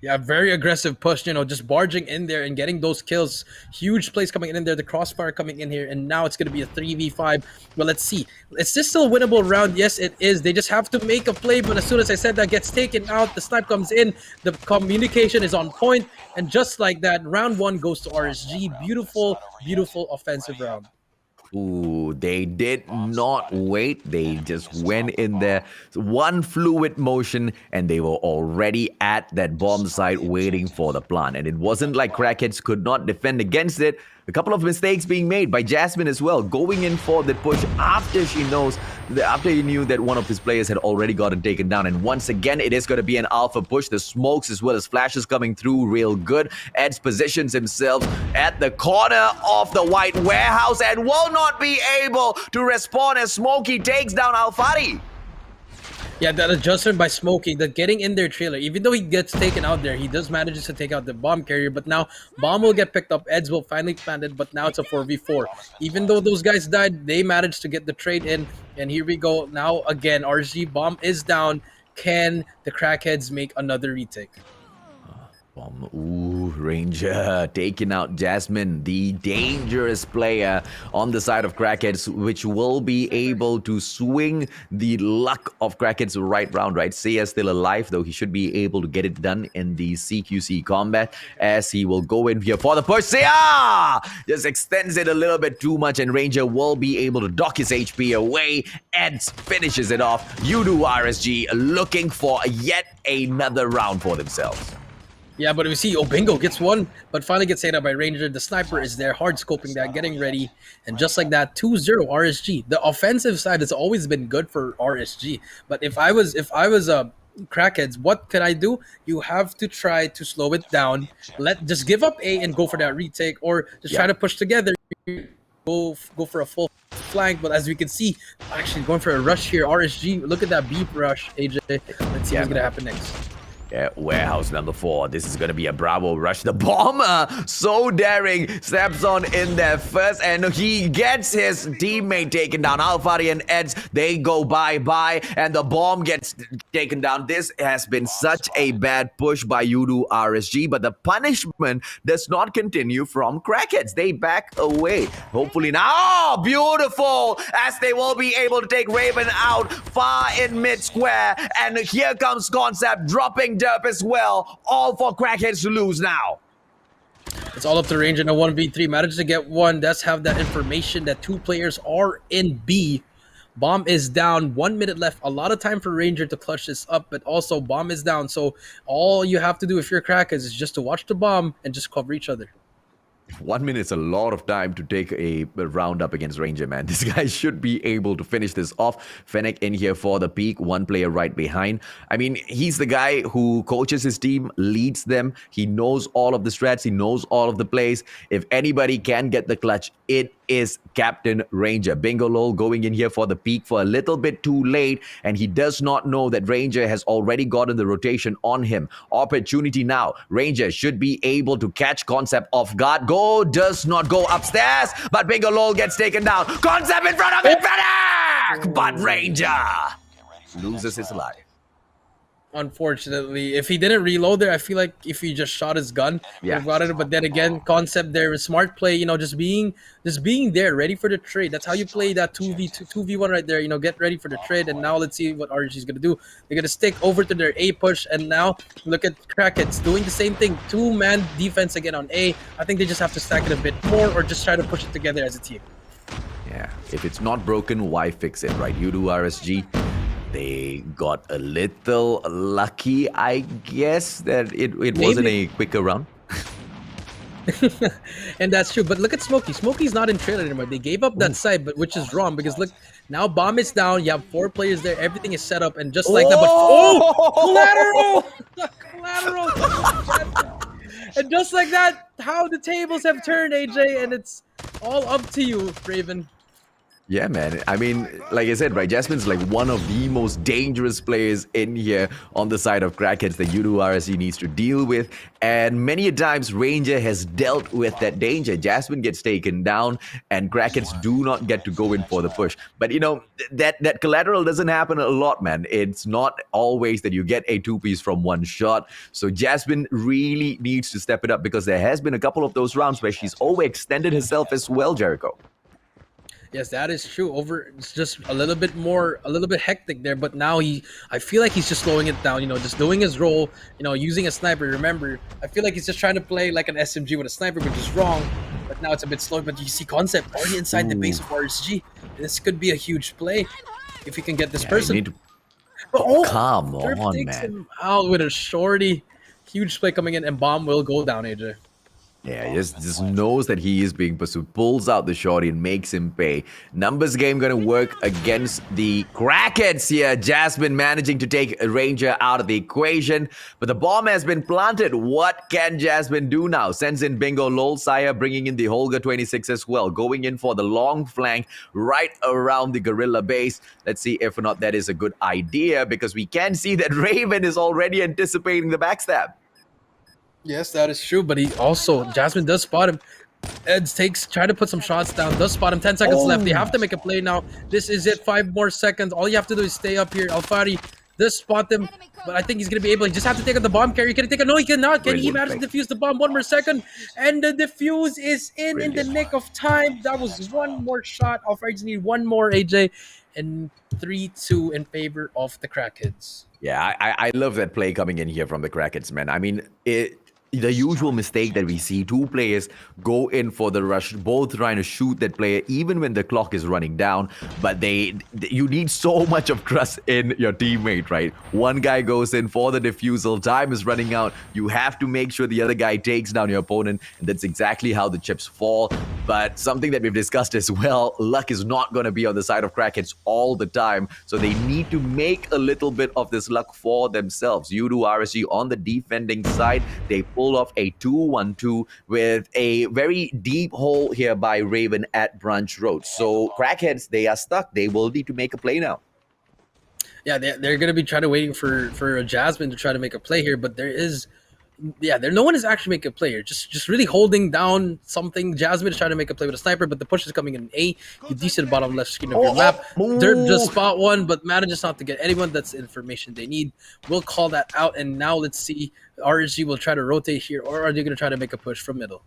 Yeah, very aggressive push, just barging in there and getting those kills. Huge plays coming in there, the crossfire coming in here, and now it's going to be a 3v5. Well, let's see. Is this still a winnable round? Yes, it is. They just have to make a play, but as soon as I said that gets taken out, the snipe comes in, the communication is on point, and just like that, round 1 goes to RSG. Beautiful, beautiful offensive round. Ooh, they did not wait. They just went in there. One fluid motion, and they were already at that bomb site waiting for the plant. And it wasn't like Crackheads could not defend against it. A couple of mistakes being made by Jasmine as well, going in for the push after he knew that one of his players had already gotten taken down. And once again, it is going to be an alpha push. The smokes as well as flashes coming through real good. Eds positions himself at the corner of the white warehouse and will not be able to respond as Smokey takes down Alfari. Yeah, that adjustment by Smokey, the getting in their trailer, even though he gets taken out there, he does manage to take out the bomb carrier, but now bomb will get picked up, Eds will finally plant it, but now it's a 4v4. Even though those guys died, they managed to get the trade in, and here we go. Now again, RG bomb is down. Can the Crackheads make another retake? Ooh, Ranger taking out Jasmine, the dangerous player on the side of Crackheads, which will be able to swing the luck of Crackheads right round, right? Sia's still alive, though he should be able to get it done in the CQC combat, as he will go in here for the push. Sia just extends it a little bit too much, and Ranger will be able to dock his HP away and finishes it off. Yoodo RSG looking for yet another round for themselves. Yeah, but we see Bingo gets one, but finally gets taken out by Ranger. The sniper is there, hard scoping that, getting ready. And just like that, 2-0 RSG. The offensive side has always been good for RSG. But if I was Crackheads, what can I do? You have to try to slow it down. Just give up A and go for that retake, or just try to push together. Go for a full flank. But as we can see, actually going for a rush here. RSG, look at that beep rush, AJ. Let's see what's gonna happen next. Yeah, warehouse number 4. This is gonna be a Bravo rush. The bomber, so daring, steps on in there first, and he gets his teammate taken down. Alfari and Eds, they go bye-bye, and the bomb gets taken down. This has been such a bad push by Yoodo RSG, but the punishment does not continue from Crackheads. They back away. Hopefully now, oh, beautiful, as they will be able to take Raven out far in mid-square, and here comes Concept dropping derp as well, all for Crackheads to lose now. It's all up to Ranger in a 1v3. Managed to get one. Does have that information that 2 players are in B. Bomb is down. 1 minute left. A lot of time for Ranger to clutch this up, but also bomb is down. So all you have to do if you're Crackheads is just to watch the bomb and just cover each other. 1 minute is a lot of time to take a round up against Ranger, man. This guy should be able to finish this off. Fennec in here for the peak, 1 player right behind. I mean, he's the guy who coaches his team, leads them. He knows all of the strats. He knows all of the plays. If anybody can get the clutch, it is Captain Ranger. Bingo Lol going in here for the peak for a little bit too late, and he does not know that Ranger has already gotten the rotation on him. Opportunity now. Ranger should be able to catch Concept off guard. Go does not go upstairs, but Bingo Lol gets taken down. Concept in front of it, Fennec! But Ranger loses his life. Unfortunately, if he didn't reload there, I feel like if he just shot his gun, Yeah. he got it. But then again, Concept there, smart play, you know, just being there, ready for the trade. That's how you play that 2v1 right there. You know, get ready for the trade. And now let's see what RSG is gonna do. They're gonna stick over to their A push, and now look at Crackheads doing the same thing. 2-man defense again on A. I think they just have to stack it a bit more, or just try to push it together as a team. Yeah, if it's not broken, why fix it, right? Yoodo RSG, they got a little lucky, I guess, that it wasn't a quicker round. And that's true. But look at Smokey. Smokey's not in trailer anymore. They gave up that side, but which is wrong because look, now bomb is down. You have 4 players there. Everything is set up, and just like that. But collateral. And just like that, how the tables have turned, AJ, and it's all up to you, Raven. Yeah, man. I mean, like I said, right, Jasmine's like one of the most dangerous players in here on the side of Crackheads that Yoodo RSG needs to deal with. And many a times, Ranger has dealt with that danger. Jasmine gets taken down, and Crackheads do not get to go in for the push. But, you know, that collateral doesn't happen a lot, man. It's not always that you get a 2-piece from one shot. So Jasmine really needs to step it up because there has been a couple of those rounds where she's overextended herself as well, Jericho. Yes, that is true. It's just a little bit hectic there. But now I feel like he's just slowing it down. You know, just doing his role. You know, using a sniper. Remember, I feel like he's just trying to play like an SMG with a sniper, which is wrong. But now it's a bit slow. But you see Concept already inside the base of RSG. And this could be a huge play if he can get this person. You need to... Oh, come Turf on, takes man. him out with a shorty. Huge play coming in, and bomb will go down, AJ. Yeah, just knows that he is being pursued, pulls out the shorty and makes him pay. Numbers game gonna work against the Crackheads here. Jasmine managing to take a Ranger out of the equation, but the bomb has been planted. What can Jasmine do now? Sends in Bingo Lol, Sire bringing in the Holger 26 as well, going in for the long flank right around the Gorilla base. Let's see if or not that is a good idea, because we can see that Raven is already anticipating the backstab. Yes, that is true, but Jasmine does spot him. Eds try to put some shots down, does spot him. 10 seconds left. They have to make a play now. This is it. 5 more seconds. All you have to do is stay up here. Alfari does spot them, but I think he's going to be able. You just have to take out the bomb carrier. Can he take it? No, he cannot. Can he manage to defuse the bomb? 1 more second, and the defuse is in the nick of time. That was 1 more shot. Alfari just need 1 more, AJ, and 3-2 in favor of the Crackheads. Yeah, I love that play coming in here from the Crackheads, man. I mean, the usual mistake that we see, 2 players go in for the rush, both trying to shoot that player even when the clock is running down, but you need so much of trust in your teammate, right? One guy goes in for the defusal, time is running out, you have to make sure the other guy takes down your opponent, and that's exactly how the chips fall. But something that we've discussed as well, luck is not going to be on the side of Crackheads all the time, so they need to make a little bit of this luck for themselves. Yoodo RSG on the defending side, they pulled off a 2-1-2 with a very deep hole here by Raven at Branch Road. So Crackheads, they are stuck. They will need to make a play now. Yeah, they're gonna be trying to waiting for Jasmine to try to make a play here, but no one is actually making a play here. Just really holding down something. Jasmine is trying to make a play with a sniper, but the push is coming in A. You do see the bottom left screen of your map. Derp just spot one, but manages not to get anyone. That's the information they need. We'll call that out, and now let's see. RSG will try to rotate here, or are they gonna try to make a push from middle?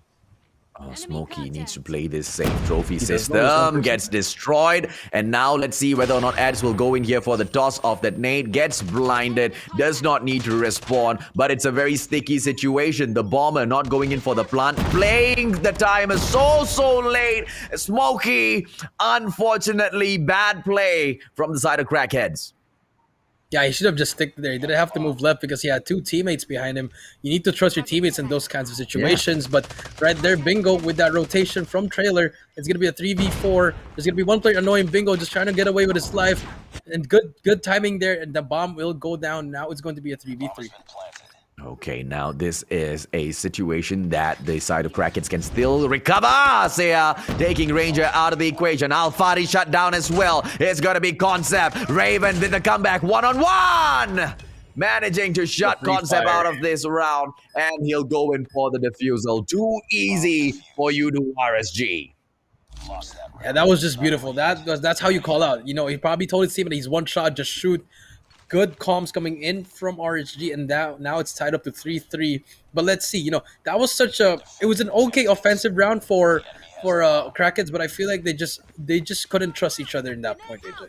Oh, Smokey needs to play this safe. Trophy system gets destroyed. And now let's see whether or not Ads will go in here for the toss of that nade. Gets blinded. Does not need to respawn. But it's a very sticky situation. The bomber not going in for the plant. Playing the timer so late. Smokey, unfortunately, bad play from the side of Crackheads. Yeah, he should have just stick there. He didn't have to move left because he had two teammates behind him. You need to trust your teammates in those kinds of situations. But right there, Bingo with that rotation from trailer. It's going to be a 3v4. There's going to be one player annoying Bingo, just trying to get away with his life. And good timing there. And the bomb will go down. Now it's going to be a 3v3. Okay, now this is a situation that the side of Crackheads can still recover. Sia taking Ranger out of the equation. Alfari shut down as well. It's going to be Concept. Raven did the comeback one-on-one. Managing to shut Concept out of this round. And he'll go in for the defusal. Too easy for Yoodo RSG. Yeah, that was just beautiful. That's how you call out. You know, he probably told his team that he's one shot, just shoot. Good comms coming in from RSG, and now it's tied up to 3-3. But let's see, you know, that was it was an okay offensive round for Crackheads, but I feel like they just couldn't trust each other in that point, AJ.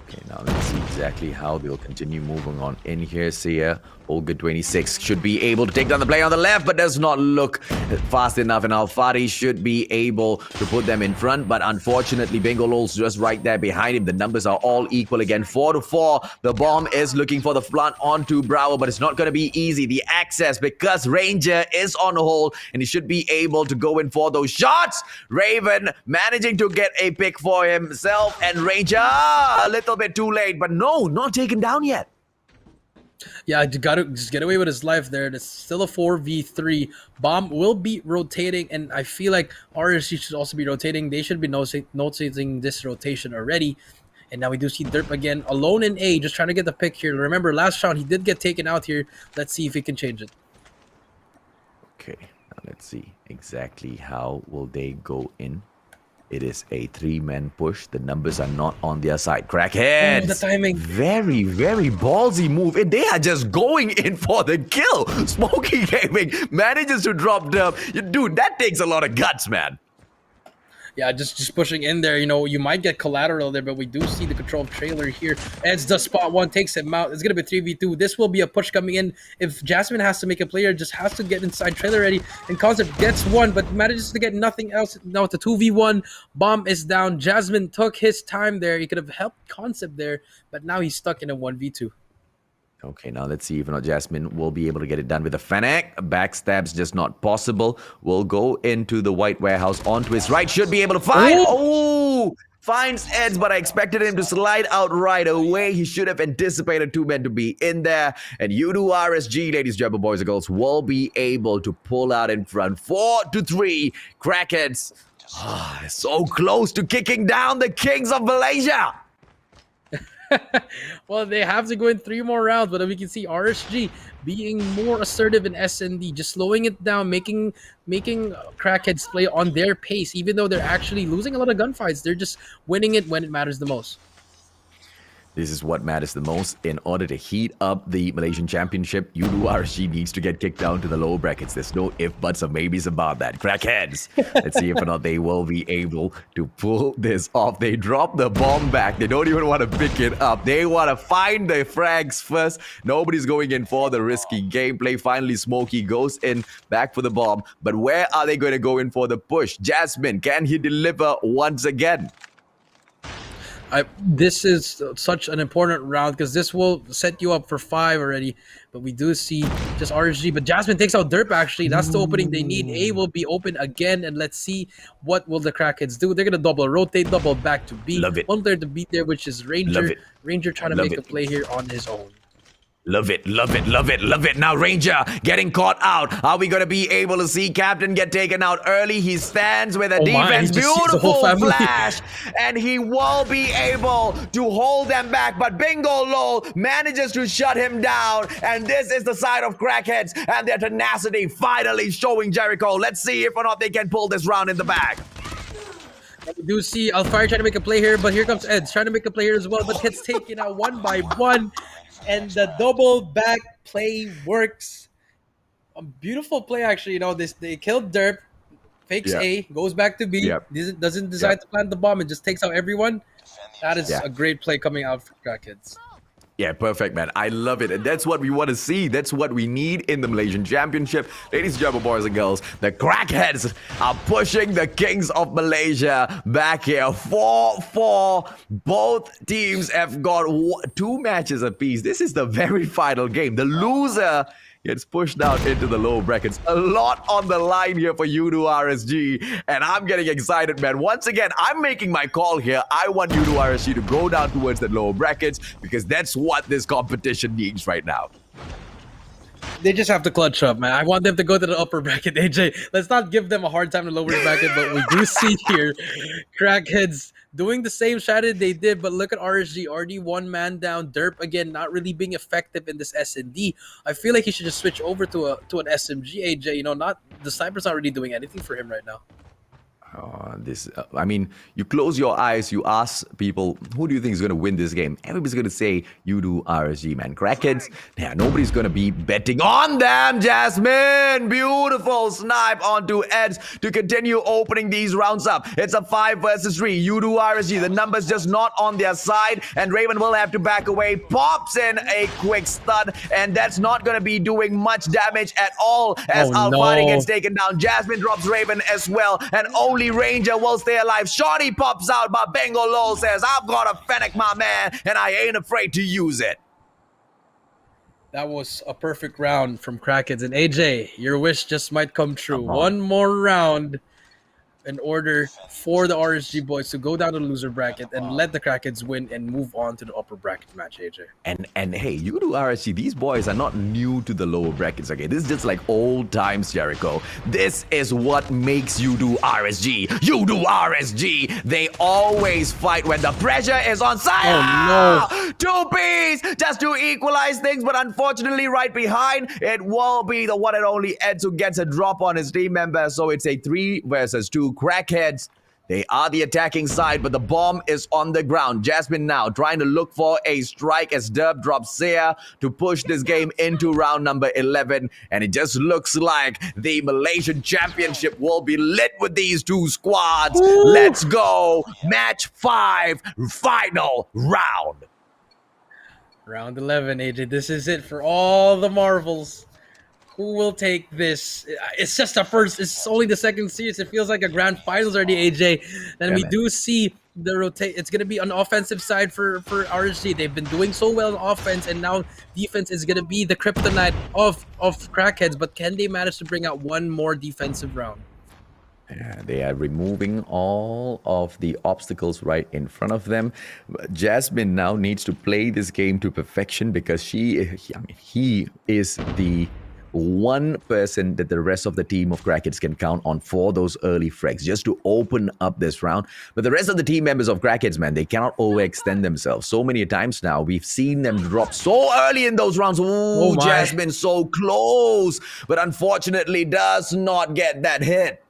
Okay, now let's see exactly how they'll continue moving on in here. Sia, Olga 26 should be able to take down the play on the left, but does not look fast enough. And Alfari should be able to put them in front. But unfortunately, Bingo Lol's just right there behind him. The numbers are all equal again. 4-4. The bomb is looking for the plant onto Bravo, but it's not going to be easy. The access, because Ranger is on hold, and he should be able to go in for those shots. Raven managing to get a pick for himself, and Ranger a little bit too late, but no, not taken down yet. Yeah, you gotta just get away with his life there. It's still a 4v3. Bomb will be rotating, and I feel like RSG should also be rotating. They should be noticing this rotation already. And now we do see Derp again, alone in A, just trying to get the pick here. Remember, last round he did get taken out here. Let's see if he can change it. Okay, now let's see exactly how will they go in. It is a 3-man push. The numbers are not on their side. Crackheads! Oh, the timing. Very ballsy move. They are just going in for the kill. Smokey Gaming manages to drop Derp. Dude, that takes a lot of guts, man. Yeah, just pushing in there. You know, you might get collateral there, but we do see the control of trailer here. Ed's the spot one, takes him out. It's going to be 3v2. This will be a push coming in. If Jasmine has to make a player, just has to get inside trailer ready. And Concept gets one, but manages to get nothing else. Now it's a 2v1. Bomb is down. Jasmine took his time there. He could have helped Concept there, but now he's stuck in a 1v2. Okay, now let's see if or not Jasmine will be able to get it done with a Fennec. Backstab's just not possible. We'll go into the white warehouse onto his right. Should be able to find. Oh! Finds Eds, but I expected him to slide out right away. He should have anticipated 2 men to be in there. And Yoodo RSG, ladies and gentlemen, boys and girls, will be able to pull out in front. 4-3. Crackheads. So close to kicking down the Kings of Malaysia. Well, they have to go in 3 more rounds, but we can see RSG being more assertive in SND, just slowing it down, making Crackheads play on their pace, even though they're actually losing a lot of gunfights. They're just winning it when it matters the most. This is what matters the most. In order to heat up the Malaysian Championship, Yoodo RSG needs to get kicked down to the lower brackets. There's no if, buts, or maybes about that. Crackheads. Let's see if or not they will be able to pull this off. They drop the bomb back. They don't even want to pick it up. They want to find the frags first. Nobody's going in for the risky gameplay. Finally, Smokey goes in back for the bomb. But where are they going to go in for the push? Jasmine, can he deliver once again? This is such an important round because this will set you up for 5 already. But we do see just RSG. But Jasmine takes out Derp, actually. That's the opening they need. A will be open again. And let's see what will the Crackheads do. They're going to double rotate, double back to B. Love it. One player to beat there, which is Ranger. Love it. Ranger trying to Love make it. a play here on his own. Love it, love it, love it, love it. Now Ranger getting caught out. Are we going to be able to see Captain get taken out early? He stands with a defense. He just sees the whole Beautiful family. flash. And he will be able to hold them back. But Bingo Lol manages to shut him down. And this is the side of Crackheads and their tenacity finally showing Jericho. Let's see if or not they can pull this round in the bag. We do see Alfire trying to make a play here, but here comes Eds trying to make a play here as well, but gets taken out one by one. And the double back play works. A beautiful play, actually. You know, they killed Derp, fakes A, goes back to B, doesn't decide to plant the bomb, and just takes out everyone. That is a great play coming out for Crackheads. Yeah, perfect, man. I love it. And that's what we want to see. That's what we need in the Malaysian Championship. Ladies and gentlemen, boys and girls, the Crackheads are pushing the Kings of Malaysia back here. 4-4. Both teams have got 2 matches apiece. This is the very final game. The loser gets pushed down into the lower brackets. A lot on the line here for Yoodo RSG. And I'm getting excited, man. Once again, I'm making my call here. I want Yoodo RSG to go down towards the lower brackets because that's what this competition needs right now. They just have to clutch up, man. I want them to go to the upper bracket, AJ. Let's not give them a hard time in the lower bracket, but we do see here Crackheads doing the same strategy they did, but look at RSG. Already 1 man down. Derp, again, not really being effective in this S&D. I feel like he should just switch over to an SMG, AJ. You know, the sniper's not really doing anything for him right now. I mean, you close your eyes, you ask people, who do you think is going to win this game? Everybody's going to say, Yoodo RSG, man. Crackheads, yeah, nobody's going to be betting on them, Jasmine. Beautiful snipe onto Eds to continue opening these rounds up. It's a 5 versus 3. Yoodo RSG, the numbers just not on their side, and Raven will have to back away. Pops in a quick stun, and that's not going to be doing much damage at all as Alfari gets taken down. Jasmine drops Raven as well, and only Ranger will stay alive. Shorty pops out, but Bengal Lol says, I've got a Fennec, my man, and I ain't afraid to use it. That was a perfect round from Crackheads. And AJ, your wish just might come true. One more round in order for the RSG boys to go down to the loser bracket and let the Crackheads win and move on to the upper bracket match, AJ. And hey, you do RSG, these boys are not new to the lower brackets, okay? This is just like old times, Jericho. This is what makes you do RSG. You do RSG. They always fight when the pressure is on side. Oh, no. 2 Ps just to equalize things, but unfortunately right behind, it will be the one and only Eds who gets a drop on his team member. So it's a 3 versus 2. Crackheads, they are the attacking side, but the bomb is on the ground. Jasmine now trying to look for a strike as Derp drops Czure to push this game into round number 11. And it just looks like the Malaysian Championship will be lit with these 2 squads. Ooh. Let's go. Match 5, final round. Round 11, AJ. This is it for all the marvels. Who will take this? It's just a first. It's only the second series. It feels like a grand finals already, AJ. And we do see the rotate. It's going to be an offensive side for RSG. They've been doing so well on offense, and now defense is going to be the kryptonite of Crackheads. But can they manage to bring out one more defensive round? Yeah, they are removing all of the obstacles right in front of them. Jasmine now needs to play this game to perfection because he is the one person that the rest of the team of Crackheads can count on for those early frags just to open up this round. But the rest of the team members of Crackheads, man, they cannot overextend themselves. So many times now, we've seen them drop so early in those rounds. Ooh, Jasmine so close, but unfortunately does not get that hit.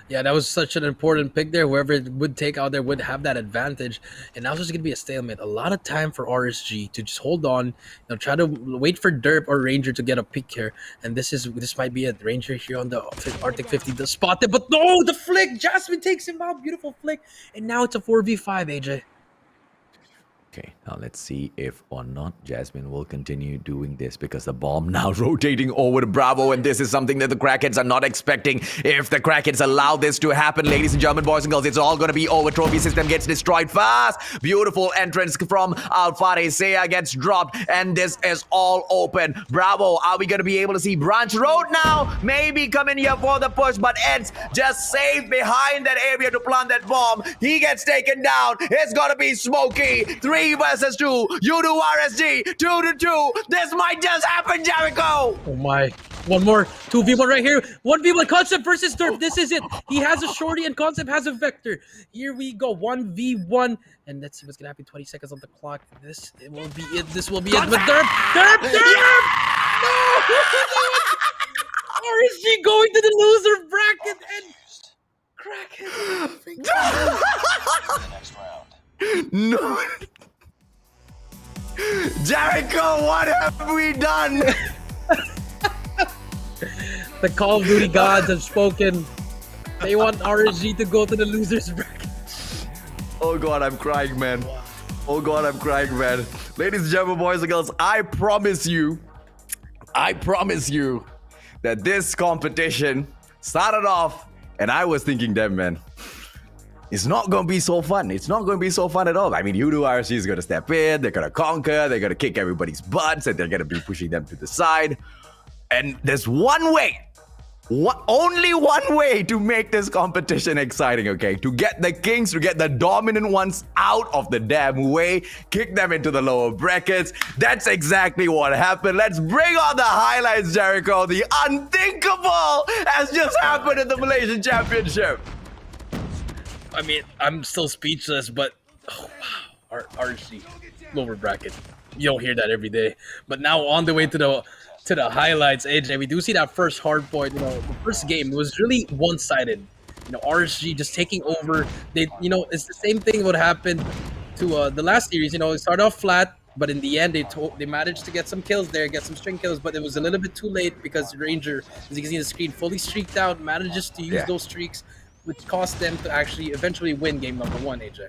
Yeah, that was such an important pick there. Whoever would take out there would have that advantage. And now it's just going to be a stalemate. A lot of time for RSG to just hold on. Try to wait for Derp or Ranger to get a pick here. And this might be a Ranger here on the Arctic 50 to spot it. But no, the flick! Jasmine takes him out. Beautiful flick. And now it's a 4v5, AJ. Okay, now let's see if or not Jasmine will continue doing this because the bomb now rotating over to Bravo, and this is something that the Crackheads are not expecting. If the Crackheads allow this to happen, ladies and gentlemen, boys and girls, it's all going to be over. Trophy system gets destroyed fast. Beautiful entrance from Alfari. Czure gets dropped, and this is all open. Bravo, are we going to be able to see Branch Road now? Maybe coming here for the push, but Eds just safe behind that area to plant that bomb. He gets taken down. It's going to be Smokey. 3 3 versus 2. Yoodo RSG 2-2. This might just happen, Jericho. Oh my. One more. 2v1 right here. 1v1 Concept versus Derp. This is it. He has a shorty and Concept has a vector. Here we go. 1v1. And let's see what's going to happen. 20 seconds on the clock. This will be it. This will be it. But Derp. No! RSG going to the loser bracket and Crackheads. No. Jericho, what have we done? The Call of Duty gods have spoken. They want RSG to go to the losers bracket. Oh God, I'm crying, man. Oh God, I'm crying, man. Ladies and gentlemen, boys and girls, I promise you that this competition started off and I was thinking, damn, man, it's not going to be so fun. It's not going to be so fun at all. I mean, Yoodo RSG is going to step in, they're going to conquer, they're going to kick everybody's butts, and they're going to be pushing them to the side. And there's one way, only one way to make this competition exciting, okay? To get the kings, to get the dominant ones out of the damn way, kick them into the lower brackets. That's exactly what happened. Let's bring on the highlights, Jericho. The unthinkable has just happened in the Malaysian Championship. I mean, I'm still speechless, but oh, wow. RSG, lower bracket. You don't hear that every day. But now on the way to the highlights, AJ, we do see that first hard point. You know, the first game was really one-sided. You know, RSG just taking over. They, you know, it's the same thing what happened to the last series. You know, it started off flat, but in the end, they managed to get some kills there, get some string kills, but it was a little bit too late because Ranger, as you can see on the screen, fully streaked out, manages to use those streaks, which cost them to actually eventually win game number 1, AJ.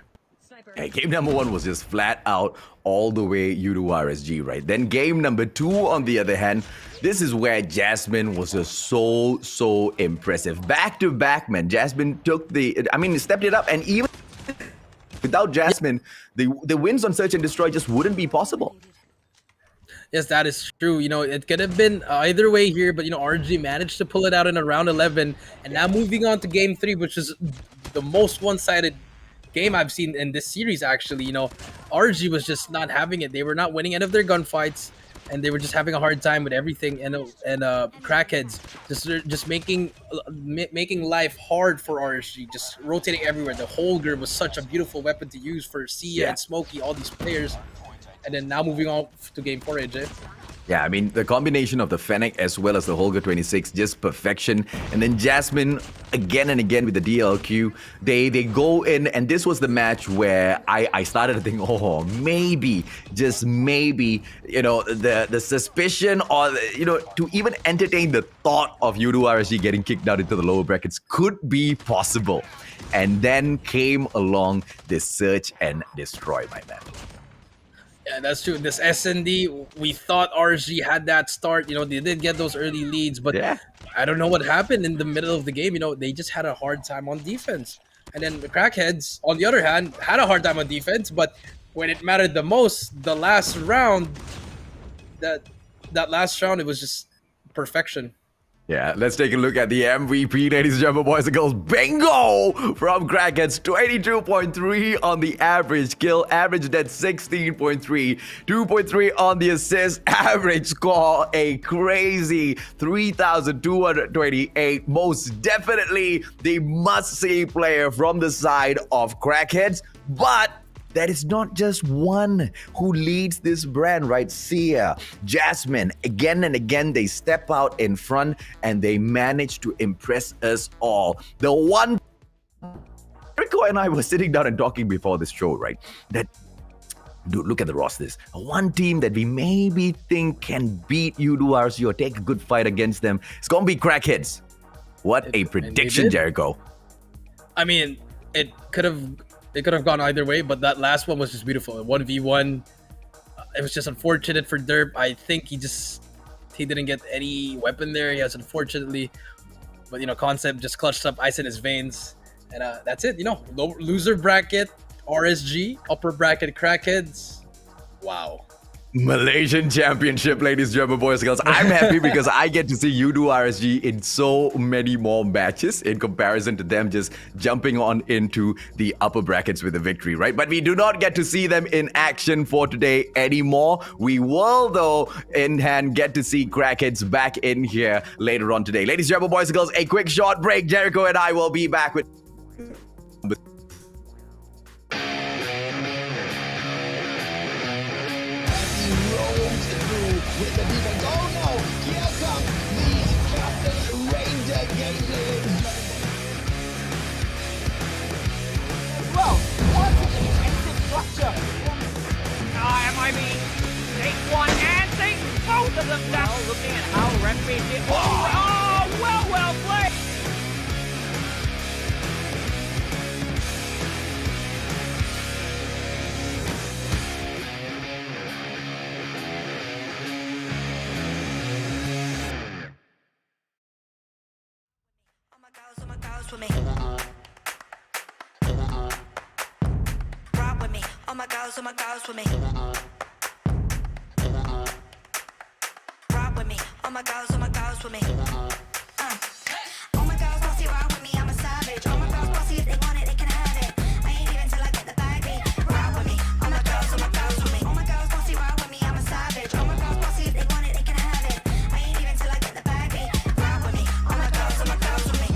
Hey, game number 1 was just flat out all the way Yoodo RSG, right? Then game number 2, on the other hand, this is where Jasmine was just so impressive. Back to back, man. Jasmine stepped it up, and even without Jasmine, the wins on Search and Destroy just wouldn't be possible. Yes, that is true. You know, it could have been either way here, but, you know, RSG managed to pull it out in a round 11. And now moving on to game 3, which is the most one-sided game I've seen in this series, actually. You know, RSG was just not having it. They were not winning any of their gunfights, and they were just having a hard time with everything. And Crackheads just making life hard for RSG, just rotating everywhere. The Holger was such a beautiful weapon to use for Sia and Smokey, all these players. And then now moving on to game 4, AJ. Yeah, I mean, the combination of the Fennec as well as the Holger 26, just perfection. And then Jasmine, again and again with the DLQ, they go in, and this was the match where I started to think, oh, maybe, just maybe, you know, the suspicion or, you know, to even entertain the thought of Yoodo RSG getting kicked out into the lower brackets could be possible. And then came along this Search and Destroy, my man. Yeah, that's true. This SND, we thought RSG had that start. You know, they did get those early leads, but I don't know what happened in the middle of the game. You know, they just had a hard time on defense. And then the Crackheads, on the other hand, had a hard time on defense, but when it mattered the most, the last round, that last round, it was just perfection. Yeah, let's take a look at the MVP, ladies and gentlemen, boys and girls. Bingo from Crackheads, 22.3 on the average kill, averaged at 16.3, 2.3 on the assist, average score a crazy 3,228. Most definitely the must-see player from the side of Crackheads, but that is not just one who leads this brand, right? Sia, Jasmine, again and again, they step out in front and they manage to impress us all. The one, Rico and I were sitting down and talking before this show, right? That, dude, look at the rosters. One team that we maybe think can beat Yoodo RSG or take a good fight against them, it's gonna be Crackheads. What a prediction, Jericho. I mean, it could have gone either way, but that last one was just beautiful. 1v1, it was just unfortunate for Derp. I think he didn't get any weapon there. He has, unfortunately, but, you know, Concept just clutched up ice in his veins, and that's it. You know, loser bracket RSG, upper bracket Crackheads. Wow. Malaysian Championship, ladies and gentlemen, boys and girls. I'm happy because I get to see Yoodo RSG in so many more matches in comparison to them just jumping on into the upper brackets with a victory, right? But we do not get to see them in action for today anymore. We will, though, in hand get to see Crackheads back in here later on today. Ladies and gentlemen, boys and girls, a quick short break. Jericho and I will be back with... With the defense, oh no, here come these Captain Ranger gamers. Well, once the defensive structure. MIB take one and take both of them down. Looking at how Rampage did. Oh, well played. All my girls with me. Rock with me. All my girls with me. Rock with me. All my girls with me. All my girls bossy, rock with me. I'm a savage. All my girls bossy, if they want it, they can have it. I ain't even till I get the bag, babe. Rock with me. All my girls with me. All my girls bossy, rock with me. I'm a savage. All my girls bossy, if they want it, they can have it. I ain't even till I get the bag, babe. Rock with me. All my girls with me.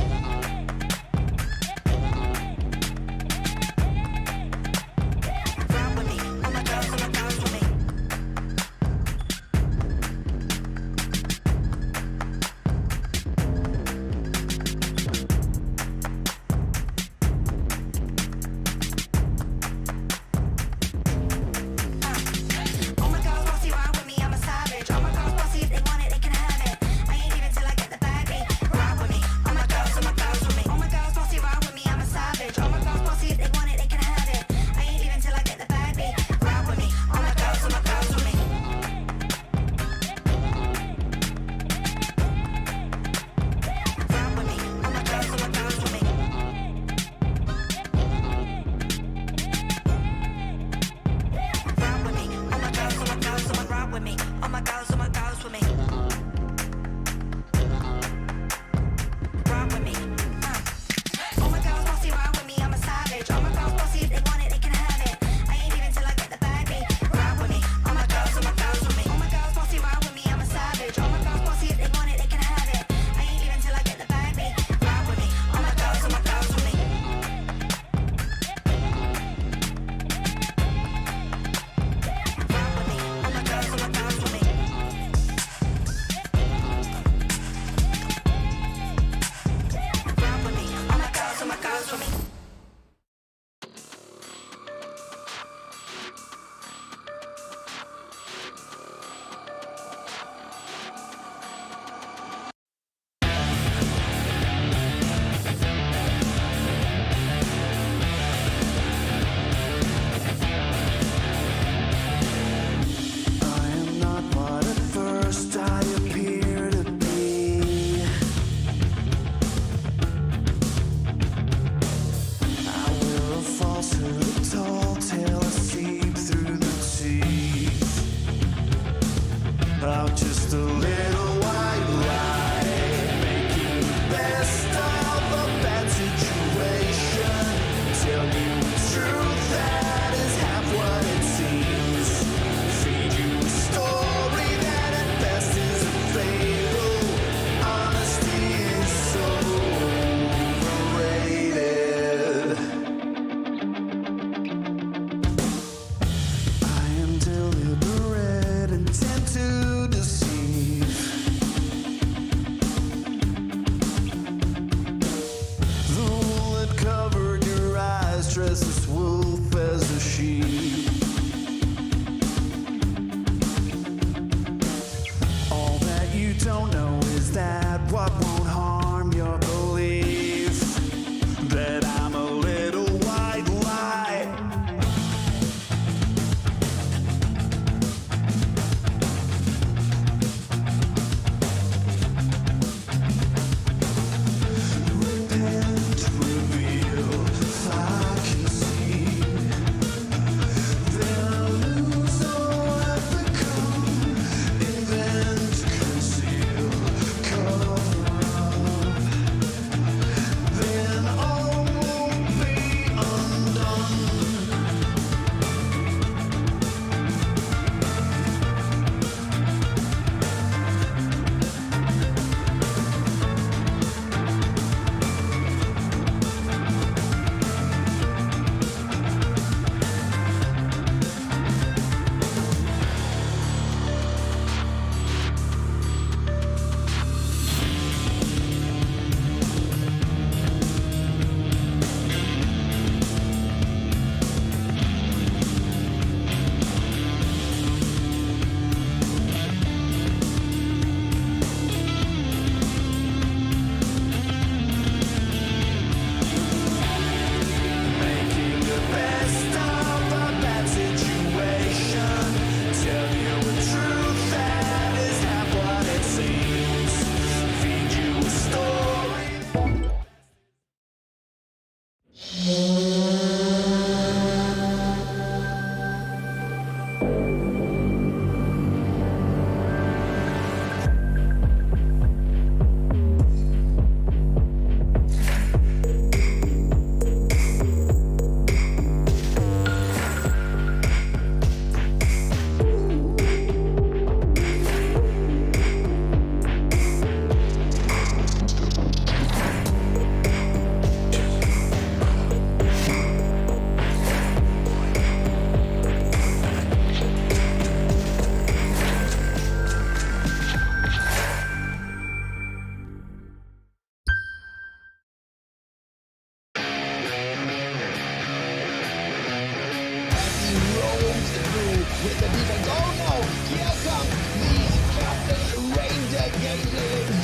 with the defense. Oh no, here come these Captain Ranger Gamers.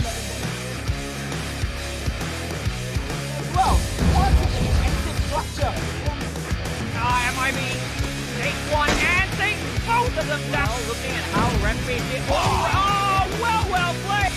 Well, onto the defensive structure. MIB take one and take both of them down. Looking at how Rampage did. Oh, well played.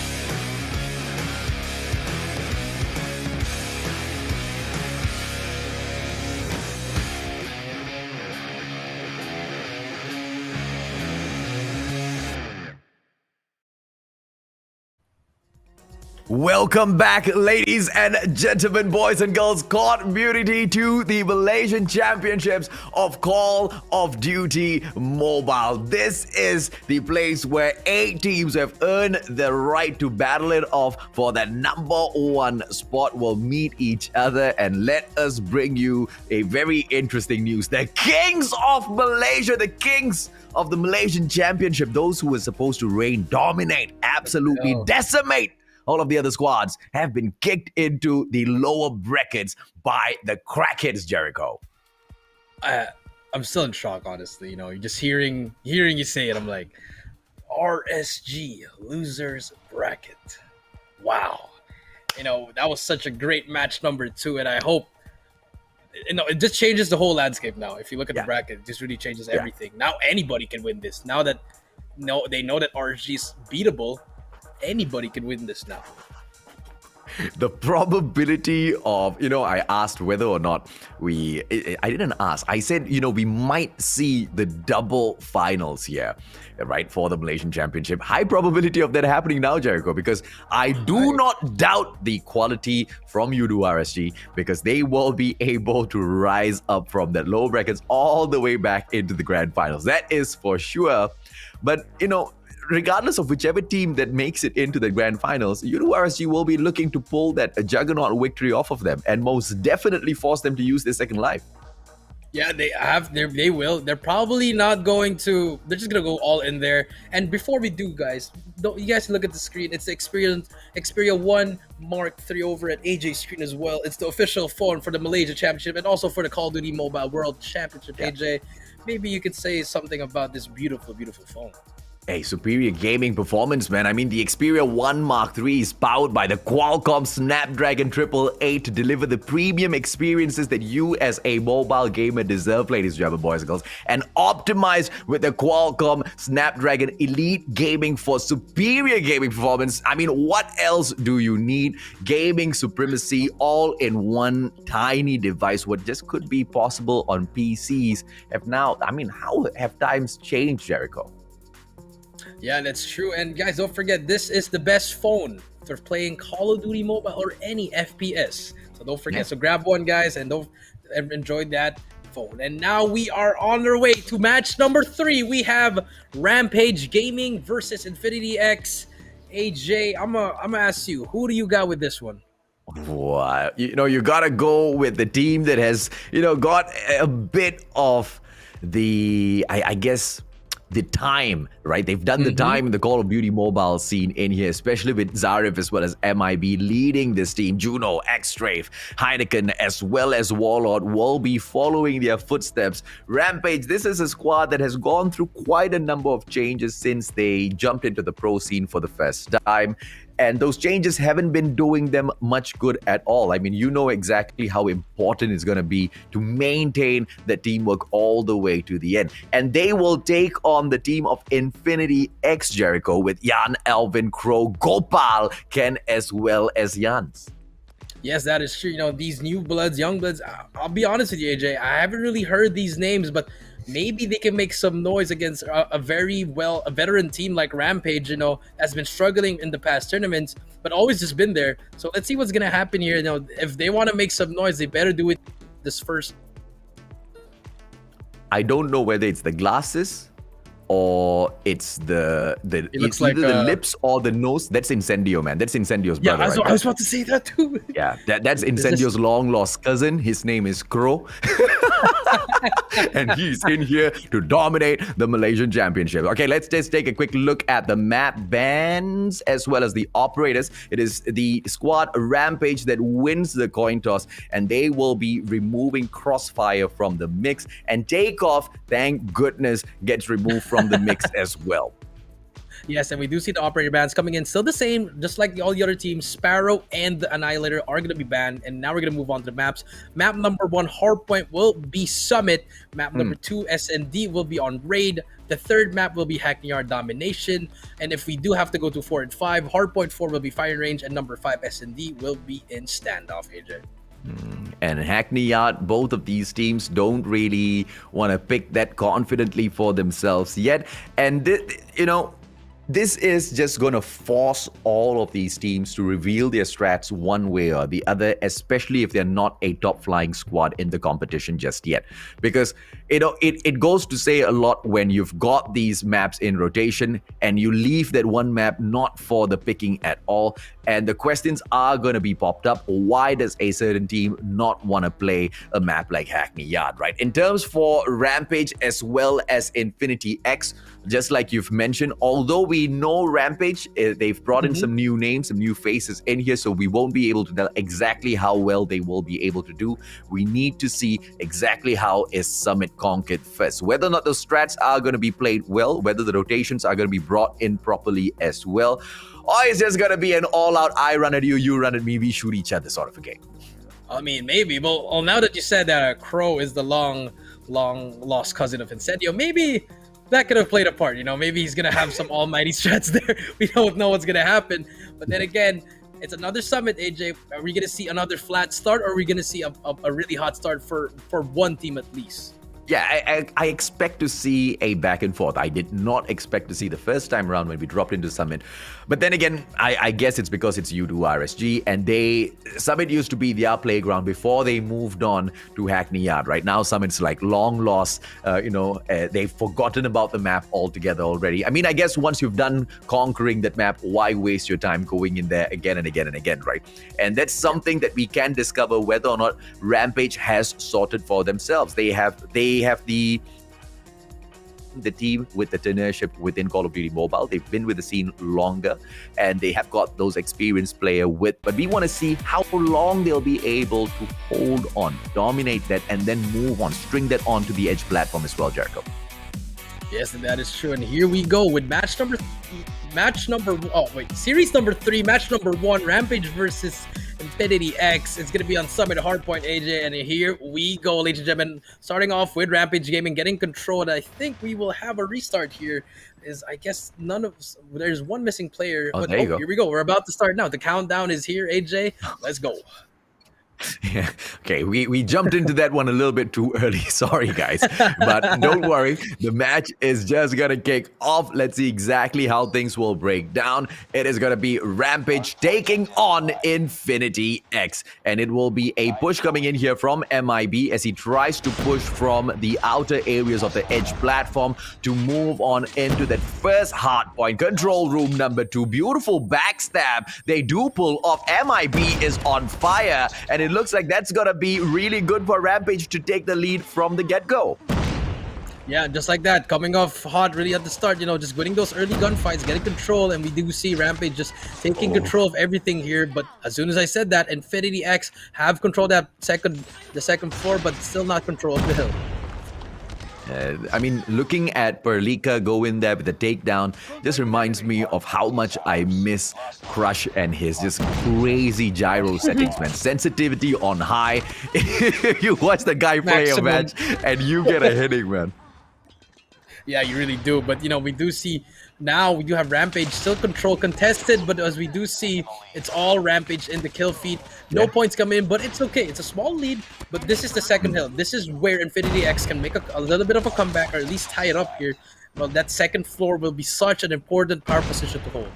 Welcome back, ladies and gentlemen, boys and girls, community, to the Malaysian Championships of Call of Duty Mobile. This is the place where 8 teams have earned the right to battle it off for that #1 spot. Will meet each other, and let us bring you a very interesting news. The Kings of Malaysia, the Kings of the Malaysian Championship, those who were supposed to reign, dominate, absolutely decimate all of the other squads, have been kicked into the lower brackets by the Crackheads, Jericho. I'm still in shock, honestly. You know, just hearing you say it, I'm like, RSG losers bracket. Wow. You know, that was such a great match number 2, and I hope, you know, it just changes the whole landscape now. If you look at the bracket, it just really changes everything. Now anybody can win this. Now that they know that RSG is beatable, anybody can win this now. The probability of, I asked whether or not I didn't ask. I said, we might see the double finals here, right, for the Malaysian Championship. High probability of that happening now, Jericho, because I do not doubt the quality from Yoodo RSG, because they will be able to rise up from that low brackets all the way back into the grand finals. That is for sure. But, regardless of whichever team that makes it into the grand finals, Yoodo RSG will be looking to pull that juggernaut victory off of them, and most definitely force them to use their second life. Yeah, they will. They're probably not going to. They're just gonna go all in there. And before we do, guys, you guys look at the screen. It's the Xperia 1 Mark III over at AJ's screen as well. It's the official phone for the Malaysia Championship and also for the Call of Duty Mobile World Championship. AJ, maybe you could say something about this beautiful, beautiful phone. Hey, superior gaming performance, man. I mean, the Xperia 1 Mark III is powered by the Qualcomm Snapdragon 888 to deliver the premium experiences that you as a mobile gamer deserve, ladies and gentlemen, boys and girls, and optimized with the Qualcomm Snapdragon Elite Gaming for superior gaming performance. I mean, what else do you need? Gaming supremacy all in one tiny device. What just could be possible on PCs how have times changed, Jericho? Yeah, that's true. And guys, don't forget, this is the best phone for playing Call of Duty Mobile or any FPS. So don't forget. So grab one, guys, and enjoy that phone. And now we are on our way to match number 3. We have Rampage Gaming versus Infinity X. AJ, I'm gonna ask you, who do you got with this one? What? You gotta go with the team that has, got a bit of the, I guess, the time, right? They've done the time in the Call of Duty mobile scene in here, especially with Zarif as well as MIB leading this team. Juno, X-Strafe, Heineken, as well as Warlord will be following their footsteps. Rampage, this is a squad that has gone through quite a number of changes since they jumped into the pro scene for the first time. And those changes haven't been doing them much good at all. I mean, you know exactly how important it's going to be to maintain the teamwork all the way to the end. And they will take on the team of Infinity X, Jericho, with Jan, Alvin, Crow, Gopal, Ken, as well as Jans. Yes, that is true. These new bloods, young bloods, I'll be honest with you, AJ, I haven't really heard these names, but maybe they can make some noise against a veteran team like Rampage, has been struggling in the past tournaments, but always just been there. So let's see what's going to happen here. If they want to make some noise, they better do it this first. I don't know whether it's the glasses or it's the looks either like the lips or the nose. That's Incendio, man. That's Incendio's brother. Yeah, I was about to say that too. Yeah, that's Incendio's long lost cousin. His name is Crow. And he's in here to dominate the Malaysian Championship. Okay, let's just take a quick look at the map bans as well as the operators. It is the squad Rampage that wins the coin toss, and they will be removing Crossfire from the mix. And Takeoff, thank goodness, gets removed from the mix as well. Yes, and we do see the operator bans coming in. Still the same, just like all the other teams. Sparrow and the Annihilator are going to be banned. And now we're going to move on to the maps. Map number 1, Hardpoint, will be Summit. Map number 2, SND, will be on Raid. The third map will be Hackney Yard Domination. And if we do have to go to 4 and 5, Hardpoint 4 will be Firing Range. And number 5, SND, will be in Standoff, AJ. And Hackney Yard, both of these teams don't really want to pick that confidently for themselves yet. And, this is just going to force all of these teams to reveal their strats one way or the other, especially if they're not a top flying squad in the competition just yet. Because, it goes to say a lot when you've got these maps in rotation and you leave that one map not for the picking at all. And the questions are going to be popped up. Why does a certain team not want to play a map like Hackney Yard, right? In terms for Rampage as well as Infinity X, just like you've mentioned, although we know Rampage, they've brought in some new names, some new faces in here, so we won't be able to tell exactly how well they will be able to do. We need to see exactly how is Summit conquered first. Whether or not those strats are going to be played well, whether the rotations are going to be brought in properly as well, or it's just going to be an all-out I run at you, you run at me, we shoot each other sort of a game. I mean, maybe. Well, now that you said that Crow is the long lost cousin of Incendio, maybe that could have played a part. Maybe he's going to have some almighty strats there. We don't know what's going to happen. But then again, it's another Summit, AJ. Are we going to see another flat start, or are we going to see a really hot start for one team at least? Yeah, I expect to see a back and forth. I did not expect to see the first time around when we dropped into Summit. But then again, I guess it's because it's Yoodo RSG, and Summit used to be their playground before they moved on to Hackney Yard. Right now, Summit's like long lost. They've forgotten about the map altogether already. I mean, I guess once you've done conquering that map, why waste your time going in there again and again and again, right? And that's something that we can discover whether or not Rampage has sorted for themselves. They have the team with the tenorship within Call of Duty Mobile. They've been with the scene longer, and they have got those experienced player with. But we want to see how long they'll be able to hold on, dominate that, and then move on, string that onto the Edge platform as well, Jericho. Yes, that is true. And here we go with series number 3, match number 1, Rampage versus Infinity X. It's going to be on Summit Hardpoint, AJ, and here we go, ladies and gentlemen. Starting off with Rampage Gaming getting control, and I think we will have a restart here. I guess there's one missing player. There you go. Here we go. We're about to start now. The countdown is here, AJ. Let's go. Yeah. Okay, we jumped into that one a little bit too early. Sorry, guys. But don't worry. The match is just going to kick off. Let's see exactly how things will break down. It is going to be Rampage taking on Infinity X. And it will be a push coming in here from MIB as he tries to push from the outer areas of the Edge platform to move on into that first hardpoint. Control room number 2. Beautiful backstab. They do pull off. MIB is on fire. And it looks like that's going to be really good for Rampage to take the lead from the get-go. Yeah, just like that. Coming off hot really at the start, just winning those early gunfights, getting control, and we do see Rampage just taking control of everything here. But as soon as I said that, Infinity X have controlled the second floor, but still not control of the hill. I mean, looking at Perlika go in there with the takedown just reminds me of how much I miss Crush and his just crazy gyro settings, man. Sensitivity on high. You watch the guy play a match and you get a hitting, man. Yeah, you really do. But, we do see now we do have Rampage still control contested, but as we do see, it's all Rampage in the kill feed. No points come in, but it's okay. It's a small lead, but this is the second hill. This is where Infinity X can make a little bit of a comeback, or at least tie it up here. Well, that second floor will be such an important power position to hold.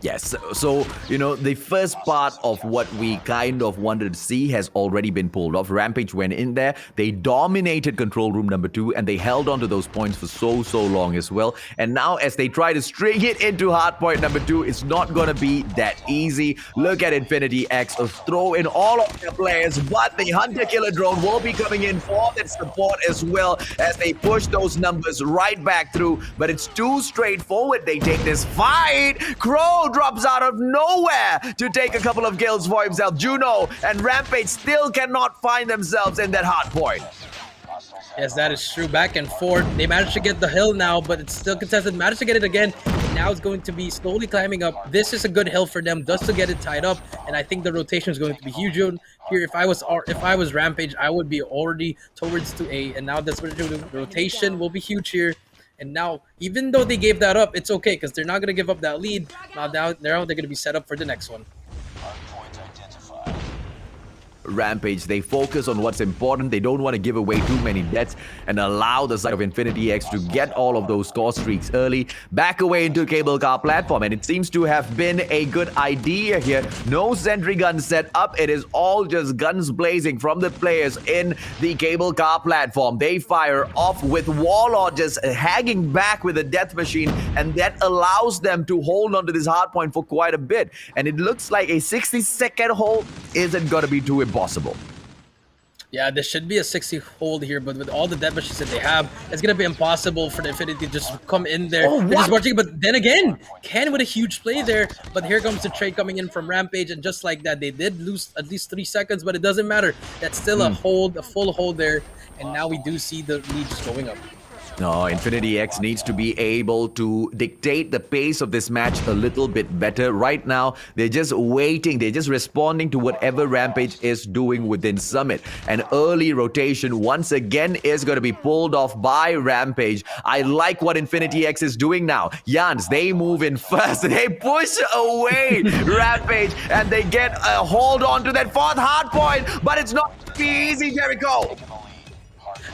Yes, so, the first part of what we kind of wanted to see has already been pulled off. Rampage went in there, they dominated control room number 2, and they held on to those points for so long as well. And now as they try to string it into hardpoint number 2, it's not going to be that easy. Look at Infinity X throw in all of their players, but the Hunter-Killer drone will be coming in for that support as well as they push those numbers right back through. But it's too straightforward. They take this fight. Crow drops out of nowhere to take a couple of kills for himself. Juno and Rampage still cannot find themselves in that hard point. Yes, that is true. Back and forth. They managed to get the hill now, but it's still contested. Managed to get it again. And now it's going to be slowly climbing up. This is a good hill for them just to get it tied up. And I think the rotation is going to be huge here. If I was Rampage, I would be already towards 2A. And now that's what they're doing. The rotation will be huge here. And now, even though they gave that up, it's okay because they're not going to give up that lead. Now they're going to be set up for the next one. Rampage, they focus on what's important. They don't want to give away too many deaths and allow the side of Infinity X to get all of those score streaks early. Back away into cable car platform, and it seems to have been a good idea here. No sentry gun set up. It is all just guns blazing from the players in the cable car platform. They fire off with Warlord just hanging back with a death machine, and that allows them to hold on to this hard point for quite a bit. And it looks like a 60-second hold isn't going to be too impossible. Yeah, there should be a 60 hold here, but with all the death machines that they have, it's going to be impossible for the Infinity to just come in there. Oh, They're just watching, but then again, Ken with a huge play there, but here comes the trade coming in from Rampage, and just like that, they did lose at least 3 seconds, but it doesn't matter. That's still a hold, a full hold there, and now we do see the lead just going up. No, Infinity X needs to be able to dictate the pace of this match a little bit better. Right now, they're just waiting. They're just responding to whatever Rampage is doing within Summit. An early rotation once again is going to be pulled off by Rampage. I like what Infinity X is doing now. Jans, they move in first. They push away Rampage, and they get a hold on to that 4th hard point, but it's not easy, Jericho.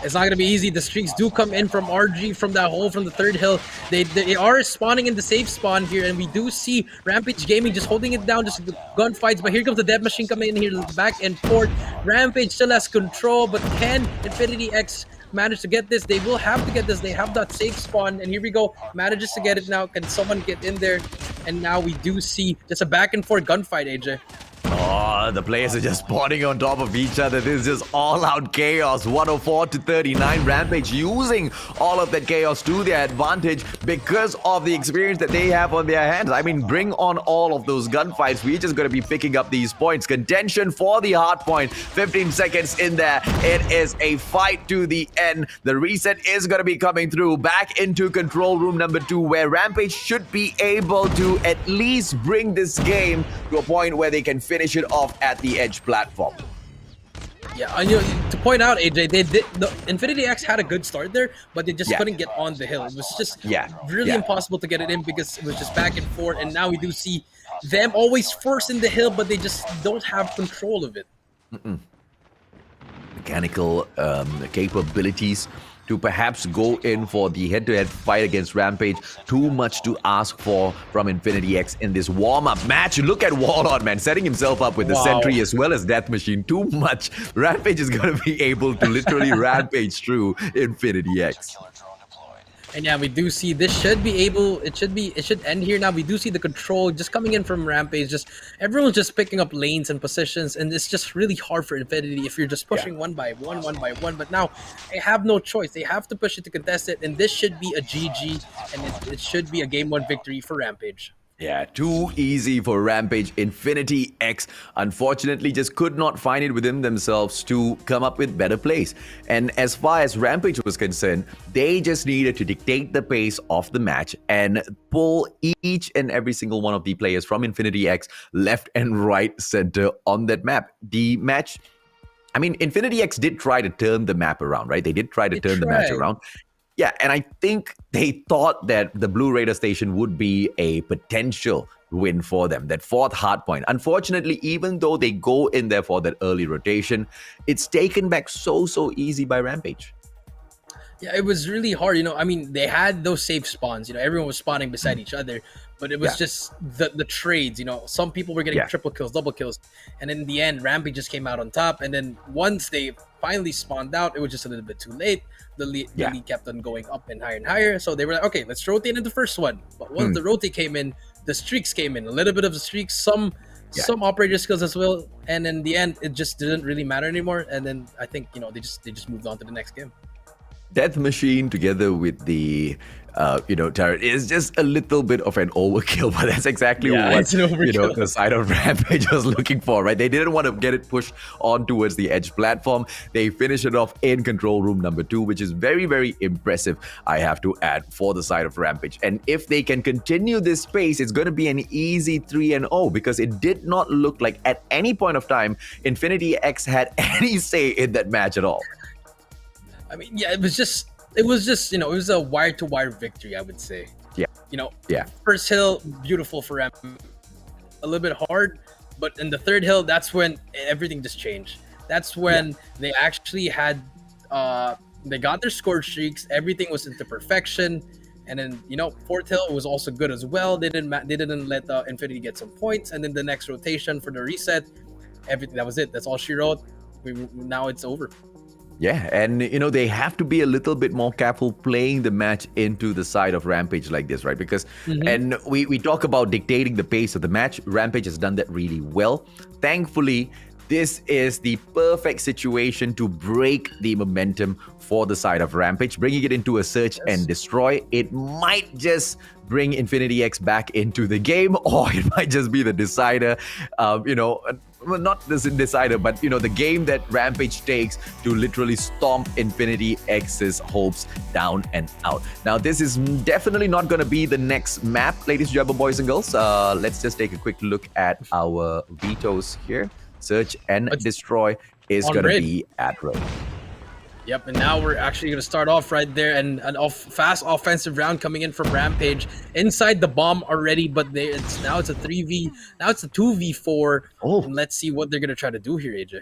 It's not going to be easy. The streaks do come in from RG from that hole from the 3rd hill. They are spawning in the safe spawn here, and we do see Rampage Gaming just holding it down, just gunfights. But here comes the death machine coming in here, back and forth. Rampage still has control, but can Infinity X manage to get this? They will have to get this. They have that safe spawn, and here we go. Manages to get it now. Can someone get in there? And now we do see just a back and forth gunfight, AJ. Oh, the players are just spawning on top of each other. This is just all-out chaos. 104-39. Rampage using all of that chaos to their advantage because of the experience that they have on their hands. I mean, bring on all of those gunfights. We're just going to be picking up these points. Contention for the hard point. 15 seconds in there. It is a fight to the end. The reset is going to be coming through. Back into control room number 2, where Rampage should be able to at least bring this game to a point where they can finish it off at the edge platform. Yeah, and to point out, AJ, the Infinity X had a good start there, but they just couldn't get on the hill. It was just really impossible to get it in because it was just back and forth. And now we do see them always first in the hill, but they just don't have control of it. Mechanical capabilities to perhaps go in for the head-to-head fight against Rampage. Too much to ask for from Infinity X in this warm-up match. Look at Warlord, man, setting himself up with the Sentry as well as Death Machine. Too much. Rampage is going to be able to literally rampage through Infinity X. And yeah, we do see this should be able, it should end here now. We do see the control just coming in from Rampage. Just everyone's just picking up lanes and positions, and it's just really hard for Infinity if you're just pushing one by one. But now they have no choice. They have to push it to contest it, and this should be a GG, and it should be a game 1 victory for Rampage. Yeah, too easy for Rampage. Infinity X, unfortunately, just could not find it within themselves to come up with better plays. And as far as Rampage was concerned, they just needed to dictate the pace of the match and pull each and every single one of the players from Infinity X left and right center on that map. The match, I mean, Infinity X did try to turn the map around, right? They did try to turn the match around. Yeah, and I think they thought that the Blue Raider Station would be a potential win for them, that 4th hard point. Unfortunately, even though they go in there for that early rotation, it's taken back so easy by Rampage. Yeah, it was really hard. I mean, they had those safe spawns. Everyone was spawning beside each other, but it was Yeah. just the trades. Some people were getting Yeah. triple kills, double kills, and in the end, Rampage just came out on top. And then once they finally spawned out, it was just a little bit too late. The Yeah. lead kept on going up and higher, so they were like, okay, let's rotate in the first one. But once the rotate came in, the streaks came in. A little bit of the streaks, some operator skills as well, and in the end, it just didn't really matter anymore. And then I think they just moved on to the next game. Death Machine together with the turret is just a little bit of an overkill, but that's exactly Yeah, what it's an overkill. the side of Rampage was looking for, right? They didn't want to get it pushed on towards the edge platform. They finish it off in control room number 2, which is very, very impressive, I have to add, for the side of Rampage. And if they can continue this pace, it's going to be an easy 3-0, because it did not look like at any point of time Infinity X had any say in that match at all. I mean, yeah, it was just it was a wire-to-wire victory, I would say. Yeah. Yeah. First hill, beautiful for Ram. A little bit hard, but in the third hill, that's when everything just changed. That's when they actually had, they got their score streaks. Everything was into perfection. And then, fourth hill was also good as well. They didn't let Infinity get some points. And then the next rotation for the reset, everything, that was it. That's all she wrote. Now it's over. Yeah, and they have to be a little bit more careful playing the match into the side of Rampage like this, right? Because, and we talk about dictating the pace of the match. Rampage has done that really well. Thankfully, this is the perfect situation to break the momentum for the side of Rampage, bringing it into a search and destroy. It might just bring Infinity X back into the game, or it might just be the decider, well, not the decider, but the game that Rampage takes to literally stomp Infinity X's hopes down and out. Now, this is definitely not going to be the next map, ladies and gentlemen, boys and girls. Let's just take a quick look at our vetoes here. Search and destroy is going to be at road. Yep, and now we're actually going to start off right there, and an fast offensive round coming in from Rampage inside the bomb already, but now it's a 3v, now it's a 2v4. Oh. And let's see what they're going to try to do here, AJ.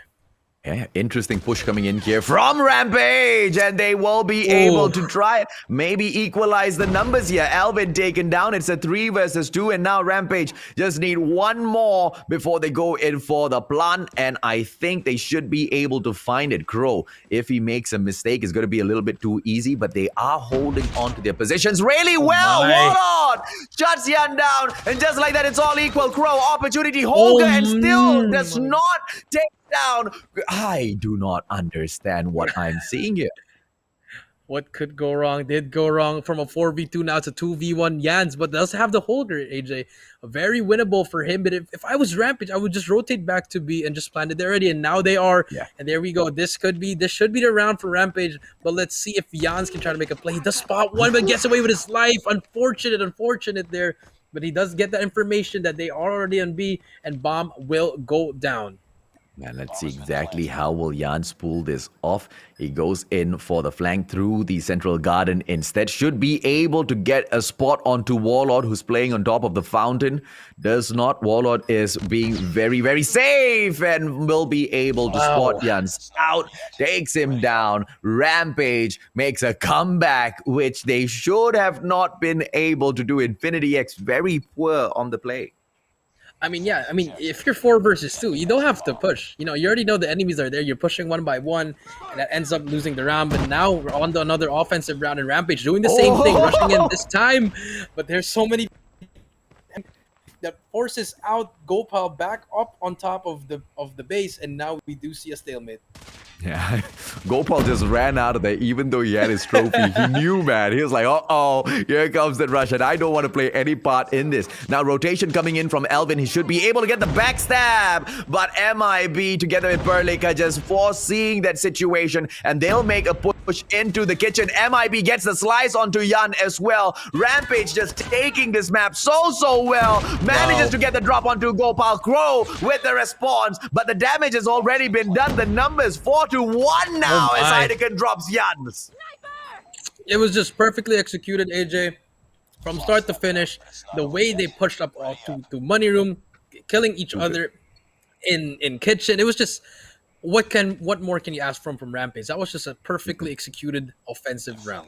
Yeah, interesting push coming in here from Rampage, and they will be able to try it. Maybe equalize the numbers here. Alvin taken down. It's a 3 versus 2, and now Rampage just need one more before they go in for the plant, and I think they should be able to find it. Crow, if he makes a mistake, it's going to be a little bit too easy, but they are holding on to their positions really well. Hold on! Shuts Yan down, and just like that, it's all equal. Crow, opportunity, Holger, and still does not take down. I do not understand what I'm seeing here. What could go wrong? Did go wrong from a 4v2 now to 2v1 Yans, but does have the holder, AJ. Very winnable for him, but if I was Rampage, I would just rotate back to B and just plant it there already, and now they are. Yeah. And there we go. This should be the round for Rampage, but let's see if Yans can try to make a play. He does spot one, but gets away with his life. Unfortunate there, but he does get the information that they are already on B, and bomb will go down. And let's see exactly how will Jans pull this off. He goes in for the flank through the central garden instead. Should be able to get a spot onto Warlord, who's playing on top of the fountain. Does not. Warlord is being very, very safe and will be able to spot Jans out. Takes him down. Rampage makes a comeback, which they should have not been able to do. Infinity X very poor on the play. I mean, if you're 4 versus 2, you don't have to push. You already know the enemies are there. You're pushing one by one, and that ends up losing the round. But now we're on to another offensive round, and Rampage doing the same thing, rushing in this time. But there's so many that forces out Gopal back up on top of the base, and now we do see a stalemate. Yeah, Gopal just ran out of there even though he had his trophy. He knew, man. He was like, uh-oh, here comes the rush, and I don't want to play any part in this. Now, rotation coming in from Elvin. He should be able to get the backstab, but MIB together with Perlika just foreseeing that situation, and they'll make a push into the kitchen. MIB gets the slice onto Yan as well. Rampage just taking this map so well. Manages to get the drop onto Gopal. Crow with the response, but the damage has already been done. The numbers 4-1 now as Heideken drops Jans. It was just perfectly executed, AJ. From start to finish, the way they pushed up to money room, killing each other in kitchen. It was just what more can you ask from Rampage? That was just a perfectly executed offensive round.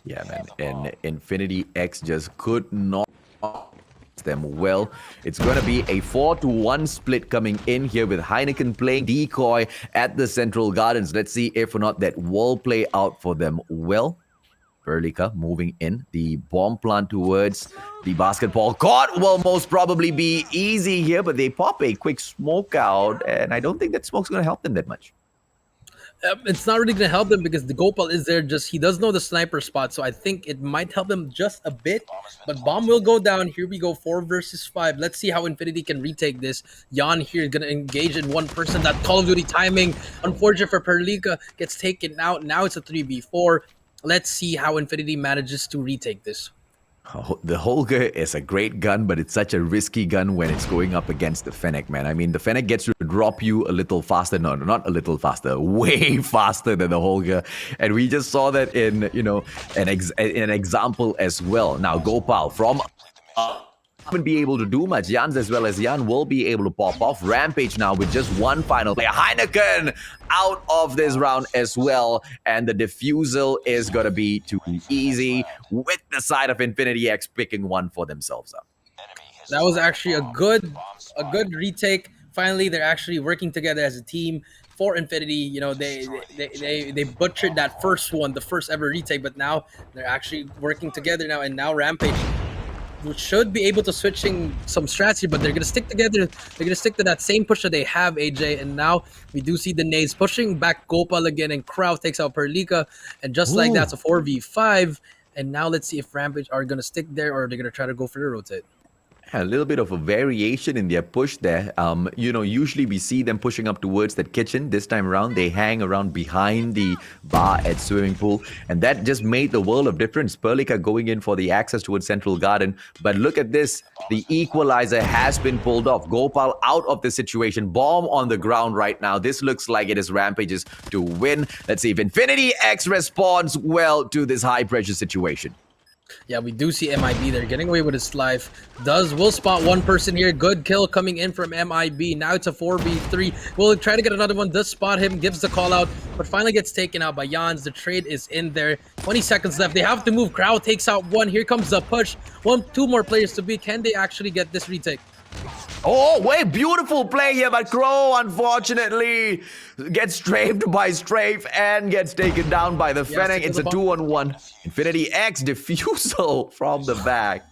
Yeah, man. And Infinity X just could not them well. It's going to be a 4-1 split coming in here with Heineken playing decoy at the Central Gardens. Let's see if or not that will play out for them well. Perlica moving in. The bomb plant towards the basketball court will most probably be easy here, but they pop a quick smoke out, and I don't think that smoke's going to help them that much. It's not really going to help them because the Gopal is there. He does know the sniper spot, so I think it might help them just a bit. But bomb will go down. Here we go, 4 versus 5. Let's see how Infinity can retake this. Jan here is going to engage in one person. That Call of Duty timing, unfortunate for Perlica, gets taken out. Now it's a 3v4. Let's see how Infinity manages to retake this. Oh, the Holger is a great gun, but it's such a risky gun when it's going up against the Fennec, man. I mean, the Fennec gets to drop you a little faster. No, not a little faster, way faster than the Holger. And we just saw that in, you know, an example as well. Now, Gopal from... wouldn't be able to do much. Jans as well as Jan will be able to pop off. Rampage now with just one final player. Heineken out of this round as well. And the defusal is going to be too easy with the side of Infinity X picking one for themselves up. That was actually a good retake. Finally, they're actually working together as a team for Infinity. You know, they butchered that first one, the first ever retake, but now they're actually working together now. And now Rampage should be able to switching some strategy, but they're going to stick together. They're going to stick to that same push that they have, AJ. And now we do see the nades pushing back Gopal again, and Kraus takes out Perlica. And just like that's a 4v5. And now let's see if Rampage are going to stick there or they're going to try to go for the rotate. A little bit of a variation in their push there. You know, usually we see them pushing up towards that kitchen. This time around, they hang around behind the bar at swimming pool. And that just made the world of difference. Perlica going in for the access towards Central Garden. But look at this. The equalizer has been pulled off. Gopal out of the situation. Bomb on the ground right now. This looks like it is Rampage's to win. Let's see if Infinity X responds well to this high-pressure situation. Yeah, we do see MIB there getting away with his life. Will spot one person here. Good kill coming in from MIB. Now it's a 4v3. Will try to get another one. Does spot him. Gives the call out. But finally gets taken out by Jans. The trade is in there. 20 seconds left. They have to move. Crowd takes out one. Here comes the push. Two more players to beat. Can they actually get this retake? Oh, wait, beautiful play here, but Crow, unfortunately, gets strafed by Strafe and gets taken down by the Fennec. It's a 2-on-1. Infinity X defusal from the back.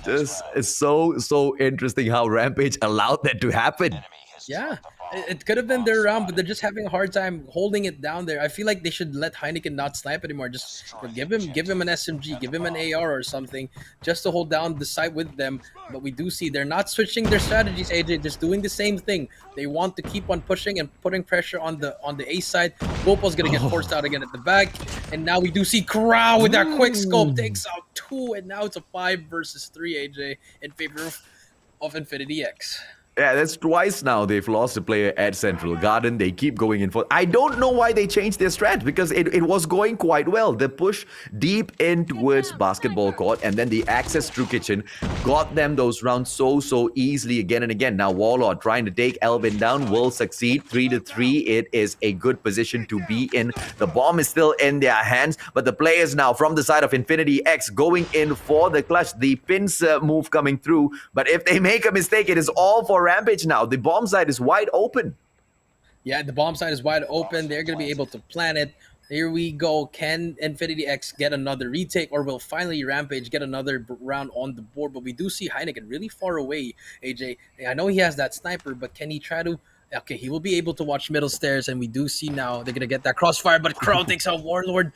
This is so interesting how Rampage allowed that to happen. Yeah, it could have been their round, but they're just having a hard time holding it down there. I feel like they should let Heineken not snipe anymore. Just give him an SMG, give him an AR or something, just to hold down the side with them. But we do see they're not switching their strategies, AJ, just doing the same thing. They want to keep on pushing and putting pressure on the A side. Gopal's gonna get forced out again at the back. And now we do see Crow with that quick scope, takes out 2, and now it's a 5 versus 3, AJ, in favor of Infinity X. Yeah, that's twice now they've lost a player at Central Garden. They keep going in for... I don't know why they changed their strat, because it was going quite well. The push deep in towards basketball court and then the access through kitchen got them those rounds so easily again and again. Now Warlord trying to take Elvin down will succeed. 3-3. It is a good position to be in. The bomb is still in their hands, but the players now from the side of Infinity X going in for the clutch. The pincer move coming through, but if they make a mistake, it is all for Rampage now. The bomb side is wide open. Yeah, the bomb side is wide open. They're going to be able to plan it. Here we go. Can Infinity X get another retake, or will finally Rampage get another round on the board? But we do see Heineken really far away, AJ. I know he has that sniper, but can he try to... Okay, he will be able to watch middle stairs, and we do see now they're going to get that crossfire, but Crow takes out Warlord.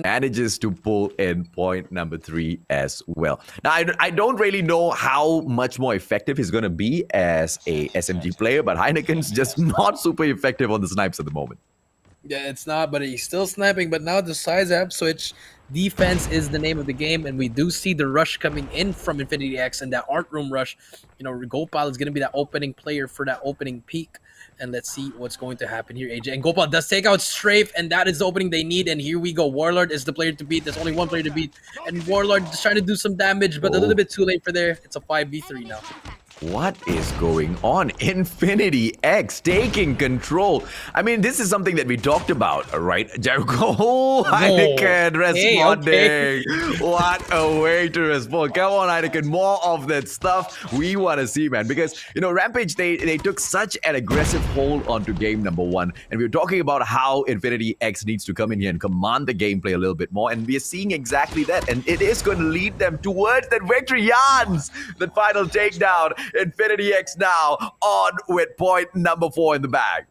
Manages to pull in point number 3 as well. Now, I don't really know how much more effective he's going to be as a SMG player, but Heineken's just not super effective on the snipes at the moment. Yeah, it's not, but he's still sniping. But now the sides have switched. Defense is the name of the game, and we do see the rush coming in from Infinity X and that art room rush. You know, Gopal is going to be that opening player for that opening peak. And let's see what's going to happen here, AJ. And Gopal does take out Strafe, and that is the opening they need. And here we go. Warlord is the player to beat. There's only one player to beat. And Warlord is trying to do some damage, but a little bit too late for there. It's a 5v3 now. What is going on? Infinity X taking control. I mean, this is something that we talked about, right? Jericho Heineken responding. Okay. What a way to respond. Come on, Heineken, more of that stuff we want to see, man. Because, you know, Rampage, they took such an aggressive hold onto game number 1. And we were talking about how Infinity X needs to come in here and command the gameplay a little bit more. And we are seeing exactly that. And it is going to lead them towards that victory. Jans, that final takedown. Infinity X now on with point number 4 in the bag.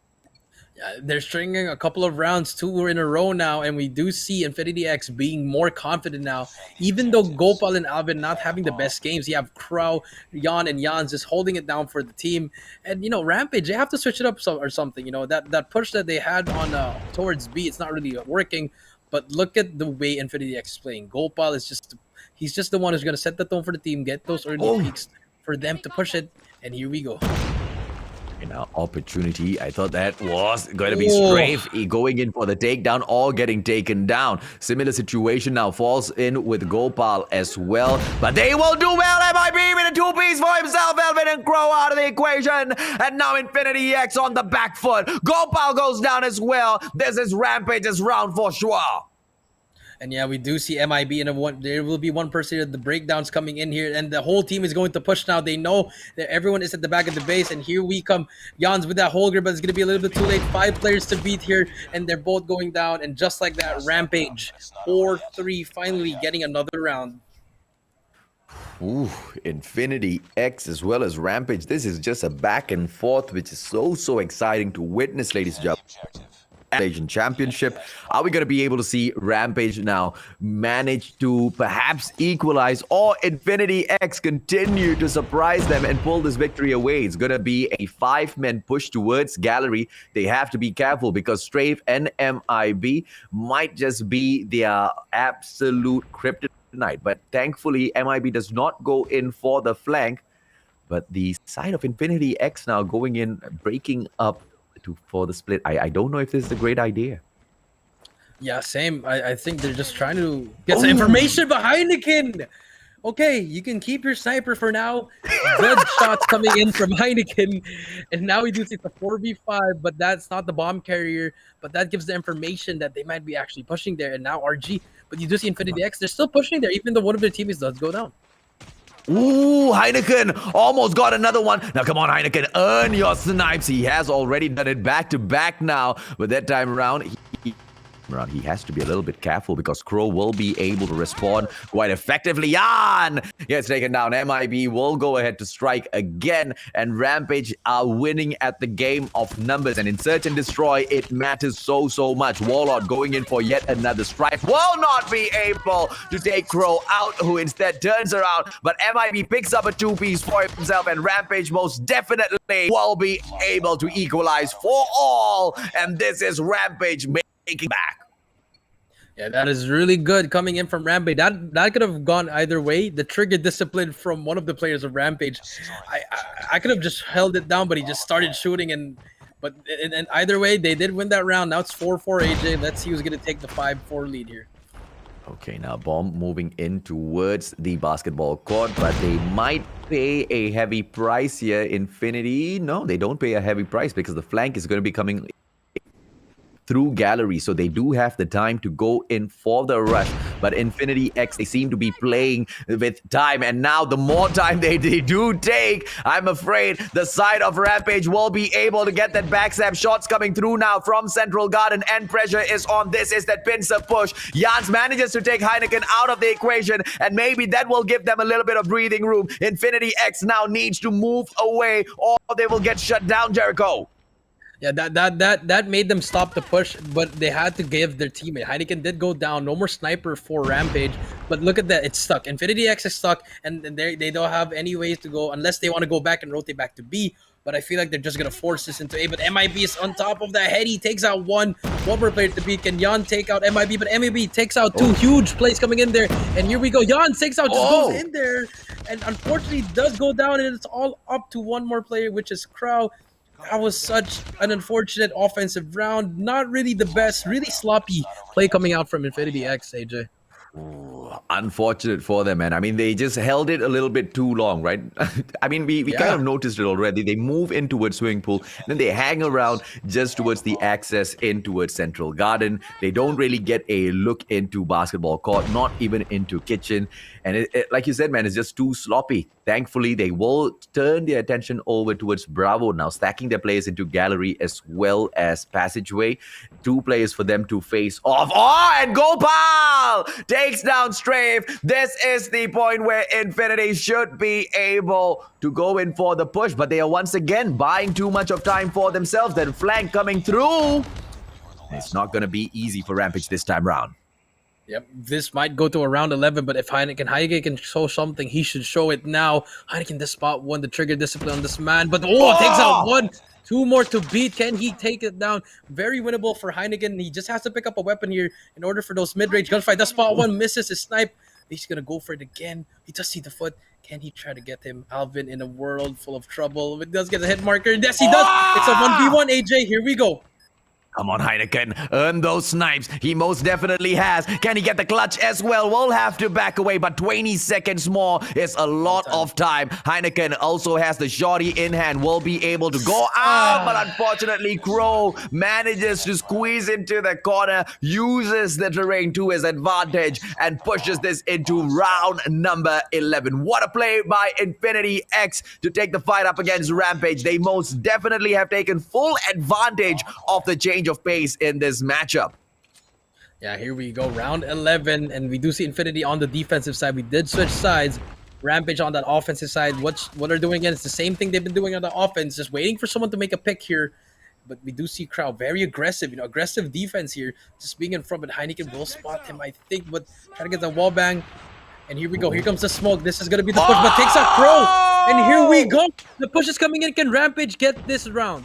They're stringing a couple of rounds, 2 in a row now, and we do see Infinity X being more confident now. Even though Gopal and Alvin not having the best games, you have Crow, Jan, and Jans just holding it down for the team. And, you know, Rampage, they have to switch it up or something. You know, that push that they had on towards B, it's not really working. But look at the way Infinity X is playing. Gopal is he's just the one who's going to set the tone for the team, get those early peaks for them to push it. And here we go. Now, opportunity. I thought that was going to be Strafe going in for the takedown or getting taken down. Similar situation now falls in with Gopal as well. But they will do well. MIB with a 2-piece for himself. Elvin and Crow out of the equation. And now Infinity X on the back foot. Gopal goes down as well. This is Rampage's round for sure. And yeah, we do see MIB and there will be one person here. The breakdowns coming in here, and the whole team is going to push now. They know that everyone is at the back of the base, and here we come. Jans with that whole grip, but it's going to be a little bit too late. 5 players to beat here, and they're both going down. And just like that, Rampage 4-3, finally getting another round. Ooh, Infinity X as well as Rampage. This is just a back and forth, which is so exciting to witness, ladies and gentlemen. Malaysian Championship. Are we going to be able to see Rampage now manage to perhaps equalize, or Infinity X continue to surprise them and pull this victory away? It's going to be a 5-man push towards Gallery. They have to be careful because Strafe and MIB might just be their absolute kryptonite. But thankfully, MIB does not go in for the flank. But the side of Infinity X now going in, breaking up for the split. I don't know if this is a great idea. Yeah, same. I think they're just trying to get some information behind Heineken. Okay, you can keep your sniper for now. Good shots coming in from Heineken. And now we do see it's a 4v5, but that's not the bomb carrier. But that gives the information that they might be actually pushing there. And now RG. But you do see Infinity X, they're still pushing there, even though one of their teammates does go down. Ooh, Heineken almost got another one. Now, come on, Heineken, earn your snipes. He has already done it back-to-back now. But that time around, he has to be a little bit careful because Crow will be able to respond quite effectively. Jan gets taken down. MIB will go ahead to strike again. And Rampage are winning at the game of numbers. And in Search and Destroy, it matters so much. Warlord going in for yet another strike. Will not be able to take Crow out, who instead turns around. But MIB picks up a 2-piece for himself. And Rampage most definitely will be able to equalize for all. And this is Rampage making back. Yeah, that is really good coming in from Rampage. That could have gone either way. The trigger discipline from one of the players of Rampage. I could have just held it down, but he just started shooting. And either way, they did win that round. Now it's 4-4 AJ. Let's see who's going to take the 5-4 lead here. Okay, now Bomb moving in towards the basketball court, but they might pay a heavy price here. Infinity, no, they don't pay a heavy price because the flank is going to be coming through Gallery, so they do have the time to go in for the rush. But Infinity X, they seem to be playing with time, and now the more time they do take, I'm afraid the side of Rampage will be able to get that backstab. Shots coming through now from Central Garden, and pressure is on. This is that pincer push. Jans manages to take Heineken out of the equation, and maybe that will give them a little bit of breathing room. Infinity X now needs to move away, or they will get shut down, Jericho. Yeah, that made them stop the push, but they had to give their teammate. Heineken did go down. No more sniper for Rampage. But look at that. It's stuck. Infinity X is stuck, and they don't have any ways to go unless they want to go back and rotate back to B. But I feel like they're just going to force this into A. But MIB is on top of that head. He takes out one more player to beat. Can Jan take out MIB? But MIB takes out 2 huge plays coming in there. And here we go. Jan takes out, just goes in there. And unfortunately does go down. And it's all up to one more player, which is Crow. That was such an unfortunate offensive round. Not really the best. Really sloppy play coming out from Infinity X, AJ. Unfortunate for them, man. I mean, they just held it a little bit too long, right? I mean, we kind of noticed it already. They move in towards swimming pool, then they hang around just towards the access in towards Central Garden. They don't really get a look into basketball court, not even into kitchen. And it, like you said, man, it's just too sloppy. Thankfully, they will turn their attention over towards Bravo now, stacking their players into gallery as well as passageway. 2 players for them to face off. Oh, and Gopal takes down Strafe. This is the point where Infinity should be able to go in for the push, but they are once again buying too much of time for themselves. That flank coming through. It's not going to be easy for Rampage this time round. Yep, this might go to a round 11, but if Heineken can show something, he should show it now. Heineken this spot 1, the trigger discipline on this man, but takes out 1. 2 more to beat. Can he take it down? Very winnable for Heineken. He just has to pick up a weapon here in order for those mid-range gunfight. The spot 1 misses his snipe. He's going to go for it again. He does see the foot. Can he try to get him? Alvin in a world full of trouble. It does get a hit marker. Yes, he does. It's a 1v1, AJ. Here we go. Come on, Heineken. Earn those snipes. He most definitely has. Can he get the clutch as well? We'll have to back away, but 20 seconds more is a lot of time. Heineken also has the shorty in hand. Will be able to go out, but unfortunately, Crow manages to squeeze into the corner, uses the terrain to his advantage, and pushes this into round number 11. What a play by Infinity X to take the fight up against Rampage. They most definitely have taken full advantage of the change of pace in this matchup. Yeah, here we go. Round 11, and we do see Infinity on the defensive side. We did switch sides. Rampage on that offensive side. What they're doing again is the same thing they've been doing on the offense, just waiting for someone to make a pick here. But we do see Crowd very aggressive, aggressive defense here. Just being in front, but Heineken will spot him, I think, but try to get the wall bang. And here we go. Here comes the smoke. This is going to be the push, but takes out Crow. And here we go. The push is coming in. Can Rampage get this round?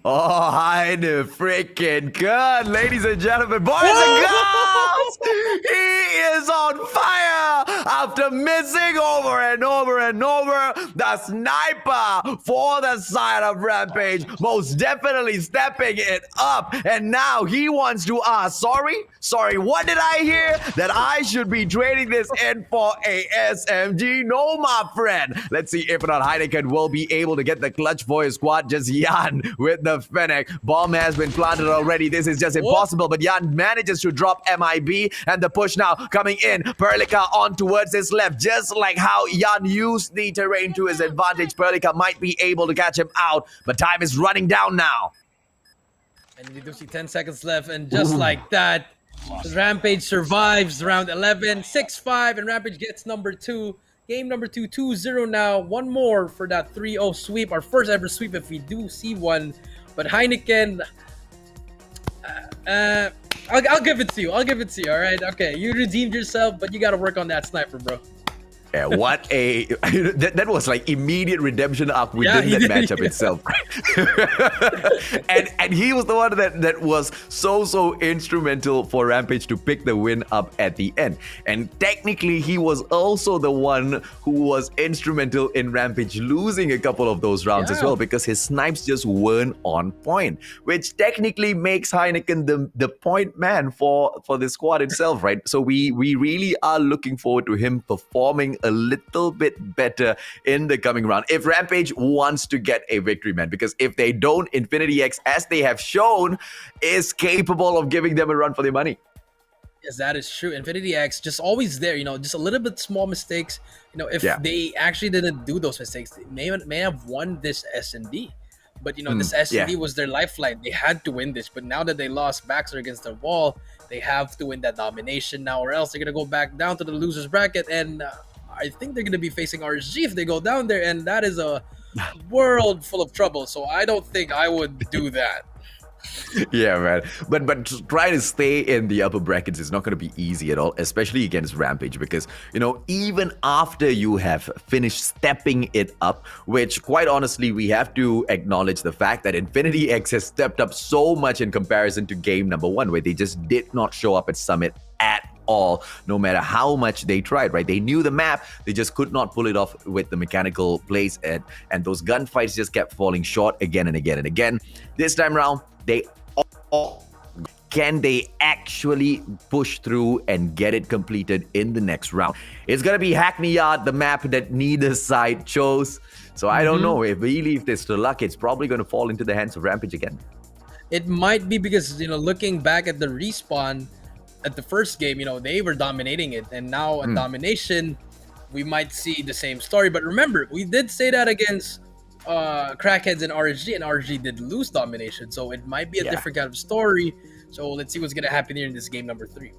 Oh, Heine freaking good, ladies and gentlemen, boys and girls! He is on fire after missing over and over and over. The sniper for the side of Rampage, most definitely stepping it up. And now he wants to ask, sorry, what did I hear? That I should be trading this in for a SMG? No, my friend. Let's see if or not Heineken will be able to get the clutch for his squad. Just Jan with the Fennec. Bomb has been planted already. This is just impossible, but Jan manages to drop MIB, and the push now coming in. Perlica on towards his left, just like how Jan used the terrain to his advantage. Perlica might be able to catch him out, but time is running down now. And we do see 10 seconds left, and just like that, Rampage survives round 11, 6-5, and Rampage gets number 2. Game number 2, 2-0 now. One more for that 3-0 sweep. Our first ever sweep if we do see one. But Heineken, I'll give it to you. I'll give it to you, all right? Okay, you redeemed yourself, but you got to work on that sniper, bro. Yeah, what a... that was like immediate redemption arc within that matchup itself. and he was the one that was so instrumental for Rampage to pick the win up at the end. And technically, he was also the one who was instrumental in Rampage losing a couple of those rounds as well, because his snipes just weren't on point, which technically makes Heineken the point man for the squad itself, right? So we really are looking forward to him performing a little bit better in the coming round if Rampage wants to get a victory, man, because if they don't, Infinity X, as they have shown, is capable of giving them a run for their money. Yes, that is true. Infinity X just always there, just a little bit small mistakes. If they actually didn't do those mistakes, they may have won this S&D. But this S&D was their lifeline. They had to win this. But now that they lost, backs are against the wall, they have to win that domination now, or else they're gonna go back down to the losers bracket. And I think they're gonna be facing RSG if they go down there, and that is a world full of trouble. So I don't think I would do that. Yeah, man. But trying to stay in the upper brackets is not going to be easy at all, especially against Rampage, because, even after you have finished stepping it up, which quite honestly, we have to acknowledge the fact that Infinity X has stepped up so much in comparison to game number 1, where they just did not show up at Summit at all, no matter how much they tried, right? They knew the map, they just could not pull it off with the mechanical plays, and those gunfights just kept falling short again and again and again. This time around, they all can they actually push through and get it completed in the next round? It's going to be Hackney Yard, the map that neither side chose. So I don't know. If there's still luck, it's probably going to fall into the hands of Rampage again. It might be because, looking back at the respawn at the first game, they were dominating it. And now at domination, we might see the same story. But remember, we did say that against Crackheads and RSG, and RSG did lose domination. So it might be a different kind of story. So let's see what's going to happen here in this game number 3.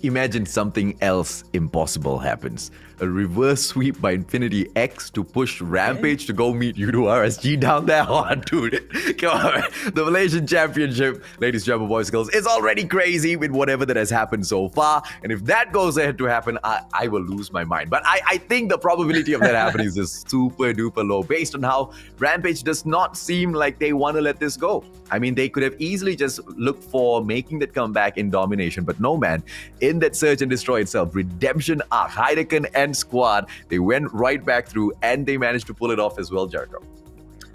Imagine something else impossible happens. A reverse sweep by Infinity X to push Rampage to go meet Yoodo RSG down there. Oh, dude. Come on. The Malaysian Championship, ladies, gentlemen, boys, girls, is already crazy with whatever that has happened so far. And if that goes ahead to happen, I will lose my mind. But I think the probability of that happening is just super duper low based on how Rampage does not seem like they want to let this go. I mean, they could have easily just looked for making that comeback in domination. But no, man. In that search and destroy itself, Redemption Arc, Heineken and squad, they went right back through and they managed to pull it off as well, Jericho.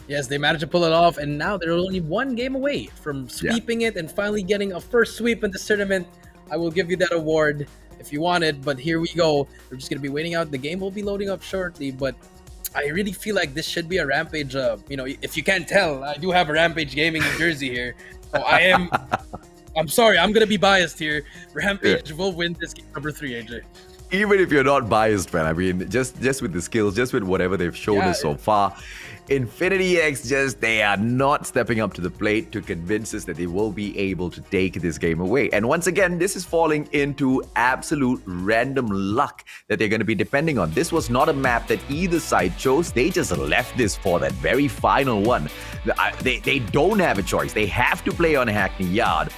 Yes, they managed to pull it off, and now they're only one game away from sweeping it and finally getting a first sweep in this tournament. I will give you that award if you want it, but here we go. We're just going to be waiting out. The game will be loading up shortly, but I really feel like this should be a Rampage. If you can't tell, I do have a Rampage Gaming jersey here. So I'm sorry, I'm going to be biased here. Rampage will win this game number 3, AJ. Even if you're not biased, man, I mean, just with the skills, just with whatever they've shown us so far, Infinity X they are not stepping up to the plate to convince us that they will be able to take this game away. And once again, this is falling into absolute random luck that they're going to be depending on. This was not a map that either side chose. They just left this for that very final one. They don't have a choice. They have to play on Hackney Yard.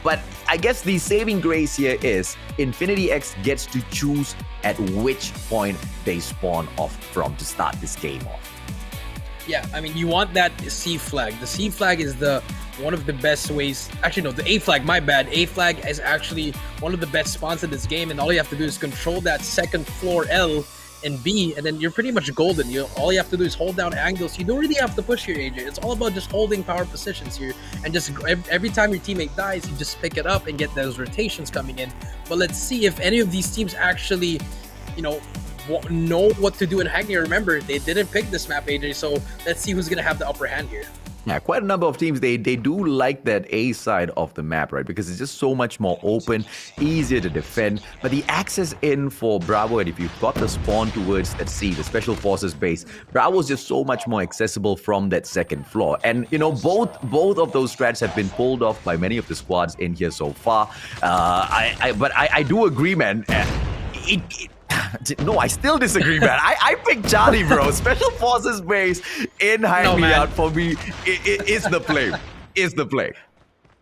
But I guess the saving grace here is Infinity X gets to choose at which point they spawn off from to start this game off. Yeah, I mean, you want that C flag. The C flag is one of the best ways. Actually, no, the A flag, my bad. A flag is actually one of the best spawns in this game, and all you have to do is control that second floor L and B, and then you're pretty much golden. All you have to do is hold down angles. You don't really have to push here, AJ. It's all about just holding power positions here, and just every time your teammate dies, you just pick it up and get those rotations coming in. But let's see if any of these teams actually, know what to do in Hackney. Remember, they didn't pick this map, AJ, so let's see who's gonna have the upper hand here. Yeah, quite a number of teams, they do like that A side of the map, right? Because it's just so much more open, easier to defend. But the access in for Bravo, and if you've got the spawn towards that C, the Special Forces base, Bravo is just so much more accessible from that second floor. And, both of those strats have been pulled off by many of the squads in here so far. But I do agree, man. No, I still disagree, man. I picked Charlie, bro. Special Forces base in Hackney Yard for me is the play. Is the play.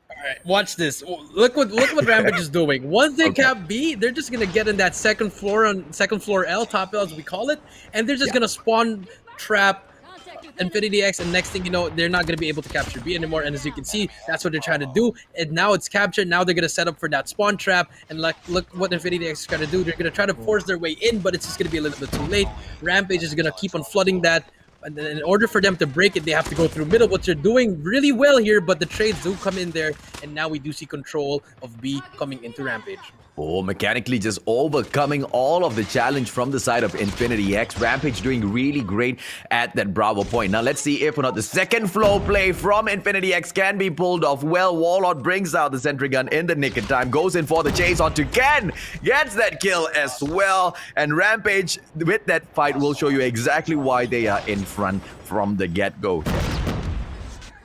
All right, watch this. Look what Rampage is doing. Once they cap B, they're just gonna get in that second floor L, top L as we call it, and they're just gonna spawn trap Infinity X, and next thing you know, they're not going to be able to capture B anymore. And as you can see, that's what they're trying to do. And now it's captured. Now they're going to set up for that spawn trap. And look what Infinity X is going to do. They're going to try to force their way in, but it's just going to be a little bit too late. Rampage is going to keep on flooding that. And then in order for them to break it, they have to go through middle, which they're doing really well here. But the trades do come in there. And now we do see control of B coming into Rampage. Oh, mechanically just overcoming all of the challenge from the side of Infinity X. Rampage doing really great at that Bravo point. Now let's see if or not the second floor play from Infinity X can be pulled off. Well, Warlord brings out the sentry gun in the nick of time. Goes in for the chase onto Ken. Gets that kill as well. And Rampage with that fight will show you exactly why they are in front from the get-go.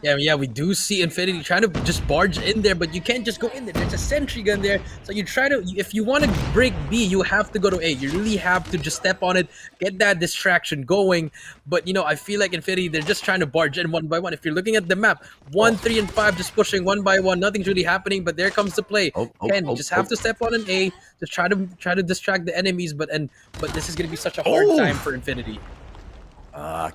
Yeah, we do see Infinity trying to just barge in there, but you can't just go in there. There's a sentry gun there. So you try to, if you want to break B, you have to go to A. You really have to just step on it, get that distraction going. But, I feel like Infinity, they're just trying to barge in one by one. If you're looking at the map, 1, 3, and 5 just pushing one by one. Nothing's really happening, but there comes the play. You just have to step on an A, just try to distract the enemies. But this is going to be such a hard time for Infinity.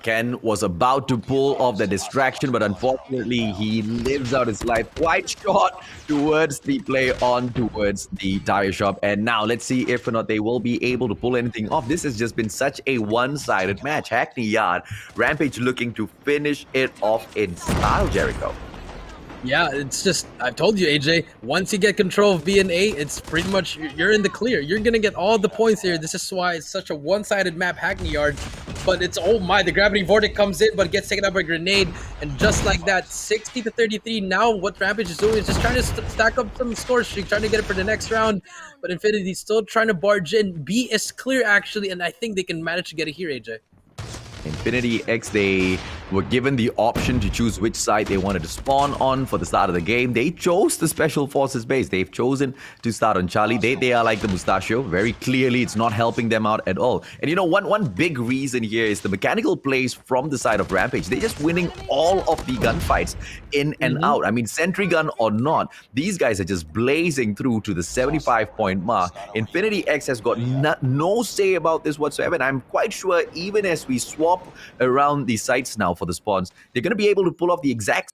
Ken was about to pull off the distraction, but unfortunately, he lives out his life quite short towards the play on towards the tire shop. And now let's see if or not they will be able to pull anything off. This has just been such a one-sided match. Hackney Yard, Rampage looking to finish it off in style, Jericho. Yeah, it's just, I've told you, AJ, once you get control of B and A, it's pretty much, you're in the clear. You're going to get all the points here. This is why it's such a one-sided map, Hackney Yard. But it's, oh my, the gravity vortex comes in, but gets taken out by a grenade. And just like that, 60 to 33. Now what Rampage is doing is just trying to stack up some score streak, trying to get it for the next round. But Infinity's still trying to barge in. B is clear, actually, and I think they can manage to get it here, AJ. Infinity X, they were given the option to choose which side they wanted to spawn on for the start of the game. They chose the Special Forces base. They've chosen to start on Charlie. They are like the Mustachio. Very clearly, it's not helping them out at all. And you know, one big reason here is the mechanical plays from the side of Rampage. They're just winning all of the gunfights in and out. I mean, sentry gun or not, these guys are just blazing through to the 75-point mark. Infinity X has got no say about this whatsoever. And I'm quite sure even as we swap around the sites now for the spawns, they're going to be able to pull off the exact.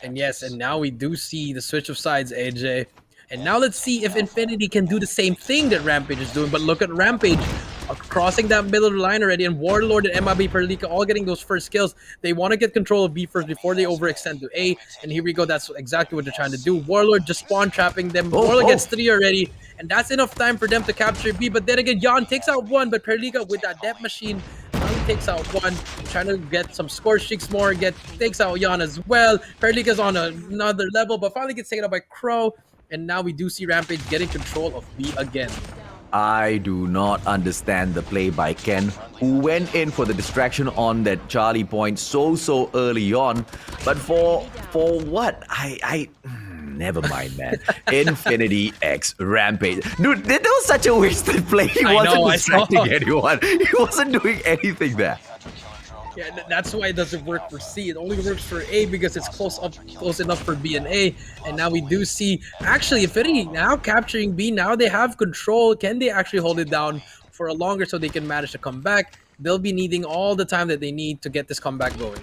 And yes, and now we do see the switch of sides, AJ. And now let's see if Infinity can do the same thing that Rampage is doing. But look at Rampage crossing that middle line already, and Warlord and MIB Perlica all getting those first kills. They want to get control of B first before they overextend to A. And here we go. That's exactly what they're trying to do. Warlord just spawn trapping them. Warlord gets 3 already, and that's enough time for them to capture B. But then again, Jan takes out 1, but Perlica with that depth machine finally takes out 1, trying to get some score streaks more. Takes out Jan as well. Perlica's on another level, but finally gets taken out by Crow. And now we do see Rampage getting control of B again. I do not understand the play by Ken, who went in for the distraction on that Charlie point so early on. But for what? Never mind, man. Infinity X Rampage. Dude, that was such a wasted play. He wasn't distracting anyone. He wasn't doing anything there. Yeah, that's why it doesn't work for C. It only works for A because it's close enough for B and A. And now we do see, actually, Infinity now capturing B. Now they have control. Can they actually hold it down for a longer so they can manage to come back? They'll be needing all the time that they need to get this comeback going.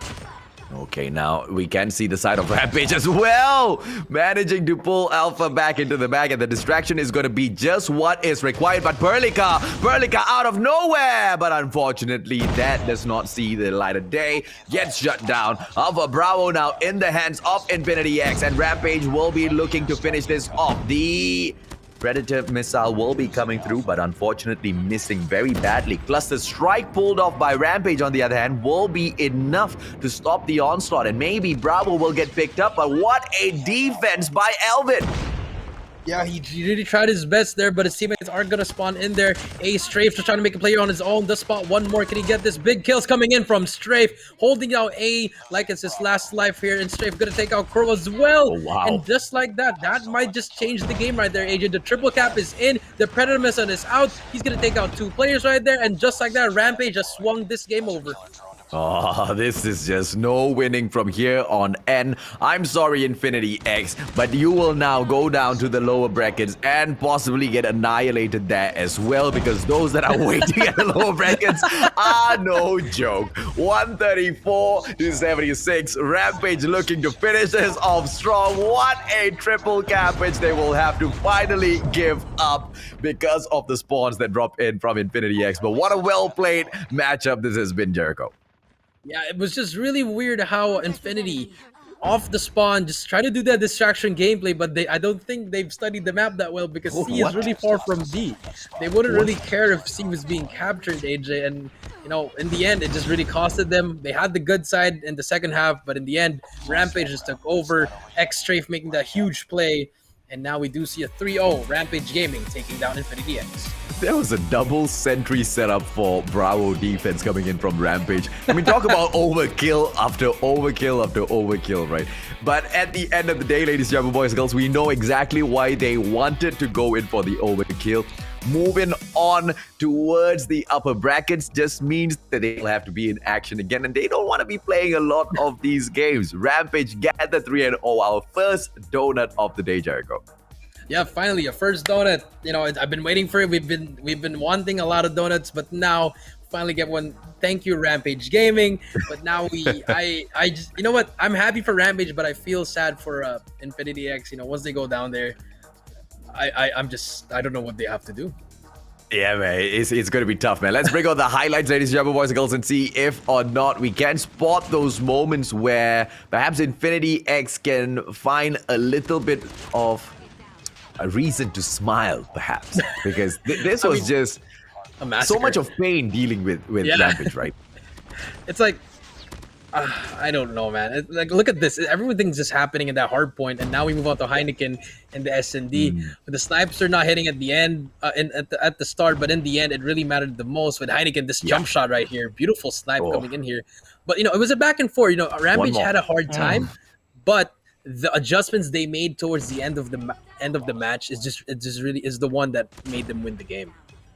Okay, now we can see the side of Rampage as well. Managing to pull Alpha back into the bag, and the distraction is going to be just what is required. But Perlica out of nowhere. But unfortunately, that does not see the light of day. Gets shut down. Alpha Bravo now in the hands of Infinity X, and Rampage will be looking to finish this off. The Predator missile will be coming through, but unfortunately missing very badly. Plus the strike pulled off by Rampage, on the other hand, will be enough to stop the onslaught. And maybe Bravo will get picked up, but what a defense by Elvin! Yeah, he really tried his best there, but his teammates aren't going to spawn in there. Strafe just trying to make a player on his own. Does spot one more. Can he get this? Big kills coming in from Strafe, holding out A like it's his last life here. And Strafe going to take out Crow as well. Oh, wow. And just like that, that might just change the game right there, AJ. The triple cap is in. The Predator Missile is out. He's going to take out 2 players right there. And just like that, Rampage just swung this game over. Oh, this is just no winning from here on N. I'm sorry, Infinity X, but you will now go down to the lower brackets and possibly get annihilated there as well, because those that are waiting at the lower brackets are no joke. 134 to 76. Rampage looking to finish this off strong. What a triple cap, which they will have to finally give up because of the spawns that drop in from Infinity X. But what a well-played matchup this has been, Jericho. Yeah, it was just really weird how Infinity, off the spawn, just try to do that distraction gameplay, but I don't think they've studied the map that well, because C is really far from D. They wouldn't really care if C was being captured, AJ, and you know, in the end, it just really costed them. They had the good side in the second half, but in the end, Rampage just took over. X-Strafe making that huge play, and now we do see a 3-0 Rampage Gaming taking down Infinity X. There was a double sentry setup for Bravo defense coming in from Rampage. I mean, talk about overkill after overkill after overkill, right? But at the end of the day, ladies and gentlemen, boys and girls, we know exactly why they wanted to go in for the overkill. Moving on towards the upper brackets just means that they'll have to be in action again, and they don't want to be playing a lot of these games. Rampage get the 3-0, our first donut of the day, Jericho. Yeah, finally a first donut. You know, I've been waiting for it. We've been wanting a lot of donuts, but now finally get one. Thank you, Rampage Gaming. But now I just, you know what? I'm happy for Rampage, but I feel sad for Infinity X. You know, once they go down there, I don't know what they have to do. Yeah, man, it's going to be tough, man. Let's bring on the highlights, ladies and gentlemen, boys and girls, and see if or not we can spot those moments where perhaps Infinity X can find a little bit of a reason to smile, perhaps, because this was just A massacre. so much of pain dealing with Rampage, right? It's like, I don't know, man. Like, look at this. Everything's just happening in that hard point, and now we move on to Heineken and the S&D. But the snipes are not hitting at the end, at the start, but in the end, it really mattered the most with Heineken. This jump shot right here, beautiful snipe coming in here. But it was a back and forth. Rampage had a hard time, but the adjustments they made towards the end of the match is just really is the one that made them win the game.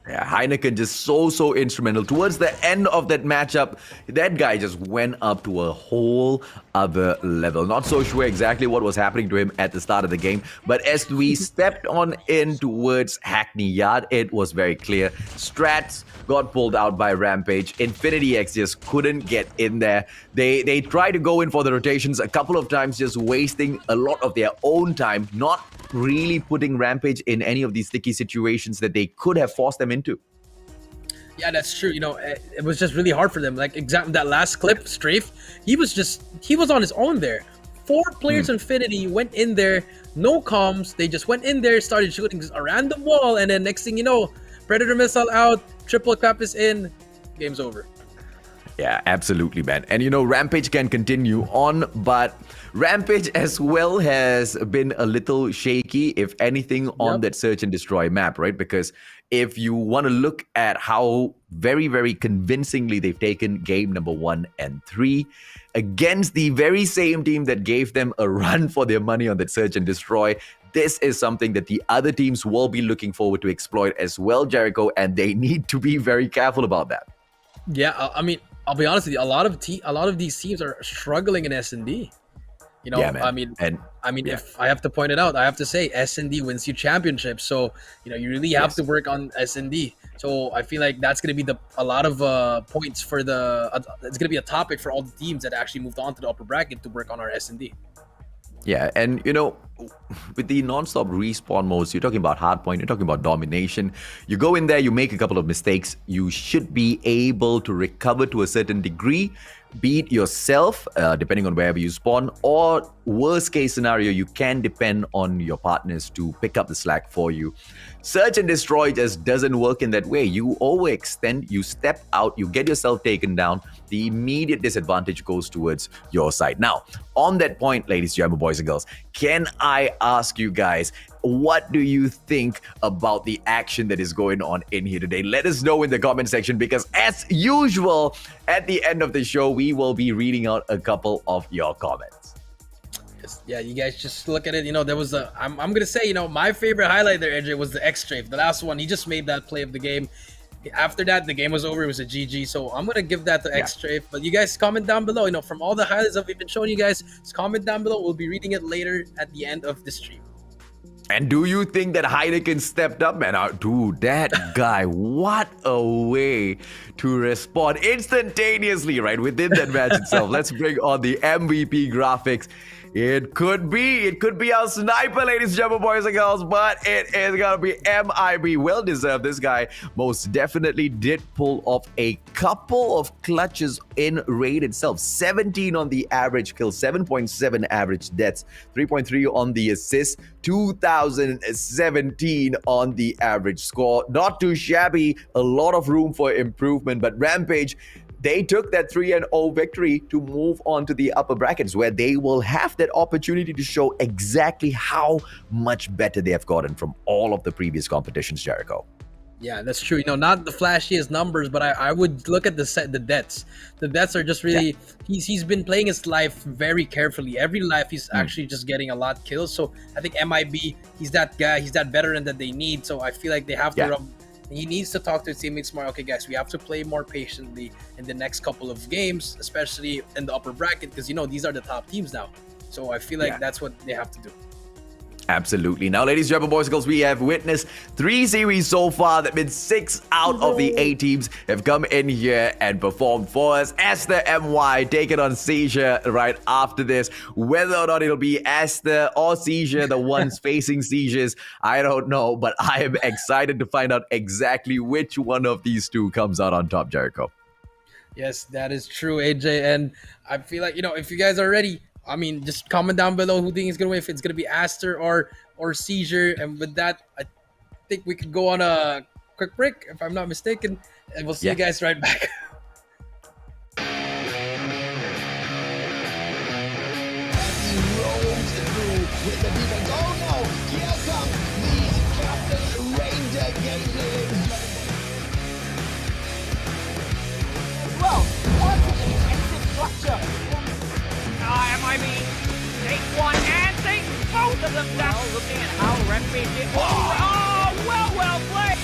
Yeah, Heineken just so instrumental. Towards the end of that matchup, that guy just went up to a whole other level. Not so sure exactly what was happening to him at the start of the game, but as we stepped on in towards Hackney Yard, it was very clear. Strats got pulled out by Rampage. Infinity X just couldn't get in there. They tried to go in for the rotations a couple of times, just wasting a lot of their own time, not really putting Rampage in any of these sticky situations that they could have forced them into. Yeah, that's true. It was just really hard for them. Like, exactly that last clip, Strafe, he was on his own there. 4 players Infinity went in there, no comms. They just went in there, started shooting a random wall, and then next thing you know, Predator missile out, triple clap is in, game's over. Yeah, absolutely, man. And Rampage can continue on, but Rampage as well has been a little shaky, if anything, on that search and destroy map, right? Because if you want to look at how very, very convincingly they've taken game number 1 and 3 against the very same team that gave them a run for their money on that search and destroy, this is something that the other teams will be looking forward to exploit as well, Jericho, and they need to be very careful about that. Yeah, I mean, I'll be honest with you, a lot of these teams are struggling in S&D. Yeah, man. If I have to point it out, I have to say S&D wins you championships. So, you really have to work on S&D. So I feel like that's going to be a lot of points for it's going to be a topic for all the teams that actually moved on to the upper bracket to work on our S&D. Yeah, and with the non-stop respawn modes, you're talking about hardpoint, you're talking about domination. You go in there, you make a couple of mistakes, you should be able to recover to a certain degree, be it yourself, depending on wherever you spawn, or worst case scenario, you can depend on your partners to pick up the slack for you. Search and destroy just doesn't work in that way. You overextend, you step out, you get yourself taken down, the immediate disadvantage goes towards your side. Now, on that point, ladies and gentlemen, boys and girls, can I ask you guys, what do you think about the action that is going on in here today? Let us know in the comment section, because as usual, at the end of the show, we will be reading out a couple of your comments. Yeah, you guys just look at it. There was I'm gonna say, my favorite highlight there, AJ, was the X-Strafe. The last one, he just made that play of the game. After that, the game was over. It was a GG. So I'm gonna give that to X-Strafe. But you guys comment down below. From all the highlights that we've been showing you guys, just comment down below. We'll be reading it later at the end of the stream. And do you think that Heineken stepped up, man? Dude, that guy, what a way to respond instantaneously, right, within that match itself. Let's bring on the MVP graphics. It could be our sniper, ladies and gentlemen, boys and girls, but it is gonna be MIB. Well deserved. This guy most definitely did pull off a couple of clutches in raid itself. 17 on the average kill, 7.7 average deaths, 3.3 on the assist, 2017 on the average score. Not too shabby, a lot of room for improvement, but Rampage, they took that 3-0 victory to move on to the upper brackets, where they will have that opportunity to show exactly how much better they have gotten from all of the previous competitions, Jericho. Yeah, that's true. Not the flashiest numbers, but I would look at the deaths. The deaths are just really, he's been playing his life very carefully. Every life he's actually just getting a lot of kills. So I think MIB, he's that guy, he's that veteran that they need. So I feel like they have to he needs to talk to his teammates more. Okay, guys, we have to play more patiently in the next couple of games, especially in the upper bracket, because these are the top teams now. So I feel like that's what they have to do. Absolutely. Now, ladies and gentlemen, boys and girls, we have witnessed 3 series so far. That means 6 out of the 8 teams have come in here and performed for us. Aster MY taking on Seizure right after this. Whether or not it'll be Aster or Seizure, the ones facing Seizures, I don't know. But I am excited to find out exactly which one of these two comes out on top, Jericho. Yes, that is true, AJ. And I feel like, if you guys are ready, I mean, just comment down below who thinks is going to win, if it's going to be Aster or Seizure. And with that, I think we could go on a quick break, if I'm not mistaken. And we'll see you guys right back. He rolls through with the defense. Oh no! Here come these Captain Ranger Gators. Well, what's the defensive structure? MIB take one and take both of them down. Well, looking at how Rampage did. Oh, well played.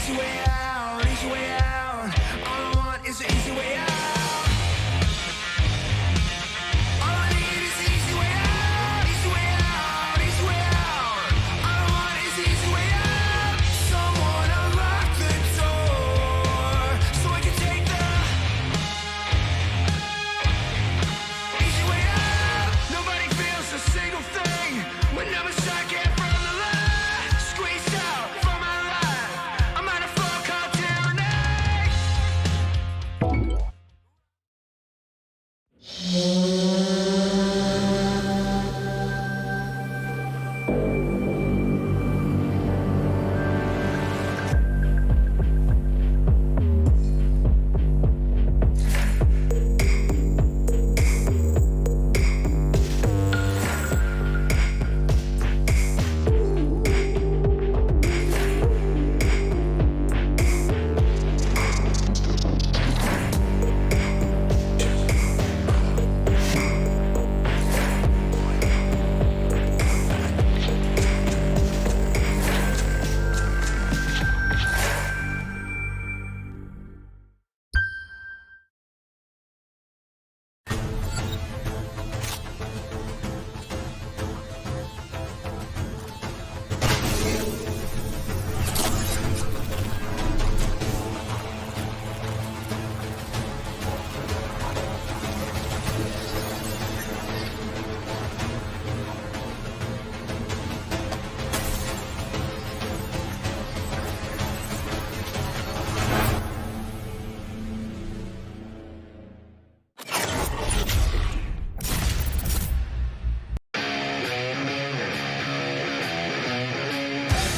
easy way out, easy way out. All I want is an easy way out. All I need is an easy way out, easy way out, easy way out. All I want is an easy way out. Someone unlock the door so I can take the easy way out. Nobody feels a single thing when I'm a second from the line. Squeezed out from my life. I'm on a floor called tyranny.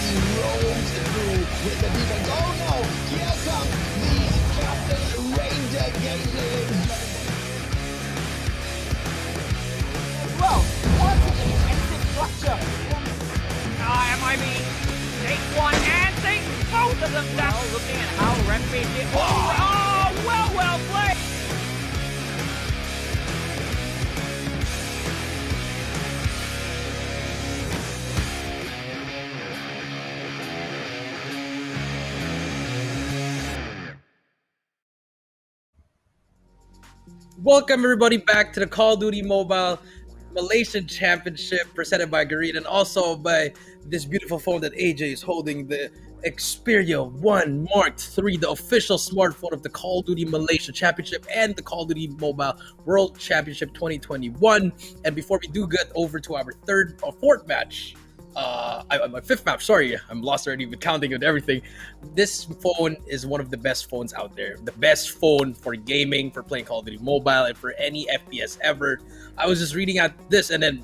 He roams through with the defense. Oh no! Here come the captain Ranger getting in. Well, onto the defensive structure. MIB take one and take both of them down. Well, looking at how Rampage did. Oh, well played. Welcome everybody back to the Call of Duty Mobile Malaysian Championship presented by Gareed and also by this beautiful phone that AJ is holding, the Xperia 1 Mark III, the official smartphone of the Call of Duty Malaysia Championship and the Call of Duty Mobile World Championship 2021. And before we do get over to our fourth match, my fifth match, sorry, I'm lost already with counting and everything. This phone is one of the best phones out there. The best phone for gaming, for playing Call of Duty Mobile, and for any FPS ever. I was just reading at this, and then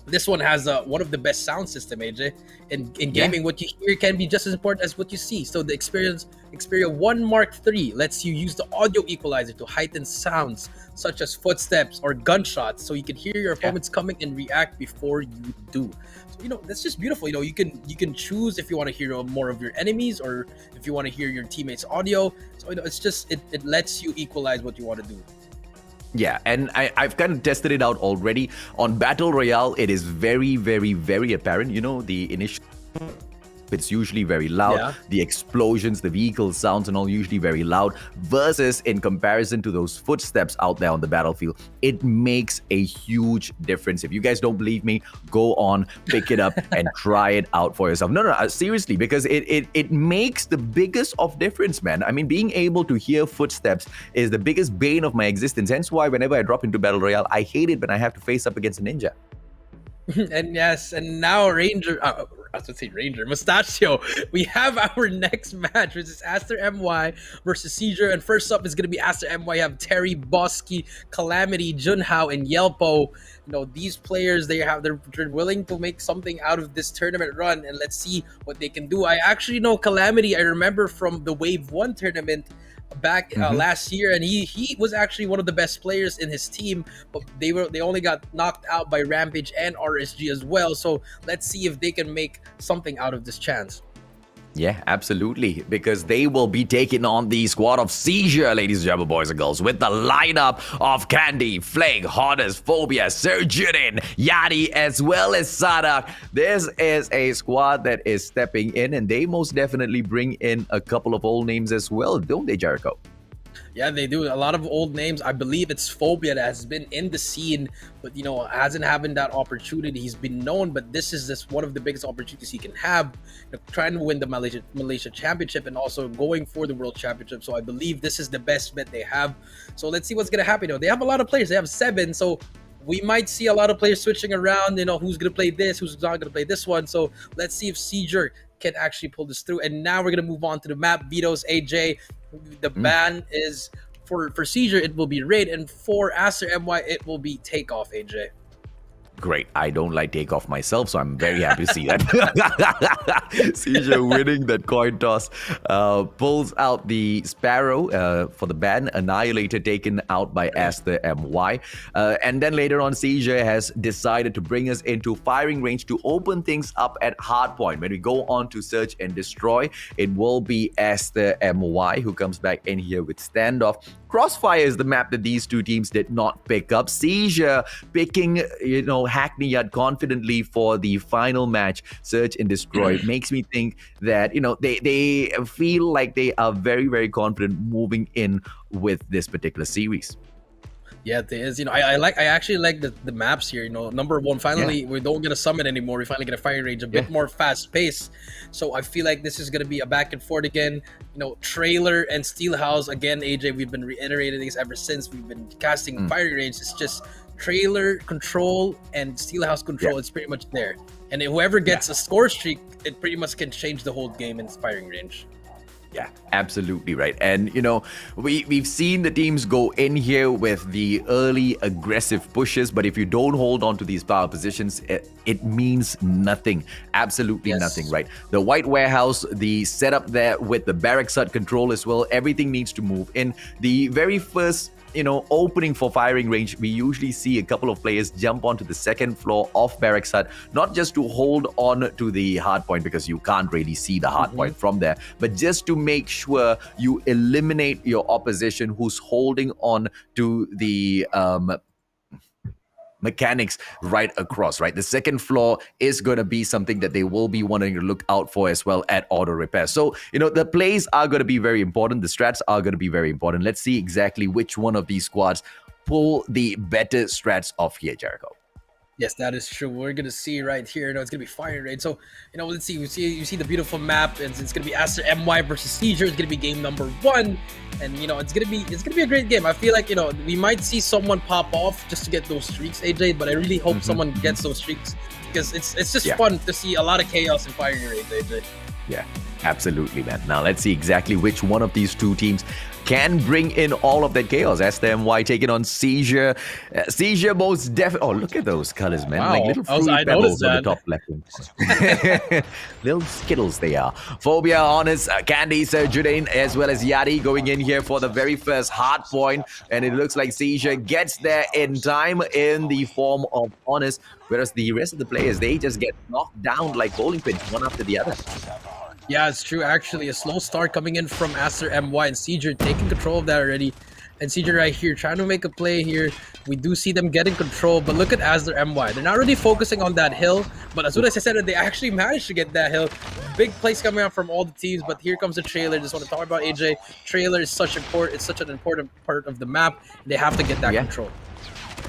this one has one of the best sound system, AJ. In gaming, what you hear can be just as important as what you see. So the Xperia 1 Mark III lets you use the audio equalizer to heighten sounds such as footsteps or gunshots, so you can hear your opponents coming and react before you do. So that's just beautiful. You can choose if you want to hear more of your enemies or if you want to hear your teammates' audio. So it's just it lets you equalize what you want to do. Yeah, and I've kind of tested it out already. On Battle Royale, it is very, very, very apparent. The initial... It's usually very loud. Yeah. The explosions, the vehicle sounds and all usually very loud. Versus in comparison to those footsteps out there on the battlefield, it makes a huge difference. If you guys don't believe me, go on, pick it up and try it out for yourself. No, seriously, because it makes the biggest of difference, man. I mean, being able to hear footsteps is the biggest bane of my existence. Hence why whenever I drop into Battle Royale, I hate it when I have to face up against a ninja. And yes, and now Mustachio, we have our next match, which is ASTERMY versus Czure. And first up is going to be ASTERMY. You have Terry, Bosky, Calamity, Junhao, and Yelpo. These players, they're willing to make something out of this tournament run, and let's see what they can do. I actually know Calamity. I remember from the Wave 1 tournament back last year, and he was actually one of the best players in his team, but they only got knocked out by Rampage and RSG as well. So let's see if they can make something out of this chance. Yeah, absolutely. Because they will be taking on the squad of Seizure, ladies and gentlemen, boys and girls, with the lineup of Candy, Flake, Honest, Phobia, Surgeon, Yadi, as well as Sadak. This is a squad that is stepping in, and they most definitely bring in a couple of old names as well, don't they, Jericho? Yeah, they do. A lot of old names. I believe it's Phobia that has been in the scene, but hasn't having that opportunity. He's been known, but this is just one of the biggest opportunities he can have, trying to win the Malaysia Championship and also going for the World Championship. So I believe this is the best bet they have. So let's see what's gonna happen. They have a lot of players. They have 7, so we might see a lot of players switching around. Who's gonna play this, who's not gonna play this one. So let's see if Seizure can actually pull this through. And now we're gonna move on to the map. Vito's AJ. The ban is for Seizure, it will be Raid, and for ASTERMY, it will be Takeoff, AJ. Great. I don't like Takeoff myself, so I'm very happy to see that. Seizure winning that coin toss. Pulls out the Sparrow for the ban. Annihilator taken out by ASTERMY. And then later on, Seizure has decided to bring us into firing range to open things up at hardpoint. When we go on to search and destroy, it will be ASTERMY who comes back in here with Standoff. Crossfire is the map that these two teams did not pick up. Seizure picking, Hackney Yard confidently for the final match, Search and Destroy. Makes me think that, they feel like they are very, very confident moving in with this particular series. Yeah, it is. I actually like the maps here. Number one, finally, we don't get a summon anymore. We finally get a firing range, a bit more fast pace. So I feel like this is going to be a back and forth again. Trailer and Steelhouse again, AJ. We've been reiterating this ever since we've been casting firing range. It's just trailer control and Steelhouse control. It's pretty much there. And whoever gets a score streak, it pretty much can change the whole game in firing range. Yeah, absolutely right. And, we've seen the teams go in here with the early aggressive pushes, but if you don't hold on to these power positions, it means nothing. Absolutely nothing, right? The White Warehouse, the setup there with the barracks hut control as well, everything needs to move in. The very first opening for firing range, we usually see a couple of players jump onto the second floor of barracks hut, not just to hold on to the hard point because you can't really see the hard point from there, but just to make sure you eliminate your opposition who's holding on to the mechanics right across, right? The second floor is going to be something that they will be wanting to look out for as well at auto repair. So, the plays are going to be very important. The strats are going to be very important. Let's see exactly which one of these squads pull the better strats off here, Jericho. Yes, that is true. We're gonna see right here. It's gonna be firing range. So let's see. You see the beautiful map. It's gonna be ASTERMY versus Seizure. It's gonna be game number 1, and it's gonna be a great game. I feel like we might see someone pop off just to get those streaks, AJ. But I really hope someone gets those streaks because it's just fun to see a lot of chaos in firing range, AJ. Yeah, absolutely, man. Now let's see exactly which one of these two teams can bring in all of that chaos. ASTERMY taking on Seizure. Seizure most definitely. Oh, look at those colors, man. Wow. Like little fruit pebbles on the top left. Little Skittles they are. Phobia, Honest, Candy, Surgeon, as well as Yadi going in here for the very first hard point. And it looks like Seizure gets there in time in the form of Honest. Whereas the rest of the players, they just get knocked down like bowling pins, one after the other. Yeah, it's true. Actually, a slow start coming in from ASTERMY and Seizure taking control of that already. And Czure right here trying to make a play here. We do see them getting control, but look at ASTERMY. They're not really focusing on that hill, but as soon as I said it, they actually managed to get that hill. Big plays coming out from all the teams, but here comes the trailer. Just want to talk about AJ. Trailer is such an important part of the map. They have to get that control.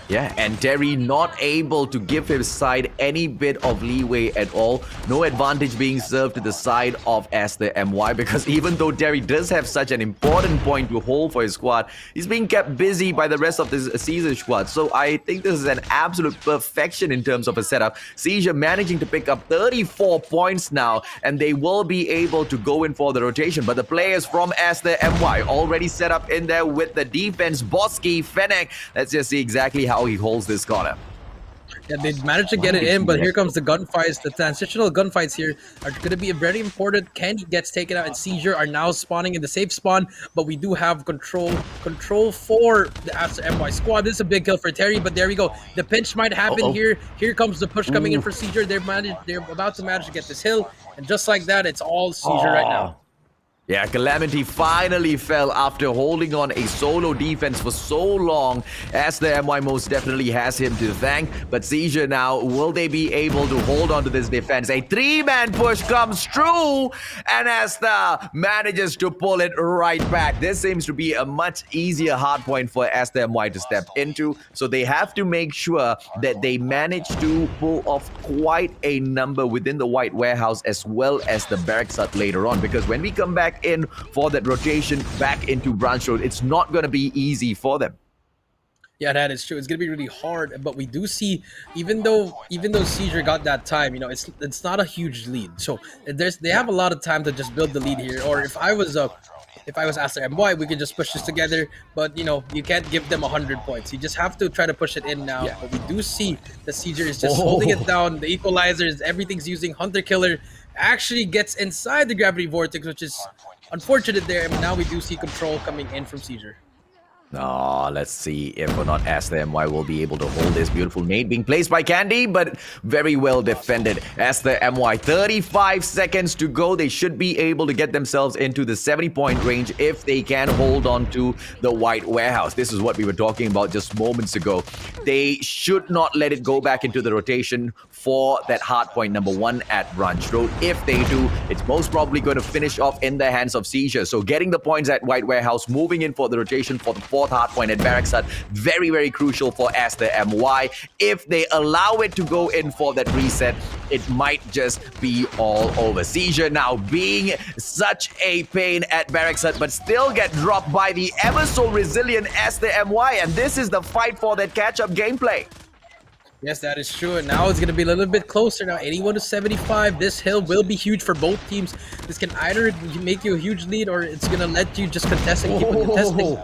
Yeah, and Terry not able to give his side any bit of leeway at all. No advantage being served to the side of ASTERMY, because even though Terry does have such an important point to hold for his squad, he's being kept busy by the rest of this Seizure squad. So I think this is an absolute perfection in terms of a setup. Seizure managing to pick up 34 points now, and they will be able to go in for the rotation. But the players from ASTERMY already set up in there with the defense. Bosky, Fennec. Let's just see exactly how he holds this corner. Yeah, they managed to get it in, but here comes the gunfights. The transitional gunfights here are going to be very important. Candy gets taken out, and Seizure are now spawning in the safe spawn, but we do have control for the ASTERMY squad. This is a big kill for Terry, but there we go. The pinch might happen here. Here comes the push coming in for Seizure. They're about to manage to get this hill, and just like that, it's all Seizure right now. Yeah, Calamity finally fell after holding on a solo defense for so long. ASTERMY most definitely has him to thank. But Seizure now, will they be able to hold on to this defense? A 3-man push comes through, and Aster manages to pull it right back. This seems to be a much easier hardpoint for ASTERMY to step into. So they have to make sure that they manage to pull off quite a number within the White Warehouse as well as the Barracks Hut later on. Because when we come back in for that rotation back into Branch Road, it's not going to be easy for them. Yeah, that is true. It's gonna be really hard, but we do see, even though Seizure got that time, you know, it's not a huge lead. So they have a lot of time to just build the lead here. Or if I was ASTERMY, we could just push this together. But you know, you can't give them 100 points. You just have to try to push it in now. But we do see the Seizure is just holding it down. The equalizers, everything's using Hunter Killer. Actually gets inside the gravity vortex, which is unfortunate there. And now we do see control coming in from Seizure. Oh, let's see if or not ASTERMY will be able to hold this beautiful nade being placed by Candy, but very well defended. ASTERMY, 35 seconds to go. They should be able to get themselves into the 70-point range if they can hold on to the White Warehouse. This is what we were talking about just moments ago. They should not let it go back into the rotation for that hardpoint number 1 at Branch Road. If they do, it's most probably going to finish off in the hands of Seizure. So getting the points at White Warehouse, moving in for the rotation for the 4th hardpoint at Barracks Hut, very, very crucial for ASTERMY. If they allow it to go in for that reset, it might just be all over. Seizure now being such a pain at Barracks Hut, but still get dropped by the ever so resilient ASTERMY, and this is the fight for that catch-up gameplay. Yes, that is true. And now it's going to be a little bit closer now. 81 to 75. This hill will be huge for both teams. This can either make you a huge lead, or it's going to let you just contest and keep on contesting.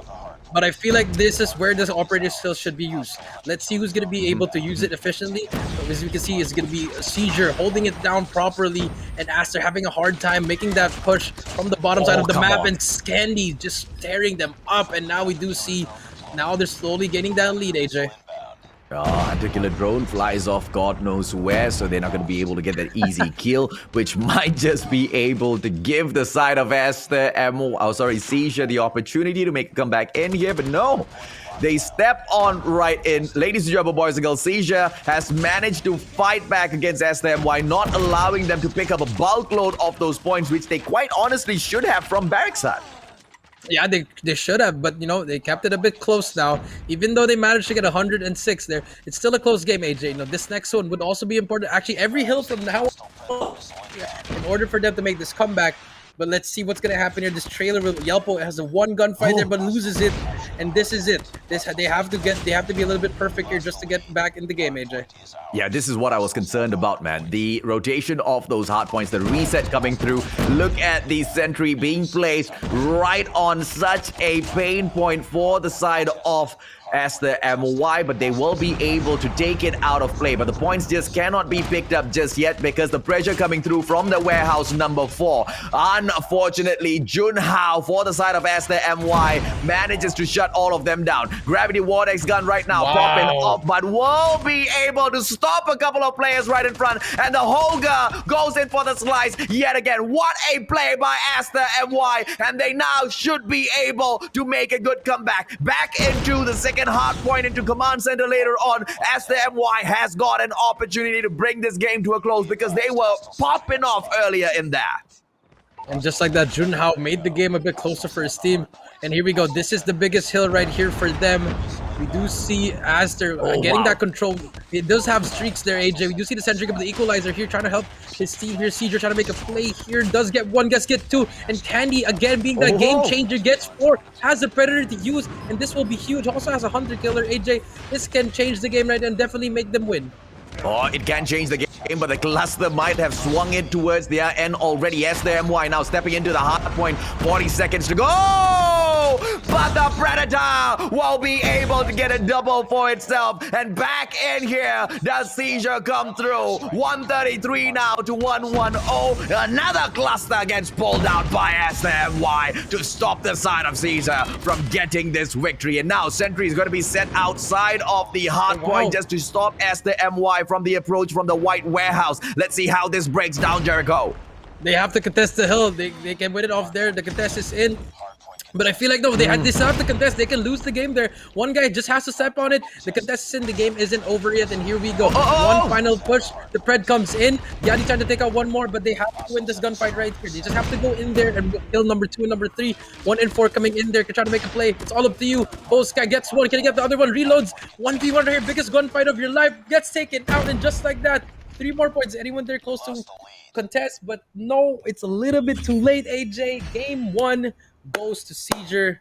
But I feel like this is where this operator skill should be used. Let's see who's going to be able to use it efficiently. But as you can see, it's going to be a Seizure holding it down properly, and Aster having a hard time making that push from the bottom side of the map, and Scandy just tearing them up. And now we do see, now they're slowly getting that lead, AJ. Particular drone flies off God knows where, so they're not going to be able to get that easy kill, which might just be able to give the side of Seizure the opportunity to make a comeback in here, but no. They step on right in. Ladies and gentlemen, boys and girls, Seizure has managed to fight back against ASTERMY, not allowing them to pick up a bulk load of those points, which they quite honestly should have from Barracks Hut. Yeah, they should have, but you know, they kept it a bit close now. Even though they managed to get 106 there, it's still a close game, AJ. You know, this next one would also be important. Actually, every hill from now on, in order for them to make this comeback. But let's see what's gonna happen here. This trailer with Yelpo has a one gunfight there, but loses it, and this is it. They have to be a little bit perfect here just to get back in the game, AJ. Yeah, this is what I was concerned about, man. The rotation of those hardpoints, the reset coming through. Look at the sentry being placed right on such a pain point for the side of ASTERMY, but they will be able to take it out of play. But the points just cannot be picked up just yet because the pressure coming through from the warehouse number 4. Unfortunately, Junhao for the side of ASTERMY manages to shut all of them down. Gravity Vortex gun right now popping off, but will be able to stop a couple of players right in front, and the Holger goes in for the slice yet again. What a play by ASTERMY, and they now should be able to make a good comeback. Back into the second hard point into command center later on. ASTERMY has got an opportunity to bring this game to a close because they were popping off earlier in that. And just like that, Junhao made the game a bit closer for his team. And here we go. This is the biggest hill right here for them. We do see Aster getting that control. It does have streaks there, AJ. We do see the sentry of the equalizer here trying to help his team here. Seizure trying to make a play here. Does get one, gets get 2. And Candy, again, being that game changer, gets 4. Has a Predator to use. And this will be huge. Also has a Hunter Killer, AJ. This can change the game right and definitely make them win. Oh, it can change the game, but the cluster might have swung it towards their end already. ASTERMY now stepping into the hard point. 40 seconds to go. but the Predator will be able to get a double for itself. And back in here, does Seizure come through? 133 now to 110. Another cluster gets pulled out by ASTERMY to stop the side of Seizure from getting this victory. And now Sentry is going to be set outside of the hard point just to stop ASTERMY from the approach from the white warehouse. Let's see how this breaks down, Jericho. They have to contest the hill. They can win it off there. The contest is in. But I feel like, no, they still have to contest. They can lose the game there. One guy just has to step on it. The contest is in. The game isn't over yet. And here we go. One final push. The Pred comes in. Yadi trying to take out one more, but they have to win this gunfight right here. They just have to go in there and kill number 2 and number 3. 1 and 4 coming in there. Can try to make a play. It's all up to you. Host guy gets one. Can he get the other one? Reloads. 1v1 right here. Biggest gunfight of your life. Gets taken out. And just like that, 3 more points. Anyone there close to contest? But no, it's a little bit too late, AJ. Game 1 goes to Seizure.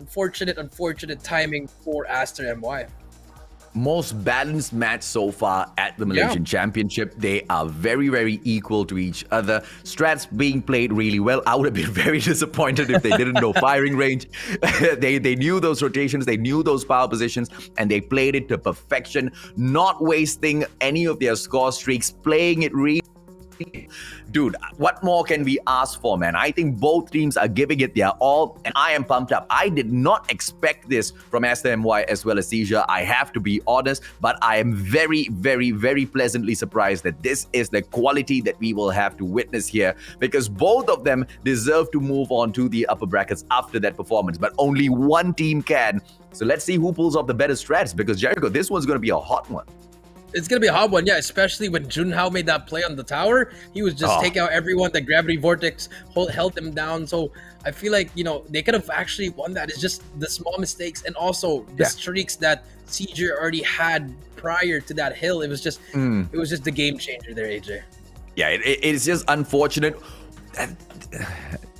Unfortunate timing for ASTERMY. Most balanced match so far at the Malaysian Championship. They are very, very equal to each other. Strats being played really well. I would have been very disappointed if they didn't know firing range. They knew those rotations, they knew those power positions, and they played it to perfection, not wasting any of their score streaks, playing it really. Dude, what more can we ask for, man? I think both teams are giving it their all, and I am pumped up. I did not expect this from ASTERMY as well as Seizure, I have to be honest, but I am very, very, very pleasantly surprised that this is the quality that we will have to witness here, because both of them deserve to move on to the upper brackets after that performance, but only one team can. So let's see who pulls off the better strats, because Jericho, this one's going to be a hot one. It's going to be a hard one, yeah, especially when Junhao made that play on the tower. He was just take out everyone. The gravity vortex held them down. So I feel like, you know, they could have actually won that. It's just the small mistakes and also the streaks that Seizure already had prior to that hill. It was just the game changer there, AJ. Yeah, it's just unfortunate.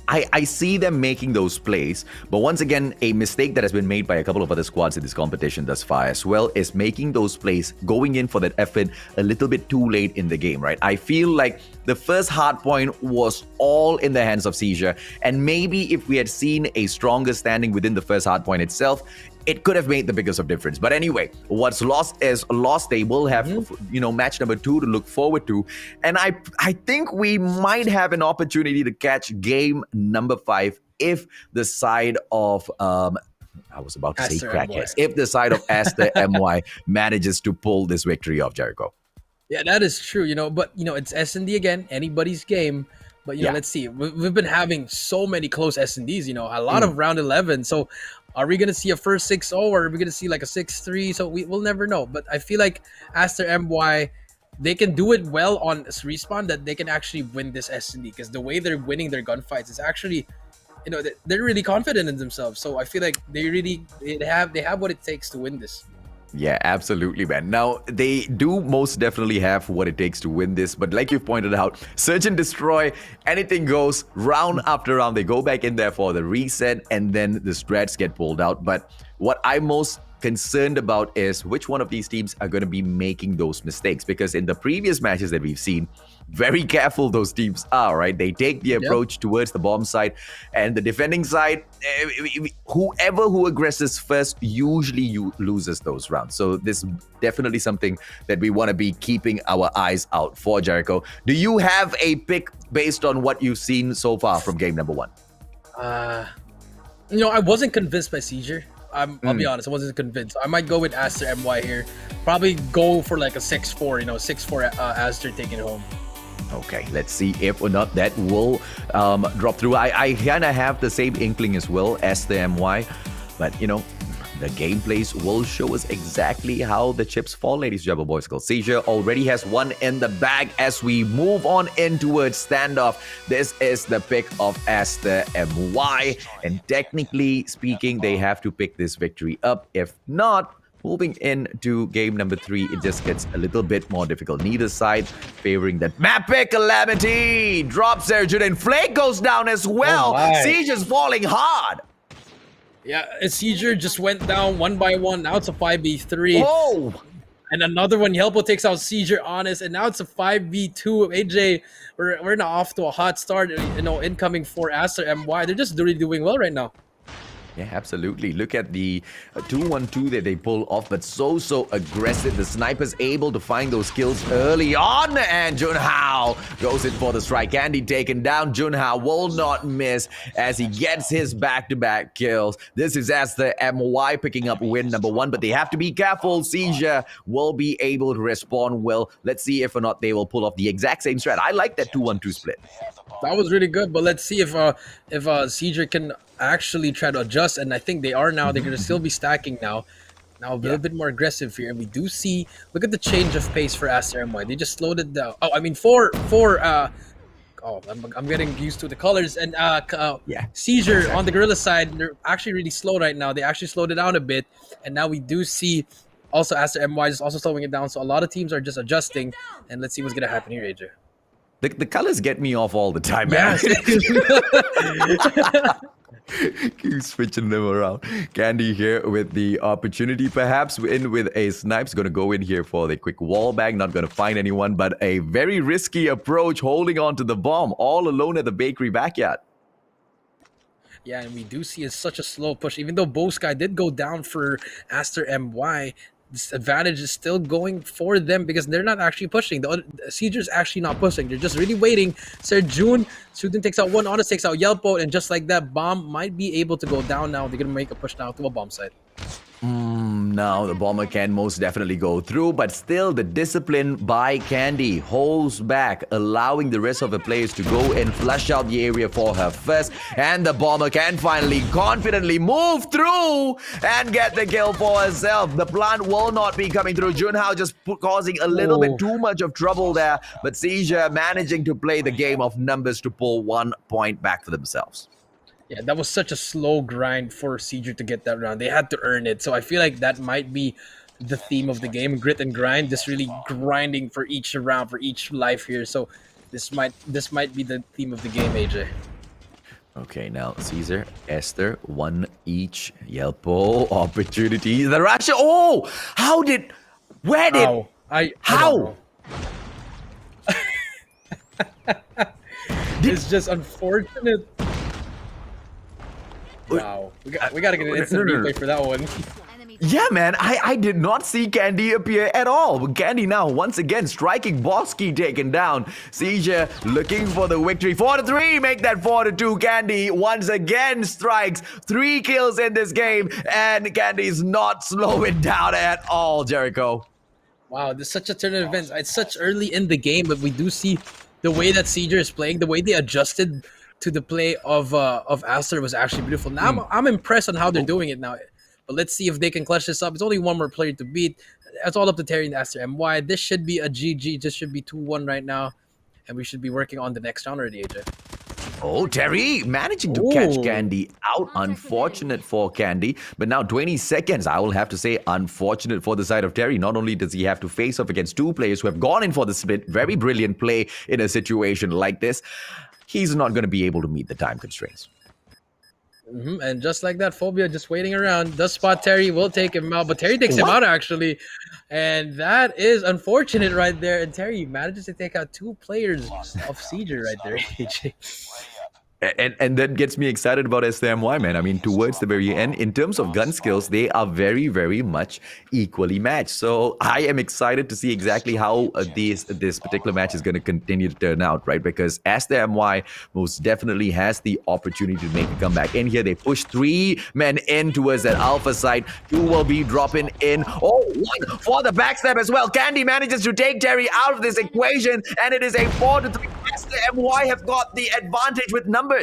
I see them making those plays, but once again, a mistake that has been made by a couple of other squads in this competition thus far as well is making those plays, going in for that effort a little bit too late in the game, right? I feel like the first hard point was all in the hands of Seizure, and maybe if we had seen a stronger standing within the first hard point itself, it could have made the biggest of difference. But anyway, what's lost is lost. They will have, you know, match number 2 to look forward to. And I think we might have an opportunity to catch game number 5 if the side of, I was about to say Crackheads, if the side of ASTERMY manages to pull this victory off, Jericho. Yeah, that is true, you know, but, you know, it's S&D again, anybody's game. But, you know, let's see. We've been having so many close S&Ds, you know, a lot of round 11. So are we going to see a first 6-0 or are we going to see like a 6-3? So we'll never know. But I feel like ASTERMY, they can do it well on Respawn, that they can actually win this S&D, because the way they're winning their gunfights is actually, you know, they're really confident in themselves. So I feel like they have what it takes to win this. Yeah, absolutely, man. Now, they do most definitely have what it takes to win this, but like you pointed out, search and destroy, anything goes, round after round. They go back in there for the reset, and then the strats get pulled out. But what I'm most concerned about is which one of these teams are going to be making those mistakes, because in the previous matches that we've seen, very careful those teams are, right? They take the approach towards the bomb side, and the defending side, whoever who aggresses first usually loses those rounds. So this is definitely something that we want to be keeping our eyes out for, Jericho. Do you have a pick based on what you've seen so far from game number 1? You know, I wasn't convinced by Seizure. I'll be honest, I wasn't convinced. I might go with ASTERMY here. Probably go for like a 6-4, you know, 6-4 Aster taking it home. Okay, let's see if or not that will drop through. I kind of have the same inkling as well as the MY, but you know, the gameplays will show us exactly how the chips fall, ladies and gentlemen, boys and girls. Seizure already has one in the bag as we move on in towards Standoff. This is the pick of ASTERMY, and technically speaking, they have to pick this victory up. If not, moving into game number 3, it just gets a little bit more difficult. Neither side favoring that map pick. Calamity drops there, and Flake goes down as well. Siege's falling hard. Yeah, Seizure just went down 1 by 1. Now it's a 5v3. Oh! And another one, Yelpo takes out Seizure, honest, and now it's a 5v2. AJ, we're now off to a hot start, you know, incoming for ASTERMY. They're just really doing well right now. Yeah, absolutely. Look at the 2-1-2 that they pull off, but so aggressive. The sniper's able to find those kills early on, and Junhao goes in for the strike. Candy taken down. Junhao will not miss as he gets his back-to-back kills. This is ASTERMY picking up win number 1, but they have to be careful. Czure will be able to respond well. Let's see if or not they will pull off the exact same strat. I like that 2-1-2 split. That was really good, but let's see if Czure can actually try to adjust, and I think they are now. They're going to still be stacking now. Now a little bit more aggressive here, and we do see, look at the change of pace for ASTERMY. They just slowed it down. Oh, I mean, I'm getting used to the colors, and Czure on the Gorilla side, they're actually really slow right now. They actually slowed it down a bit, and now we do see also ASTERMY is also slowing it down, so a lot of teams are just adjusting, and let's see what's going to happen here, AJ. The colors get me off all the time, man. Keep switching them around. Candy here with the opportunity, perhaps in with a snipe's going to go in here for the quick wall bang. Not going to find anyone, but a very risky approach, holding on to the bomb all alone at the bakery backyard. Yeah, and we do see it's such a slow push. Even though Bow Sky did go down for ASTERMY, this advantage is still going for them because they're not actually pushing. The Czure's actually not pushing. They're just really waiting. Sir June, Sudin takes out one, Honest takes out Yelpo, and just like that, Bomb might be able to go down now. They're going to make a push now to a bomb side. Now the bomber can most definitely go through, but still the discipline by Candy holds back, allowing the rest of the players to go and flush out the area for her first, and the bomber can finally confidently move through and get the kill for herself. The plant will not be coming through. Junhao just causing a little bit too much of trouble there, but Czure managing to play the game of numbers to pull 1 point back for themselves. Yeah, that was such a slow grind for Czure to get that round. They had to earn it. So I feel like that might be the theme of the game. Grit and grind, just really grinding for each round, for each life here. So this might be the theme of the game, AJ. Okay, now Caesar, Esther, 1 each. Yelpo, opportunity. The Russia. Oh! Where did... How? It's just unfortunate. Wow, we gotta get an instant replay for that one. Yeah, man, I did not see Candy appear at all. But Candy now, once again, striking Bosky taken down. Czure looking for the victory. 4-3, make that 4-2. Candy once again strikes 3 kills in this game. And Candy's not slowing down at all, Jericho. Wow, this is such a turn of events. It's such early in the game, but we do see the way that Czure is playing, the way they adjusted to the play of Aster was actually beautiful. Now I'm impressed on how they're doing it now. But let's see if they can clutch this up. It's only one more player to beat. It's all up to Terry and ASTERMY. This should be a GG. This should be 2-1 right now. And we should be working on the next round already, AJ. Oh, Terry managing to catch Candy out. Unfortunate for Candy. But now 20 seconds, I will have to say unfortunate for the side of Terry. Not only does he have to face off against 2 players who have gone in for the split. Very brilliant play in a situation like this. He's not going to be able to meet the time constraints. And just like that, Phobia just waiting around. Does spot Terry, will take him out. But Terry takes him out, actually. And that is unfortunate right there. And Terry manages to take out 2 players of Czure right there, AJ. And that gets me excited about ASTERMY, man. I mean, towards the very end, in terms of gun skills, they are very, very much equally matched. So I am excited to see exactly how this particular match is going to continue to turn out, right? Because ASTERMY most definitely has the opportunity to make a comeback. In here, they push 3 men in towards that alpha side. 2 will be dropping in. Oh, 1 for the backstab as well. Candy manages to take Terry out of this equation, and it is a 4-3. ASTERMY have got the advantage with numbers.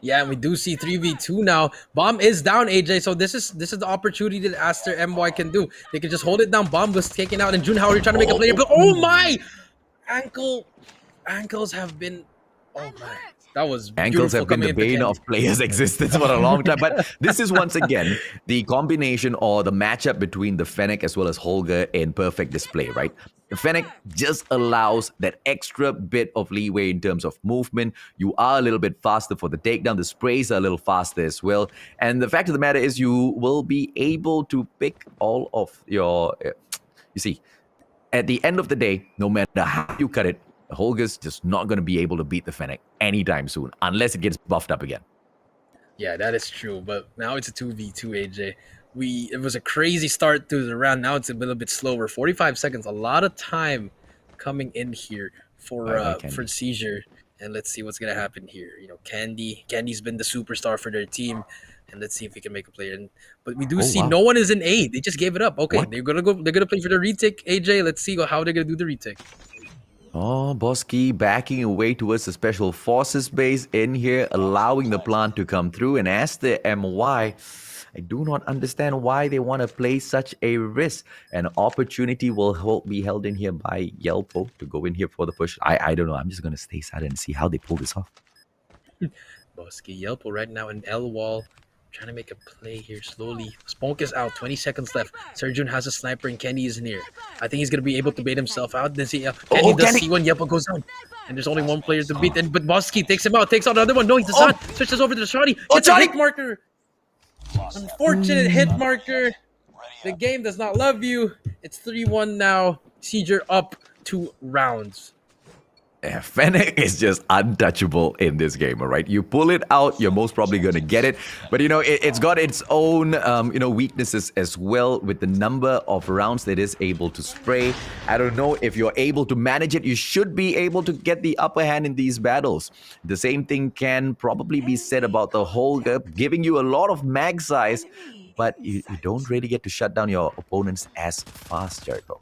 Yeah, and we do see 3v2 now. Bomb is down, AJ. So this is the opportunity that ASTERMY can do. They can just hold it down. Bomb was taken out, and Junhao are trying to make a play. But oh my! Ankles have been. Oh my! That was ankles have been the bane of players' existence for a long time. But this is once again the combination or the matchup between the Fennec as well as Holger in perfect display, right? The Fennec just allows that extra bit of leeway in terms of movement. You are a little bit faster for the takedown. The sprays are a little faster as well. And the fact of the matter is you will be able to pick all of your... You see, at the end of the day, no matter how you cut it, Holger's just not going to be able to beat the Fennec anytime soon, unless it gets buffed up again. Yeah, that is true. But now it's a 2v2, AJ. It was a crazy start to the round. Now it's a little bit slower. 45 seconds, a lot of time coming in here for Seizure. And let's see what's gonna happen here. You know, Candy's been the superstar for their team. And let's see if we can make a play. But we do see no one is in A. They just gave it up. Okay, they're gonna play for the retake, AJ. Let's see how they're gonna do the retake. Oh, Bosky backing away towards the Special Forces base in here, allowing the plant to come through. And ASTERMY, I do not understand why they want to play such a risk. An opportunity will be held in here by Yelpo to go in here for the push. I don't know. I'm just going to stay silent and see how they pull this off. Bosky, Yelpo right now in L wall. Trying to make a play here slowly. Spunk is out. 20 seconds left. Serjun has a sniper and Kenny is in here. I think he's going to be able to bait himself out. Then see, Kenny does see one. Yelpo goes down. And there's only one player to beat. But Bosky takes him out. Takes out another one. No, he does not. Switches over to the Shotty. Gets a hit marker. Unfortunate hit marker. The game does not love you. It's 3-1 now. Seizure up 2 rounds. Yeah, Fennec is just untouchable in this game, all right? You pull it out, you're most probably going to get it. But, you know, it's got its own, weaknesses as well with the number of rounds that is able to spray. I don't know if you're able to manage it. You should be able to get the upper hand in these battles. The same thing can probably be said about the Holger, giving you a lot of mag size, but you don't really get to shut down your opponents as fast, Jericho.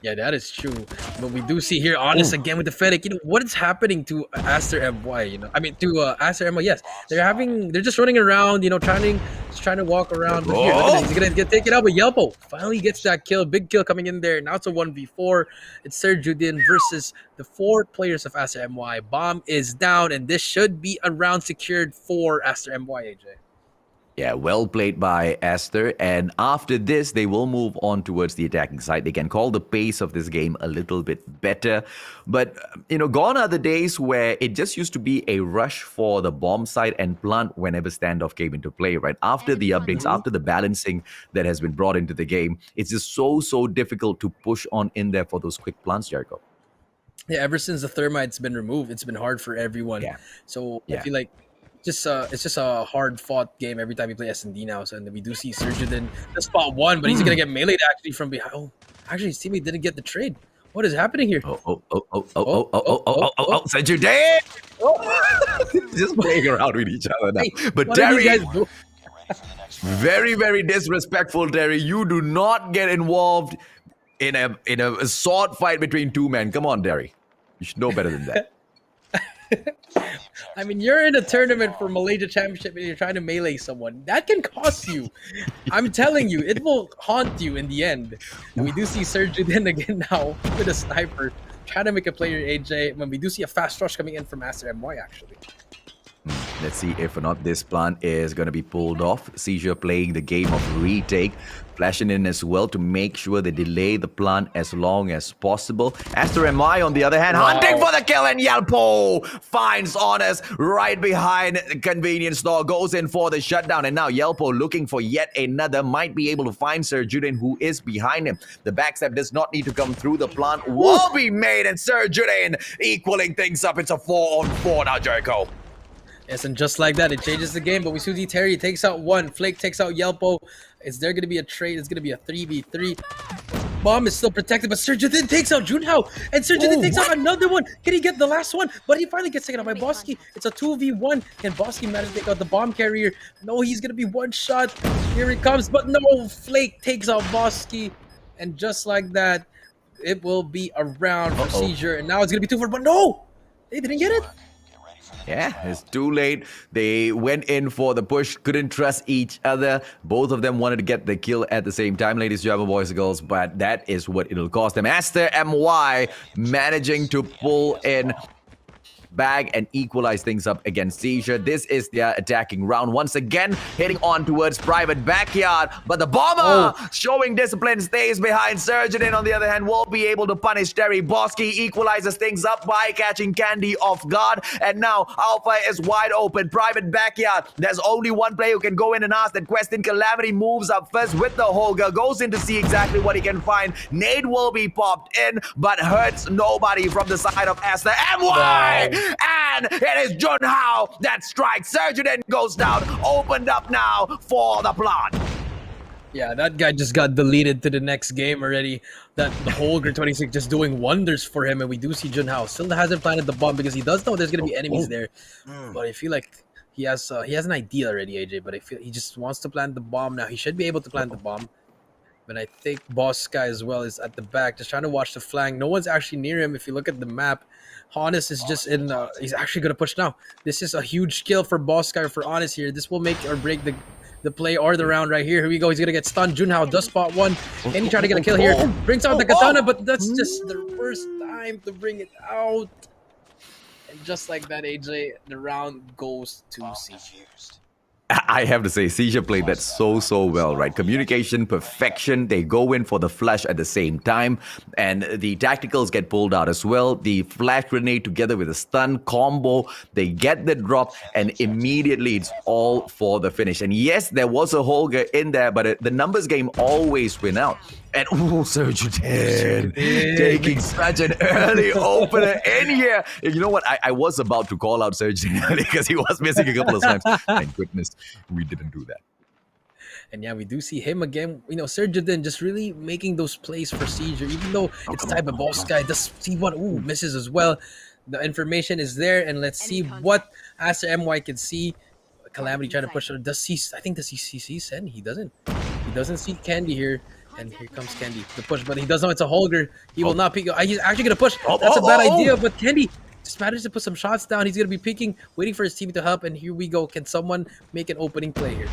Yeah, that is true. But we do see here, Honest again with the Fennec. You know, what is happening to ASTERMY? You know, I mean, to ASTERMY, yes. They're just running around, you know, trying to walk around. But here, look at this. He's going to get taken out, but Yelpo finally gets that kill. Big kill coming in there. Now it's a 1v4. It's Serjudin versus the 4 players of ASTERMY. Bomb is down, and this should be a round secured for ASTERMY, AJ. Yeah, well played by Aster. And after this, they will move on towards the attacking side. They can call the pace of this game a little bit better. But, gone are the days where it just used to be a rush for the bomb side and plant whenever Standoff came into play, right? After the updates, after the balancing that has been brought into the game, it's just so difficult to push on in there for those quick plants, Jericho. Yeah, ever since the Thermite's been removed, it's been hard for everyone. Yeah. So I feel like it's just a hard-fought game every time you play S&D now. So, and we do see Serjudin the spot 1, but he's going to get meleeed actually from behind. Oh, actually, his teammate didn't get the trade. What is happening here? Serjudin! Just playing around with each other now. Hey, but Terry, very disrespectful, Terry. You do not get involved in a sword fight between 2 men. Come on, Terry. You should know better than that. I mean, you're in a tournament for Malaysia Championship and you're trying to melee someone. That can cost you. I'm telling you, it will haunt you in the end. And we do see Serjudin again now with a sniper trying to make a player AJ. When we do see a fast rush coming in from ASTERMY actually. Let's see if or not this plant is going to be pulled off. Seizure playing the game of retake. Flashing in as well to make sure they delay the plant as long as possible. ASTERMY, on the other hand, hunting for the kill, and Yelpo finds Honest right behind the convenience store. Goes in for the shutdown, and now Yelpo looking for yet another. Might be able to find Serjudin, who is behind him. The backstab does not need to come through. The plant will be made, and Serjudin equaling things up. It's a 4-on-4 now, Jericho. Yes, and just like that, it changes the game. But we see Terry takes out 1. Flake takes out Yelpo. Is there going to be a trade? It's going to be a 3v3. Bomb is still protected, but Serjudin takes out Junhao. And Serjudin takes out another one. Can he get the last one? But he finally gets taken out by Bosky. It's a 2v1. Can Bosky manage to take out the bomb carrier? No, he's going to be one shot. Here he comes. But no, Flake takes out Bosky. And just like that, it will be a round for Seizure. And now it's going to be 2-4. But no, they didn't get it. Yeah, it's too late. They went in for the push, couldn't trust each other. Both of them wanted to get the kill at the same time, ladies and gentlemen, boys and girls, but that is what it'll cost them. ASTERMY managing to pull in bag and equalize things up against Seizure. This is their attacking round. Once again, heading on towards private backyard, but the bomber showing discipline stays behind. Serjudin, on the other hand, will be able to punish Terry. Bosky equalizes things up by catching Candy off guard, and now Alpha is wide open. Private backyard, there's only one player who can go in and ask that question. Calamity moves up first with the Holger, goes in to see exactly what he can find. Nade will be popped in, but hurts nobody from the side of ASTERMY. and it is Junhao that strikes. Sergio then goes down, opened up now for the plant. Yeah, that guy just got deleted to the next game already. That the whole Grid 26 just doing wonders for him, and we do see Junhao still hasn't planted the bomb because he does know there's gonna be enemies there. But I feel like he has an idea already, AJ. But I feel he just wants to plant the bomb now. He should be able to plant the bomb. But I think Boss Guy as well is at the back, just trying to watch the flank. No one's actually near him. If you look at the map, Honest is just in. He's actually gonna push now. This is a huge kill for Boss Guy or for Honest here. This will make or break the play or the round right here. Here we go. He's gonna get stunned. Junhao does spot one. And he tried to get a kill here. Brings out the katana, but that's just the first time to bring it out. And just like that, AJ, the round goes to CG. I have to say, Seizure played that so well, right? Communication, perfection. They go in for the flash at the same time, and the tacticals get pulled out as well. The flash grenade together with a stun combo, they get the drop, and immediately it's all for the finish. And yes, there was a Holger in there, but the numbers game always win out. And Sergio taking such an early opener in here. You know what? I was about to call out Sergio because he was missing a couple of times. Thank goodness we didn't do that. And yeah, we do see him again. You know, Sergio just really making those plays for Seizure, even though it's type of Boss Guy. Does see what? Ooh, misses as well. The information is there, and let's see what ASTERMY can see. Calamity trying to push it. Does he? I think does he see Sen? He doesn't. He doesn't see Candy here. And here comes Candy, the push, but he does know it's a Holger. He will not peek. He's actually going to push. That's a bad idea, but Candy just managed to put some shots down. He's going to be peeking, waiting for his team to help, and here we go. Can someone make an opening play here?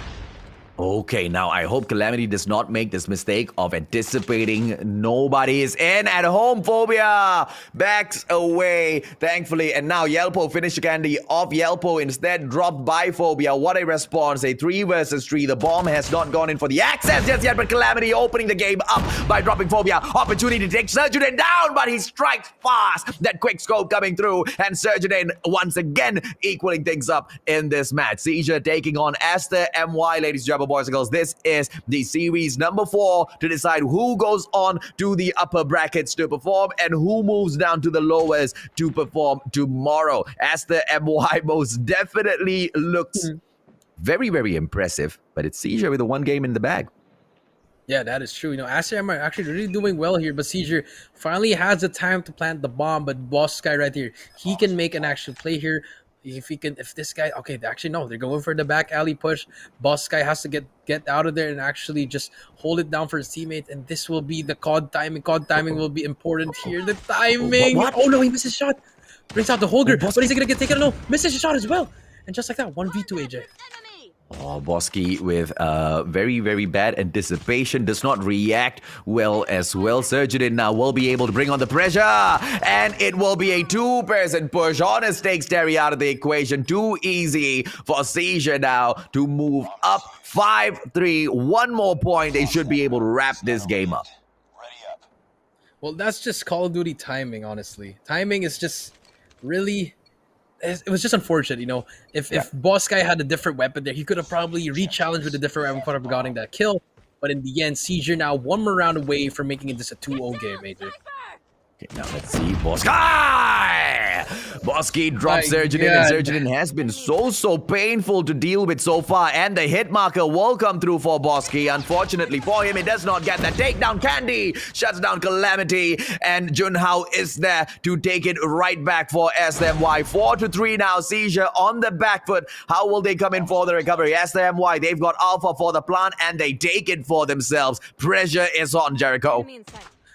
Okay, now I hope Calamity does not make this mistake of anticipating nobody is in at home. Phobia backs away, thankfully. And now Yelpo finished Candy off. Yelpo instead dropped by Phobia. What a response. A 3 versus 3. The bomb has not gone in for the access just yet, but Calamity opening the game up by dropping Phobia. Opportunity to take Sergio down, but he strikes fast. That quick scope coming through, and Sergio once again equaling things up in this match. Seizure taking on ASTERMY, ladies and gentlemen. Boys and girls, this is the series number 4 to decide who goes on to the upper brackets to perform and who moves down to the lowers to perform tomorrow. ASTERMY most definitely looks very impressive, but it's Seizure with the 1 game in the bag. Yeah, that is true. You know, ASTERMY are actually really doing well here, but Seizure finally has the time to plant the bomb, but Boss Guy right here, he can make an actual play here. If this guy, okay, actually no, they're going for the back alley push. Boss Guy has to get out of there and actually just hold it down for his teammate, and this will be the COD timing. COD timing will be important here. The timing. What? Oh no, he missed his shot. Brings out the Holger, but he's gonna get taken. No, misses his shot as well, and just like that, 1v2 AJ. Oh, Bosky with very bad anticipation, does not react well as well. Sergio now will be able to bring on the pressure, and it will be a 2-person push. Honest takes Terry out of the equation. Too easy for Seizure now to move up 5-3. 1 more point, they should be able to wrap this game up. Well, that's just Call of Duty timing, honestly. Timing is just really... It was just unfortunate, you know. If Boss Guy had a different weapon there, he could have probably re-challenged with a different weapon for getting that kill. But in the end, Seizure now 1 more round away from making it just a 2-0 game, AJ. Okay, now let's see Bosky. Bosky drops Sergio, and Sergio has been so painful to deal with so far, and the hit marker will come through for Bosky. Unfortunately for him, he does not get that takedown. Candy shuts down Calamity, and Junhao is there to take it right back for ASTERMY. 4-3 now. Seizure on the back foot. How will they come in for the recovery? ASTERMY, they've got Alpha for the plant, and they take it for themselves. Pressure is on, Jericho.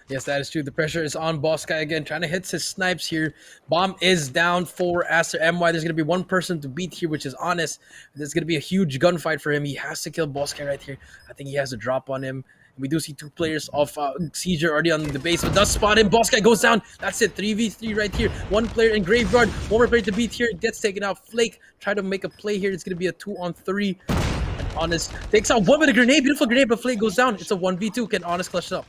Yes, that is true. The pressure is on Boss Guy again, trying to hit his snipes here. Bomb is down for ASTERMY. There's going to be 1 person to beat here, which is Honest. There's going to be a huge gunfight for him. He has to kill Boss Guy right here. I think he has a drop on him. We do see 2 players of Seizure already on the base, but does spot him. Boss Guy goes down. That's it. 3v3 right here. 1 player in Graveyard. 1 more player to beat here. Gets taken out. Flake try to make a play here. It's going to be a 2-on-3. And Honest takes out 1 with a grenade. Beautiful grenade, but Flake goes down. It's a 1v2. Can Honest clutch it up?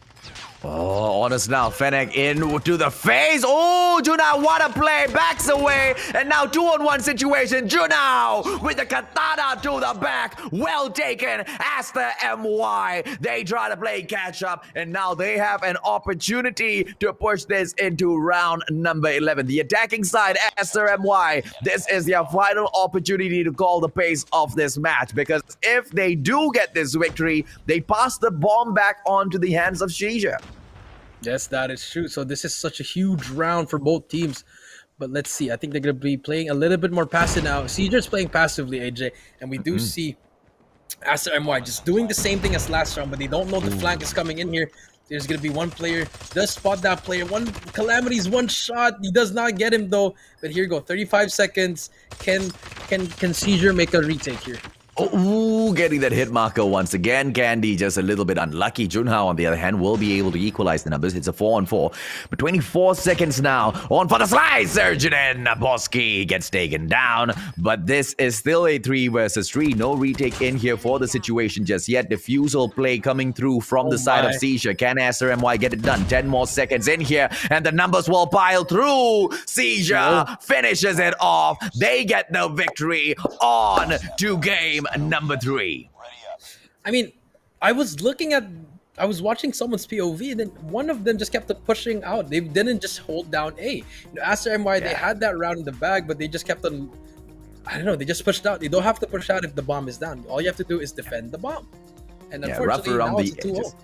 Oh, honest now. Fennec in to the face. Oh, Junao, what a play. Backs away. And now 2-on-1 situation. Junao with the katana to the back. Well taken. ASTERMY. They try to play catch up. And now they have an opportunity to push this into round number 11. The attacking side, ASTERMY. This is their final opportunity to call the pace of this match. Because if they do get this victory, they pass the bomb back onto the hands of Czure. Yes, that is true. So this is such a huge round for both teams. But let's see. I think they're going to be playing a little bit more passive now. Cedric's playing passively, AJ. And we do see ASTERMY just doing the same thing as last round, but they don't know the flank is coming in here. There's going to be one player. Does spot that player. One Calamity's one shot. He does not get him, though. But here you go. 35 seconds. Can Czure make a retake here? Ooh, getting that hit marker once again. Candy just a little bit unlucky. Junhao, on the other hand, will be able to equalize the numbers. It's a 4-on-4. But 24 seconds now. On for the slice. Surgeon and Boski gets taken down. But this is still a 3 versus 3. No retake in here for the situation just yet. Defusal play coming through from the side of Czure. Can ASTERMY get it done? 10 more seconds in here. And the numbers will pile through. Czure finishes it off. They get the victory on to game number 3. I mean, I was watching someone's POV, and then one of them just kept on pushing out. They didn't just hold down A. You know, ASTERMY, they had that round in the bag, but they just kept on, I don't know, they just pushed out. They don't have to push out if the bomb is down. All you have to do is defend the bomb. And unfortunately, now it's a 2-0.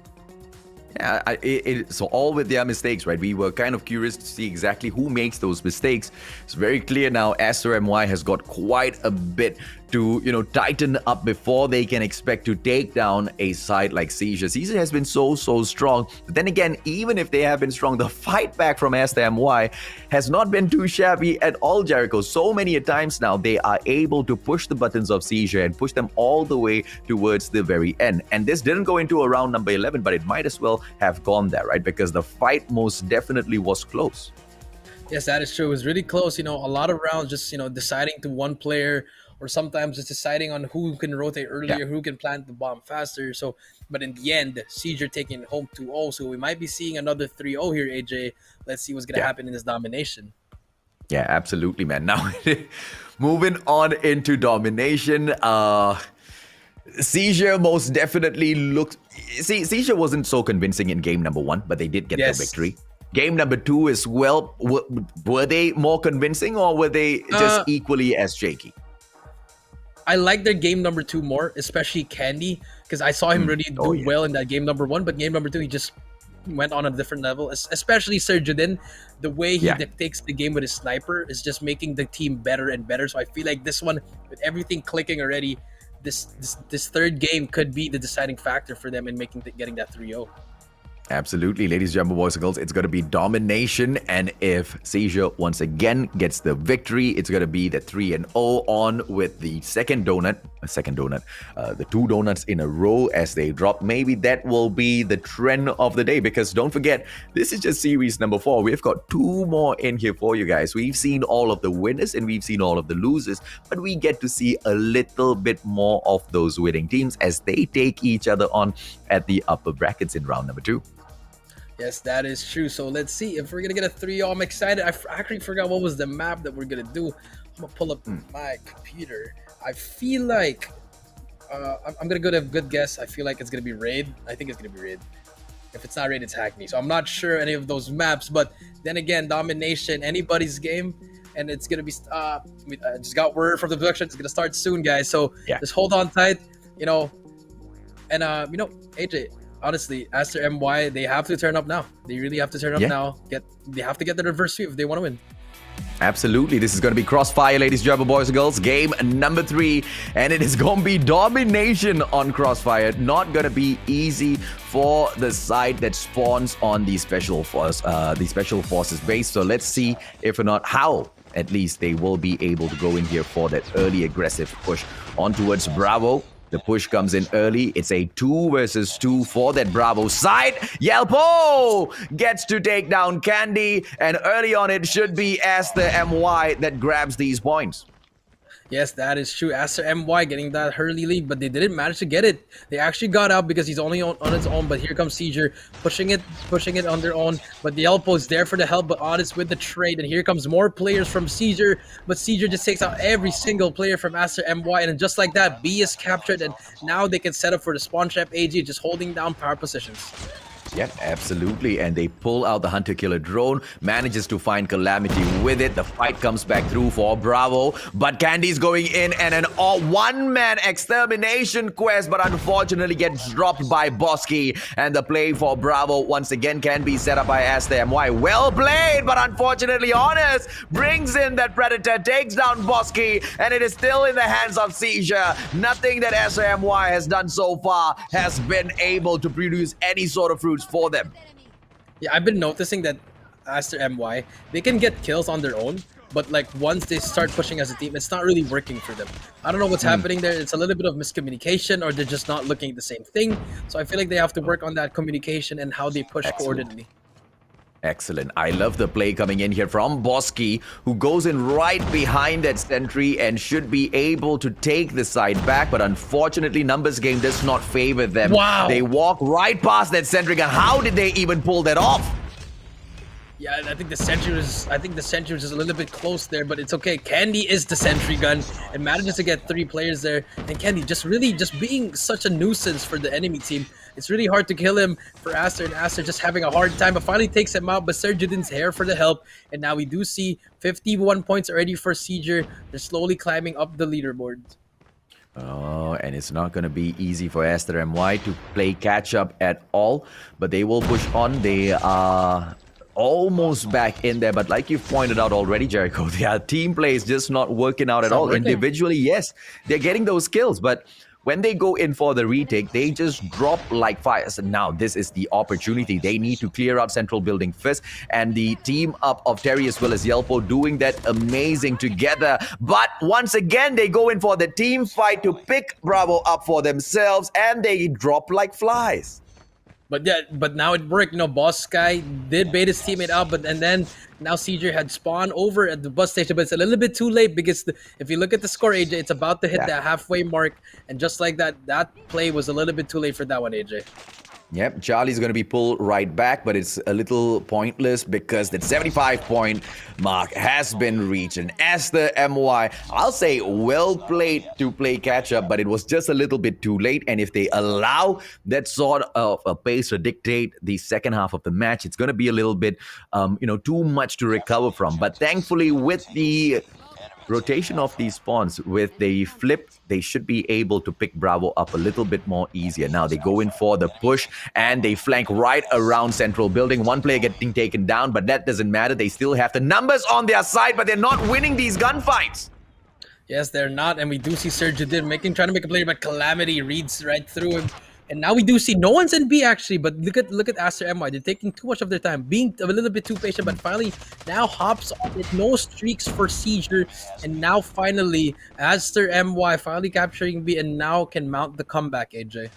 Yeah, so all with their mistakes, right? We were kind of curious to see exactly who makes those mistakes. It's very clear now ASTERMY has got quite a bit to, tighten up before they can expect to take down a side like Czure. Czure has been so strong. But then again, even if they have been strong, the fight back from ASTERMY has not been too shabby at all, Jericho. So many a times now, they are able to push the buttons of Czure and push them all the way towards the very end. And this didn't go into a round number 11, but it might as well have gone there, right? Because the fight most definitely was close. Yes, that is true. It was really close. A lot of rounds just, deciding to one player, or sometimes it's deciding on who can rotate earlier, who can plant the bomb faster. So, but in the end, Czure taking it home 2-0. So we might be seeing another 3-0 here, AJ. Let's see what's going to happen in this domination. Yeah, absolutely, man. Now, moving on into domination. Czure most definitely looked... See, Czure wasn't so convincing in game number 1, but they did get the victory. Game number 2 as well. Were they more convincing, or were they just equally as shaky? I like their game number 2 more, especially Candy, because I saw him really do well in that game number 1, but game number 2, he just went on a different level, especially Surgeon. The way he takes the game with his sniper is just making the team better and better. So I feel like this one, with everything clicking already, this third game could be the deciding factor for them in getting that 3-0. Absolutely, ladies and gentlemen, boys and girls, it's going to be domination. And if Czure once again gets the victory, it's going to be the 3-0 on with the second donut, the 2 donuts in a row as they drop. Maybe that will be the trend of the day, because don't forget, this is just series number 4. We've got 2 more in here for you guys. We've seen all of the winners and we've seen all of the losers, but we get to see a little bit more of those winning teams as they take each other on at the upper brackets in round number 2. Yes, that is true. So let's see if we're going to get a 3-0. I'm excited. I actually forgot what was the map that we're going to do. I'm going to pull up my computer. I feel like I'm going to go to a good guess. I feel like it's going to be Raid. I think it's going to be Raid. If it's not Raid, it's Hackney. So I'm not sure any of those maps. But then again, domination, anybody's game. And it's going to be, we just got word from the production. It's going to start soon, guys. So just hold on tight, And, AJ, honestly, ASTERMY, they have to turn up now. They really have to turn up now. They have to get the reverse sweep if they want to win. Absolutely. This is going to be Crossfire, ladies and gentlemen, boys and girls. Game number 3. And it is going to be domination on Crossfire. Not going to be easy for the side that spawns on the special forces base. So let's see if or not how at least they will be able to go in here for that early aggressive push on towards Bravo. The push comes in early. It's a 2 versus 2 for that Bravo side. Yelpo gets to take down Candy. And early on, it should be ASTERMY that grabs these points. Yes, that is true. Aster MY getting that early lead, but they didn't manage to get it. They actually got out because he's only on his own, but here comes Czure pushing it on their own. But the Yelpo is there for the help, but Honest with the trade, and here comes more players from Czure, but Czure just takes out every single player from Aster MY, and just like that, B is captured, and now they can set up for the spawn trap. AG just holding down power positions. Yep, absolutely. And they pull out the hunter-killer drone, manages to find Calamity with it. The fight comes back through for Bravo, but Candy's going in and an one-man extermination quest, but unfortunately gets dropped by Bosky. And the play for Bravo once again can be set up by Aster MY. Well played, but unfortunately Honest brings in that Predator, takes down Bosky, and it is still in the hands of Czure. Nothing that Aster MY has done so far has been able to produce any sort of fruits for them. Yeah, I've been noticing that Aster MY, they can get kills on their own, but like once they start pushing as a team, it's not really working for them. I don't know what's happening there. It's a little bit of miscommunication, or they're just not looking at the same thing. So I feel like they have to work on that communication and how they push coordinately. Excellent. I love the play coming in here from Bosky, who goes in right behind that sentry and should be able to take the side back, but unfortunately numbers game does not favor them. Wow. They walk right past that sentry gun. How did they even pull that off? Yeah, I think the sentry was just a little bit close there, but it's okay. Candy is the sentry gun and manages to get 3 players there. And Candy just being such a nuisance for the enemy team. It's really hard to kill him for Aster, and Aster just having a hard time, but finally takes him out. But Sergidin's here for the help, and now we do see 51 points already for Czure. They're slowly climbing up the leaderboard. Oh, and it's not going to be easy for Aster MY to play catch up at all, but they will push on. They are almost back in there, but like you've pointed out already, Jericho, their team play is just not working out at all. Individually, yes, they're getting those kills, but when they go in for the retake, they just drop like fire. So now this is the opportunity. They need to clear out central building first, and the team up of Terry as well as Yelpo doing that amazing together. But once again, they go in for the team fight to pick Bravo up for themselves, and they drop like flies. But yeah, but now it worked. You know, Boss Guy did bait his teammate out, but and then now Czure had spawned over at the bus station, but it's a little bit too late because if you look at the score, AJ, it's about to hit that halfway mark, and just like that, that play was a little bit too late for that one, AJ. Yep, Charlie's going to be pulled right back, but it's a little pointless because that 75-point mark has been reached. And Aster MY, I'll say well played to play catch-up, but it was just a little bit too late. And if they allow that sort of a pace to dictate the second half of the match, it's going to be a little bit, too much to recover from. But thankfully, with the rotation of these spawns, with the flip, they should be able to pick Bravo up a little bit more easier. Now they go in for the push and they flank right around central building. One player getting taken down, but that doesn't matter. They still have the numbers on their side, but they're not winning these gunfights. Yes, they're not, and we do see Sergidin trying to make a play, but Calamity reads right through him. And now we do see no one's in B actually, but look at Aster MY. They're taking too much of their time, being a little bit too patient, but finally now hops on with no streaks for Czure. And now finally Aster MY finally capturing B and now can mount the comeback, AJ.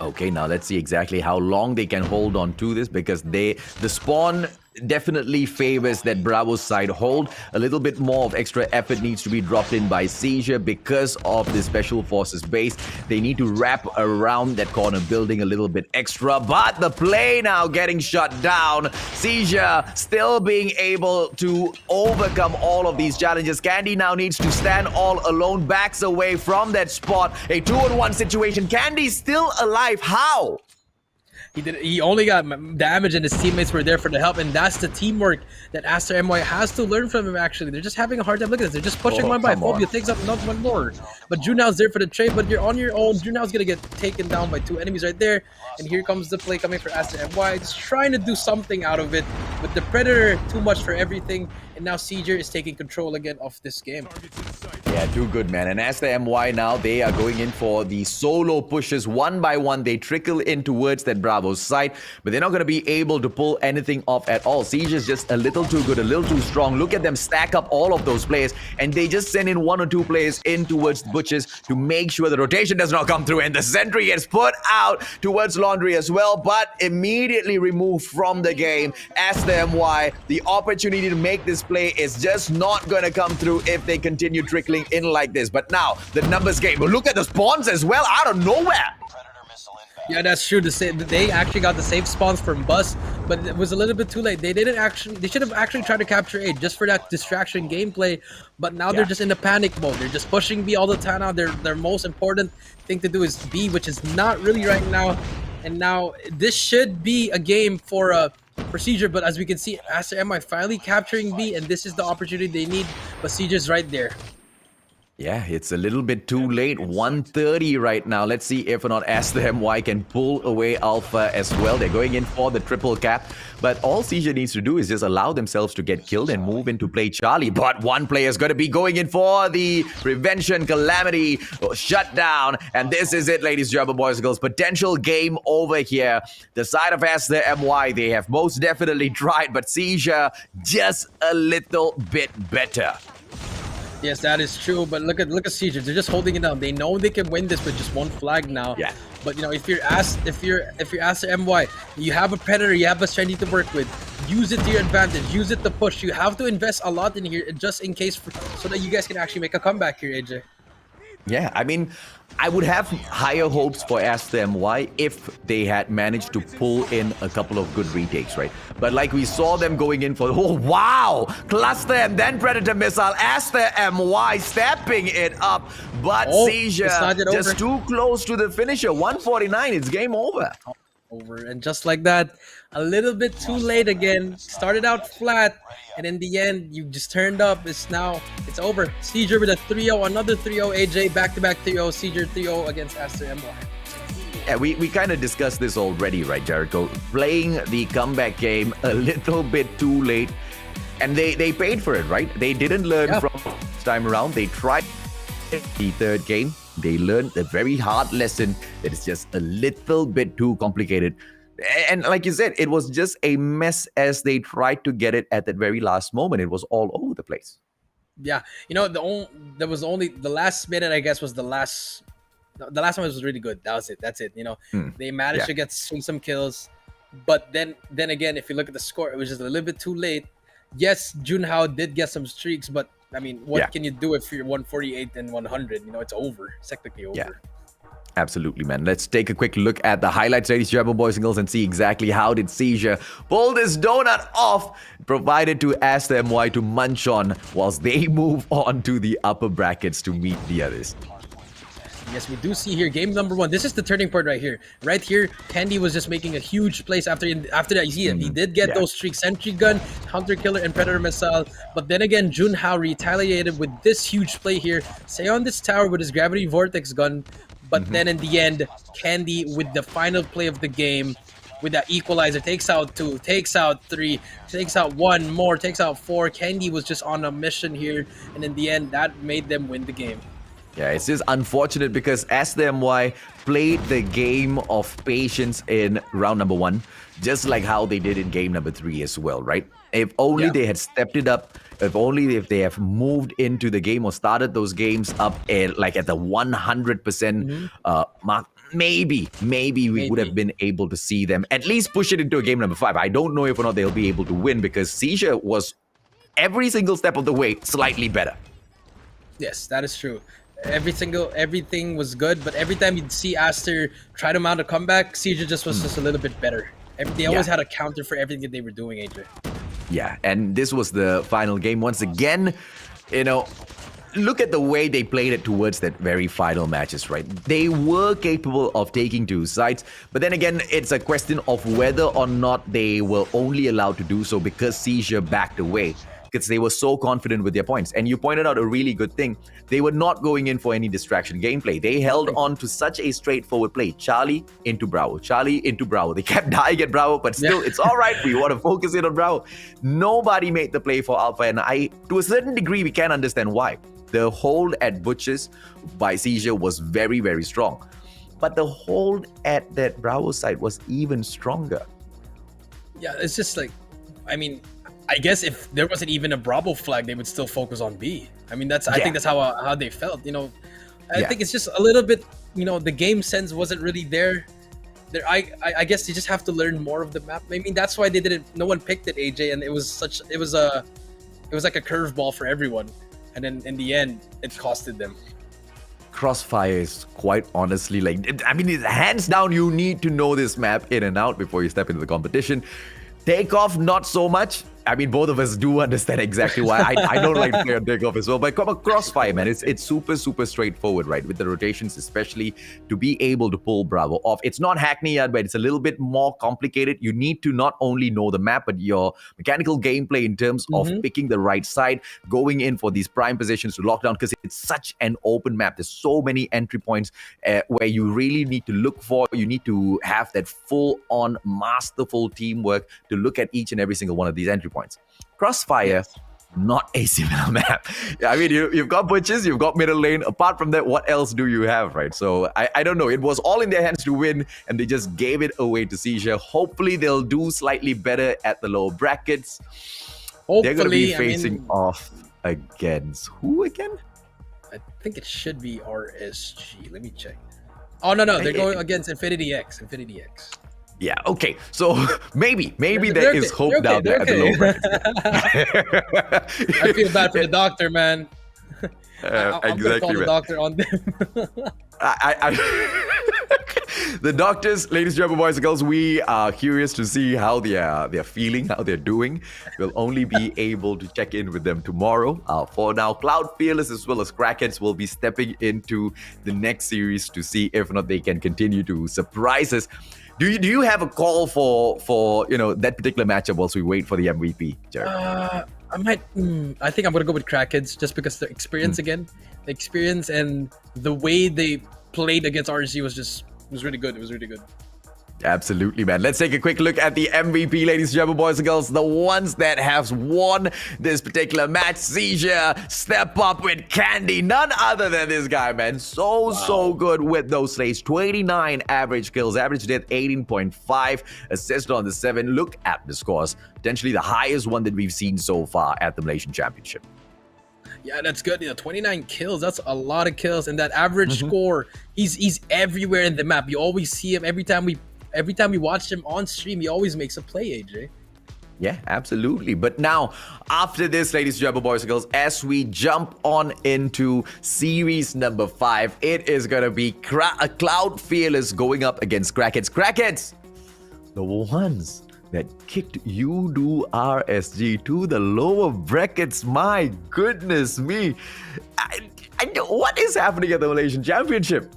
Okay, now let's see exactly how long they can hold on to this, because the spawn definitely favors that Bravo side hold. A little bit more of extra effort needs to be dropped in by Czure because of the Special Forces base. They need to wrap around that corner building a little bit extra, but the play now getting shut down. Czure still being able to overcome all of these challenges. Candy now needs to stand all alone, backs away from that spot. A 2-on-1 situation. Candy still alive. How? He only got damage and his teammates were there for the help, and that's the teamwork that Aster MY has to learn from him actually. They're just having a hard time. Look at this. They're just pushing one by. Phobia takes up another one more. But Junau's there for the trade, but you're on your own. Junau's gonna get taken down by 2 enemies right there. And here comes the play coming for Aster MY. Just trying to do something out of it. But the Predator, too much for everything. And now Czure is taking control again of this game. Yeah, too good, man. And Aster MY now, they are going in for the solo pushes. One by one, they trickle in towards that Bravo side, but they're not going to be able to pull anything off at all. Siege is just a little too good, a little too strong. Look at them stack up all of those players, and they just send in 1 or 2 players in towards Butchers to make sure the rotation does not come through, and the sentry gets put out towards Laundry as well, but immediately removed from the game. Aster MY, the opportunity to make this play play is just not going to come through if they continue trickling in like this. But now, the numbers game. Look at the spawns as well, out of nowhere. Yeah, that's true. They actually got the safe spawns from Bus, but it was a little bit too late. They should have actually tried to capture A just for that distraction gameplay. But now they're just in the panic mode. They're just pushing B all the time now. Their most important thing to do is B, which is not really right now. And now this should be a game for Procedure, but as we can see, ASTERMY finally capturing B, and this is the opportunity they need. But Siege's right there. Yeah, it's a little bit too late. 1:30 right now. Let's see if or not ASTERMY can pull away Alpha as well. They're going in for the triple cap. But all Seizure needs to do is just allow themselves to get killed and move into play Charlie. But one player is going to be going in for the Prevention Calamity shutdown. And this is it, ladies and gentlemen, boys and girls. Potential game over here. The side of ASTERMY, they have most definitely tried. But Seizure just a little bit better. Yes, that is true. But look at Seizure. They're just holding it down. They know they can win this with just one flag now. Yeah. But you know, if you're ASTERMY, you have a Predator, you have a Shendy to work with. Use it to your advantage. Use it to push. You have to invest a lot in here just in case, so that you guys can actually make a comeback here, AJ. Yeah, I mean, I would have higher hopes for ASTERMY if they had managed to pull in a couple of good retakes, right? But like we saw them going in for, oh wow, cluster and then Predator missile, ASTERMY stepping it up, but Seizure just too close to the finisher. 149, it's game over. Over, and just like that, a little bit too late again. Started out flat, and in the end, you just turned up. It's over. Seizure with a 3-0, another 3-0. AJ back-to-back 3-0. Seizure 3-0 against ASTERMY. Yeah, we kind of discussed this already, right, Jericho? Playing the comeback game a little bit too late, and they paid for it, right? They didn't learn from this time around. They tried the third game. They learned a very hard lesson that is just a little bit too complicated. And like you said, it was just a mess as they tried to get it at that very last moment. It was all over the place. Yeah, you know, the last minute, I guess, was the last one was really good. That was it. That's it. You know, they managed to get some kills, but then again, if you look at the score, it was just a little bit too late. Yes, Junhao did get some streaks, but I mean, what can you do if you're 148 and 100? You know, it's over. It's technically over. Yeah. Absolutely, man. Let's take a quick look at the highlights, ladies and gentlemen, boys and girls, and see exactly how did Seizure pull this donut off, provided to ASTERMY to munch on whilst they move on to the upper brackets to meet the others. Yes, we do see here game number 1. This is the turning point right here. Right here, Candy was just making a huge plays after that. You see it. He did get those streaks: Sentry Gun, Hunter Killer, and Predator Missile. But then again, Junhao retaliated with this huge play here. Stay on this tower with his Gravity Vortex gun. But then in the end, Candy with the final play of the game, with that equalizer, takes out 2, takes out 3, takes out 1 more, takes out 4. Candy was just on a mission here. And in the end, that made them win the game. Yeah, it's just unfortunate because ASTERMY played the game of patience in round number 1, just like how they did in game number 3 as well, right? If only they had stepped it up, if they have moved into the game or started those games up at the 100% mark, maybe we would have been able to see them at least push it into a game number 5. I don't know if or not they'll be able to win because Seizure was every single step of the way slightly better. Yes, that is true. Everything was good, but every time you'd see Aster try to mount a comeback, Seizure just was just a little bit better. They always had a counter for everything that they were doing, AJ. Yeah, and this was the final game. Once again, you know, look at the way they played it towards that very final matches, right? They were capable of taking 2 sides, but then again, it's a question of whether or not they were only allowed to do so because Seizure backed away. Because they were so confident with their points. And you pointed out a really good thing. They were not going in for any distraction gameplay. They held on to such a straightforward play. Charlie into Bravo. Charlie into Bravo. They kept dying at Bravo, but still, it's all right. We want to focus in on Bravo. Nobody made the play for Alpha. And to a certain degree, we can understand why. The hold at Butchers by Seizure was very, very strong. But the hold at that Bravo side was even stronger. Yeah, it's just like, I mean, I guess if there wasn't even a Bravo flag, they would still focus on B. I mean, I think that's how they felt. You know, I think it's just a little bit. You know, the game sense wasn't really there. I guess you just have to learn more of the map. I mean, that's why they didn't. No one picked it, AJ, and it was it was like a curveball for everyone, and then in the end, it costed them. Crossfire is quite honestly like, I mean, hands down, you need to know this map in and out before you step into the competition. Takeoff, not so much. I mean, both of us do understand exactly why. I don't like to play on Takeoff as well. But come on, Crossfire, man, it's super straightforward, right? With the rotations, especially to be able to pull Bravo off. It's not Hackney yet, but it's a little bit more complicated. You need to not only know the map, but your mechanical gameplay in terms of picking the right side, going in for these prime positions to lock down, because it's such an open map. There's so many entry points where you really need to look for. You need to have that full-on masterful teamwork to look at each and every single one of these entry points. Crossfire, not a similar map. I mean, you've got butches, you've got middle lane. Apart from that, what else do you have, right? So I don't know. It was all in their hands to win, and they just gave it away to Czure. Hopefully, they'll do slightly better at the lower brackets. Hopefully, they're going to be facing off against who again? I think it should be RSG. Let me check. Oh, no. They're going against Infinity X. Yeah, okay. So maybe there is hope down there at the low brackets. I feel bad for the doctor, man. I'm gonna call the doctor on them. The doctors, ladies and gentlemen, boys and girls, we are curious to see how they're feeling, how they're doing. We'll only be able to check in with them tomorrow. For now, Cloud Fearless as well as Crackheads will be stepping into the next series to see if or not they can continue to surprise us. Do you have a call for that particular matchup whilst we wait for the MVP, Jared? I think I'm gonna go with Crackheads just because the experience again, the experience and the way they played against RSG was really good. It was really good. Absolutely, man. Let's take a quick look at the MVP, ladies and gentlemen, boys and girls. The ones that have won this particular match. Czure, step up with Candy. None other than this guy, man. So good with those slays. 29 average kills, average death 18.5, assist on the 7. Look at the scores. Potentially the highest one that we've seen so far at the Malaysian Championship. Yeah, that's good. 29 kills. That's a lot of kills. And that average score, he's everywhere in the map. You always see him every time we watch him on stream. He always makes a play, AJ. Yeah, absolutely. But now, after this, ladies and gentlemen, boys and girls, as we jump on into series number 5, it is going to be Cloud Fearless going up against Crackheads. Crackheads, the ones that kicked Yoodo RSG to the lower brackets. My goodness me. What is happening at the Malaysian Championship?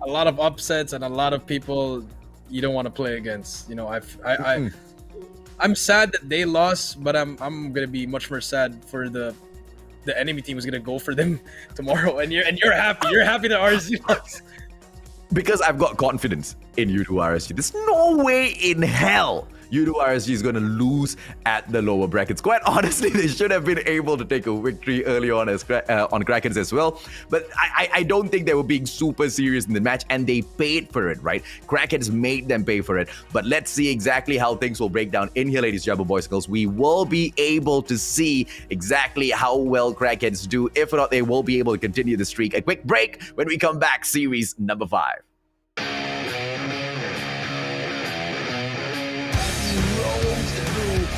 A lot of upsets and a lot of people you don't want to play against. I'm sad that they lost, but I'm gonna be much more sad for the enemy team is gonna go for them tomorrow. And you're happy. You're happy that RSG lost. Because I've got confidence in Yoodo RSG. There's no way in hell Yoodo RSG is going to lose at the lower brackets. Quite honestly, they should have been able to take a victory early on on Crackheads as well. But I don't think they were being super serious in the match, and they paid for it, right? Crackheads made them pay for it. But let's see exactly how things will break down in here, ladies and gentlemen, boys and girls. We will be able to see exactly how well Crackheads do. If or not, they will be able to continue the streak. A quick break. When we come back, series number 5.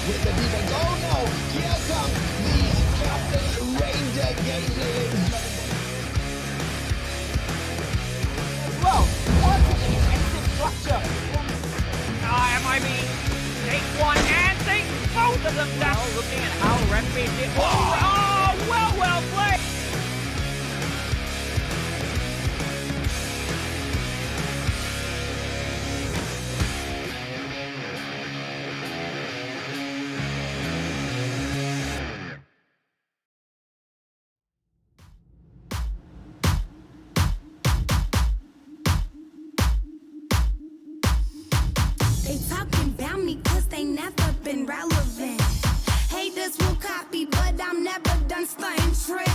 With the defense, oh no, here come the Captain Ranger Gatling. Well, onto the defensive structure. MIB, take one and take both of them down. Looking at how Rampage did. Oh, well played. They talking about me cause they never been relevant. Haters will copy, but I'm never done stunting trick.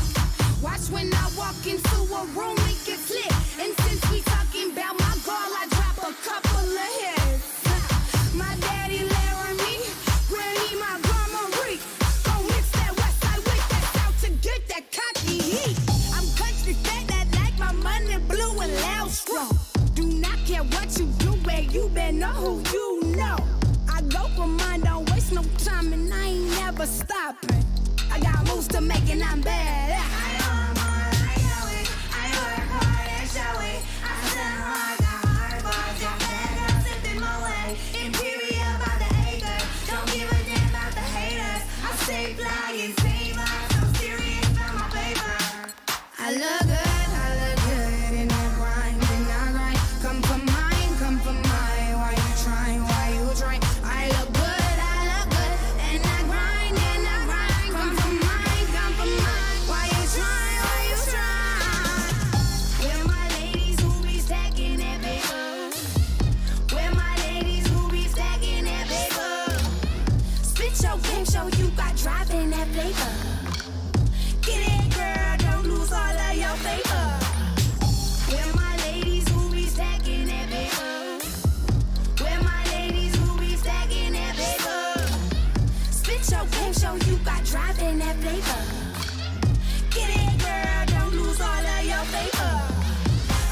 Watch when I walk into a room, it gets lit. And since we talking about my girl, I drop a couple of hits. My daddy Laramie, granny my grandma Reek. Gon' mix that west side with that south to get that cocky heat. I'm country fat that like my money blue and loud strong. Do not care what you do, where you been or who you know. I go for mine, don't waste no time, and I ain't never stopping. I got moves to make and I'm bad. I want more like Joey. I work hard and show it. I sell hard, got hardballs, got fed up, sipping my way. Imperial by the acre, don't give a damn about the haters. I stay fly and save lives, I'm serious about my paper. I look good in that grind, and I grind. Come for mine, why you trying, I look good, and I grind, come for mine, why you trying, Where my ladies who be stacking that paper? Where my ladies who be stacking that paper? Spit your game, show you got drive in that flavor. Get it, girl, don't lose all of your paper. Where my ladies who be stacking that paper? Where my ladies who be stacking that paper? Spit your game, show you got drive in that flavor. Get it, girl, don't lose all of your paper.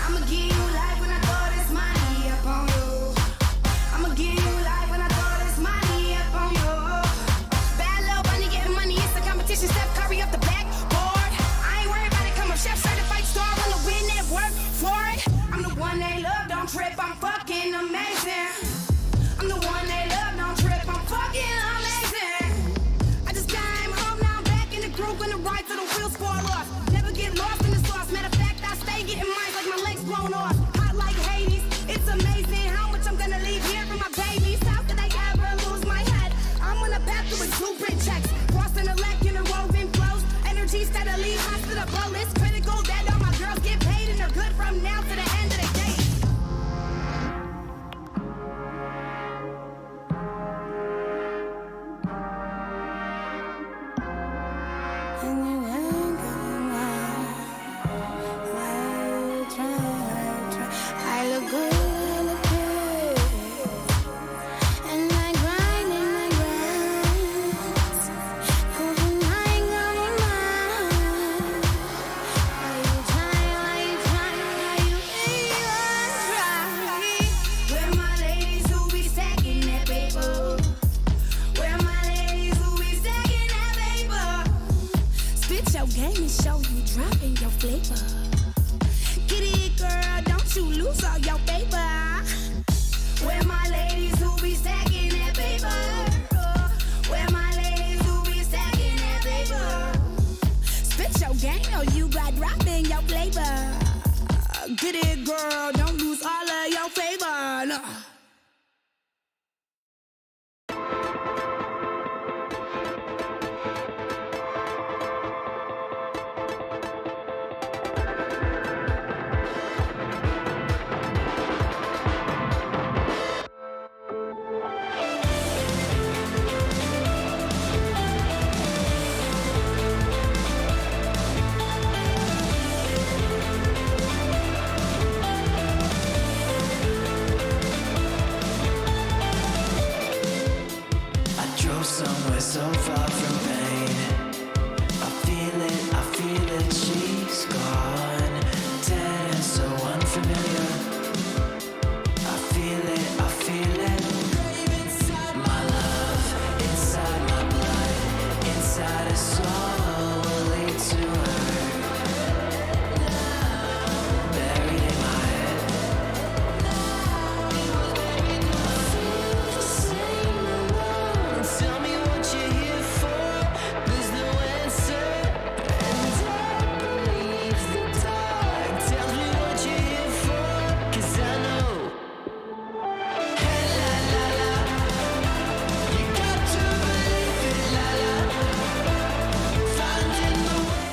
I'ma give you life when I throw this money up on you. I'ma give you life when I throw this money up on you. Bad little bunny getting money, it's a competition. Steph Curry up the backboard. I ain't worried about it, come up, chef certified star, wanna win that work for it. I'm the one they love, don't trip, I'm fucking amazing. I'm the one they love, don't trip, I'm fucking amazing. I just came home, now I'm back in the groove, gonna ride till the wheels fall off. Never get lost in the sauce, matter of fact, I stay getting mine like my legs blown off. Hot like Hades, it's amazing how much I'm gonna leave here for my babies. How could I ever lose my head? I'm on a path to exuberant checks, crossing the lack in the roving flows. Energy steadily hot to the ball, it's critical that all my girls get paid and they're good from now to the end of the day. I look good, and I grind, Come for mine, Why you trying, Where my ladies who be stacking that paper? Where my ladies who be stacking that paper? Spit your game and show you dropping your flavor. Get it, girl, don't you lose all your paper. Where my ladies who be stacking that paper? Where my ladies who be stacking that paper? Spit your game or you got dropping your flavor. Get it, girl, don't lose all of your favor. No. Somewhere so far from pain. I feel it, she's gone. Dead and so unfamiliar. I feel it. My love, inside my blood, inside a soul will lead to her. Buried in my head. Tell me what you're here for. There's no answer, and I believe the dark. Tell me what you're here for, 'cause I know. Hey, la la la, you got to believe it, la la. Finding the way.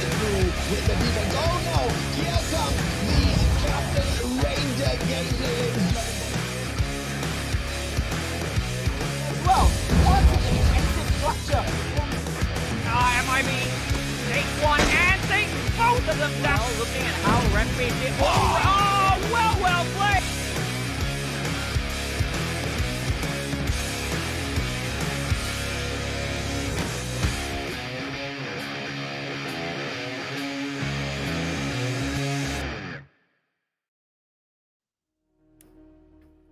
through with the defense. Oh no, here come the Captain Ranger getting it. Well, onto the exit structure. MIB take one and take both of them down. Looking at how Rampage did. Oh, well played.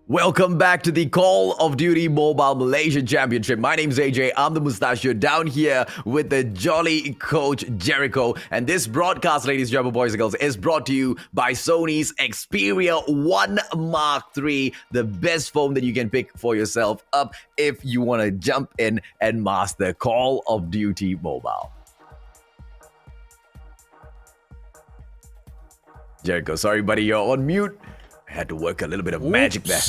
Welcome back to the Call of Duty Mobile Malaysia Championship. My name's AJ. I'm the Mustachio down here with the jolly coach Jericho. And this broadcast, ladies and gentlemen, boys and girls, is brought to you by Sony's Xperia 1 Mark III, the best phone that you can pick for yourself up if you want to jump in and master Call of Duty Mobile. Jericho, sorry buddy, you're on mute. Had to work a little bit of magic there.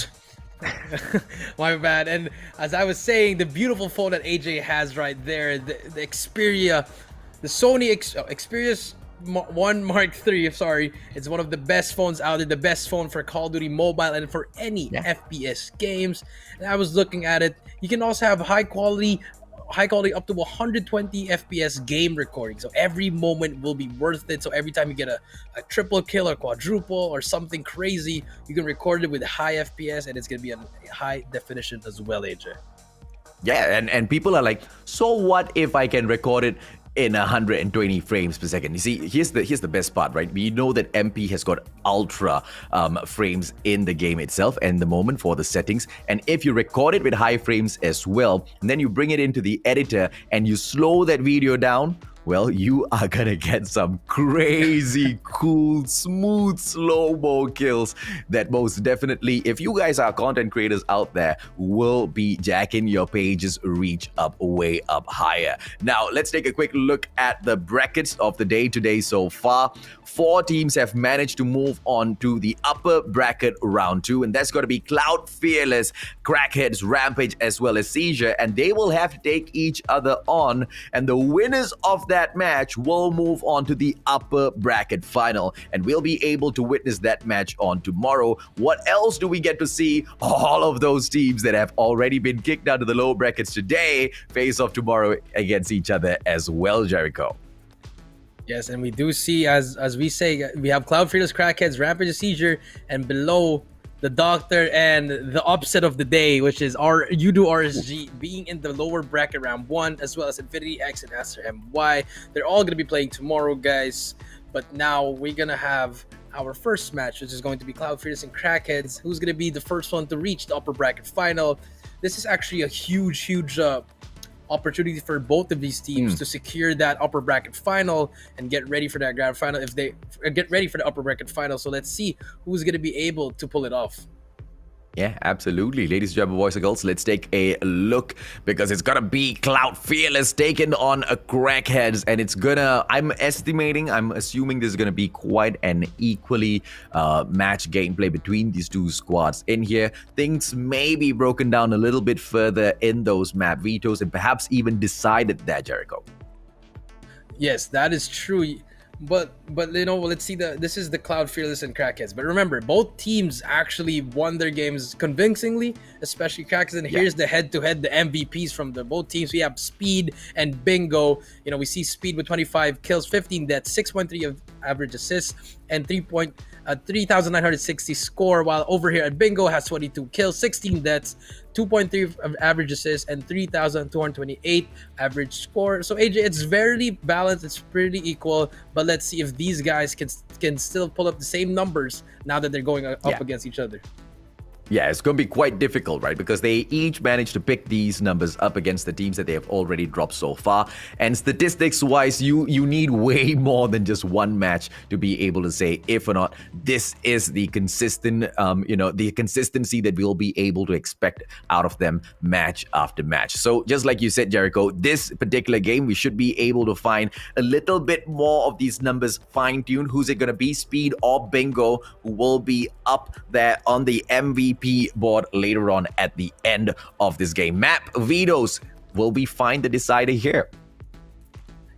My bad. And as I was saying, the beautiful phone that AJ has right there, the Xperia, the Sony Xperia 1 Mark III, sorry, it's one of the best phones out there, the best phone for Call of Duty Mobile and for any FPS games. And I was looking at it. You can also have high quality up to 120 FPS game recording, so every moment will be worth it. So every time you get a triple kill or quadruple or something crazy, you can record it with high FPS, and it's gonna be a high definition as well, AJ. Yeah, and people are like, so what if I can record it in 120 frames per second? You see, here's the best part, right? We know that MP has got ultra frames in the game itself and the moment for the settings. And if you record it with high frames as well, and then you bring it into the editor and you slow that video down, well, you are gonna get some crazy, cool, smooth, slow-mo kills that most definitely, if you guys are content creators out there, will be jacking your page's reach up, way up higher. Now, let's take a quick look at the brackets of the day today so far. 4 teams have managed to move on to the upper bracket round 2, and that's going to be Cloud Fearless, Crackheads, Rampage, as well as Czure, and they will have to take each other on, and the winners of that match will move on to the upper bracket final, and we'll be able to witness that match on tomorrow. What else do we get to see? All of those teams that have already been kicked out of the lower brackets today face off tomorrow against each other as well, Jericho. Yes, and we do see, as we say, we have Cloud Fearless, Crackheads, Rampage, Czure, and below the Doctor and the upset of the day, which is our Yoodo RSG being in the lower bracket round 1, as well as Infinity X and ASTERMY. They're all going to be playing tomorrow, guys. But now we're going to have our first match, which is going to be Cloud Fearless and Crackheads, who's going to be the first one to reach the upper bracket final. This is actually a huge opportunity for both of these teams to secure that upper bracket final and get ready for that grand final. If they get ready for the upper bracket final, so let's see who's going to be able to pull it off. Yeah, absolutely. Ladies and gentlemen, boys and girls, let's take a look, because it's gonna be Cloud Fearless taking on a Crackheads, and it's gonna, I'm assuming this is gonna be quite an equally match gameplay between these two squads in here. Things may be broken down a little bit further in those map vetoes and perhaps even decided there, Jericho. Yes, that is true. But you know, let's see, this is the Cloud Fearless and Crackheads. But remember, both teams actually won their games convincingly, especially Crackheads. And here's the head-to-head, the MVPs from both teams. We have Speed and Bingo. You know, we see Speed with 25 kills, 15 deaths, 6.3 of average assists, and 3,960 score, while over here at Bingo has 22 kills, 16 deaths, 2.3 of average assists, and 3,228 average score. So AJ, it's very balanced, it's pretty equal, but let's see if these guys can still pull up the same numbers now that they're going up against each other. Yeah, it's going to be quite difficult, right? Because they each managed to pick these numbers up against the teams that they have already dropped so far. And statistics-wise, you need way more than just one match to be able to say if or not this is the consistent, the consistency that we'll be able to expect out of them match after match. So just like you said, Jericho, this particular game, we should be able to find a little bit more of these numbers fine-tuned. Who's it going to be? Speed or Bingo, who will be up there on the MVP board later on at the end of this game. Map vetoes, will we find the decider here?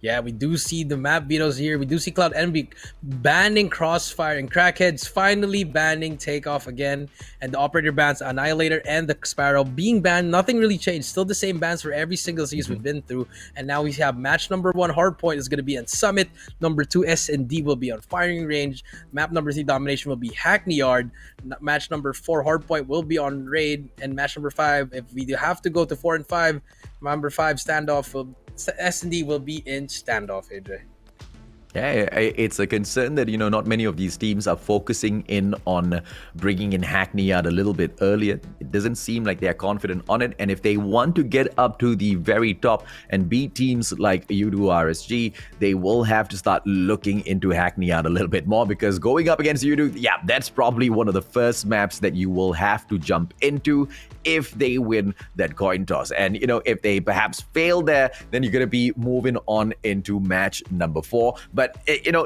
Yeah, we do see the map vetoes here. We do see Cloud Envy banning Crossfire and Crackheads finally banning Takeoff again. And the operator bans Annihilator and the Sparrow being banned. Nothing really changed. Still the same bans for every single season we've been through. And now we have match number 1, Hardpoint is going to be on Summit. Number 2, S&D will be on Firing Range. Map number 3, Domination will be Hackney Yard. Match number 4, Hardpoint will be on Raid. And match number 5, if we have to go to 4 and 5, number 5, Standoff will S&D will be in Standoff, AJ. Yeah, it's a concern that, not many of these teams are focusing in on bringing in Hackney Yard a little bit earlier. It doesn't seem like they're confident on it. And if they want to get up to the very top and beat teams like Yoodo RSG, they will have to start looking into Hackney Yard a little bit more, because going up against Yoodo, yeah, that's probably one of the first maps that you will have to jump into if they win that coin toss. And, if they perhaps fail there, then you're going to be moving on into match number 4. But,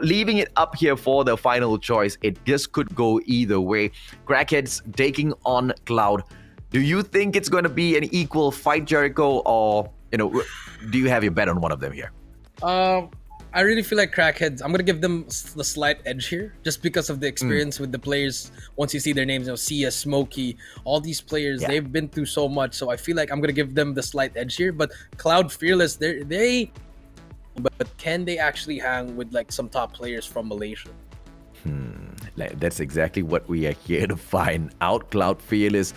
leaving it up here for the final choice, it just could go either way. Crackheads taking on Cloud. Do you think it's going to be an equal fight, Jericho? Or, do you have your bet on one of them here? I really feel like Crackheads, I'm going to give them the slight edge here, just because of the experience with the players. Once you see their names, Sia, Smokey, all these players, they've been through so much. So I feel like I'm going to give them the slight edge here. But Cloud Fearless, but can they actually hang with like some top players from Malaysia? That's exactly what we are here to find out. Cloud Fearless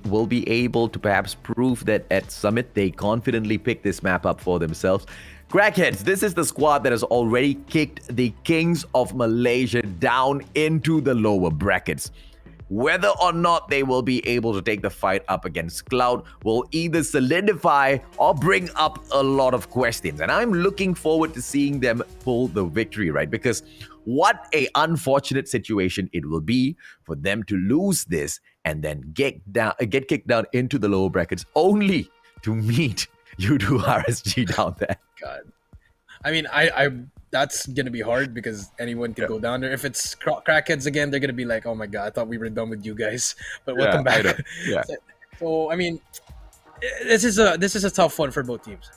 will be able to perhaps prove that at Summit they confidently pick this map up for themselves. Crackheads, this is the squad that has already kicked the Kings of Malaysia down into the lower brackets. Whether or not they will be able to take the fight up against Cloud will either solidify or bring up a lot of questions. And I'm looking forward to seeing them pull the victory, right? Because what a unfortunate situation it will be for them to lose this and then get kicked down into the lower brackets only to meet Yoodo RSG down there. God. I mean, I that's gonna be hard because anyone can go down there. If it's Crackheads again, they're gonna be like, "Oh my god, I thought we were done with you guys." But welcome back. Yeah. So I mean, this is a tough one for both teams.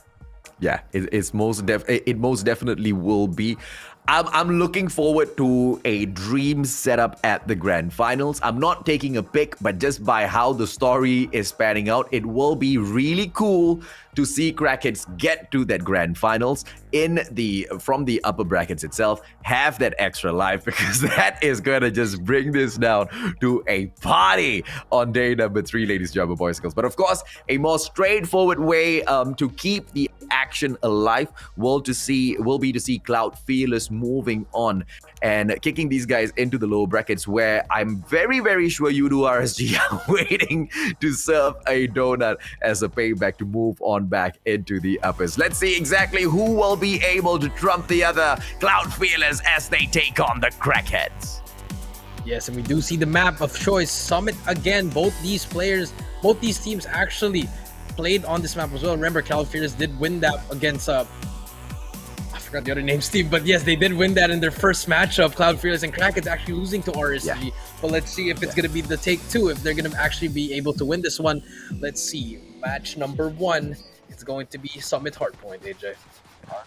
Yeah, it most definitely will be. I'm looking forward to a dream setup at the grand finals. I'm not taking a pick, but just by how the story is panning out, it will be really cool to see Crackheads get to that grand finals from the upper brackets itself, have that extra life, because that is gonna just bring this down to a party on day number 3, ladies and gentlemen, boys and girls. But of course, a more straightforward way to keep the action alive will be to see Cloud Fearless moving on and kicking these guys into the lower brackets, where I'm very, very sure Yoodo RSG are waiting to serve a donut as a payback to move on back into the uppers. Let's see exactly who will be able to trump the other. Cloud Fearless as they take on the Crackheads. Yes, and we do see the map of choice, Summit again. Both these teams actually played on this map as well. Remember, Cloud Fearless did win that against I forgot the other name, Steve, but yes, they did win that in their first matchup. Cloud Fearless and Crackheads actually losing to RSG. Yeah. But let's see if it's going to be the take 2, if they're going to actually be able to win this one. Let's see. Match number 1 is going to be Summit Hardpoint, AJ.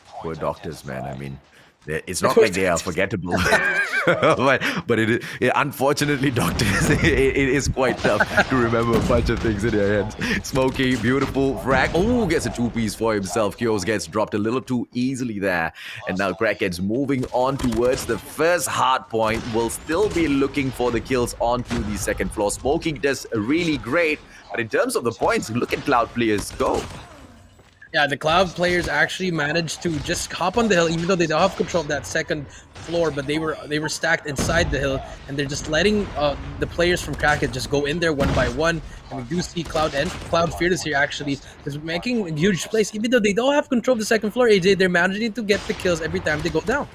Poor doctors, man. I mean, it's not like they are forgettable, but unfortunately, doctors, it is quite tough to remember a bunch of things in their heads. Smokey, beautiful frag. Oh, gets a 2-piece for himself. Kios gets dropped a little too easily there. And now Crackheads moving on towards the first hard point. Will still be looking for the kills onto the second floor. Smokey does really great, but in terms of the points, look at Cloud players go. Yeah, the Cloud players actually managed to just hop on the hill, even though they don't have control of that second floor, but they were stacked inside the hill, and they're just letting the players from Crackhead just go in there one by one. And we do see Cloud Fearless here actually is making huge plays, even though they don't have control of the second floor. AJ, they're managing to get the kills every time they go down.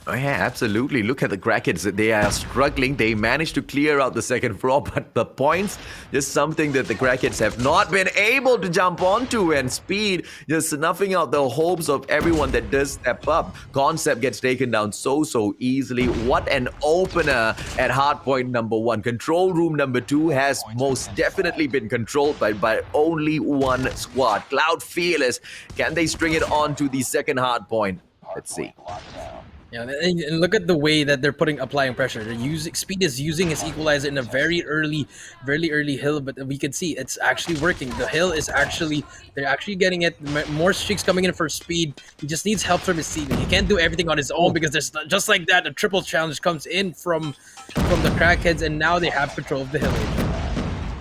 Oh yeah, absolutely. Look at the Crackheads. They are struggling. They managed to clear out the second floor, but the points, just something that the Crackheads have not been able to jump onto. And Speed just snuffing out the hopes of everyone that does step up. Concept gets taken down so easily. What an opener at hardpoint number 1. Control room number 2 has most definitely been controlled by only one squad. Cloud Fearless. Can they string it on to the second hardpoint? Let's see. Yeah, and look at the way that they're applying pressure. They're using Speed is using his equalizer in a very early hill, but we can see it's actually working. The hill is they're actually getting it. More streaks coming in for Speed. He just needs help from his team. He can't do everything on his own because there's just like that. A triple challenge comes in from the Crackheads, and now they have control of the hill.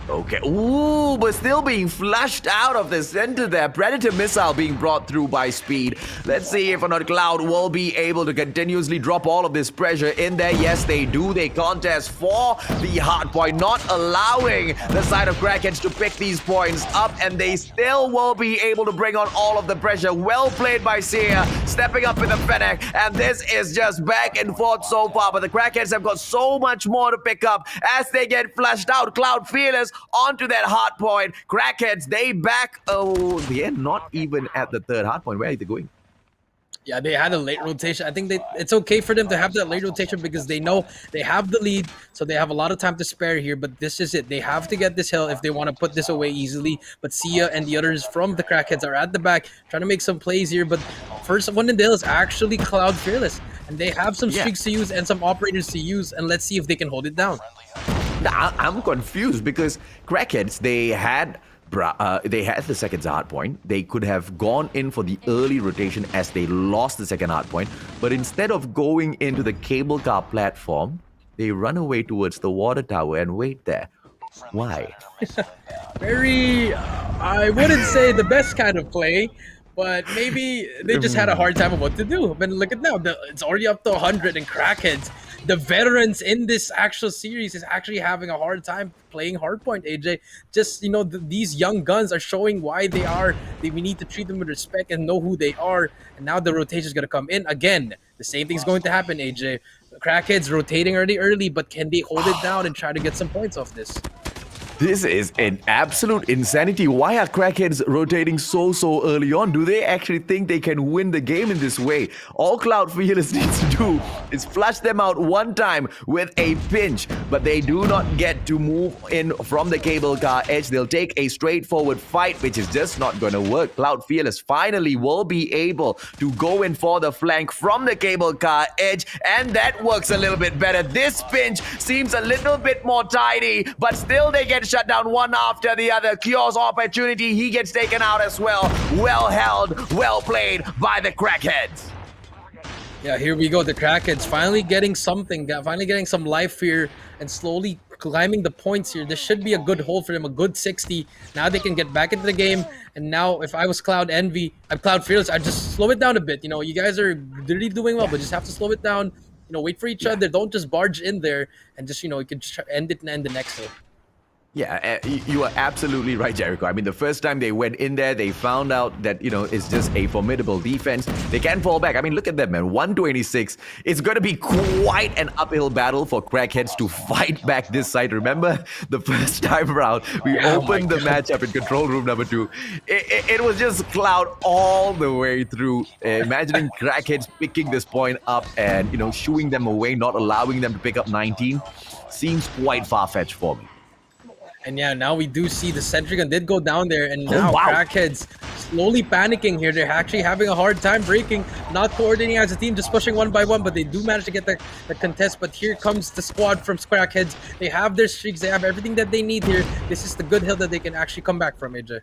Okay, ooh, but still being flushed out of the center there. Predator missile being brought through by Speed. Let's see if or not Cloud will be able to continuously drop all of this pressure in there. Yes, they do. They contest for the hard point, not allowing the side of Crackheads to pick these points up, and they still will be able to bring on all of the pressure. Well played by Czure, stepping up with the Fennec, and this is just back and forth so far, but the Crackheads have got so much more to pick up as they get flushed out. Cloud Fearless onto that hard point. Crackheads, they back. Oh, they're not even at the third hard point. Where are they going? Yeah, they had a late rotation. I think it's okay for them to have that late rotation because they know they have the lead, so they have a lot of time to spare here. But this is it. They have to get this hill if they want to put this away easily. But Sia and the others from the Crackheads are at the back trying to make some plays here. But first one in the hill is actually Cloud Fearless, and they have some streaks to use and some operators to use. And let's see if they can hold it down. I'm confused because Crackheads, they had the second hard point. They could have gone in for the early rotation as they lost the second hard point. But instead of going into the cable car platform, they run away towards the water tower and wait there. Why? Very, I wouldn't say the best kind of play, but maybe they just had a hard time of what to do. But look at now, it's already up to 100, and Crackheads, the veterans in this actual series, is actually having a hard time playing hardpoint, AJ. Just, you know, these young guns are showing why we need to treat them with respect and know who they are. And now the rotation is going to come in. Again, the same thing's going to happen, AJ. Crackheads rotating early, but can they hold it down and try to get some points off this? This is an absolute insanity. Why are Crackheads rotating so early on? Do they actually think they can win the game in this way? All Cloud Fearless needs to do is flush them out one time with a pinch, but they do not get to move in from the cable car edge. They'll take a straightforward fight, which is just not going to work. Cloud Fearless finally will be able to go in for the flank from the cable car edge, and that works a little bit better. This pinch seems a little bit more tidy, but still they get shut down one after the other. Cure's opportunity, he gets taken out as well. Well held, well played by the Crackheads. Yeah, here we go. The Crackheads finally getting something, finally getting some life here and slowly climbing the points here. This should be a good hold for them, a good 60. Now they can get back into the game. And now if I was Cloud Fearless, I'd just slow it down a bit. You know, you guys are really doing well, but just have to slow it down. You know, wait for each other. Don't just barge in there and just, you know, you can end it and end the next hill. Yeah, you are absolutely right, Jericho. I mean, the first time they went in there, they found out that, you know, it's just a formidable defense. They can fall back. I mean, look at them, man. 126. It's going to be quite an uphill battle for Crackheads to fight back this side. Remember, the first time around, we opened the matchup in control room number 2. It was just Cloud all the way through. Imagining Crackheads picking this point up and, you know, shooing them away, not allowing them to pick up 19, seems quite far-fetched for me. And yeah, now we do see the sentry gun did go down there, and now Crackheads slowly panicking here. They're actually having a hard time breaking, not coordinating as a team, just pushing one by one, but they do manage to get the contest. But here comes the squad from Crackheads. They have their streaks, they have everything that they need here. This is the good hill that they can actually come back from, AJ.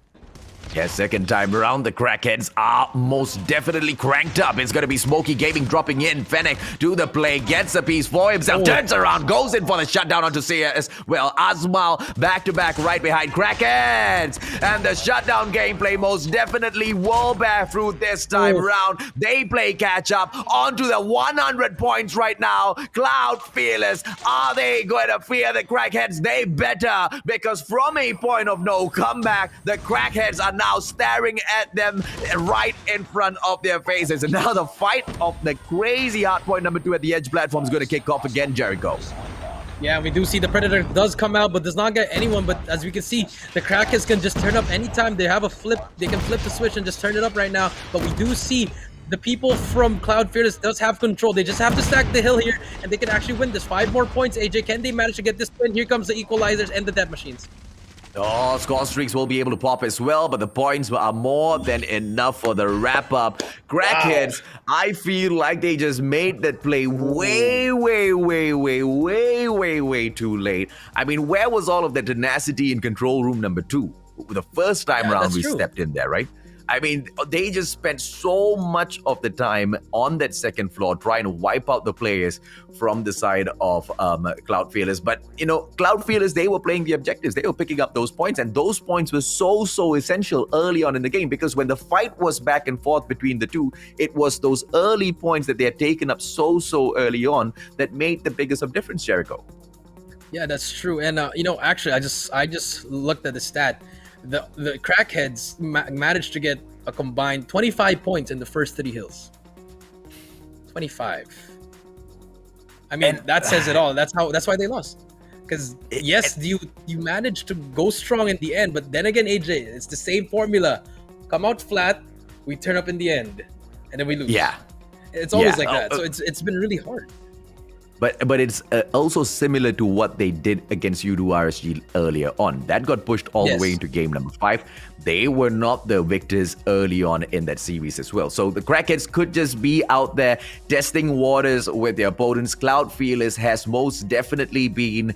Yeah, second time around, the Crackheads are most definitely cranked up. It's going to be Smokey Gaming dropping in. Fennec to the play, gets a piece for himself, turns around, goes in for the shutdown onto Sia as well. Azmal back-to-back right behind Crackheads. And the shutdown gameplay most definitely will bear fruit this time around. They play catch-up onto the 100 points right now. Cloud Fearless, are they going to fear the Crackheads? They better, because from a point of no comeback, the Crackheads are now staring at them right in front of their faces. And now the fight of the crazy hardpoint number 2 at the edge platform is going to kick off again, Jericho. Yeah, we do see the Predator does come out, but does not get anyone. But as we can see, the Crackheads can just turn up anytime. They have a flip. They can flip the switch and just turn it up right now. But we do see the people from Cloud Fearless does have control. They just have to stack the hill here, and they can actually win this. 5 more points, AJ. Can they manage to get this win? Here comes the equalizers and the death machines. Oh, score streaks will be able to pop as well, but the points are more than enough for the wrap-up. Crackheads, I feel like they just made that play way too late. I mean, where was all of the tenacity in control room number 2? The first time round we stepped in there, right? I mean, they just spent so much of the time on that second floor trying to wipe out the players from the side of Cloud Fearless. But, you know, Cloud Fearless, they were playing the objectives. They were picking up those points, and those points were so essential early on in the game, because when the fight was back and forth between the two, it was those early points that they had taken up so early on that made the biggest of difference, Jericho. Yeah, that's true. And, you know, actually, I just looked at the stat. The Crackheads managed to get a combined 25 points in the first 3 hills. 25. I mean, that says it all. That's why they lost. Because yes, you managed to go strong in the end, but then again, AJ, it's the same formula. Come out flat, we turn up in the end, and then we lose. Yeah, it's always like that. So it's been really hard. But it's also similar to what they did against Yoodo RSG earlier on. That got pushed all the way into game number 5. They were not the victors early on in that series as well. So the Crackheads could just be out there testing waters with their opponents. Cloud Fearless has most definitely been,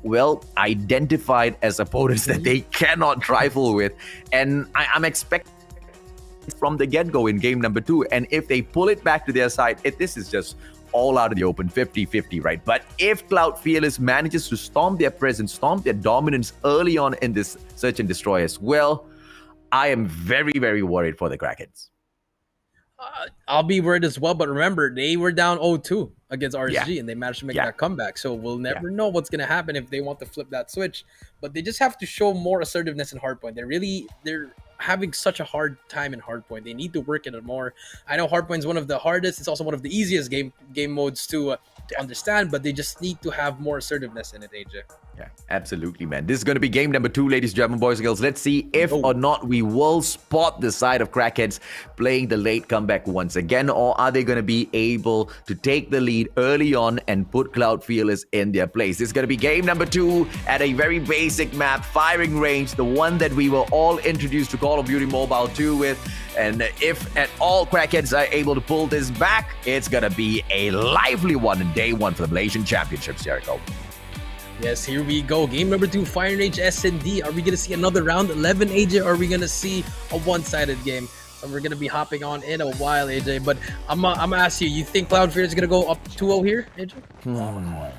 well, identified as opponents that they cannot trifle with. And I'm expecting from the get-go in game number 2. And if they pull it back to their side, this is just all out of the open, 50-50, right? But if Cloud Fearless manages to storm their presence, storm their dominance early on in this search and destroy as well, I am very worried for the Crackheads. I'll be worried as well, but remember, they were down 0-2 against RSG, and they managed to make that comeback. So we'll never know what's going to happen if they want to flip that switch. But they just have to show more assertiveness in hardpoint. They're having such a hard time in hardpoint. They need to work in it more. I know hardpoint is one of the hardest. It's also one of the easiest game modes to understand, but they just need to have more assertiveness in it, AJ. Yeah, absolutely, man. This is going to be game number 2, ladies and gentlemen, boys and girls. Let's see if or not we will spot the side of Crackheads playing the late comeback once again, or are they going to be able to take the lead early on and put Cloud Fearless in their place? This is going to be game number 2 at a very basic map, firing range, the one that we were all introduced to Call of Duty Mobile 2 with. And if at all Crackheads are able to pull this back, it's going to be a lively one in day 1 for the Malaysian Championships, Jericho. Yes, here we go. Game number 2, Fire Range S&D. Are we going to see another round 11, AJ, or are we going to see a one-sided game? And we're going to be hopping on in a while, AJ. But I'm going to ask you think Cloud Fear is going to go up 2-0 here, AJ?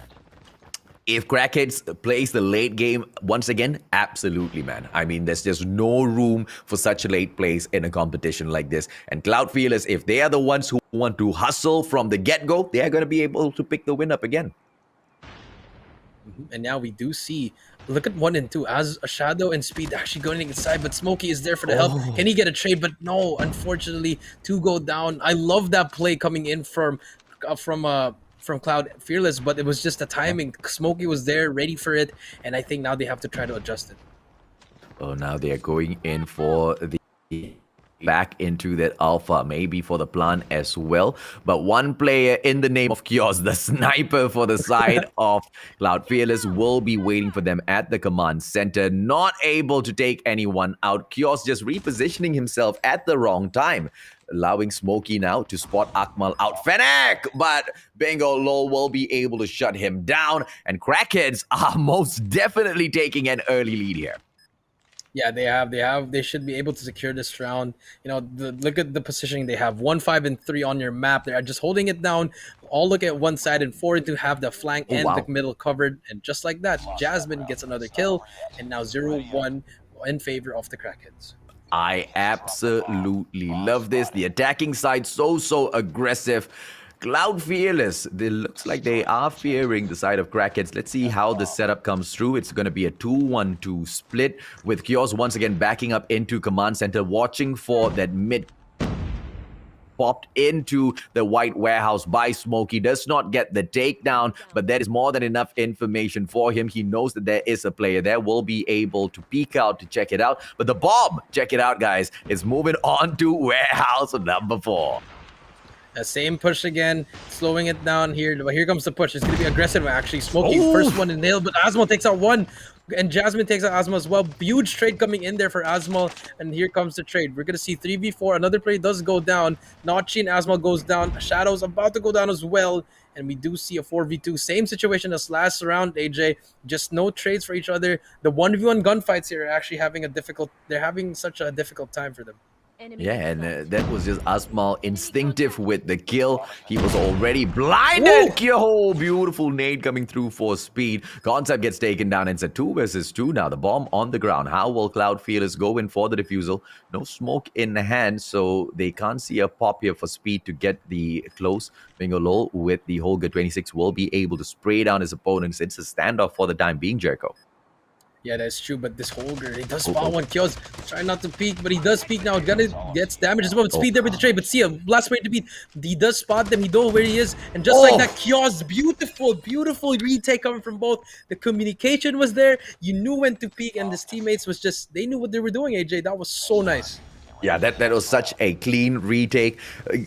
If Crackheads plays the late game once again, absolutely, man. I mean, there's just no room for such a late plays in a competition like this. And Cloud Fearless, if they are the ones who want to hustle from the get-go, they are going to be able to pick the win up again. And now we do see, look at 1 and 2 as a Shadow and Speed actually going inside, but Smokey is there for the help. Can he get a trade? But no, unfortunately, 2 go down. I love that play coming in from Cloud Fearless, but it was just the timing. Smokey was there, ready for it, and I think now they have to try to adjust it. Oh, now they are going in for the back into that alpha, maybe for the plant as well. But one player in the name of Kiosk, the sniper for the side of Cloud Fearless, will be waiting for them at the command center, not able to take anyone out. Kiosk just repositioning himself at the wrong time, allowing Smokey now to spot Akmal out. Fennec! But Bingo Lol will be able to shut him down, and Crackheads are most definitely taking an early lead here. Yeah, they should be able to secure this round. You know, look at the positioning they have. 1, 5, and 3 on your map. They're just holding it down. All look at one side, and 4 to have the flank and the middle covered. And just like that, Jasmine gets another kill, and now 0-1 in favor of the Crackheads. I absolutely love this. The attacking side so aggressive. Cloud Fearless, it looks like they are fearing the side of Crackheads. Let's see how the setup comes through. It's going to be a 2-1-2 split with Czure once again backing up into command center, watching for that mid popped into the white warehouse by Smokey. Does not get the takedown, but that is more than enough information for him. He knows that there is a player there, will be able to peek out to check it out. But the bomb, check it out, guys, is moving on to warehouse number 4. Same push again, slowing it down here. But here comes the push. It's going to be aggressive, actually. Smokey, first one to nail, but Asmal takes out one. And Jasmine takes out Asmal as well. Huge trade coming in there for Asmal. And here comes the trade. We're going to see 3v4. Another player does go down. Notchi and Asmal goes down. Shadow's about to go down as well. And we do see a 4v2. Same situation as last round, AJ. Just no trades for each other. The 1v1 gunfights here are actually having they're having such a difficult time for them. Yeah, and that was just Asmal instinctive with the kill. He was already blinded. Oh, beautiful nade coming through for speed. Concept gets taken down. It's a 2 versus 2 now. The bomb on the ground. How will Cloud Fearless go in for the defusal? No smoke in the hand, so they can't see a pop here for speed to get the close. Bingolo with the Holger 26 will be able to spray down his opponents. It's a standoff for the time being, Jericho. Yeah, that's true, but this Holger, he does spot one. Kyos trying not to peek, but he does peek now. Gets damage as well with speed there with the trade, but see a last way to beat. He does spot them, he knows where he is, and just like that, Kyos, beautiful retake coming from both. The communication was there, you knew when to peek, and his teammates was just, they knew what they were doing, AJ. That was so nice. Yeah, that was such a clean retake.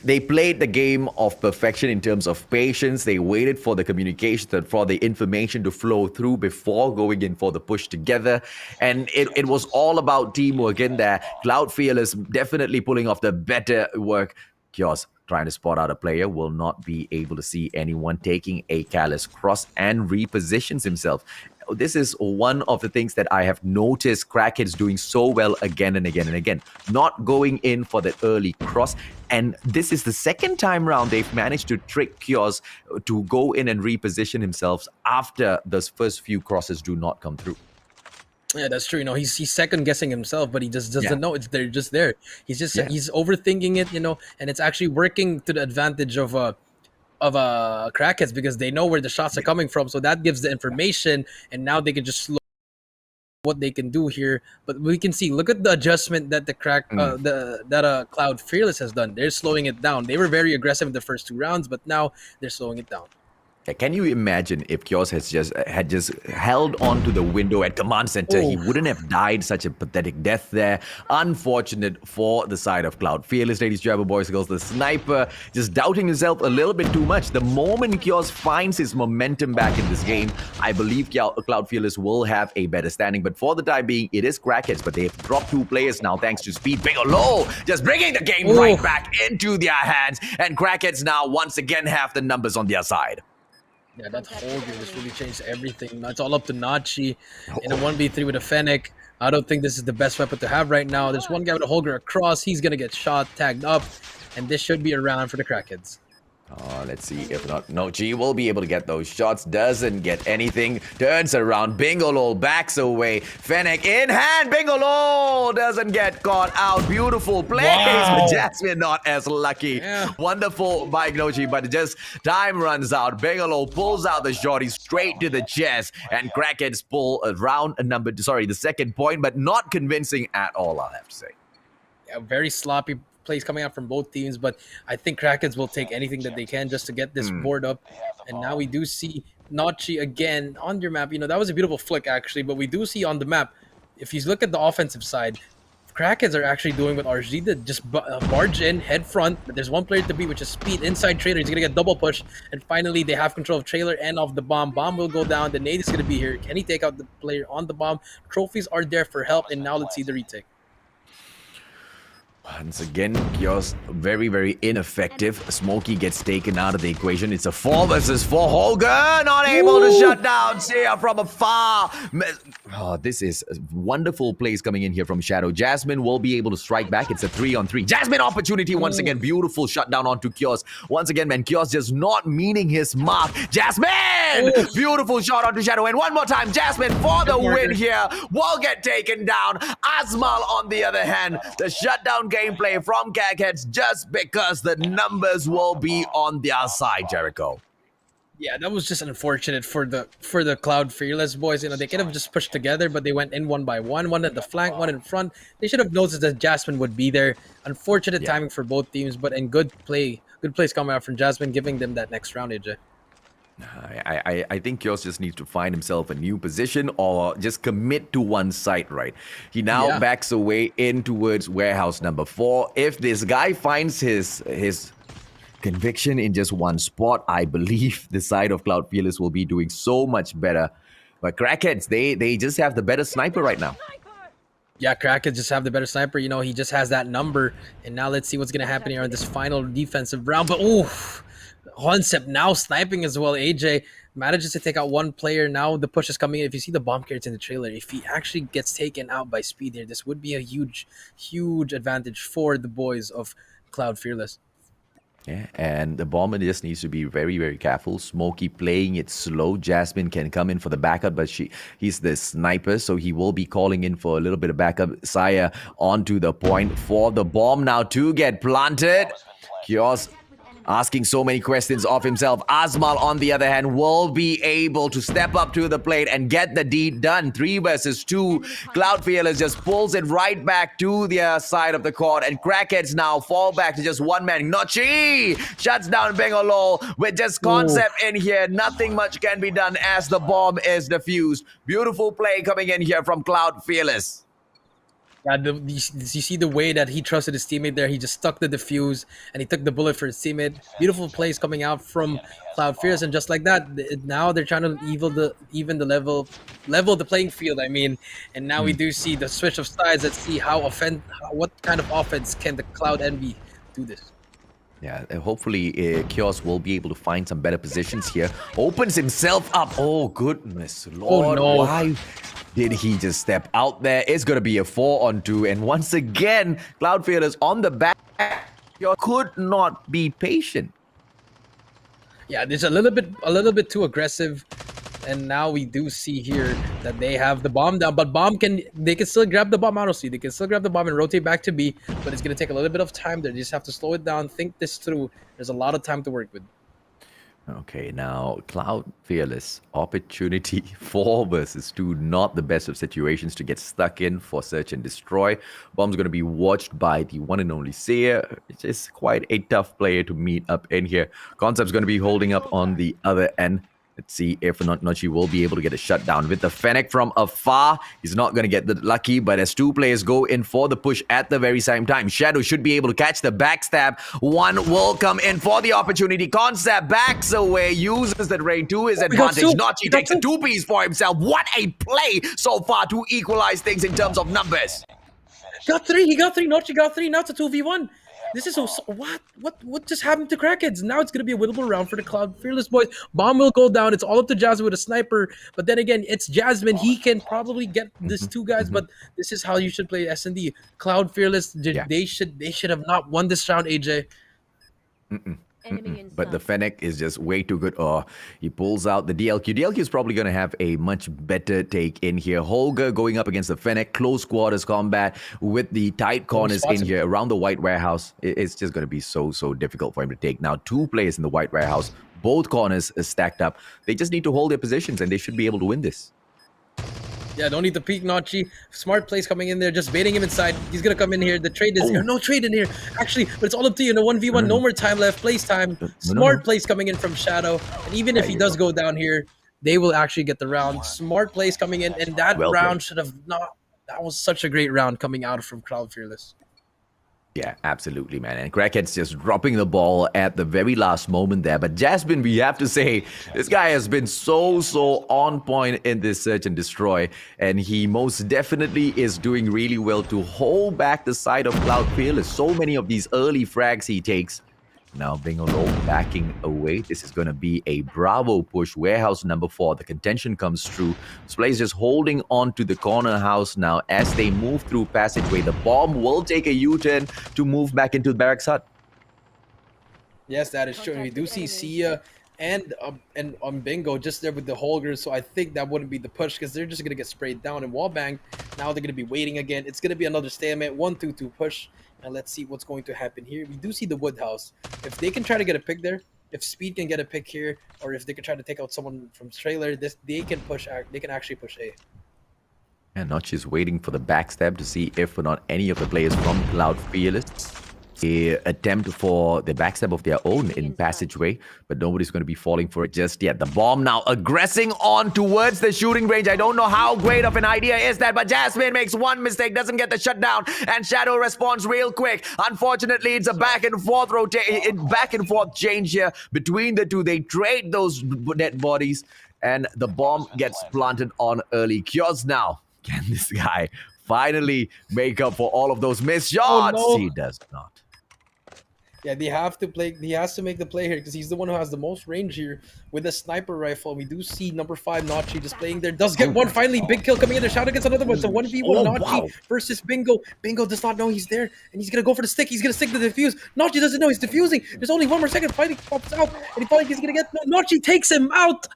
They played the game of perfection in terms of patience. They waited for the communication, for the information to flow through before going in for the push together. And it was all about teamwork in there. Cloud Fearless definitely pulling off the better work. Kyos trying to spot out a player, will not be able to see anyone, taking a careless cross and repositions himself. This is one of the things that I have noticed Crackheads doing so well again and again and again. Not going in for the early cross. And this is the second time round they've managed to trick Kyos to go in and reposition himself after those first few crosses do not come through. Yeah, that's true. You know, he's second guessing himself, but he just doesn't know it's there, just there. He's just he's overthinking it, you know, and it's actually working to the advantage of Crackheads because they know where the shots are coming from. So that gives the information, and now they can just slow what they can do here. But we can see, look at the adjustment that Cloud Fearless has done. They're slowing it down. They were very aggressive in the first 2 rounds, but now they're slowing it down. Can you imagine if Kyos had just held on to the window at command center? He wouldn't have died such a pathetic death there. Unfortunate for the side of Cloud Fearless, ladies, gentlemen, boys and girls. The sniper just doubting himself a little bit too much. The moment Kyos finds his momentum back in this game, I believe Cloud Fearless will have a better standing. But for the time being, it is Crackheads, but they've dropped 2 players now thanks to speed. Bingolo just bringing the game right back into their hands. And Crackheads now once again have the numbers on their side. Yeah, that Holger just really changed everything. It's all up to Notchi in a 1v3 with a Fennec. I don't think this is the best weapon to have right now. There's one guy with a Holger across. He's going to get shot, tagged up, and this should be a round for the Crackheads. Oh, let's see if not. No, G will be able to get those shots. Doesn't get anything. Turns around. Bingolo backs away. Fennec in hand. Bingolo doesn't get caught out. Beautiful plays. But Jasmine not as lucky. Wonderful by Gnochi, but just time runs out. Bingolo pulls out the shorty straight to the chest. And Crackheads pull the second point, but not convincing at all, I'll have to say. Yeah, very sloppy plays coming out from both teams, but I think Crackheads will take anything that they can just to get this board up. And now we do see Notchi again on your map. You know, that was a beautiful flick actually, but we do see on the map, if you look at the offensive side, Crackheads are actually doing what RSG did, just barge in, head front, but there's one player to beat, which is Speed inside Trailer. He's going to get double push, and finally they have control of Trailer and of the bomb. Bomb will go down, the nade is going to be here. Can he take out the player on the bomb? Trophies are there for help, and now let's see the retake. Once again, Kyos very, very ineffective. Smokey gets taken out of the equation. It's a 4 versus 4. Holger not able to shut down Sia from afar. Oh, this is a wonderful plays coming in here from Shadow. Jasmine will be able to strike back. It's a 3-on-3. Jasmine opportunity once again. Beautiful shutdown onto Kyos. Once again, man, Kyos just not meeting his mark. Jasmine! Beautiful shot onto Shadow. And one more time, Jasmine for the win here. Will get taken down. Asmal on the other hand. The shutdown gameplay from Crackheads just because the numbers will be on their side, Jericho. Yeah, that was just unfortunate for the Cloud Fearless boys. You know, they could have just pushed together, but they went in one by one at the flank, one in front. They should have noticed that Jasmine would be there. Unfortunate timing for both teams, but in good plays coming out from Jasmine, giving them that next round, AJ. I think Kios just needs to find himself a new position or just commit to one side, right? He now backs away in towards warehouse number 4. If this guy finds his conviction in just one spot, I believe the side of Cloud Fearless will be doing so much better. But Crackheads, they just have the better sniper right now. Yeah, Crackheads just have the better sniper. You know, he just has that number. And now let's see what's going to happen here on this final defensive round. But, Concept now sniping as well. AJ manages to take out one player. Now the push is coming in. If you see the bomb carrots in the trailer, if he actually gets taken out by Speed here, this would be a huge, huge advantage for the boys of Cloud Fearless. Yeah, and the bomber just needs to be very, very careful. Smokey playing it slow. Jasmine can come in for the backup, but he's the sniper, so he will be calling in for a little bit of backup. Saya onto the point for the bomb now to get planted. Kios asking so many questions of himself. Azmal, on the other hand, will be able to step up to the plate and get the deed done. 3 versus 2. Cloud Fearless just pulls it right back to their side of the court, and Crackheads now fall back to just one man. Nochi shuts down Bengolo with just Concept in here. Nothing much can be done as the bomb is defused. Beautiful play coming in here from Cloud Fearless. Yeah, you see the way that he trusted his teammate there. He just stuck the defuse and he took the bullet for his teammate. Beautiful plays coming out from Cloud Fearless, and just like that, now they're trying to even the level the playing field. I mean, and now we do see the switch of sides. Let's see what kind of offense can the Cloud Envy do this. Yeah, hopefully Kios will be able to find some better positions here. Opens himself up. Oh, goodness Lord. Oh, no. Why did he just step out there? It's going to be a 4-on-2. And once again, Cloud Fearless on the back. Kios could not be patient. Yeah, there's a little bit too aggressive. And now we do see here that they have the bomb down, but they can still grab the bomb out of C. They can still grab the bomb and rotate back to B, but it's going to take a little bit of time there. They just have to slow it down, think this through. There's a lot of time to work with. Okay, now Cloud Fearless, opportunity 4 versus 2, not the best of situations to get stuck in for search and destroy. Bomb's going to be watched by the one and only Seer, which is quite a tough player to meet up in here. Concept's going to be holding up on the other end. Let's see if Nochi will be able to get a shutdown with the Fennec from afar. He's not going to get the lucky, but as 2 players go in for the push at the very same time, Shadow should be able to catch the backstab. 1 will come in for the opportunity. Concept backs away, uses the raid to his advantage. Nochi takes a 2-piece for himself. What a play so far to equalize things in terms of numbers. He got 3. Nochi got 3. Now it's a 2v1. This is what just happened to Crackheads? Now it's going to be a winnable round for the Cloud Fearless boys. Bomb will go down. It's all up to Jasmine with a sniper. But then again, it's Jasmine. He can probably get these 2 guys. But this is how you should play S&D. Cloud Fearless, they should have not won this round, AJ. But the Fennec is just way too good. Oh, he pulls out the DLQ. DLQ is probably going to have a much better take in here. Holger going up against the Fennec. Close quarters combat with the tight corners in here around the White Warehouse. It's just going to be so difficult for him to take. Now, 2 players in the White Warehouse. Both corners are stacked up. They just need to hold their positions and they should be able to win this. Yeah, don't need to peek Nochi. Smart plays coming in there, just baiting him inside. He's going to come in here. The trade is no trade in here, actually, but it's all up to you. In a 1v1, no more time left. Plays time. Smart plays coming in from Shadow. And even if he does go down here, they will actually get the round. Smart plays coming in, and that round should have not. That was such a great round coming out from Cloud Fearless. Yeah, absolutely, man. And Crackheads just dropping the ball at the very last moment there. But Jasmine, we have to say, this guy has been so on point in this search and destroy. And he most definitely is doing really well to hold back the side of Cloud Fearless. So many of these early frags he takes. Now Bingolo backing away. This is going to be a Bravo push. Warehouse number 4. The contention comes through. This player is just holding on to the corner house now as they move through passageway. The bomb will take a U-turn to move back into the barracks hut. Yes, that is true. And we do see Sia and on Bingo just there with the Holger. So I think that wouldn't be the push because they're just gonna get sprayed down and wallbang. Now they're gonna be waiting again. It's gonna be another stalemate, 1-2-2 push. And let's see what's going to happen here. We do see the Woodhouse. If they can try to get a pick there, if Speed can get a pick here, or if they can try to take out someone from trailer, they can push. They can actually push A. And Notch is waiting for the backstab to see if or not any of the players from Cloud Fearless attempt for the backstab of their own in passageway, but nobody's going to be falling for it just yet. The bomb now aggressing on towards the shooting range. I don't know how great of an idea is that, but Jasmine makes one mistake, doesn't get the shutdown, and Shadow responds real quick. Unfortunately, it's a back and forth change here between the two. They trade those dead bodies, and the bomb gets planted on early. Kiosk now. Can this guy finally make up for all of those missed shots? Oh, no. He does not. Yeah, they have to play. He has to make the play here because he's the one who has the most range here with a sniper rifle. We do see number 5 Nachi just playing there. Does get one finally. Big kill coming in. The Shadow gets another one. So 1v1 Nachi versus Bingo. Bingo does not know he's there, and he's gonna go for the stick. He's gonna stick the defuse. Nachi doesn't know he's defusing. There's only 1 more second. Finally pops out, and he finally he's gonna get. No, Nachi takes him out,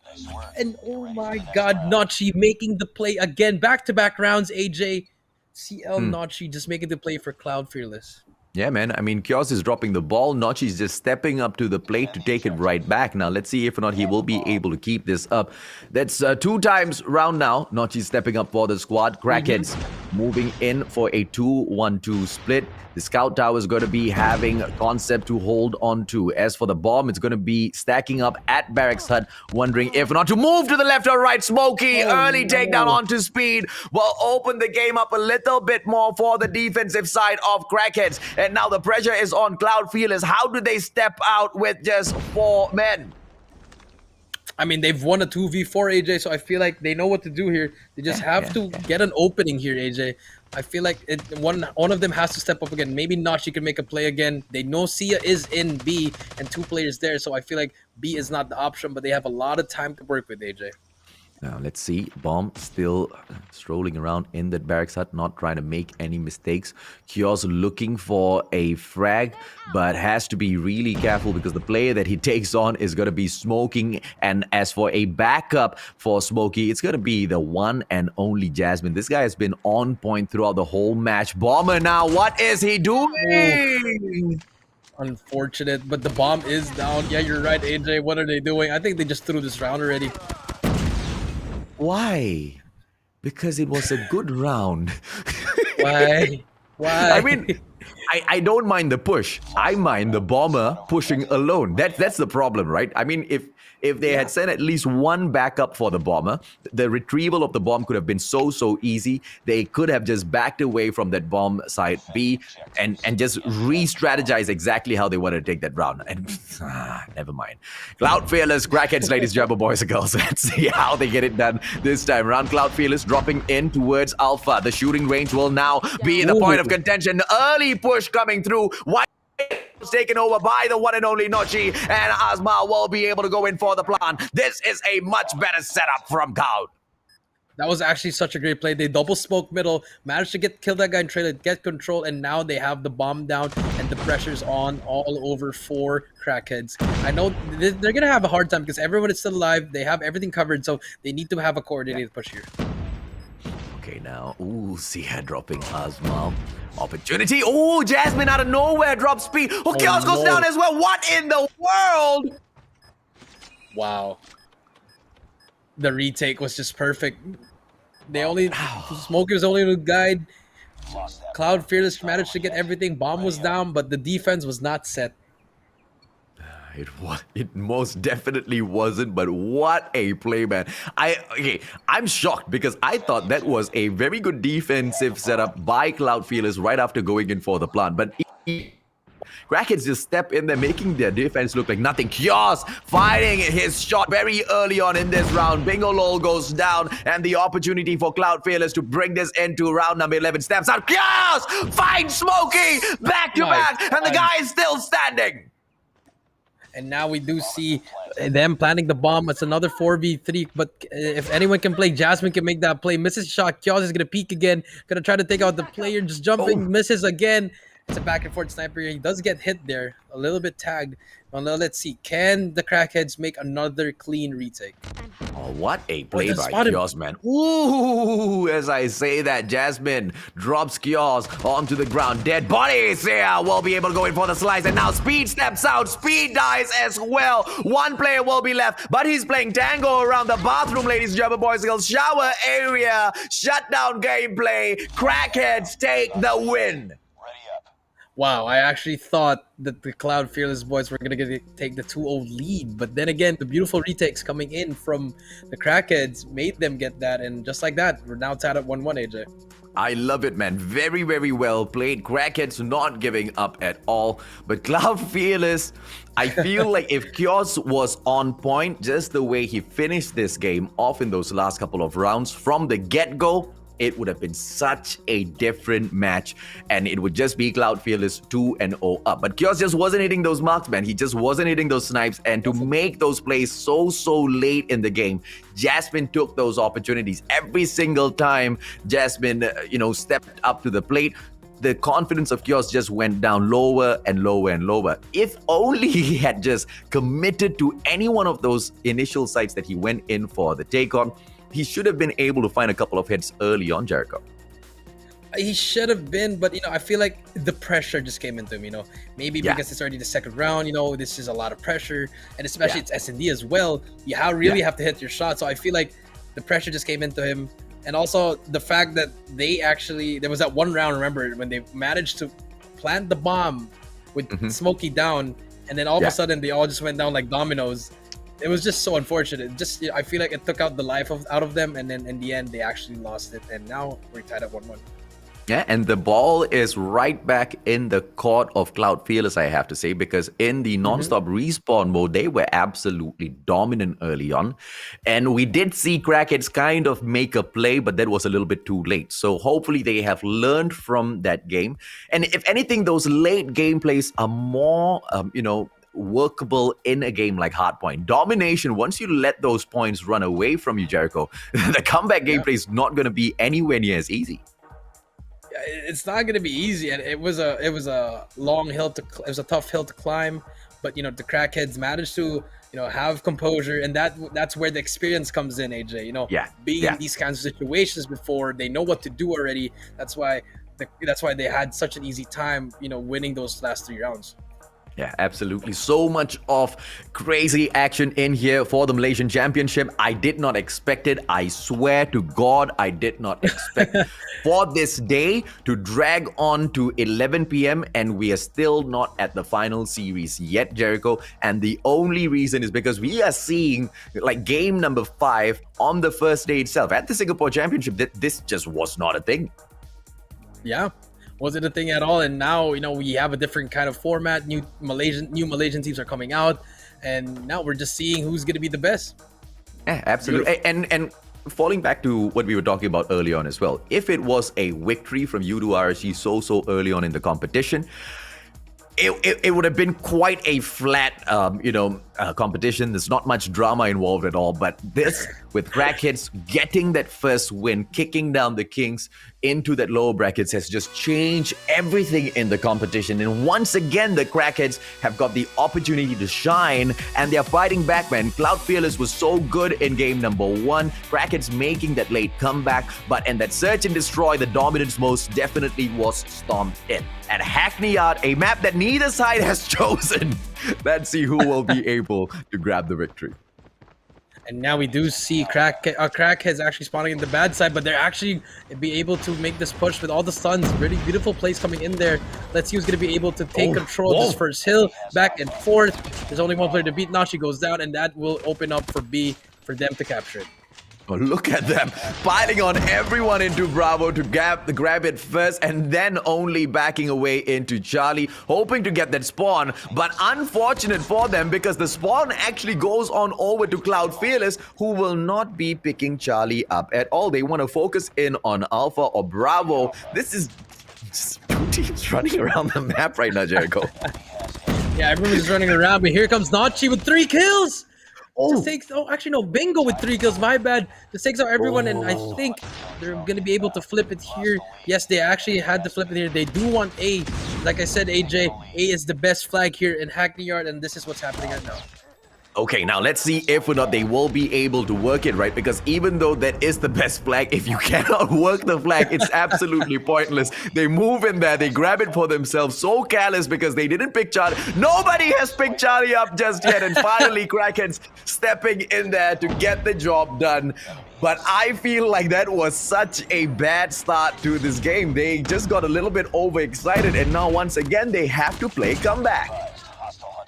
and oh my God, Nachi making the play again. Back-to-back rounds. AJ, CL Nachi just making the play for Cloud Fearless. Yeah, man. I mean, Kiosk is dropping the ball. Notch is just stepping up to the plate to take it right back. Now, let's see if or not he will be able to keep this up. That's 2 times round now. Notch is stepping up for the squad. Crackheads moving in for a 2-1-2 split. The scout tower is going to be having a concept to hold on to. As for the bomb, it's going to be stacking up at Barracks Hut, wondering if or not to move to the left or right. Smokey, early takedown onto Speed will open the game up a little bit more for the defensive side of Crackheads. And now the pressure is on Cloud Fearless. How do they step out with just 4 men? I mean, they've won a 2v4, AJ, so I feel like they know what to do here. They just have to get an opening here, AJ. I feel like one of them has to step up again. Maybe Nachi can make a play again. They know Sia is in B and 2 players there, so I feel like B is not the option, but they have a lot of time to work with, AJ. Now, let's see. Bomb still strolling around in that Barracks Hut, not trying to make any mistakes. Kiosk looking for a frag, but has to be really careful because the player that he takes on is going to be Smoking. And as for a backup for Smokey, it's going to be the one and only Jasmine. This guy has been on point throughout the whole match. Bomber now, what is he doing? Unfortunate, but the bomb is down. Yeah, you're right, AJ. What are they doing? I think they just threw this round already. Why? Because it was a good round. Why? I mean, I don't mind the push. I mind the bomber pushing alone. That's the problem, right? I mean, if they had sent at least one backup for the bomber, the retrieval of the bomb could have been so easy. They could have just backed away from that bomb side B and just re-strategize exactly how they wanted to take that round. And never mind. Cloud Fearless, Crackheads, ladies, Jabber boys and girls. Let's see how they get it done this time around. Cloud Fearless dropping in towards Alpha. The shooting range will now be the point of contention. Early push coming through. White taken over by the one and only Nochi, and Asma will be able to go in for the plan. This is a much better setup from Cloud. That was actually such a great play. They double smoke middle, managed to kill that guy in trailer, get control, and now they have the bomb down, and the pressure's on all over for Crackheads. I know they're going to have a hard time because everyone is still alive. They have everything covered, so they need to have a coordinated push here. Okay, now, Sia dropping Asma. Opportunity. Oh, Jasmine out of nowhere drops Speed. Oh, Kiosk goes down as well. What in the world? Wow. The retake was just perfect. They only Smoker's only the guide. Cloud Fearless managed to get everything. Bomb was down, but the defense was not set. It most definitely wasn't, but what a play, man. I'm shocked because I thought that was a very good defensive setup by Cloud Fearless right after going in for the plant. But Crackheads just step in there, making their defense look like nothing. Kiosk firing his shot very early on in this round. Bingo Lol goes down, and the opportunity for Cloud Fearless to bring this into round number 11 steps out. Kiosk finds Smokey back to back, and the guy is still standing. And now we do see them planting the bomb. It's another 4v3. But if anyone can play, Jasmine can make that play. Misses shot. Kiosk is going to peek again. Going to try to take out the player. Just jumping. Misses again. It's a back and forth sniper. He does get hit there. A little bit tagged. Well, now let's see. Can the Crackheads make another clean retake? Oh, what a play they by spotted- Kiosk, man. Ooh, as I say that, Jasmine drops Kiosk onto the ground. Dead body. Sia will be able to go in for the slice. And now Speed steps out. Speed dies as well. One player will be left, but he's playing tango around the bathroom, ladies and gentlemen, boys and girls. Shower area. Shutdown gameplay. Crackheads take the win. Wow, I actually thought that the Cloud Fearless boys were going to take the 2-0 lead. But then again, the beautiful retakes coming in from the Crackheads made them get that. And just like that, we're now tied at 1-1, AJ. I love it, man. Very, very well played. Crackheads not giving up at all. But Cloud Fearless, I feel like if Kiosk was on point, just the way he finished this game off in those last couple of rounds from the get-go, it would have been such a different match, and it would just be Cloud Fearless 2-0 up. But Kiosk just wasn't hitting those marks, man. He just wasn't hitting those snipes, and to make those plays so late in the game, Jasmine took those opportunities. Every single time Jasmine, stepped up to the plate, the confidence of Kiosk just went down lower and lower and lower. If only he had just committed to any one of those initial sites that he went in for the take-on, he should have been able to find a couple of hits early on, Jericho. He should have been, but I feel like the pressure just came into him. Maybe because it's already the second round. This is a lot of pressure, and especially it's S&D as well. You really have to hit your shot. So I feel like the pressure just came into him, and also the fact that there was that one round. Remember when they managed to plant the bomb with Smokey down, and then all of a sudden they all just went down like dominoes. It was just so unfortunate. I feel like it took out the life out of them, and then in the end they actually lost it, and now we're tied at 1-1. Yeah, and the ball is right back in the court of Cloud Fearless, I have to say, because in the non-stop respawn mode, they were absolutely dominant early on. And we did see Crackheads kind of make a play, but that was a little bit too late. So hopefully they have learned from that game. And if anything, those late gameplays are more, workable in a game like Hardpoint. Domination, once you let those points run away from you, Jericho, the comeback gameplay is not going to be anywhere near as easy. It's not going to be easy, and it was a long hill it was a tough hill to climb, but the Crackheads managed to have composure, and that's where the experience comes in, AJ. Being in these kinds of situations before, they know what to do already. That's why they had such an easy time winning those last 3 rounds. Yeah, absolutely. So much of crazy action in here for the Malaysian Championship. I did not expect it. I swear to God, I did not expect for this day to drag on to 11 p.m. and we are still not at the final series yet, Jericho. And the only reason is because we are seeing like game number 5 on the first day itself at the Singapore Championship. This just was not a thing. Yeah. Wasn't a thing at all, and now we have a different kind of format. New Malaysian teams are coming out, and now we're just seeing who's going to be the best. Yeah, absolutely. And falling back to what we were talking about early on as well, if it was a victory from Yoodo RSG so early on in the competition, it would have been quite a flat, competition. There's not much drama involved at all. But this, with Crackheads getting that first win, kicking down the Kings into that lower brackets, has just changed everything in the competition. And once again, the Crackheads have got the opportunity to shine, and they're fighting back, man. Cloud Fearless was so good in game number 1. Crackheads making that late comeback, but in that search and destroy, the dominance most definitely was stomped in. At Hackney Yard, a map that neither side has chosen. Let's see who will be able to grab the victory. And now we do see Crackheads actually spawning in the bad side, but they're actually be able to make this push with all the stuns. Really beautiful plays coming in there. Let's see who's going to be able to take control of this first hill, back and forth. There's only one player to beat. Now she goes down, and that will open up for B for them to capture it. Oh, look at them piling on everyone into Bravo to grab it first, and then only backing away into Charlie, hoping to get that spawn. But unfortunate for them, because the spawn actually goes on over to Cloud Fearless, who will not be picking Charlie up at all. They want to focus in on Alpha or Bravo. This is just 2 teams running around the map right now, Jericho. Yeah, everyone's running around, but here comes Nachi with 3 kills. Just takes. Oh, actually no. Bingo with 3 kills. My bad. This takes out everyone, and I think they're gonna be able to flip it here. Yes, they actually had to flip it here. They do want A. Like I said, AJ, A is the best flag here in Hackney Yard, and this is what's happening right now. Okay, now let's see if or not they will be able to work it, right? Because even though that is the best flag, if you cannot work the flag, it's absolutely pointless. They move in there, they grab it for themselves, so careless because they didn't pick Charlie. Nobody has picked Charlie up just yet, and finally Crackheads stepping in there to get the job done. But I feel like that was such a bad start to this game. They just got a little bit overexcited, and now once again, they have to play comeback.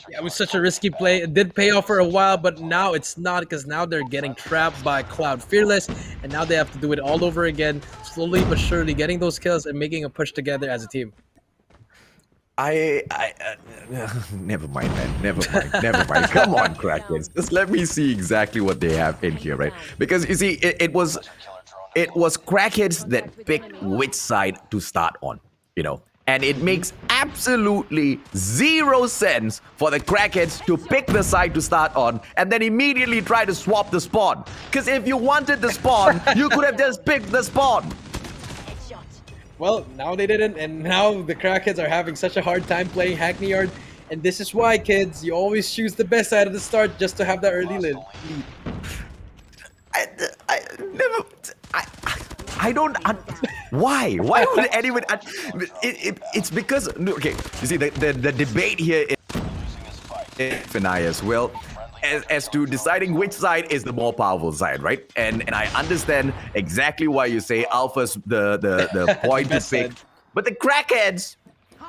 Yeah, it was such a risky play. It did pay off for a while, but now it's not, because now they're getting trapped by Cloud Fearless, and now they have to do it all over again, slowly but surely getting those kills and making a push together as a team. Never mind, man. Never mind. Come on, Crackheads. Just let me see exactly what they have in here, right? Because you see, it was Crackheads that picked which side to start on, you know. And it makes absolutely zero sense for the Crackheads to pick the side to start on and then immediately try to swap the spawn. Because if you wanted the spawn, you could have just picked the spawn. Well, now they didn't, and now the Crackheads are having such a hard time playing Hackney Yard. And this is why, kids, you always choose the best side at the start just to have that early lead. I don't. Why? Why would anyone? It's because okay. You see, the debate here is Phineas. Well, as to deciding which side is the more powerful side, right? And I understand exactly why you say Alpha's the point to pick, but the Crackheads,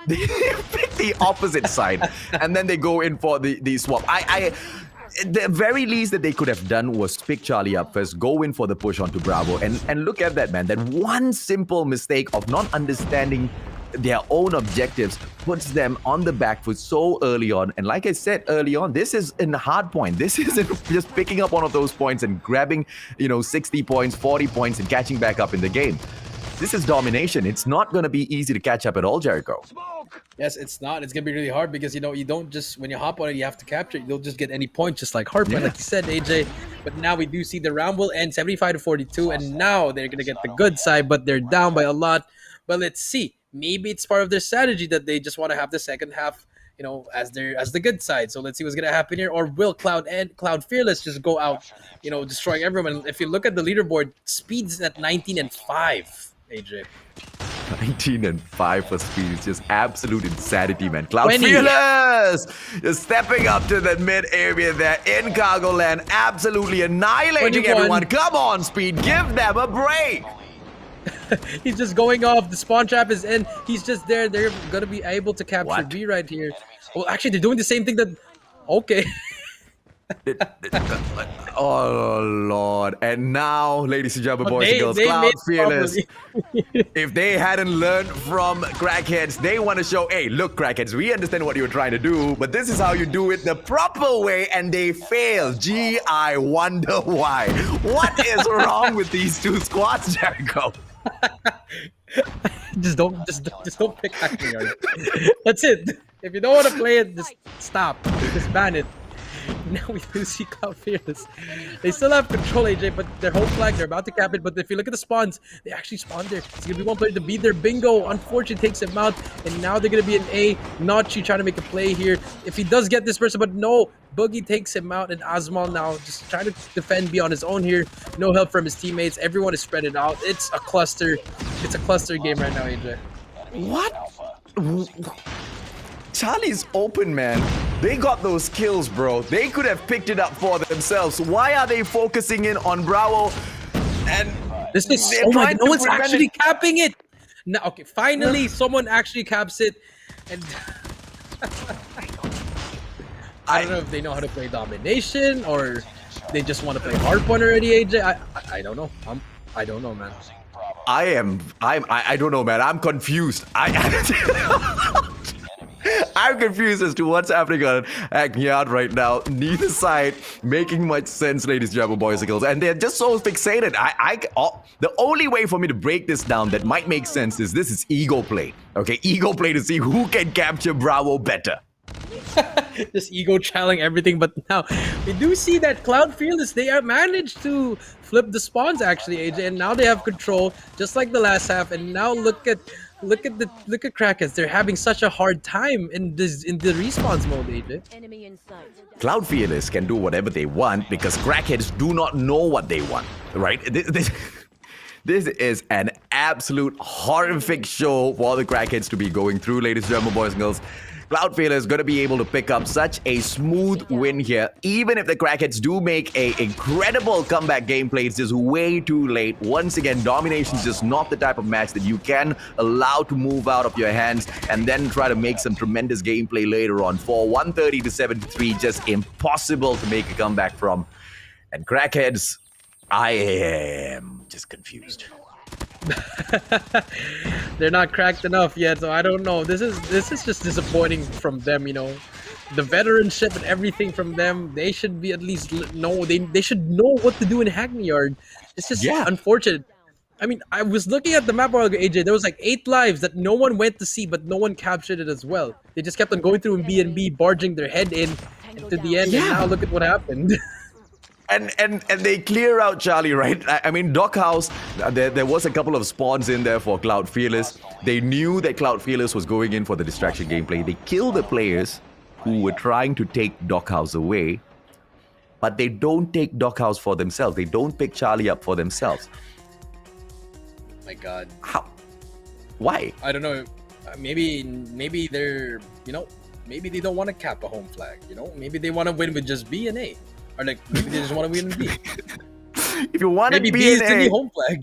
they pick the opposite side, and then they go in for the swap. The very least that they could have done was pick Charlie up first, go in for the push onto Bravo, and look at that, man. That one simple mistake of not understanding their own objectives puts them on the back foot so early on. And like I said early on, this is a hard point. This isn't just picking up one of those points and grabbing, 60 points, 40 points and catching back up in the game. This is domination. It's not going to be easy to catch up at all, Jericho. Yes, it's not. It's going to be really hard because, you don't just, when you hop on it, you have to capture it. You'll just get any point, just like hardpoint, like you said, AJ. But now we do see the round will end 75-42, and now they're going to get the good side, but they're down by a lot. But let's see. Maybe it's part of their strategy that they just want to have the second half, as the good side. So let's see what's going to happen here. Or will Cloud and Cloud Fearless just go out, destroying everyone? If you look at the leaderboard, Speed's at 19-5. AJ. 19-5 for Speed. It's just absolute insanity, man. Cloud Fearless just stepping up to the mid area there in Cargo Land, absolutely annihilating 21. everyone. Come on, Speed, give them a break. He's just going off. The spawn trap is in. He's just there. They're gonna be able to capture B right here. Well, actually, they're doing the same thing that. Okay. Oh Lord! And now, ladies and gentlemen, boys and girls, Cloud Fearless. If they hadn't learned from Crackheads, they want to show, hey, look, Crackheads, we understand what you were trying to do, but this is how you do it the proper way, and they fail. Gee, I wonder why. What is wrong with these two squads, Jericho? just don't pick Hackney Yard. That's it. If you don't want to play it, just stop. Just ban it. Now we do see Cloud Fearless. They still have control, AJ, but their whole flag, they're about to cap it. But if you look at the spawns, they actually spawned there. It's going to be one player to beat their Bingo. Unfortunately, takes him out. And now they're going to be an A. Notchy trying to make a play here. If he does get this person, but no. Boogie takes him out. And Azmal now just trying to defend B on his own here. No help from his teammates. Everyone is spread it out. It's a cluster. It's a cluster game right now, AJ. What? Charlie's open, man. They got those kills, bro. They could have picked it up for themselves. Why are they focusing in on Bravo? And this is oh my God, no one's actually capping it. Now, okay, finally someone actually caps it. And I don't know if they know how to play domination or they just want to play hardpoint already, AJ. I don't know. I don't know, man. I don't know, man. I'm confused. I'm confused as to what's happening on Hackney Yard right now. Neither side making much sense, ladies and gentlemen, boys and girls. And they're just so fixated. The only way for me to break this down that might make sense is this is ego play. Okay, ego play to see who can capture Bravo better. just ego channeling everything. But now we do see that Cloud Fearless, they have managed to flip the spawns actually, AJ, and now they have control just like the last half. And now look at Crackheads. They're having such a hard time in the respawns mode, AJ. Enemy in sight. Cloud Fearless can do whatever they want because Crackheads do not know what they want, right? This is an absolute horrific show for the Crackheads to be going through, ladies and gentlemen, boys and girls. Cloud Fearless is going to be able to pick up such a smooth win here. Even if the Crackheads do make a incredible comeback gameplay, it's just way too late. Once again, domination is just not the type of match that you can allow to move out of your hands and then try to make some tremendous gameplay later on. For 130 to 73, just impossible to make a comeback from. And Crackheads, I am just confused. They're not cracked enough yet, so I don't know. This is just disappointing from them, you know. The veteranship and everything from them, they should be at least know they should know what to do in Hackney Yard. It's just unfortunate. I mean, I was looking at the map while ago, AJ. There was like 8 lives that no one went to see, but no one captured it as well. They just kept on going through in B&B, barging their head in to the end, and now look at what happened. And they clear out Charlie, right? I mean, Dock House, there was a couple of spawns in there for Cloud Fearless. They knew that Cloud Fearless was going in for the distraction gameplay. They killed the players who were trying to take Dock House away, but they don't take Dock House for themselves. They don't pick Charlie up for themselves. My God. How? Why? I don't know. Maybe they're, you know, maybe they don't want to cap a home flag, you know? Maybe they want to win with just B and A. Or like maybe they just want to win with B. If you want to maybe be B is an the A, home flag.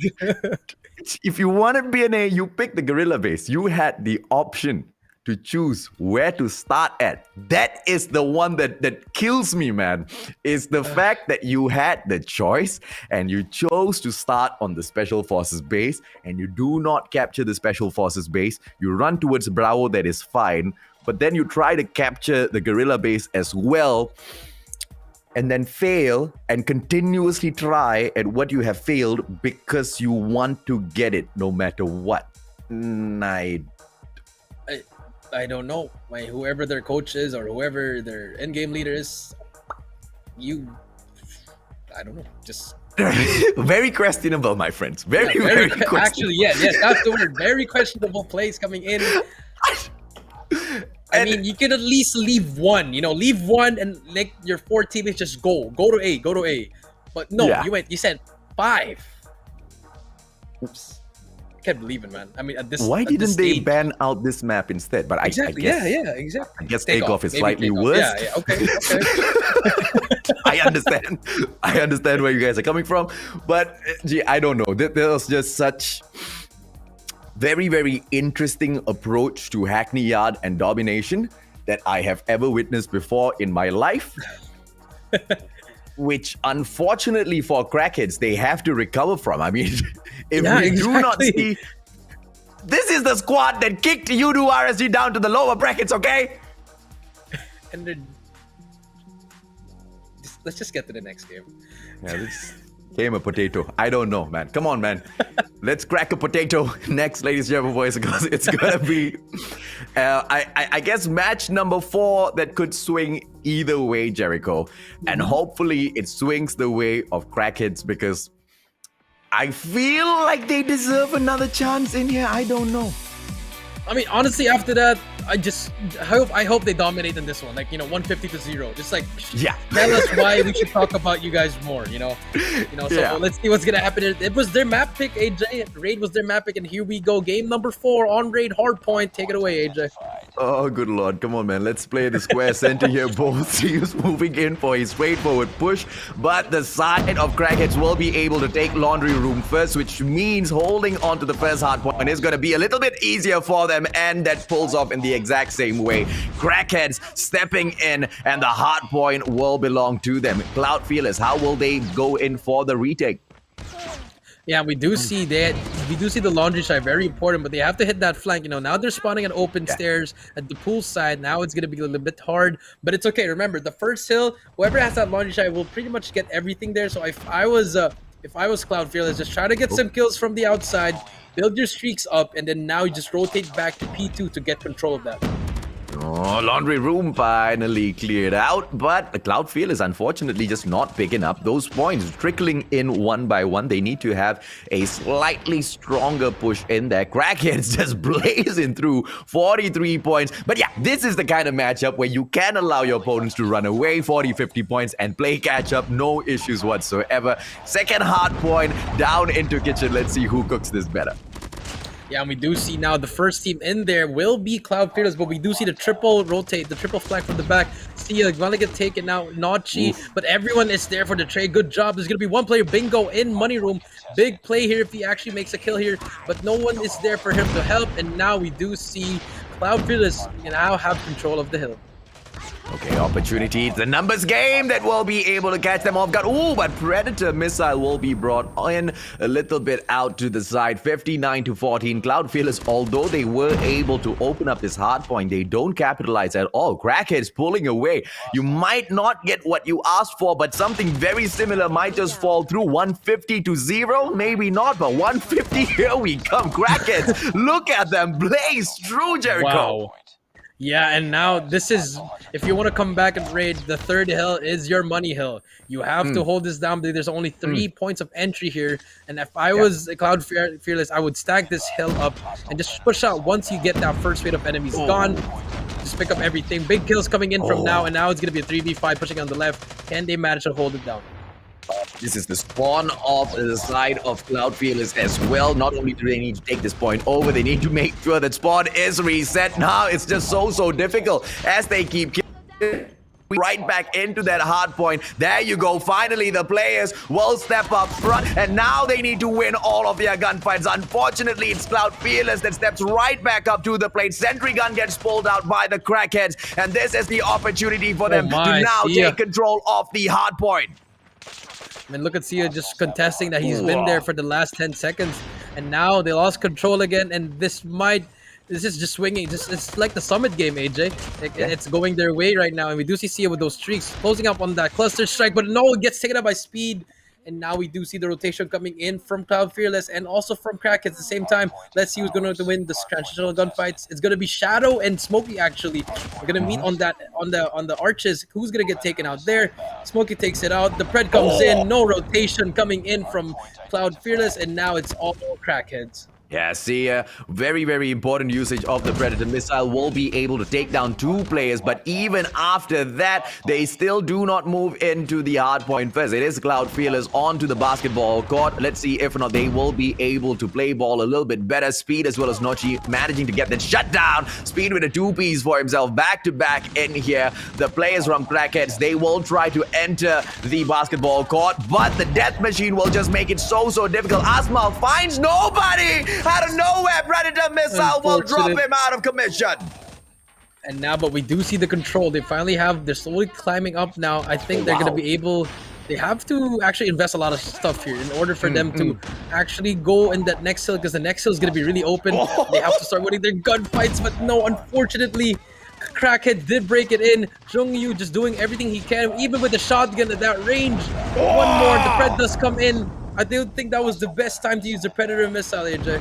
if you want to be an A, you pick the Guerrilla base. You had the option to choose where to start at. That is the one that kills me, man. Is the fact that you had the choice and you chose to start on the Special Forces base and you do not capture the Special Forces base. You run towards Bravo, that is fine. But then you try to capture the Guerrilla base as well, and then fail and continuously try at what you have failed because you want to get it no matter what. I don't know. Whoever their coach is or whoever their in-game leader is, I don't know. Just very questionable, my friends. Very questionable. Actually, yes, that's the word. Very questionable plays coming in. I mean, you could at least leave one, you know, and let your 4 teammates just go to A. But no, you said 5. Oops. I can't believe it, man. I mean, at this why didn't they stage, ban out this map instead? But exactly, I guess, exactly. I guess Takeoff is slightly worse. Yeah, okay. I understand where you guys are coming from, but gee, I don't know. There was just such very interesting approach to Hackney Yard and domination that I have ever witnessed before in my life. Which unfortunately for Crackheads, they have to recover from. I mean, if we do not see... This is the squad that kicked Yoodo RSG down to the lower brackets, okay? And then... let's just get to the next game. Yeah, this game of potato. I don't know, man. Come on, man. Let's crack a potato next, ladies and gentlemen, boys, because it's gonna be, I guess, match number 4 that could swing either way, Jericho, and hopefully it swings the way of Crackheads because I feel like they deserve another chance in here. I don't know. I mean, honestly, after that, I hope they dominate in this one. Like, you know, 150-0. Just like, tell us why we should talk about you guys more, you know? So let's see what's going to happen. It was their map pick, AJ. Raid was their map pick, and here we go. Game number 4 on Raid Hardpoint. Take it away, AJ. Oh, good lord. Come on, man. Let's play the square center here. Both teams moving in for a straightforward push, but the side of Crackheads will be able to take laundry room first, which means holding on to the first hardpoint is going to be a little bit easier for them, and that pulls off in the exact same way. Crackheads stepping in, and the hardpoint will belong to them. Cloud Fearless, how will they go in for the retake? Yeah, we do see that. We do see the laundry side, very important, but they have to hit that flank. You know, now they're spawning at open stairs at the pool side. Now it's going to be a little bit hard, but it's okay. Remember, the first hill, whoever has that laundry side will pretty much get everything there. So if I was Cloud Fearless, just try to get some kills from the outside, build your streaks up, and then now you just rotate back to P2 to get control of that. Oh, laundry room finally cleared out, but the Cloud Fearless unfortunately just not picking up those points, trickling in one by one. They need to have a slightly stronger push in there. Crackheads just blazing through 43 points. But yeah, this is the kind of matchup where you can allow your opponents to run away 40-50 points and play catch up, no issues whatsoever. Second hard point down into kitchen. Let's see who cooks this better. Yeah, and we do see now the first team in there will be Cloud Fearless, but we do see the triple rotate, the triple flag from the back. Sia gonna get taken out, Notchi, but everyone is there for the trade. Good job. There's gonna be one player, Bingo, in money room. Big play here if he actually makes a kill here, but no one is there for him to help. And now we do see Cloud Fearless now have control of the hill. Okay, opportunity. It's a numbers game that will be able to catch them off guard. Ooh, but Predator missile will be brought in a little bit out to the side. 59-14. Cloud Fearless, although they were able to open up this hard point, they don't capitalize at all. Crackheads pulling away. You might not get what you asked for, but something very similar might just fall through. 150-0? Maybe not, but 150. Here we come. Crackheads, look at them blaze through Jericho. Wow. Yeah, and now this is, if you want to come back and raid, the third hill is your money hill. You have to hold this down. There's only 3 points of entry here. And if I was a Cloud Fearless, I would stack this hill up and just push out once you get that first wave of enemies gone. Just pick up everything. Big kills coming in from now, and now it's going to be a 3v5 pushing on the left. Can they manage to hold it down? This is the spawn of the side of Cloud Fearless as well. Not only do they need to take this point over, they need to make sure that spawn is reset. Now it's just so difficult as they keep right back into that hard point. There you go. Finally, the players will step up front, and now they need to win all of their gunfights. Unfortunately, it's Cloud Fearless that steps right back up to the plate. Sentry gun gets pulled out by the Crackheads, and this is the opportunity for them to now take control of the hard point. I mean, look at Sia just contesting that he's been there for the last 10 seconds. And now they lost control again. And this is just swinging. It's like the Summit game, AJ. It's going their way right now. And we do see Sia with those streaks closing up on that cluster strike. But no, it gets taken up by speed. And now we do see the rotation coming in from Cloud Fearless and also from Crackheads at the same time. Let's see who's going to win the transitional gunfights. It's going to be Shadow and Smokey, actually. We're going to meet on the arches. Who's going to get taken out there? Smokey takes it out. The Pred comes in. No rotation coming in from Cloud Fearless. And now it's all Crackheads. Yeah, see, very important usage of the Predator missile will be able to take down 2 players, but even after that, they still do not move into the hard point first. It is Cloud Fearless onto the basketball court. Let's see if or not they will be able to play ball a little bit better. Speed as well as Notchi managing to get that shut down. Speed with a 2-piece for himself, back-to-back in here. The players from Crackheads, they will try to enter the basketball court, but the death machine will just make it so difficult. Asmal finds nobody! Out of nowhere, Predator missile will drop him out of commission. And now, but we do see the control. They're slowly climbing up now. I think they're going to be able, they have to actually invest a lot of stuff here in order for them to actually go in that next hill, because the next hill is going to be really open. They have to start winning their gunfights, but no, unfortunately, Crackhead did break it in. Jungyu just doing everything he can, even with the shotgun at that range. One more, the Pred does come in. I do think that was the best time to use the Predator missile, AJ.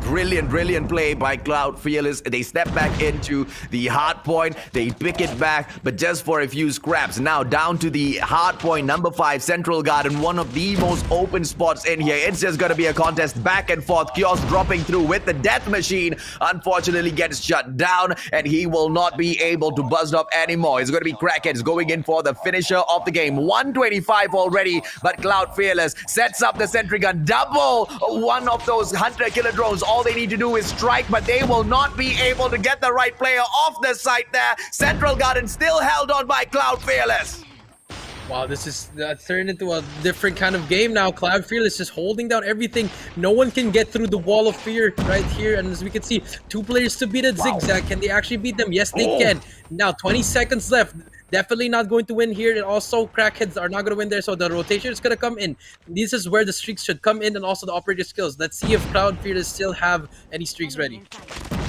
Brilliant play by Cloud Fearless. They step back into the hard point. They pick it back, but just for a few scraps. Now down to the hard point, number 5, Central Garden, one of the most open spots in here. It's just going to be a contest back and forth. Kiosk dropping through with the death machine. Unfortunately gets shut down, and he will not be able to buzz up anymore. It's going to be Crackheads going in for the finisher of the game. 125 already, but Cloud Fearless sets up the sentry gun. Double one of those hunter killer drones. All they need to do is strike, but they will not be able to get the right player off the site there. Central Garden still held on by Cloud Fearless. Wow, that's turned into a different kind of game now. Cloud Fearless just holding down everything. No one can get through the wall of fear right here. And as we can see, 2 players to beat at Zigzag. Can they actually beat them? Yes, they can. Now, 20 seconds left. Definitely not going to win here. And also, Crackheads are not going to win there. So the rotation is going to come in. This is where the streaks should come in, and also the operator skills. Let's see if Cloud Fearless still have any streaks ready.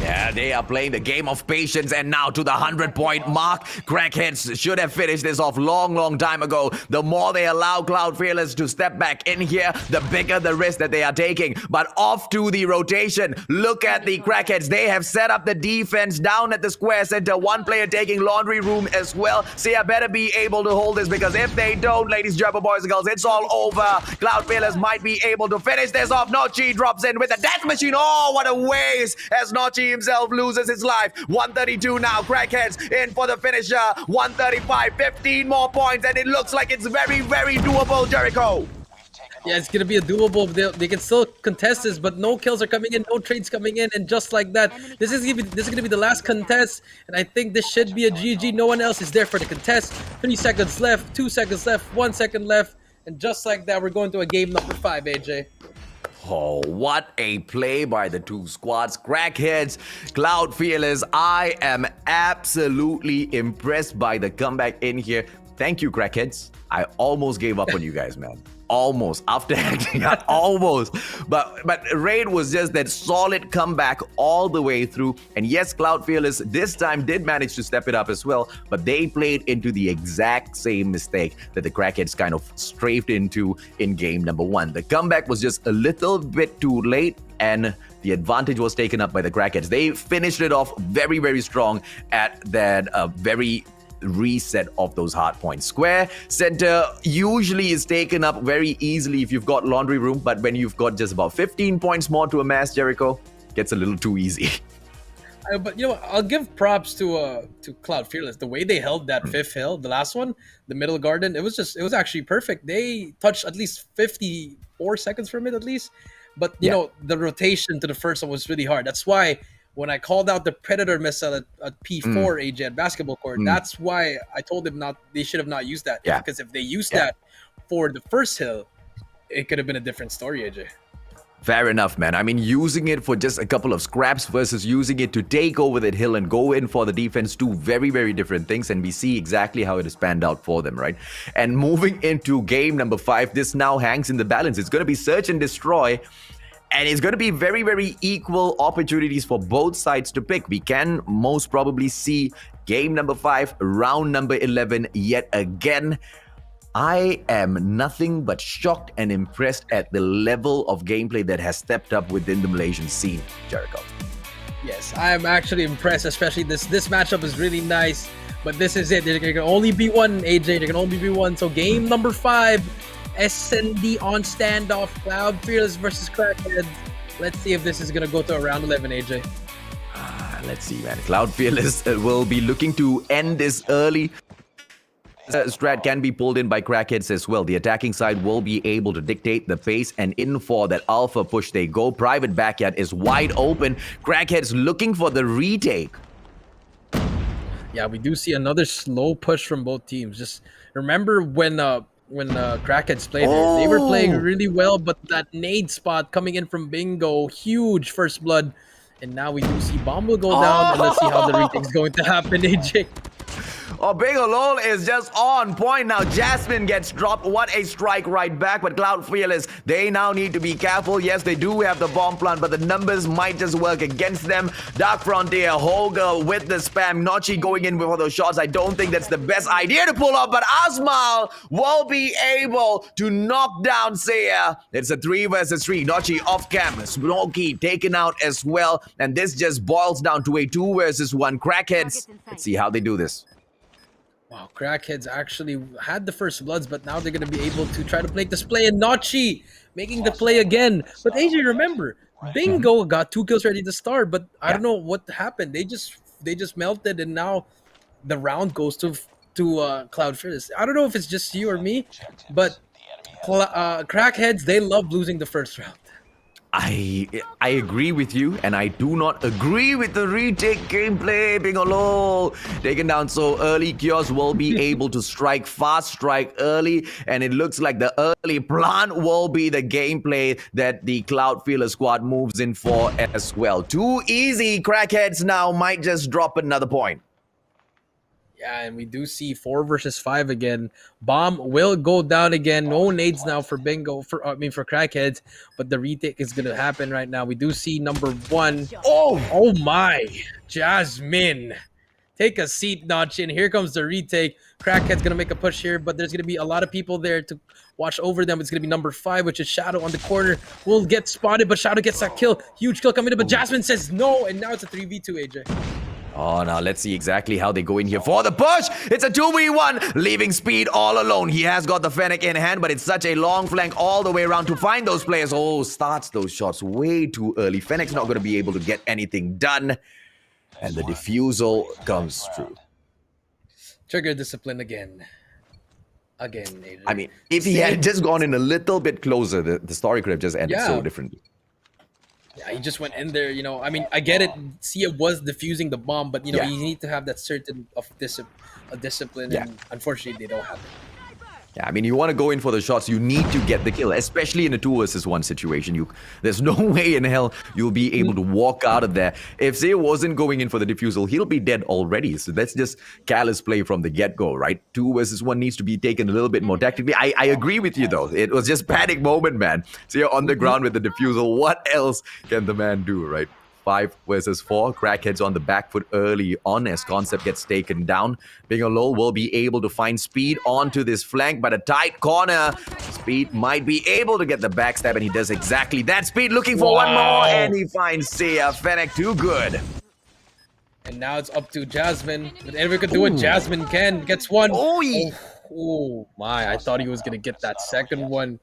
Yeah, they are playing the game of patience, and now to the 100-point mark. Crackheads should have finished this off long time ago. The more they allow Cloud Fearless to step back in here, the bigger the risk that they are taking. But off to the rotation. Look at the Crackheads. They have set up the defense down at the square center. One player taking laundry room as well. Sia better be able to hold this, because if they don't, ladies, gentlemen, boys and girls, it's all over. Cloud Fearless might be able to finish this off. Nochi drops in with a death machine. Oh, what a waste, as Nochi himself loses his life. 132 now. Crackheads in for the finisher. 135, 15 more points, and it looks like it's very doable, Jericho. Yeah, it's gonna be a doable. They can still contest this, but no kills are coming in, no trades coming in, and just like that, this is gonna be the last contest, and I think this should be a GG. No one else is there for the contest. 3 seconds left, 2 seconds left, 1 second left, and just like that, we're going to a game number 5, AJ. Oh, what a play by the two squads. Crackheads, Cloud Fearless. I am absolutely impressed by the comeback in here. Thank you, Crackheads. I almost gave up on you guys, man. Almost. After acting, almost. But Raid was just that solid comeback all the way through. And yes, Cloud Fearless this time did manage to step it up as well, but they played into the exact same mistake that the Crackheads kind of strafed into in game number 1. The comeback was just a little bit too late, and the advantage was taken up by the Crackheads. They finished it off very strong at that very reset of those hard points. Square center usually is taken up very easily if you've got laundry room, but when you've got just about 15 points more to amass, Jericho, gets a little too easy. But you know what? I'll give props to Cloud Fearless. The way they held that fifth hill, the last one, the middle garden, it was actually perfect. They touched at least 54 seconds from it at least. But you know, the rotation to the first one was really hard. That's why when I called out the Predator missile at P4 AJ at basketball court, that's why I told them they should have not used that. Yeah. Because if they used that for the first hill, it could have been a different story, AJ. Fair enough, man. I mean, using it for just a couple of scraps versus using it to take over that hill and go in for the defense, two very different things, and we see exactly how it has panned out for them, right? And moving into game number 5, this now hangs in the balance. It's going to be search and destroy, and it's going to be very equal opportunities for both sides to pick. We can most probably see game number 5, round number 11 yet again. I am nothing but shocked and impressed at the level of gameplay that has stepped up within the Malaysian scene, Jericho. Yes, I am actually impressed, especially this matchup is really nice. But this is it. There can only be one, AJ. There can only be one. So game number 5, SND on Standoff, Cloud Fearless versus Crackheads. Let's see if this is going to go to around 11, AJ. Let's see, man. Cloud Fearless will be looking to end this early. Strat can be pulled in by Crackheads as well. The attacking side will be able to dictate the pace, and in for that alpha push they go. Private backyard is wide open. Crackheads looking for the retake. Yeah, we do see another slow push from both teams. Just remember when Crackheads played here, they were playing really well, but that nade spot coming in from Bingo, huge first blood. And now we do see Bomb will go down, and let's see how the retake's going to happen, AJ. Oh, Big Lol is just on point now. Jasmine gets dropped. What a strike right back. But Cloud Fearless, they now need to be careful. Yes, they do have the bomb plant, but the numbers might just work against them. Dark Frontier, Holger with the spam. Nochi going in for those shots. I don't think that's the best idea to pull off, but Asmal will be able to knock down Sia. It's a 3 versus 3. Nochi off cam. Smokey taken out as well. And this just boils down to a 2 versus 1. Crackheads, let's see how they do this. Wow, Crackheads actually had the first bloods, but now they're going to be able to try to make this play, and Nochi making the play again. But AJ, remember, Bingo got 2 kills ready to start, but I don't know what happened. They just melted, and now the round goes to Cloud Fearless. I don't know if it's just you or me, but Crackheads, they love losing the first round. I agree with you, and I do not agree with the retake gameplay. Bingolo taken down so early. Kios will be able to strike fast, strike early, and it looks like the early plant will be the gameplay that the Cloud Fearless squad moves in for as well. Too easy. Crackheads now might just drop another point. Yeah, and we do see 4 versus 5 again. Bomb will go down again. No nades now for Bingo. For Crackheads, but the retake is gonna happen right now. We do see number 1. Oh my, Jasmine. Take a seat, Notchin. Here comes the retake. Crackhead's gonna make a push here, but there's gonna be a lot of people there to watch over them. It's gonna be number 5, which is Shadow on the corner. Will get spotted, but Shadow gets that kill. Huge kill coming in, but Jasmine says no, and now it's a 3v2, AJ. Oh, now let's see exactly how they go in here for the push. It's a 2v1, leaving Speed all alone. He has got the Fennec in hand, but it's such a long flank all the way around to find those players. Oh, starts those shots way too early. Fennec's not going to be able to get anything done. And the defusal comes through. Trigger discipline again. Adrian. I mean, if he had just gone in a little bit closer, the story could have just ended so differently. Yeah, he just went in there, you know. I mean, I get it. Sia was defusing the bomb, but, you know, you need to have that certain of discipline, and unfortunately, they don't have it. Yeah, I mean, you want to go in for the shots, you need to get the kill, especially in a 2 versus 1 situation. There's no way in hell you'll be able to walk out of there. If Zay wasn't going in for the defusal, he'll be dead already. So that's just careless play from the get-go, right? 2 versus 1 needs to be taken a little bit more tactically. I agree with you, though. It was just panic moment, man. So you're on the ground with the defusal. What else can the man do, right? 5 versus 4. Crackheads on the back foot early on as Concept gets taken down. Bingo Low will be able to find Speed onto this flank, but a tight corner. Speed might be able to get the backstab, and he does exactly that. Speed looking for one more, and he finds Sia. Fennec too good. And now it's up to Jasmine. But everyone could do what Jasmine can. Gets one. Oh my, I thought he was going to get that second one.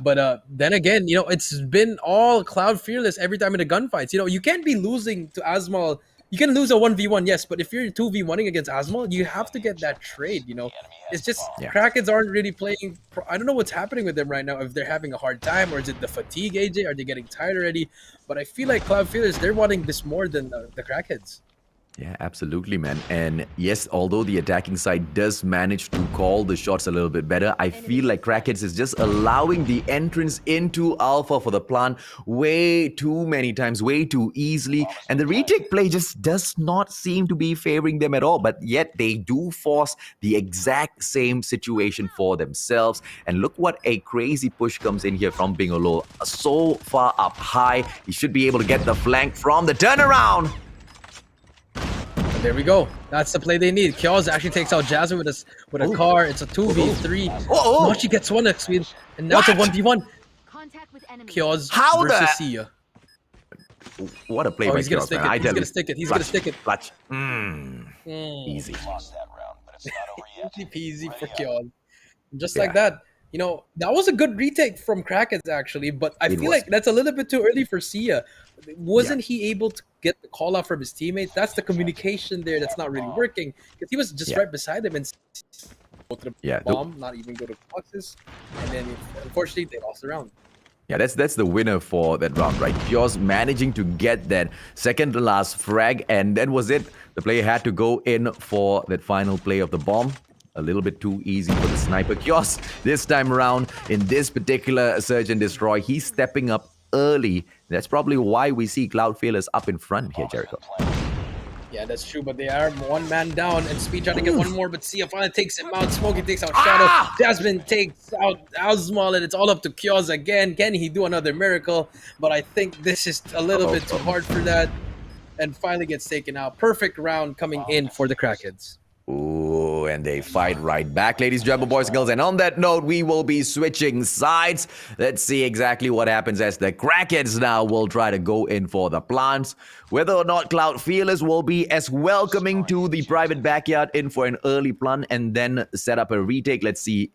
But then again, you know, it's been all Cloud Fearless every time in the gunfights. You know, you can't be losing to Azmal. You can lose a 1v1, yes, but if you're 2v1ing against Azmal, you have to get that trade, you know. It's just Crackheads aren't really playing. I don't know what's happening with them right now, if they're having a hard time, or is it the fatigue, AJ? Are they getting tired already? But I feel like Cloud Fearless, they're wanting this more than the Crackheads. Yeah, absolutely, man. And yes, although the attacking side does manage to call the shots a little bit better, I feel like Crackheads is just allowing the entrance into Alpha for the plant way too many times, way too easily. And the retake play just does not seem to be favoring them at all. But yet they do force the exact same situation for themselves. And look what a crazy push comes in here from Bingolo. So far up high, he should be able to get the flank from the turnaround. There we go. That's the play they need. Kyoz actually takes out Jasmine with a car. It's a 2v3. Now she gets one next week, and now it's a 1v1. Kyoz versus Sia. What a play by he's gonna stick it. He's gonna stick it. He's gonna stick it. Clutch. Easy. Easy peasy for Kyoz. Just like that. You know, that was a good retake from Crackheads, actually, but I feel like that's a little bit too early for Sia. Wasn't he able to get the call out from his teammates? That's the communication there that's not really working, because he was just right beside him and go to the bomb, not even go to boxes, and then unfortunately they lost the round. Yeah, that's the winner for that round, right? Kyoz managing to get that second to last frag, and that was it. The player had to go in for that final play of the bomb. A little bit too easy for the sniper. Kyoz this time around in this particular Search and Destroy, he's stepping up early. That's probably why we see Cloud Fearless up in front here, Jericho. Yeah, that's true, but they are one man down, and Speed trying to get one more, but Sia finally takes him out. Smokey takes out Shadow. Jasmine takes out Azmal, and it's all up to Kyoz again. Can he do another miracle? But I think this is a little bit too hard for that, and finally gets taken out. Perfect round coming in for the Crackheads. Ooh, and they fight right back, ladies and gentlemen, boys and girls. And on that note, we will be switching sides. Let's see exactly what happens as the Crackheads now will try to go in for the plants. Whether or not Cloud Fearless will be as welcoming to the private backyard in for an early plant and then set up a retake. Let's see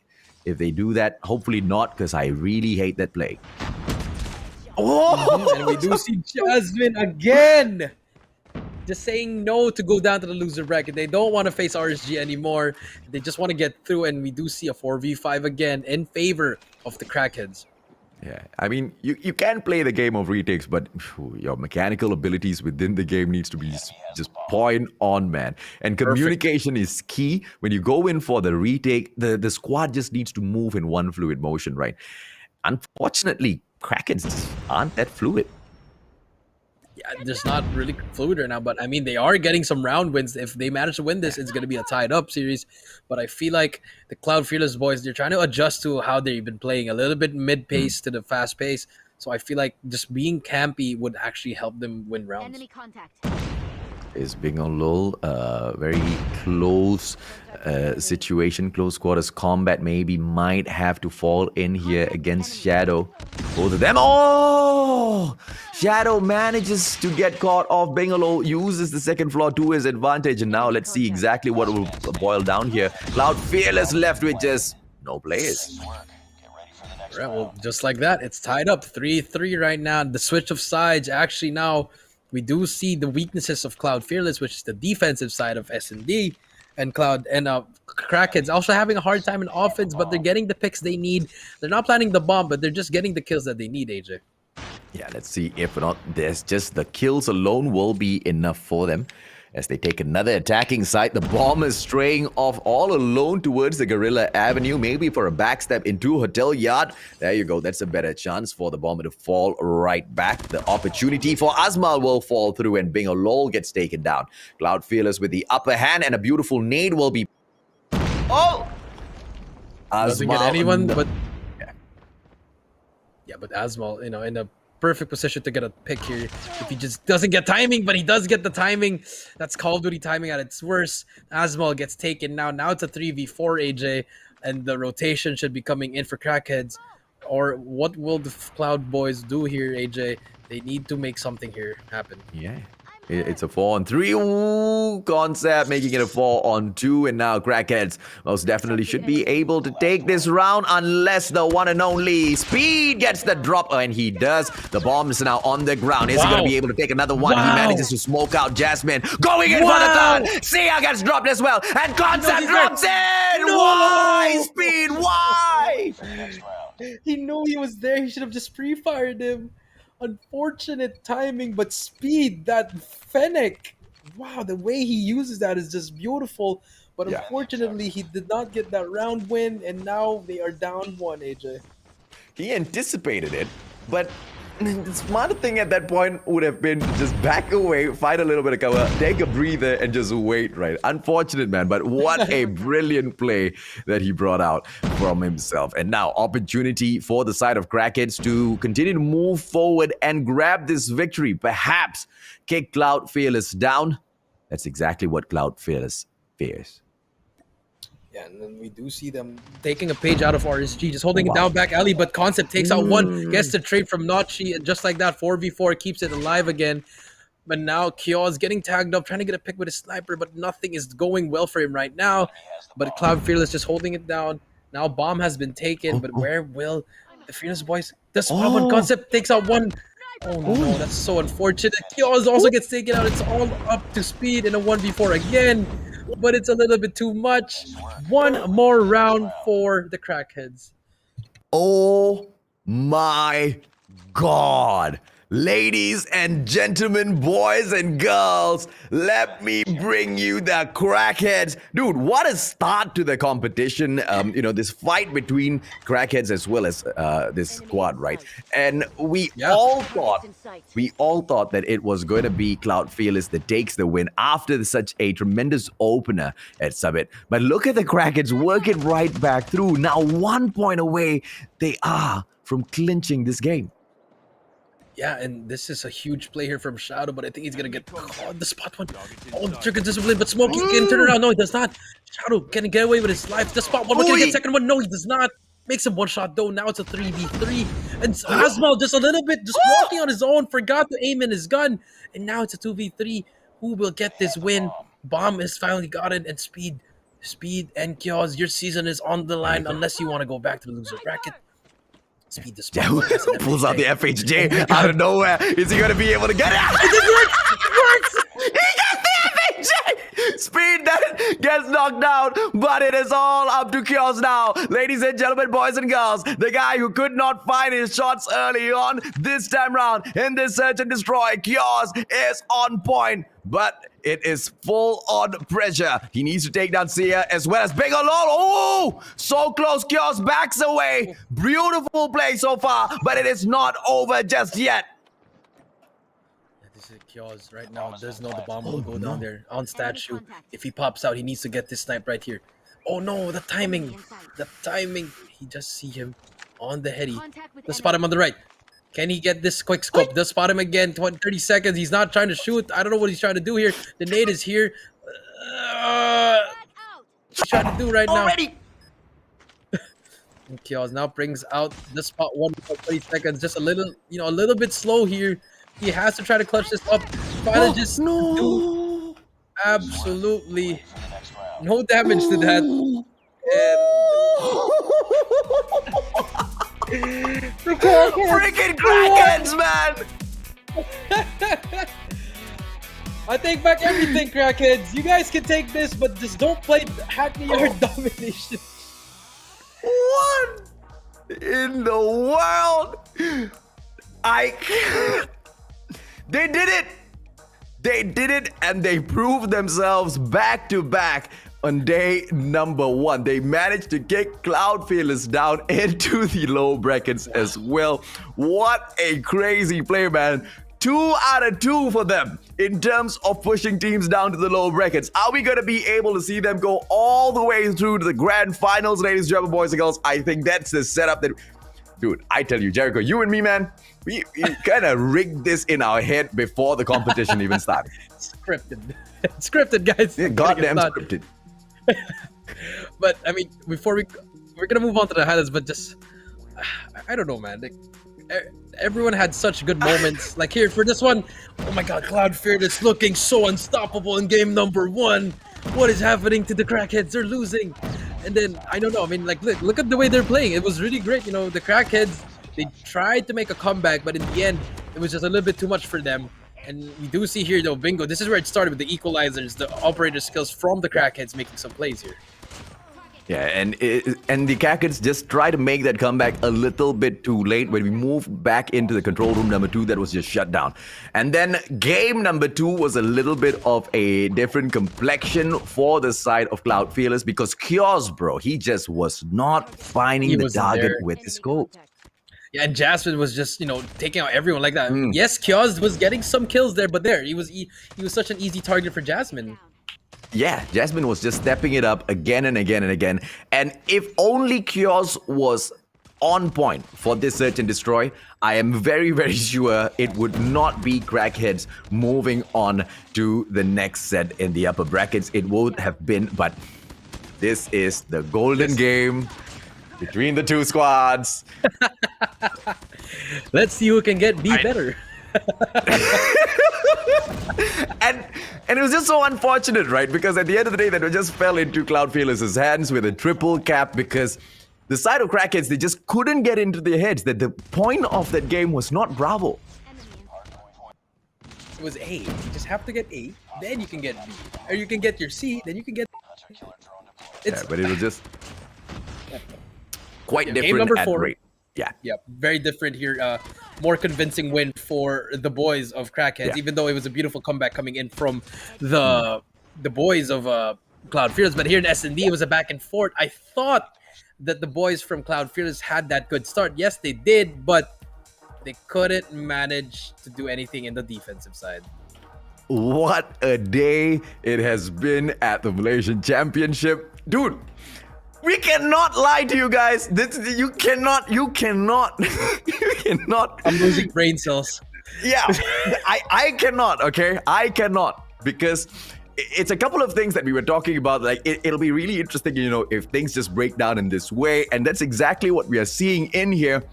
if they do that. Hopefully not, because I really hate that play. And we do see Jasmine again. Just saying no to go down to the loser bracket. They don't want to face RSG anymore. They just want to get through, and we do see a 4v5 again in favor of the Crackheads. Yeah, I mean, you can play the game of retakes, but your mechanical abilities within the game needs to be just point on, man. And communication is key. When you go in for the retake, the squad just needs to move in one fluid motion, right? Unfortunately, Crackheads aren't that fluid. there's not really fluid right now, but I mean, they are getting some round wins. If they manage to win this, it's going to be a tied up series. But I feel like the Cloud Fearless boys, they're trying to adjust to how they've been playing, a little bit mid pace to the fast pace. So I feel like just being campy would actually help them win rounds. Enemy contact. Is being a little very close situation, close quarters combat maybe might have to fall in here against Shadow. Both of them. Oh! Shadow manages to get caught off. Bangalore uses the second floor to his advantage. And now let's see exactly what will boil down here. Cloud Fearless left with just no players. Right, well, just like that, it's tied up 3-3 right now. The switch of sides actually now. We do see the weaknesses of Cloud Fearless, which is the defensive side of S&D, and Crackheads also having a hard time in offense, but they're getting the picks they need. They're not planning the bomb, but they're just getting the kills that they need, AJ. Yeah, let's see if or not there's just the kills alone will be enough for them. As they take another attacking site, the bomb is straying off all alone towards the Guerrilla Avenue, maybe for a backstep into Hotel Yard. There you go, that's a better chance for the bomber to fall right back. The opportunity for Azmal will fall through and Bingalol gets taken down. Cloud Fearless with the upper hand and a beautiful nade will be... Oh! Doesn't get anyone, but... Yeah, but Azmal, in a perfect position to get a pick here. If he just doesn't get timing, but he does get the timing. That's Call of Duty timing at its worst. Azmal gets taken now. Now it's a 3v4, AJ, and the rotation should be coming in for Crackheads. Or what will the Cloud Boys do here, AJ? They need to make something here happen. Yeah. It's a 4-on-3 Ooh, concept, making it a 4-on-2, and now Crackheads most definitely should be able to take this round unless the one and only Speed gets the drop, and he does. The bomb is now on the ground. Is he going to be able to take another one? He manages to smoke out Jasmine, going in for the third. Sia gets dropped as well, and Concept drops in. Why, Speed? Why? He knew he was there. He should have just pre-fired him. Unfortunate timing, but Speed, that Fennec, wow, the way he uses that is just beautiful. But unfortunately, he did not get that round win, and now they are down one, AJ. He anticipated it, but the smarter thing at that point would have been to just back away, find a little bit of cover, take a breather, and just wait, right? Unfortunate, man, but what a brilliant play that he brought out from himself. And now, opportunity for the side of Crackheads to continue to move forward and grab this victory. Perhaps kick Cloud Fearless down. That's exactly what Cloud Fearless fears. Yeah, and then we do see them taking a page out of RSG, just holding it down back alley, but Concept takes out one, gets the trade from Notchi, and just like that, 4v4 keeps it alive again. But now Kyo is getting tagged up, trying to get a pick with his sniper, but nothing is going well for him right now. But Cloud Fearless just holding it down. Now bomb has been taken, but where will the Fearless boys? The spot one Concept takes out one. Oh no, that's so unfortunate. Kyo also gets taken out. It's all up to Speed in a 1v4 again. But it's a little bit too much. One more round for the Crackheads. Oh my God. Ladies and gentlemen, boys and girls, let me bring you the Crackheads. Dude, what a start to the competition. This fight between Crackheads as well as this squad, right? And we all thought that it was going to be Cloud Fearless that takes the win after such a tremendous opener at Summit. But look at the Crackheads working right back through. Now 1 point away they are from clinching this game. Yeah, and this is a huge play here from Shadow, but I think he's going to get caught. The spot one. Oh, trigger discipline, but Smokey can turn around. No, he does not. Shadow can get away with his life. The spot one, can he get second one? No, he does not. Makes him one shot though. Now it's a 3v3. And Azmal just a little bit, just walking on his own, forgot to aim in his gun. And now it's a 2v3. Who will get this win? Bomb has finally got it, and Speed and Kyoz, your season is on the line unless you want to go back to the loser bracket. Speed the spot. Pulls out the FHJ out of nowhere. Is he going to be able to get it? It works! He gets the FHJ! Speed then gets knocked down, but it is all up to Kiosk now. Ladies and gentlemen, boys and girls, the guy who could not find his shots early on, this time round in this search and destroy, Kiosk is on point. But it is full on pressure. He needs to take down Sia as well as Big Alol. Oh, so close. Kiosk backs away. Beautiful play so far, but it is not over just yet. This is Kyoz right now does know the bomb will go down there on statue. If he pops out, he needs to get this snipe right here. Oh no, the timing. The timing. He just see him on the heady. Let's spot him on the right. Can he get this quick scope? Does spot him again. 30 seconds. He's not trying to shoot. I don't know what he's trying to do here. The nade is here. He's trying to do right now. Already. Kyoz now brings out the spot 1 for 30 seconds. Just a little, a little bit slow here. He has to try to clutch this up. Try to just do absolutely no damage to that. Freaking Crackheads, man! I take back everything, Crackheads. You guys can take this, but just don't play Hackney or Domination. What in the world? I can't. They did it! They did it, and they proved themselves back to back on day number 1. They managed to kick Cloud Fearless down into the low brackets as well. What a crazy play, man. 2 out of 2 for them in terms of pushing teams down to the low brackets. Are we going to be able to see them go all the way through to the grand finals, ladies and gentlemen, boys and girls? I think that's the setup that... Dude, I tell you, Jericho, you and me, man, we kind of rigged this in our head before the competition even started. Scripted. Scripted, guys. Yeah, goddamn scripted. But, I mean, before we're going to move on to the highlights, but just... I don't know, man. Like, everyone had such good moments. Like here for this one, oh my god, Cloud Fearless looking so unstoppable in game number 1. What is happening to the Crackheads? They're losing. And then I don't know. I mean, like look at the way they're playing. It was really great. The Crackheads, they tried to make a comeback, but in the end, it was just a little bit too much for them. And we do see here though, bingo. This is where it started with the equalizers, the operator skills from the Crackheads making some plays here. Yeah, and the Crackheads just try to make that comeback a little bit too late when we moved back into the control room number 2 that was just shut down. And then game number 2 was a little bit of a different complexion for the side of Cloud Fearless because Kyoz, bro, he just was not finding the target with his scope. Yeah, and Jasmine was just, taking out everyone like that. Yes, Kyoz was getting some kills there, but he was such an easy target for Jasmine. Yeah, Jasmine was just stepping it up again and again and again. And if only Kyoz was on point for this search and destroy, I am very, very sure it would not be Crackheads moving on to the next set in the upper brackets. It would have been, but this is the golden game between the 2 squads. Let's see who can get B better. And it was just so unfortunate, right? Because at the end of the day, that just fell into Cloud Fearless's hands with a triple cap because the side of Crackheads, they just couldn't get into their heads that the point of that game was not Bravo. It was A. You just have to get A, then you can get B. Or you can get your C, then you can get... Yeah, but it was just quite different game number 4. rate. Yeah, very different here. More convincing win for the boys of Crackheads, even though it was a beautiful comeback coming in from the boys of Cloud Fearless. But here in S&D, it was a back and forth. I thought that the boys from Cloud Fearless had that good start. Yes, they did, but they couldn't manage to do anything in the defensive side. What a day it has been at the Malaysian Championship. Dude, we cannot lie to you guys. You cannot. You cannot. I'm losing brain cells. Yeah, I cannot, okay? I cannot. Because it's a couple of things that we were talking about. Like, it'll be really interesting, if things just break down in this way. And that's exactly what we are seeing in here.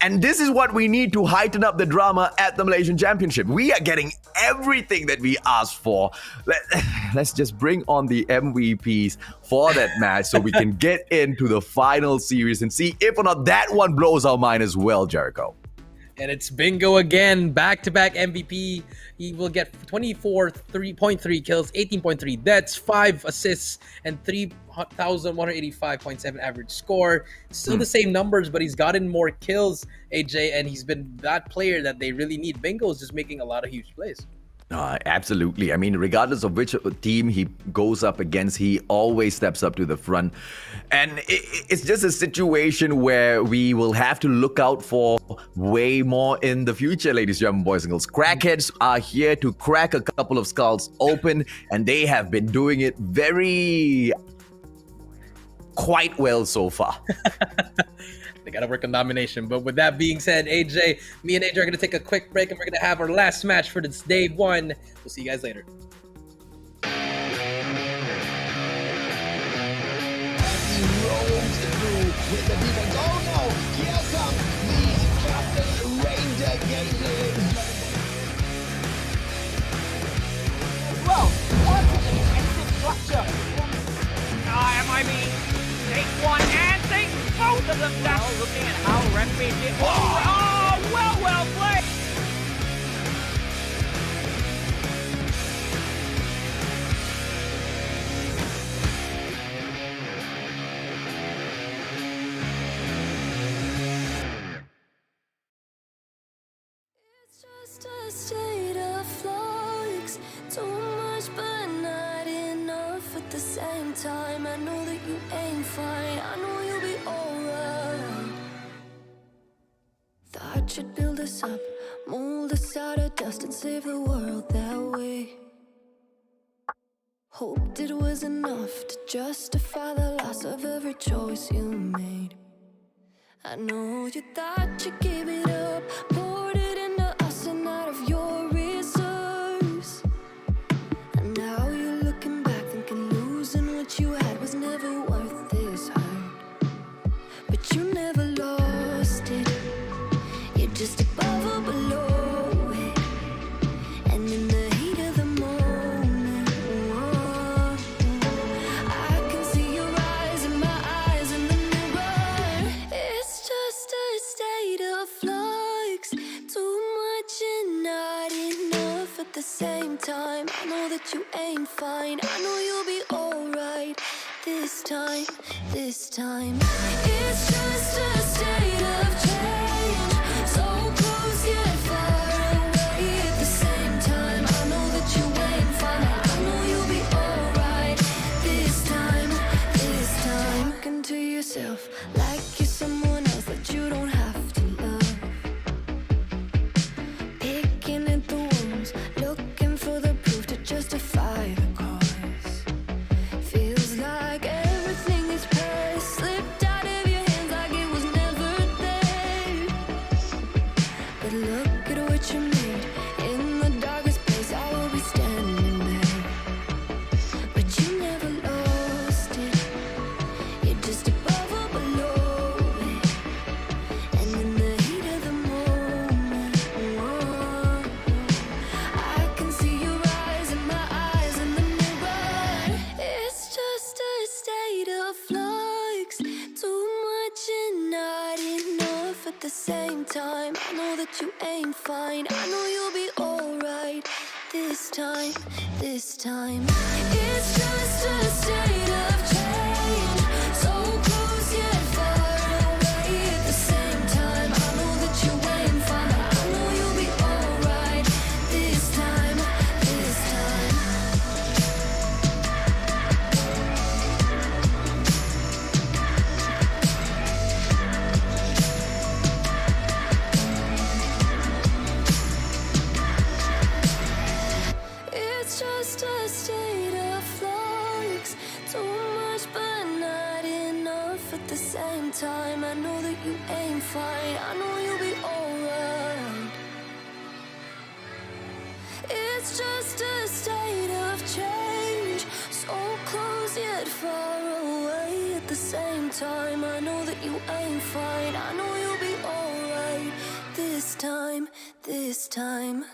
And this is what we need to heighten up the drama at the Malaysian Championship. We are getting everything that we asked for. Let's just bring on the MVPs for that match so we can get into the final series and see if or not that one blows our mind as well, Jericho. And it's bingo again, back-to-back MVP. He will get 24.3 kills, 18.3 deaths, 5 assists, and 3,185.7 average score. Still the same numbers, but he's gotten more kills, AJ, and he's been that player that they really need. Bingo is just making a lot of huge plays. Absolutely. I mean, regardless of which team he goes up against, he always steps up to the front. And it's just a situation where we will have to look out for way more in the future, ladies and gentlemen, boys and girls. Crackheads are here to crack a couple of skulls open, and they have been doing it quite well so far. They gotta work on domination. But with that being said, AJ, me and AJ are gonna take a quick break and we're gonna have our last match for this day one. We'll see you guys later. He rolls through with the defense. Oh no! Here come these Captain Ranger Gators. Well, what's the defensive structure? MIB take one and take both of them down. Looking at how Rampage did. Oh, well played. It's just a state of flux. Too much, but not enough at the same time. I know that you ain't fine. I know you'll be alright. Thought you'd build us up, mold us out of dust, and save the world that way. Hoped it was enough to justify the loss of every choice you made. I know you thought you gave it up, poured it into us and out of your reserves. And now you're looking back, thinking losing what you had was never worth this hurt. But you never lost it, you're just above or below it. And in the heat of the moment, whoa, I can see your eyes in my eyes in the mirror. It's just a state of flux. Too much and not enough at the same time. I know that you ain't fine. I know you'll be alright this time, this time. It's just a state of change. So close yet far away at the same time. I know that you ain't fine. I know you'll be alright this time, this time. Looking to yourself like you're someone else that you don't have to love. Picking at the wounds, looking for the proof to justify the cause. Feels like everything is past, slipped out of your hands like it was never there. But look at what you made. In the darkest place, I will be standing there. But you never lost it, you're just above or below it. And in the heat of the moment, whoa, I can see your eyes in my eyes in the mirror. It's just a state of flux. Too much and not enough at the same time. I know that you ain't fine. I know you'll be alright this time, this time. It's just a state of change. So close yet far away at the same time. I know that you ain't fine. I know you'll be alright this time, this time. It's just a state of flux. Too much, but not enough at the same time. I know that you ain't fine. I know you'll be alright. It's just a state of change. So close yet far away at the same time. I know that you ain't fine. I know you'll be alright this time, this time.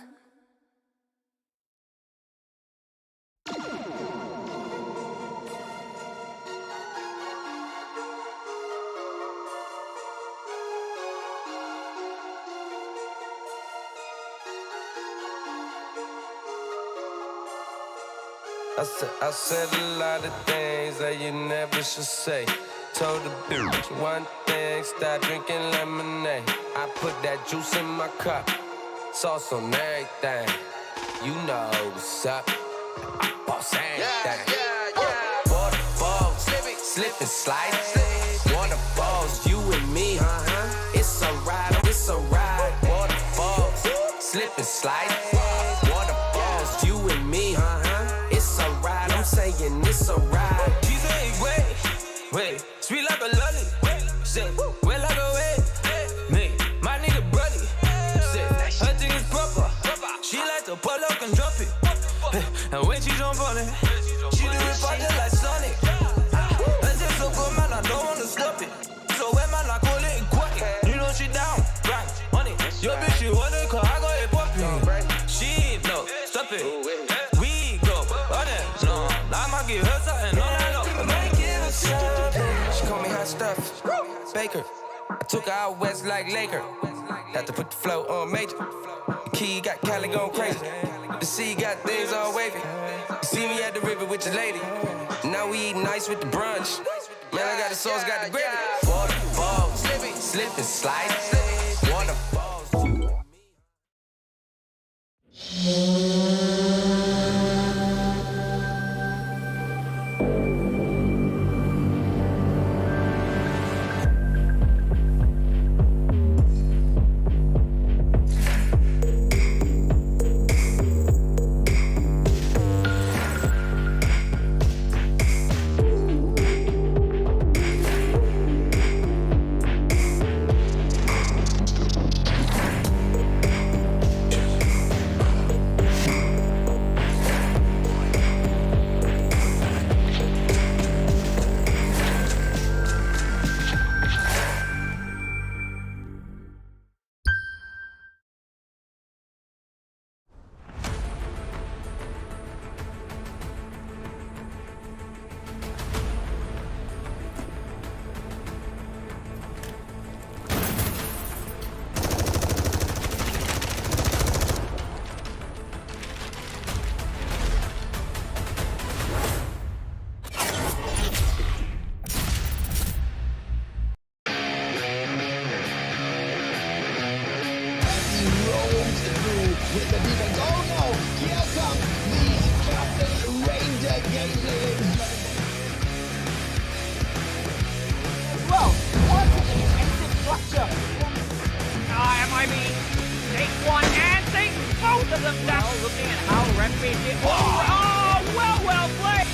I said a lot of things that you never should say. Told the bitch one thing, stop drinking lemonade. I put that juice in my cup, sauce on everything. You know what's up. Boss ain't Waterfalls, slip and slide. Waterfalls, you and me. It's a ride, it's a ride. Waterfalls, slip and slide. Waterfalls, you and me. It's a ride, I'm saying it's a ride. She's saying wait, sweet like a lolly. Say, wet like a wave. Me, my nigga brother. Say, her thing is proper. She like to pull up and drop it. And when she's on ballin', she do it faster like Sony. That's just so good, man, I don't wanna stop it. So when man, I call it quack. You know she down, right, on it. Your bitch, she want it, cause I got it poppin'. She no, stop it. We go, on it, no. I'ma give her something, no. Make it a something. She call me hot stuff, Baker. I took her out west like Laker. Had to put the flow on major. The key got Cali going crazy. The sea got things all wavy. You see me at the river with your lady. Now we eating nice with the brunch. Man, I got the sauce, got the gravy. Waterfalls, slip and slide. Waterfalls. With the defense, oh no, here comes the Captain Ranger getting Well, once again, exit structure. MIB take one and take both of them down. Looking at how Rampage did. Oh, well played.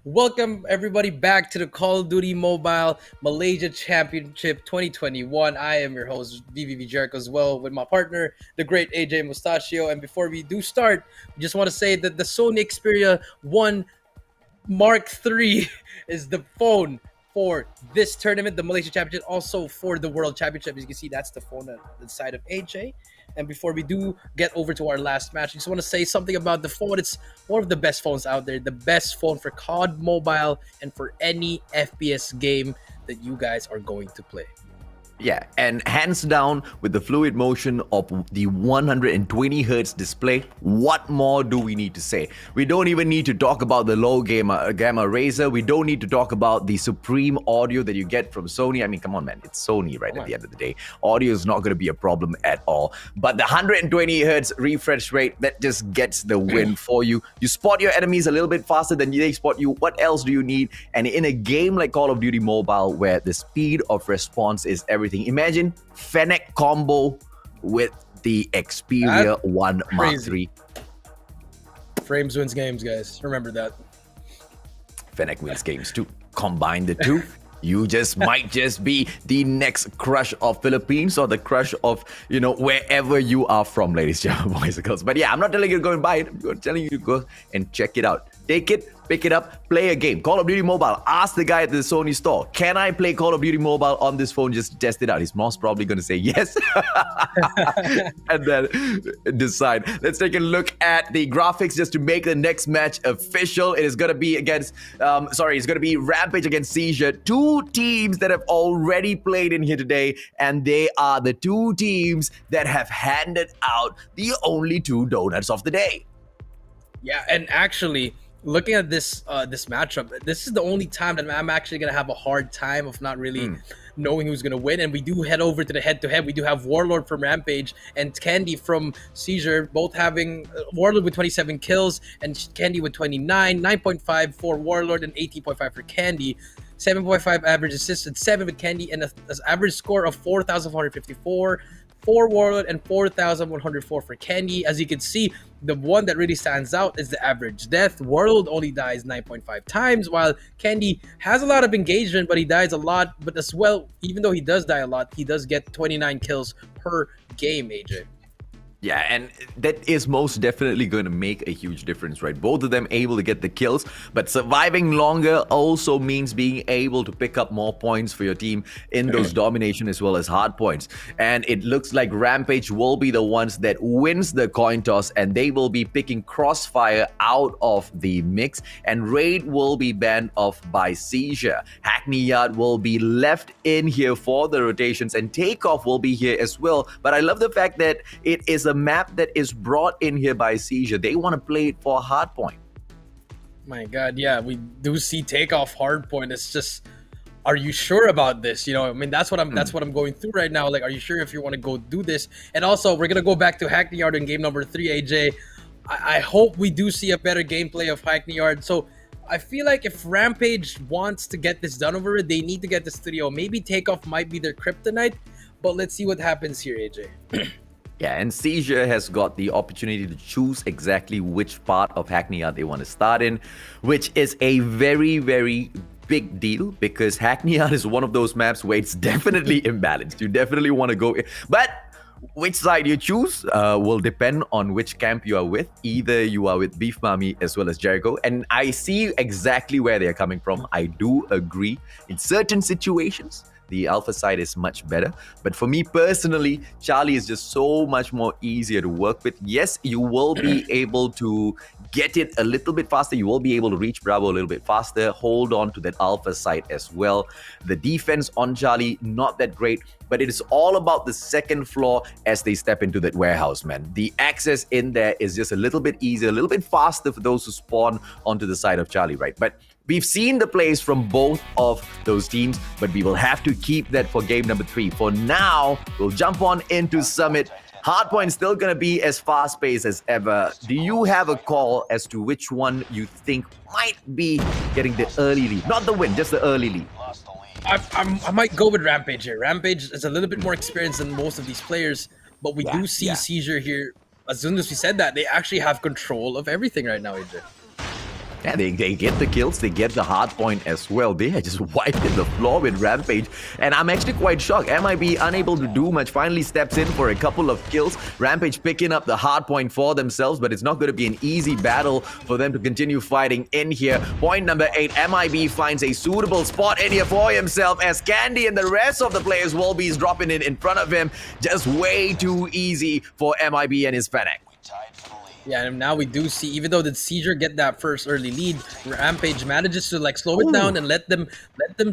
Welcome everybody back to the Call of Duty Mobile Malaysia Championship 2021. I am your host VVV Jericho as well with my partner, the great AJ Mustachio. And before we do start, we just want to say that the Sony Xperia 1 Mark III is the phone for this tournament, the Malaysia Championship, also for the World Championship. As you can see, that's the phone at the side of AJ. And before we do get over to our last match, I just want to say something about the phone. It's one of the best phones out there, the best phone for COD Mobile and for any FPS game that you guys are going to play. Yeah, and hands down with the fluid motion of the 120 Hz display, what more do we need to say? We don't even need to talk about the low gamma razor. We don't need to talk about the supreme audio that you get from Sony. I mean, come on, man. It's Sony, right? At the end of the day. Audio is not going to be a problem at all. But the 120 Hz refresh rate, that just gets the win for you. You spot your enemies a little bit faster than they spot you. What else do you need? And in a game like Call of Duty Mobile, where the speed of response is everything, imagine Fennec combo with the Xperia 1 Mark III. Frames wins games, guys. Remember that. Fennec wins games too. Combine the two, you just might just be the next crush of Philippines or the crush of, wherever you are from, ladies and gentlemen, boys and girls. But yeah, I'm not telling you to go and buy it. I'm telling you to go and check it out. Take it, pick it up, play a game. Call of Duty Mobile, ask the guy at the Sony store, can I play Call of Duty Mobile on this phone just to test it out? He's most probably going to say yes. And then decide. Let's take a look at the graphics just to make the next match official. It is going to be against, it's going to be Rampage against Czure. Two teams that have already played in here today, and they are the two teams that have handed out the only two donuts of the day. Yeah, and actually, looking at this this matchup, this is the only time that I'm actually gonna have a hard time of not really knowing who's gonna win. And we do head over to the head-to-head. We do have Warlord from Rampage and Candy from Czure, both having Warlord with 27 kills and Candy with 29, 9.5 for Warlord and 18.5 for Candy. 7.5 average assists and 7 with Candy, and an average score of 4,454 for Warlord and 4,104 for Candy. As you can see, the one that really stands out is the average death. Warlord only dies 9.5 times, while Candy has a lot of engagement, but he dies a lot. But as well, even though he does die a lot, he does get 29 kills per game, AJ. Yeah, and that is most definitely going to make a huge difference, right? Both of them able to get the kills, but surviving longer also means being able to pick up more points for your team in those domination as well as hard points. And it looks like Rampage will be the ones that wins the coin toss, and they will be picking Crossfire out of the mix, and Raid will be banned off by Czure. Hackney Yard will be left in here for the rotations, and Takeoff will be here as well. But I love the fact that it is a map that is brought in here by Czure. They want to play it for hardpoint. My God, yeah, we do see Takeoff hardpoint. It's just, are you sure about this? You know, I mean, that's what I'm going through right now. Like, are you sure if you want to go do this? And also, we're gonna go back to Hackney Yard in game number 3, AJ. I hope we do see a better gameplay of Hackney Yard. So I feel like if Rampage wants to get this done over, they need to get the studio. Maybe Takeoff might be their kryptonite, but let's see what happens here, AJ. Yeah, and Czure has got the opportunity to choose exactly which part of Hackney Yard they want to start in, which is a very, very big deal, because Hackney Yard is one of those maps where it's definitely imbalanced. You definitely want to go in. But which side you choose will depend on which camp you are with. Either you are with Beef Mami as well as Jericho. And I see exactly where they're coming from. I do agree. In certain situations, the alpha side is much better. But for me personally, Charlie is just so much more easier to work with. Yes, you will be able to get it a little bit faster. You will be able to reach Bravo a little bit faster. Hold on to that alpha side as well. The defense on Charlie, not that great. But it is all about the second floor as they step into that warehouse, man. The access in there is just a little bit easier, a little bit faster for those who spawn onto the side of Charlie, right? But we've seen the plays from both of those teams, but we will have to keep that for game number 3. For now, we'll jump on into Summit. Hardpoint still going to be as fast-paced as ever. Do you have a call as to which one you think might be getting the early lead? Not the win, just the early lead. I might go with Rampage here. Rampage is a little bit more experienced than most of these players, but we do see Czure here. As soon as we said that, they actually have control of everything right now, AJ. Yeah, they get the kills, they get the hard point as well. They are just wiping the floor with Rampage. And I'm actually quite shocked. MIB unable to do much, finally steps in for a couple of kills. Rampage picking up the hard point for themselves, but it's not going to be an easy battle for them to continue fighting in here. Point number 8, MIB finds a suitable spot in here for himself as Candy and the rest of the players will be dropping in front of him. Just way too easy for MIB and his Fennec. Yeah, and now we do see, even though the Czure get that first early lead, Rampage manages to like slow it down and let them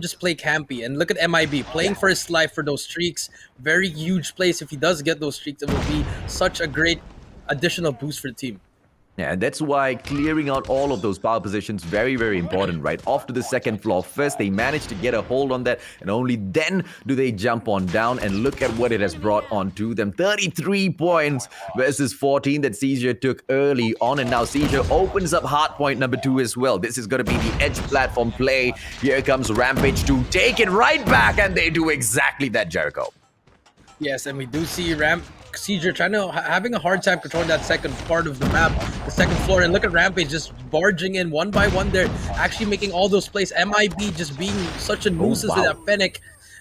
just play campy. And look at MIB playing for his life for those streaks. Very huge place. If he does get those streaks, it will be such a great additional boost for the team. Yeah, and that's why clearing out all of those power positions very, very important, right? Off to the second floor first, they manage to get a hold on that, and only then do they jump on down, and look at what it has brought on to them. 33 points versus 14 that Czure took early on, and now Czure opens up hardpoint number 2 as well. This is going to be the edge platform play. Here comes Rampage to take it right back, and they do exactly that, Jericho. Yes, and we do see Czure having a hard time controlling that second part of the map, the second floor, and look at Rampage just barging in one by one there, actually making all those plays. MIB just being such a nuisance with that Fennec.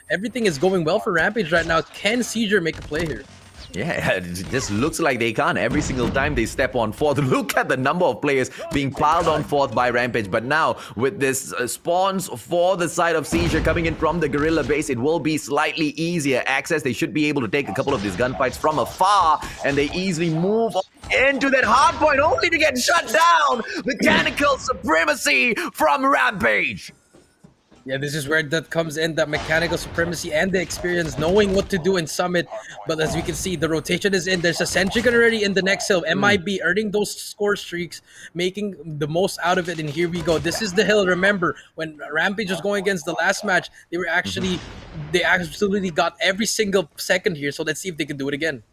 Everything is going well for Rampage right now. Can Czure make a play here? Yeah, it just looks like they can't. Every single time they step on fourth, look at the number of players being piled on fourth by Rampage. But now, with this spawns for the side of Seizure coming in from the Guerrilla base, it will be slightly easier access. They should be able to take a couple of these gunfights from afar, and they easily move into that hardpoint, only to get shut down. Mechanical supremacy from Rampage. Yeah, this is where that comes in, that mechanical supremacy and the experience, knowing what to do in Summit. But as we can see, the rotation is in. There's a sentry gun already in the next hill. MIB earning those score streaks, making the most out of it. And here we go. This is the hill. Remember, when Rampage was going against the last match, they were actually, they absolutely got every single second here. So let's see if they can do it again.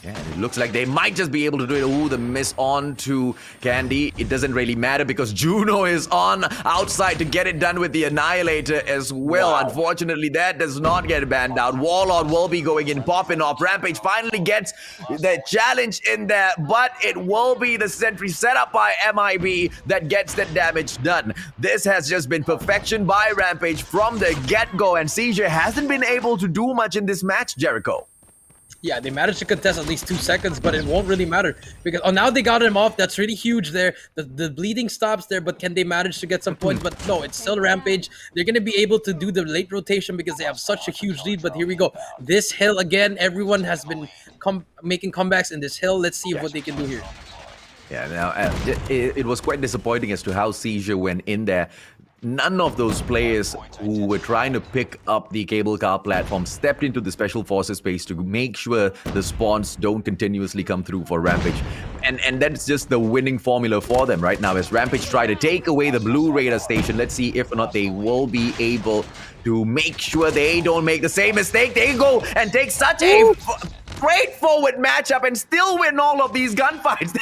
Yeah, and it looks like they might just be able to do it. Ooh, the miss on to Candy. It doesn't really matter because Juno is on outside to get it done with the Annihilator as well. Wow. Unfortunately, that does not get banned out. Warlord will be going in, popping off. Rampage finally gets the challenge in there, but it will be the sentry set up by MIB that gets the damage done. This has just been perfection by Rampage from the get-go, and Seizure hasn't been able to do much in this match, Jericho. Yeah, they managed to contest at least 2 seconds, but it won't really matter because now they got him off. That's really huge there. The bleeding stops there, but can they manage to get some points? But no, it's still Rampage. They're going to be able to do the late rotation because they have such a huge lead. But here we go. This hill again, everyone has been making comebacks in this hill. Let's see what they can do here. Yeah, now it was quite disappointing as to how Seizure went in there. None of those players who were trying to pick up the cable car platform stepped into the special forces space to make sure the spawns don't continuously come through for Rampage. And that's just the winning formula for them right now as Rampage try to take away the Blue Raider station. Let's see if or not they will be able to make sure they don't make the same mistake. They go and take such a great forward matchup and still win all of these gunfights.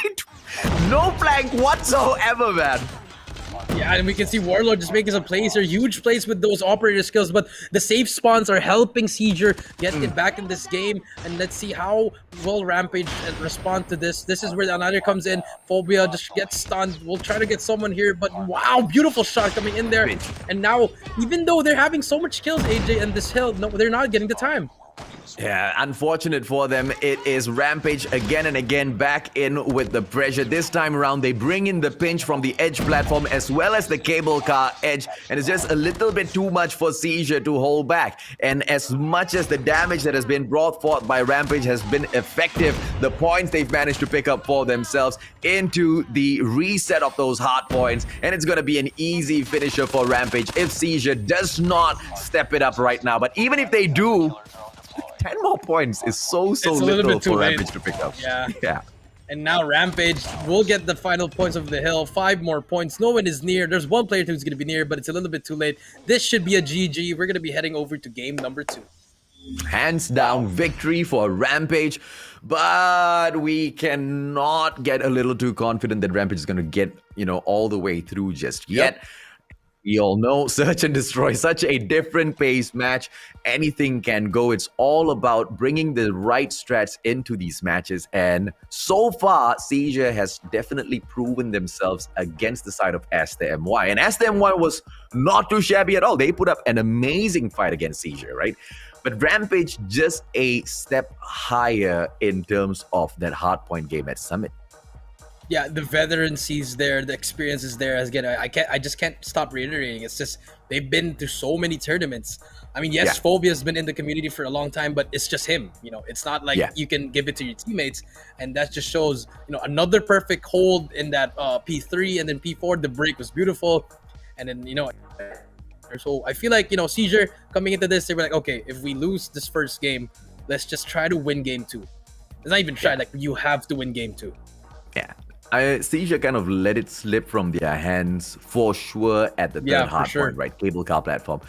No flank whatsoever, man. Yeah, and we can see Warlord just making some plays here, huge plays with those operator skills, but the safe spawns are helping Seizure get it back in this game, and let's see how will Rampage respond to this. This is where the Annihilator comes in. Phobia just gets stunned. We'll try to get someone here, but wow, beautiful shot coming in there. And now, even though they're having so much kills, AJ, and this hill, no, they're not getting the time. Yeah, unfortunate for them. It is Rampage again and again back in with the pressure. This time around, they bring in the pinch from the edge platform as well as the cable car edge. And it's just a little bit too much for Seizure to hold back. And as much as the damage that has been brought forth by Rampage has been effective, the points they've managed to pick up for themselves into the reset of those hard points. And it's going to be an easy finisher for Rampage if Seizure does not step it up right now. But even if they do, 10 more points is so little for Rampage to pick up. Yeah. And now Rampage will get the final points of the hill. 5 more points. No one is near. There's one player who's going to be near, but it's a little bit too late. This should be a GG. We're going to be heading over to game number 2. Hands down victory for Rampage, but we cannot get a little too confident that Rampage is going to get, all the way through just yet. We all know Search and Destroy, such a different pace match. Anything can go. It's all about bringing the right strats into these matches. And so far, Seizure has definitely proven themselves against the side of ASTERMY. And ASTERMY was not too shabby at all. They put up an amazing fight against Seizure, right? But Rampage just a step higher in terms of that hardpoint game at Summit. Yeah, the veterancy is there, the experience is there. Again, I just can't stop reiterating. It's just they've been through so many tournaments. I mean, yes, Phobia has been in the community for a long time, but it's just him. It's not like you can give it to your teammates, and that just shows another perfect hold in that P3 and then P4. The break was beautiful, and then so I feel like Seizure coming into this, they were like, okay, if we lose this first game, let's just try to win game 2. It's not even try, like you have to win game 2. Yeah. Seizure kind of let it slip from their hands for sure at the third hard point, right? Cable car platform.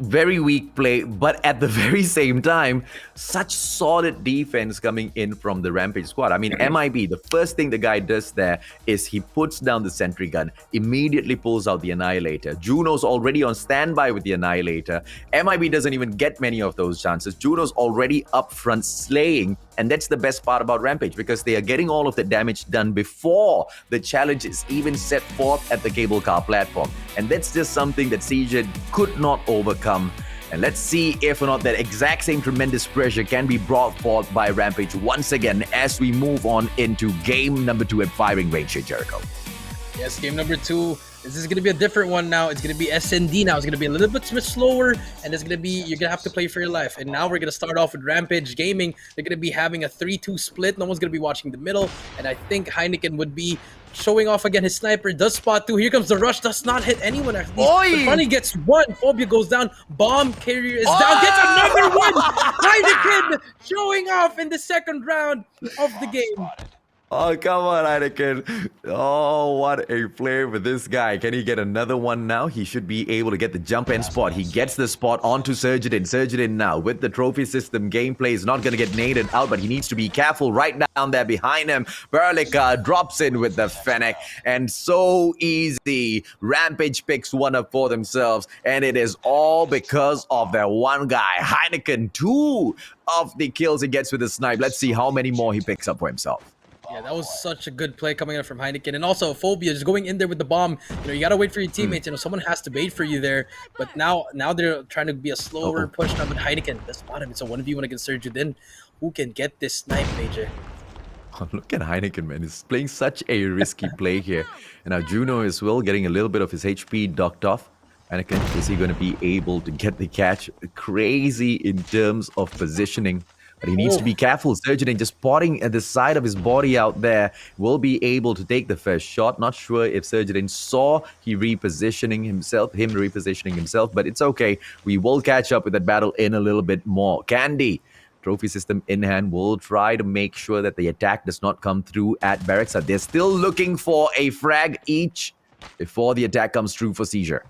Very weak play, but at the very same time, such solid defense coming in from the Rampage squad. I mean, MIB, the first thing the guy does there is he puts down the sentry gun, immediately pulls out the Annihilator. Juno's already on standby with the Annihilator. MIB doesn't even get many of those chances. Juno's already up front slaying. And that's the best part about Rampage, because they are getting all of the damage done before the challenge is even set forth at the cable car platform. And that's just something that Seizure could not overcome. And let's see if or not that exact same tremendous pressure can be brought forth by Rampage once again as we move on into game number 2 at firing range here, Jericho. Yes, game number 2. This is going to be a different one now. It's going to be SND now. It's going to be a little bit slower, and it's going to be, you're going to have to play for your life. And now we're going to start off with Rampage Gaming. They're going to be having a 3-2 split. No one's going to be watching the middle. And I think Heineken would be showing off again. His sniper does spot 2. Here comes the rush. Does not hit anyone. At least. Oi! The funny gets 1. Phobia goes down. Bomb carrier is down. Gets another one. Heineken showing off in the second round of the game. Oh, come on, Heineken. Oh, what a play with this guy. Can he get another one now? He should be able to get the jump end spot. He gets the spot onto Surgeon. Surgeon now with the trophy system gameplay is not going to get naded out, but he needs to be careful right down there behind him. Berlica drops in with the Fennec, and so easy. Rampage picks one up for themselves, and it is all because of that one guy. Heineken, 2 of the kills he gets with the snipe. Let's see how many more he picks up for himself. Yeah, that was such a good play coming out from Heineken. And also, Phobia just going in there with the bomb. You know, you got to wait for your teammates. You know, someone has to bait for you there. But now they're trying to be a slower push now with Heineken. That's spot him. It's a 1v1 against Surgeon. Who can get this snipe, Major? Oh, look at Heineken, man. He's playing such a risky play here. And now Juno as well, getting a little bit of his HP docked off. Heineken, is he going to be able to get the catch? Crazy in terms of positioning. But he needs to be careful. Surgeon just spotting at the side of his body out there will be able to take the first shot. Not sure if Surgeon saw him repositioning himself, but it's okay. We will catch up with that battle in a little bit more. Candy, trophy system in hand, will try to make sure that the attack does not come through at Barracks. They're still looking for a frag each before the attack comes through for Seizure.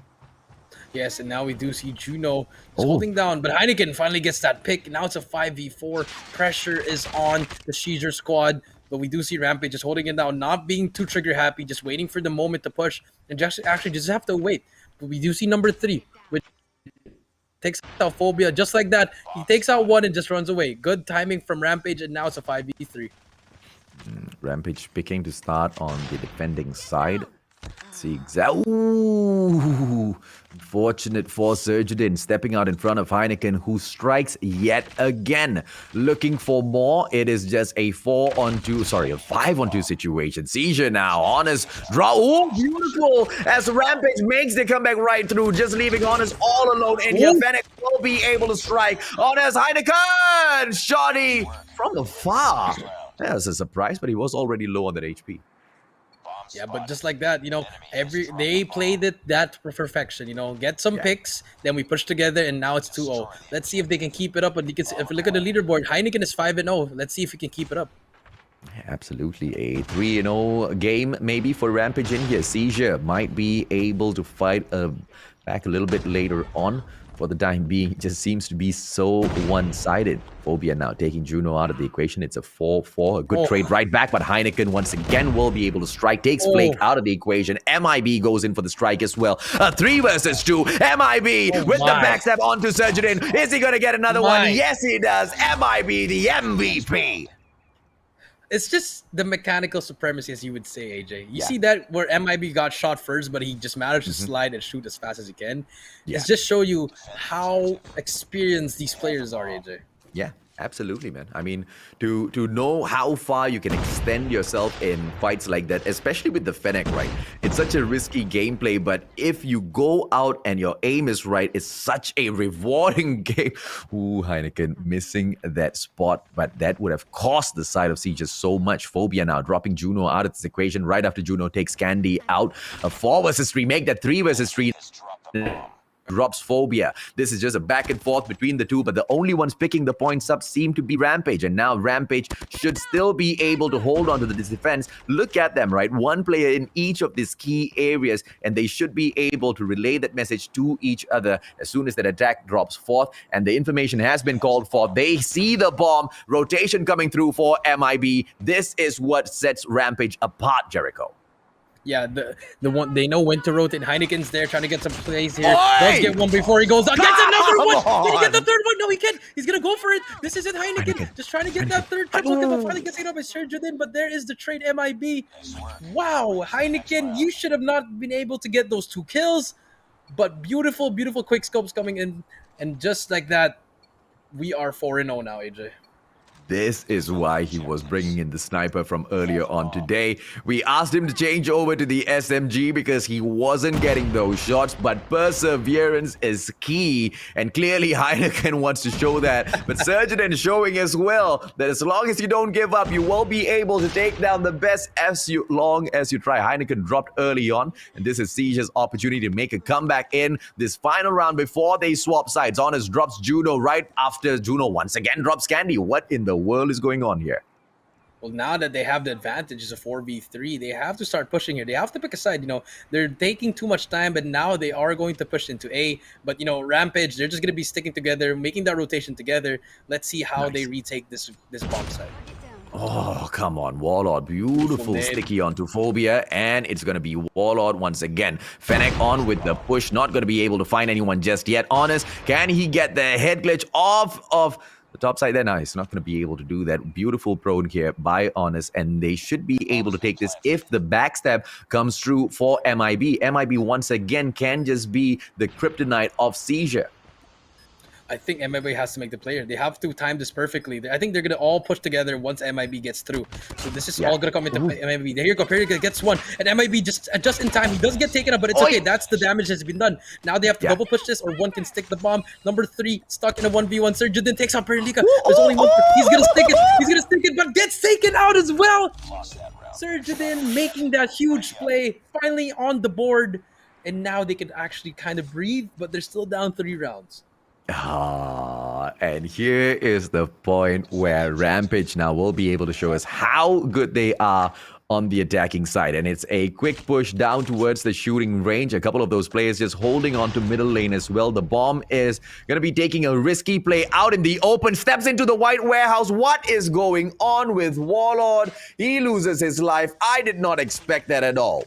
Yes, and now we do see Juno holding down, but Heineken finally gets that pick. Now it's a 5v4. Pressure is on the Seizure squad, but we do see Rampage just holding it down, not being too trigger happy, just waiting for the moment to push, and just actually just have to wait. But we do see number 3, which takes out Phobia just like that. He takes out 1 and just runs away. Good timing from Rampage, and now it's a 5v3. Rampage picking to start on the defending side. See exactly. Ooh, unfortunate for Surgeon stepping out in front of Heineken, who strikes yet again. Looking for more. It is just a 5-on-2 situation. Seizure now. Honest draw. Oh, beautiful. As Rampage makes the comeback right through, just leaving Honest all alone in here. Fennec will be able to strike. Honest, Heineken. Shotty from afar. That was a surprise, but he was already low on that HP. Yeah, but just like that, you know, they played that to perfection. You know, get some picks, then we push together, and now it's 2-0. Let's see if they can keep it up. But if you look at the leaderboard, Heineken is 5-0. Let's see if he can keep it up. Absolutely, a 3-0 game maybe for Rampage in here. Seizure might be able to fight back a little bit later on. For the time being, it just seems to be so one-sided. Phobia now taking Juno out of the equation. It's a 4-4. A good trade right back, but Heineken once again will be able to strike. Takes Flake out of the equation. MIB goes in for the strike as well. A 3 versus 2. MIB with the backstab onto Surgeon. Is he going to get another one? Yes, he does. MIB, the MVP. It's just the mechanical supremacy, as you would say, AJ. You see that where MIB got shot first, but he just managed to slide and shoot as fast as he can. It's just show you how experienced these players are, AJ. Yeah, absolutely, man. I mean, to know how far you can extend yourself in fights like that, especially with the Fennec, right? It's such a risky gameplay, but if you go out and your aim is right, it's such a rewarding game. Ooh, Heineken missing that spot, but that would have cost the side of Siege so much. Phobia now dropping Juno out of this equation right after Juno takes Candy out. A 4 versus 3, make that 3 versus 3. Drops Phobia. This is just a back and forth between the two, but the only ones picking the points up seem to be Rampage, and now Rampage should still be able to hold on to the defense. Look at them, right? One player in each of these key areas, and they should be able to relay that message to each other as soon as that attack drops forth, and the information has been called for. They see the bomb. Rotation coming through for MIB. This is what sets Rampage apart, Jericho. Yeah, the one they know when to rotate. Heineken's there trying to get some plays here. Does get one before he goes down. Gets another one. Did he get the third one? No, he can't. He's gonna go for it. This isn't Heineken. Just trying to get that third triple kill. Finally gets it up as Surgeon, but there is the trade MIB. Wow, Heineken, you should have not been able to get those 2 kills. But beautiful, beautiful quick scopes coming in. And just like that, we are 4-0 now, AJ. This is why he was bringing in the sniper from earlier on today. We asked him to change over to the SMG because he wasn't getting those shots, but perseverance is key. And clearly Heineken wants to show that. But Surgeon is showing as well that as long as you don't give up, you will be able to take down the best as long as you try. Heineken dropped early on, and this is Siege's opportunity to make a comeback in this final round before they swap sides. Honest drops Juno right after Juno once again drops Candy. What in the world is going on here? Well, now that they have the advantage as a 4v3, they have to start pushing here. They have to pick a side. You know, they're taking too much time, but now they are going to push into A. But, you know, Rampage, they're just going to be sticking together, making that rotation together. Let's see how they retake this bomb side. Oh, come on, Warlord. Beautiful sticky onto Phobia, and it's going to be Warlord once again. Fennec on with the push, not going to be able to find anyone just yet. Honest, can he get the head glitch off of the top side there? No, he's not going to be able to do that. Beautiful prone here by Honest, and they should be able to take this if the backstab comes through for MIB. MIB once again can just be the kryptonite of Seizure. I think MIB has to make the player. They have to time this perfectly. I think they're going to all push together once MIB gets through. So this is all going to come into play. MIB. There you go. Perica gets one. And MIB just in time. He does get taken up, but it's okay. That's the damage that's been done. Now they have to double push this, or one can stick the bomb. Number 3 stuck in a 1v1. Surgeon then takes out Perica. There's only one. He's going to stick it. He's going to stick it, but gets taken out as well. Surgeon making that huge play. Finally on the board. And now they can actually kind of breathe, but they're still down 3 rounds. And here is the point where Rampage now will be able to show us how good they are on the attacking side. And it's a quick push down towards the shooting range. A couple of those players just holding on to middle lane as well. The bomb is going to be taking a risky play out in the open. Steps into the white warehouse. What is going on with Warlord? He loses his life. I did not expect that at all.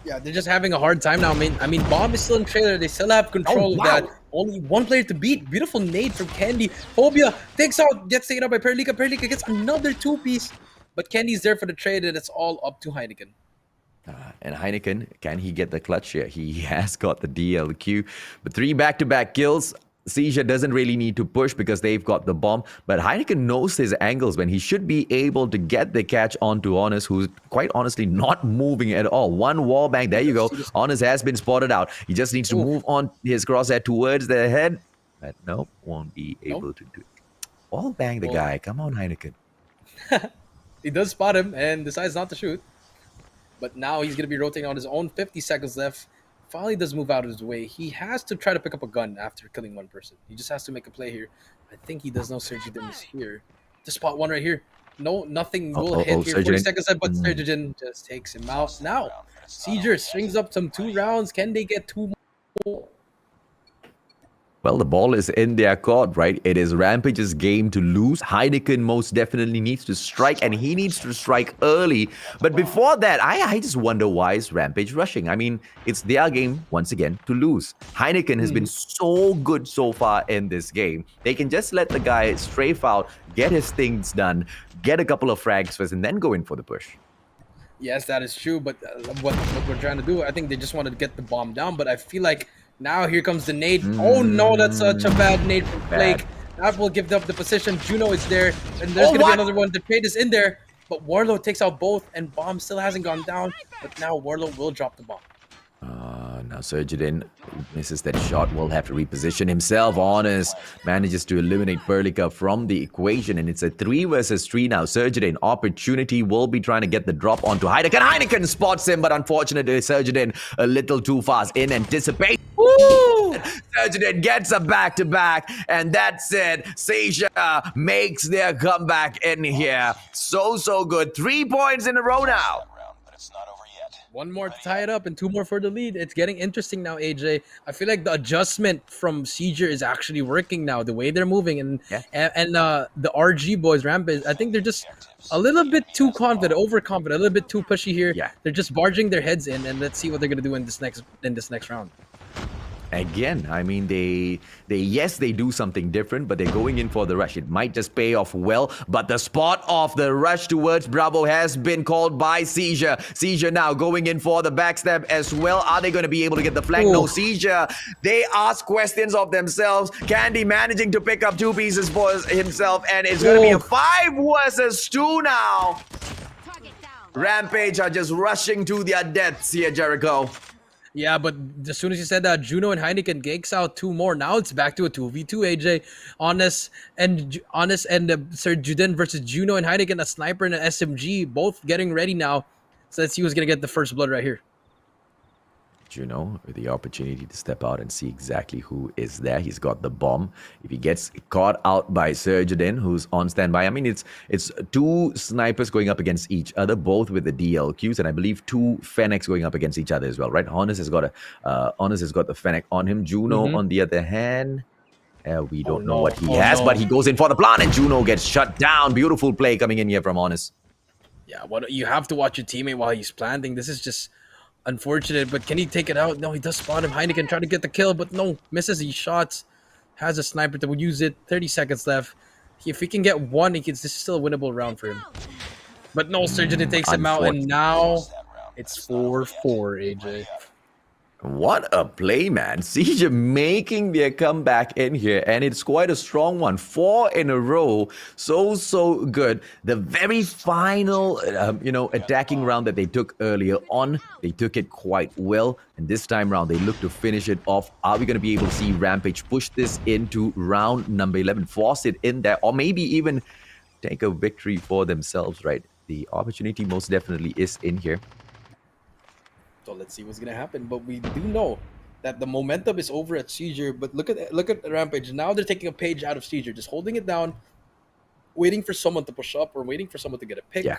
Yeah, they're just having a hard time now. I mean, Bomb is still in trailer. They still have control of that. Only one player to beat. Beautiful nade from Candy. Phobia takes out, gets taken out by Perica. Perica gets another 2-piece. But Candy's there for the trade, and it's all up to Heineken. And Heineken, can he get the clutch here? He has got the DLQ. But 3 back-to-back kills. Seizure doesn't really need to push because they've got the bomb, but Heineken knows his angles when he should be able to get the catch onto Honest, who's quite honestly not moving at all. One wall bang, there you go. Honest has been spotted out. He just needs to move on his crosshair towards the head, but nope, won't be able to do it. Wall bang the guy. Come on, Heineken. He does spot him and decides not to shoot, but now he's going to be rotating on his own. 50 seconds left. Finally does move out of his way. He has to try to pick up a gun after killing one person. He just has to make a play here. I think he does know Surgeon is here. Just spot one right here. No, nothing will hit here. 40 seconds left, but Surgeon just takes him out. Now, Seizure strings up some 2 rounds. Can they get 2 more? Well, the ball is in their court, right? It is Rampage's game to lose. Heineken most definitely needs to strike, and he needs to strike early. But before that, I just wonder why is Rampage rushing? I mean, it's their game, once again, to lose. Heineken has been so good so far in this game. They can just let the guy strafe out, get his things done, get a couple of frags first, and then go in for the push. Yes, that is true, but what we're trying to do, I think they just wanted to get the bomb down, but I feel like now here comes the nade. Oh no, that's such a bad nade from Flake. That will give up the position. Juno is there, and there's going to be another one. The trade is in there, but Warlord takes out both, and Bomb still hasn't gone down, but now Warlord will drop the bomb. Now Surgeon misses that shot, will have to reposition himself. Honest manages to eliminate Perica from the equation, and it's a 3 versus 3 now. Surgeon opportunity will be trying to get the drop onto Heineken. Heineken spots him, but unfortunately Surgeon a little too fast in anticipation. Surgeon gets a back-to-back, and that's it. Seizure makes their comeback in here. So good. 3 points in a row now. One more to tie it up and 2 more for the lead. It's getting interesting now, AJ. I feel like the adjustment from Seizure is actually working now. The way they're moving and the RG boys, Rampage, I think they're just a little bit too confident, overconfident, a little bit too pushy here. They're just barging their heads in, and let's see what they're gonna do in this next round. Again, I mean, they yes, they do something different, but they're going in for the rush. It might just pay off well, but the spot of the rush towards Bravo has been called by Seizure. Seizure now going in for the backstab as well. Are they going to be able to get the flank? No, Seizure. They ask questions of themselves. Candy managing to pick up 2 pieces for himself, and it's going to be a 5 versus 2 now. Rampage are just rushing to their deaths here, Jericho. Yeah, but as soon as you said that, Juno and Heineken gakes out 2 more. Now it's back to a 2v2, AJ. Honest and Sir Juden versus Juno and Heineken, a sniper and an SMG, both getting ready now. So let's see who's going to get the first blood right here. Juno with the opportunity to step out and see exactly who is there. He's got the bomb. If he gets caught out by Surgeon, who's on standby, I mean, it's 2 snipers going up against each other, both with the DLQs, and I believe 2 Fennec going up against each other as well, right? Honest has got the Fennec on him. Juno, on the other hand, we don't know what he has, but he goes in for the plant, and Juno gets shut down. Beautiful play coming in here from Honest. Yeah, you have to watch your teammate while he's planting. This is just unfortunate, but can he take it out? No, he does spot him. Heineken trying to get the kill, but no, misses these shots. Has a sniper that will use it. 30 seconds left. If he can get 1, this is still a winnable round for him. But no, Surgeon takes him out, and now it's 4-4, AJ. What a play, man. Seizure making their comeback in here, and it's quite a strong one. 4 in a row. So good. The very final, attacking round that they took earlier on, they took it quite well. And this time round, they look to finish it off. Are we going to be able to see Rampage push this into round number 11, force it in there, or maybe even take a victory for themselves, right? The opportunity most definitely is in here. So let's see what's gonna happen. But we do know that the momentum is over at Seizure. But look at Rampage. Now they're taking a page out of Seizure, just holding it down, waiting for someone to push up or waiting for someone to get a pick. Yeah.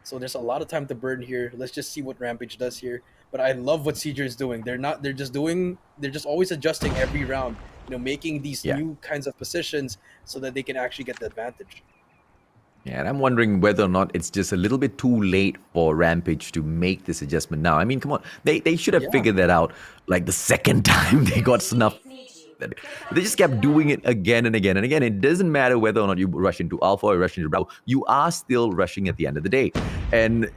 So there's a lot of time to burn here. Let's just see what Rampage does here. But I love what Seizure is doing. They're just always adjusting every round, making these new kinds of positions so that they can actually get the advantage. Yeah, and I'm wondering whether or not it's just a little bit too late for Rampage to make this adjustment now. I mean, come on. They should have figured that out like the second time they got snuffed. They just kept doing it again and again and again. It doesn't matter whether or not you rush into Alpha or rush into Bravo. You are still rushing at the end of the day. And,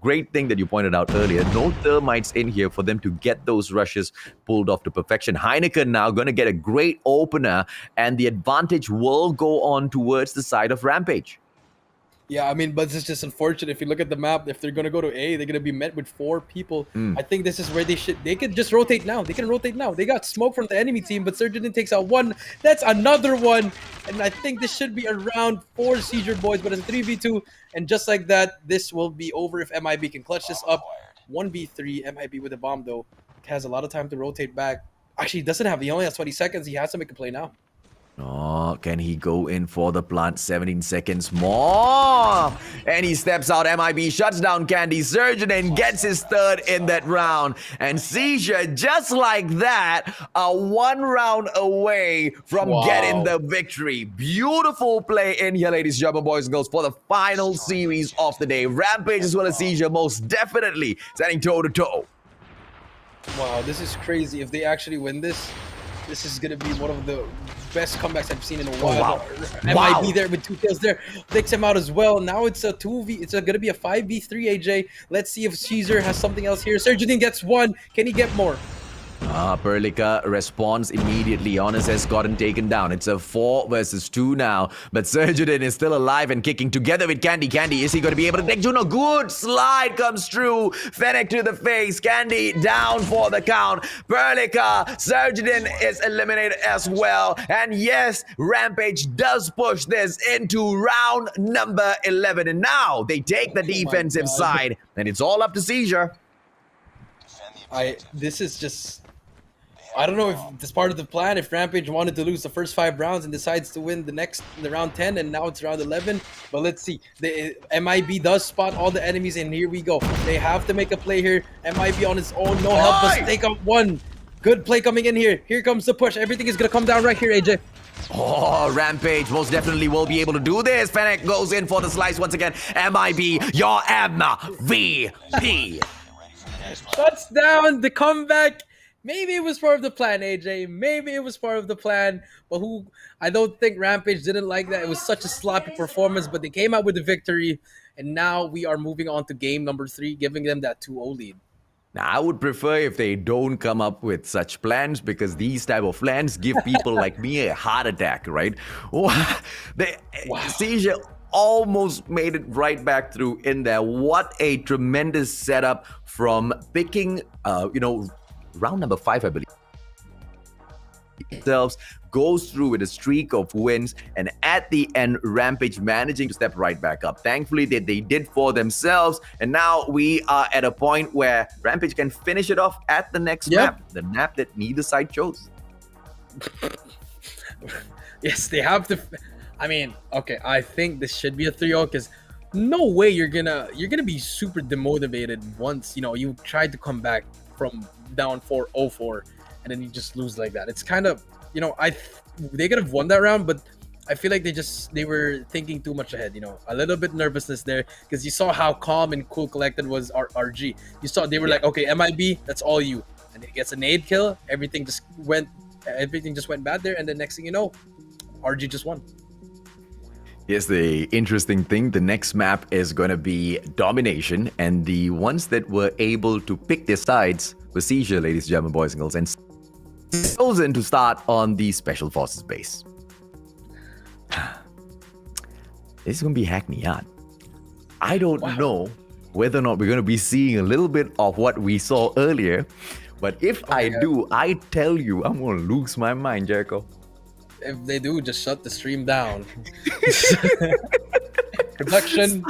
great thing that you pointed out earlier. No thermites in here for them to get those rushes pulled off to perfection. Heineken now going to get a great opener, and the advantage will go on towards the side of Rampage. Yeah, I mean, but it's just unfortunate. If you look at the map, if they're going to go to A, they're going to be met with 4 people. I think this is where they could just rotate now. They can rotate now. They got smoke from the enemy team, but Surgeon takes out 1. That's another one. And I think this should be around 4 Seizure boys, but it's a 3v2. And just like that, this will be over if MIB can clutch this up. 1v3, MIB with a bomb, though. Has a lot of time to rotate back. Actually, he doesn't have. He only has 20 seconds. He has to make a play now. Oh, can he go in for the plant? 17 seconds more. And he steps out. MIB shuts down Candy Surgeon and gets his 3rd in that round. And Seizure, just like that, are 1 round away from getting the victory. Beautiful play in here, ladies and gentlemen, boys and girls, for the final series of the day. Rampage as well as Seizure most definitely standing toe-to-toe. Wow, this is crazy. If they actually win this, this is going to be one of the best comebacks I've seen in a while. MIB there with 2 kills there. Takes him out as well. Now it's a 2v. It's going to be a 5v3, AJ. Let's see if Caesar has something else here. Surgeon gets 1. Can he get more? Perlica responds immediately. Honest has gotten taken down. It's a 4 versus 2 now. But Surgeon is still alive and kicking together with Candy. Candy, is he going to be able to take Juno? Good slide comes through. Fennec to the face. Candy down for the count. Perlica, Surgeon is eliminated as well. And yes, Rampage does push this into round number 11. And now they take the defensive side. And it's all up to Seizure. This is just... I don't know if it's part of the plan. If Rampage wanted to lose the first 5 rounds and decides to win the round 10, and now it's round 11. But let's see. The MIB does spot all the enemies, and here we go. They have to make a play here. MIB on its own, no help, but take out 1. Good play coming in here. Here comes the push. Everything is gonna come down right here, AJ. Oh, Rampage most definitely will be able to do this. Fennec goes in for the slice once again. MIB, your MVP. Touchdown, the comeback. Maybe it was part of the plan, AJ. Maybe it was part of the plan. But I don't think Rampage didn't like that. It was such a sloppy performance, but they came out with the victory. And now we are moving on to game number 3, giving them that 2-0 lead. Now, I would prefer if they don't come up with such plans, because these type of plans give people like me a heart attack, right? Seizure almost made it right back through in there. What a tremendous setup from picking, round number 5, I believe. Themselves goes through with a streak of wins, and at the end, Rampage managing to step right back up. Thankfully, they did for themselves, and now we are at a point where Rampage can finish it off at the next map, the map that neither side chose. Yes, they have to. I mean, okay, I think this should be a 3-0, because no way you're gonna be super demotivated once you tried to come back from down 4-0-4, and then you just lose like that. It's kind of they could have won that round, but I feel like they were thinking too much ahead. A little bit nervousness there, because you saw how calm and cool collected was RG. You saw they were like, okay, MIB, that's all you, and it gets a nade kill. Everything just went bad there, and the next thing you know, RG just won. Here's the interesting thing. The next map is going to be Domination, and the ones that were able to pick their sides were Seizure, ladies and gentlemen, boys and girls, and chosen to start on the Special Forces base. This is going to be Hackney Yard. I don't know whether or not we're going to be seeing a little bit of what we saw earlier, but if I do, I tell you, I'm going to lose my mind, Jericho. If they do, just shut the stream down. Production,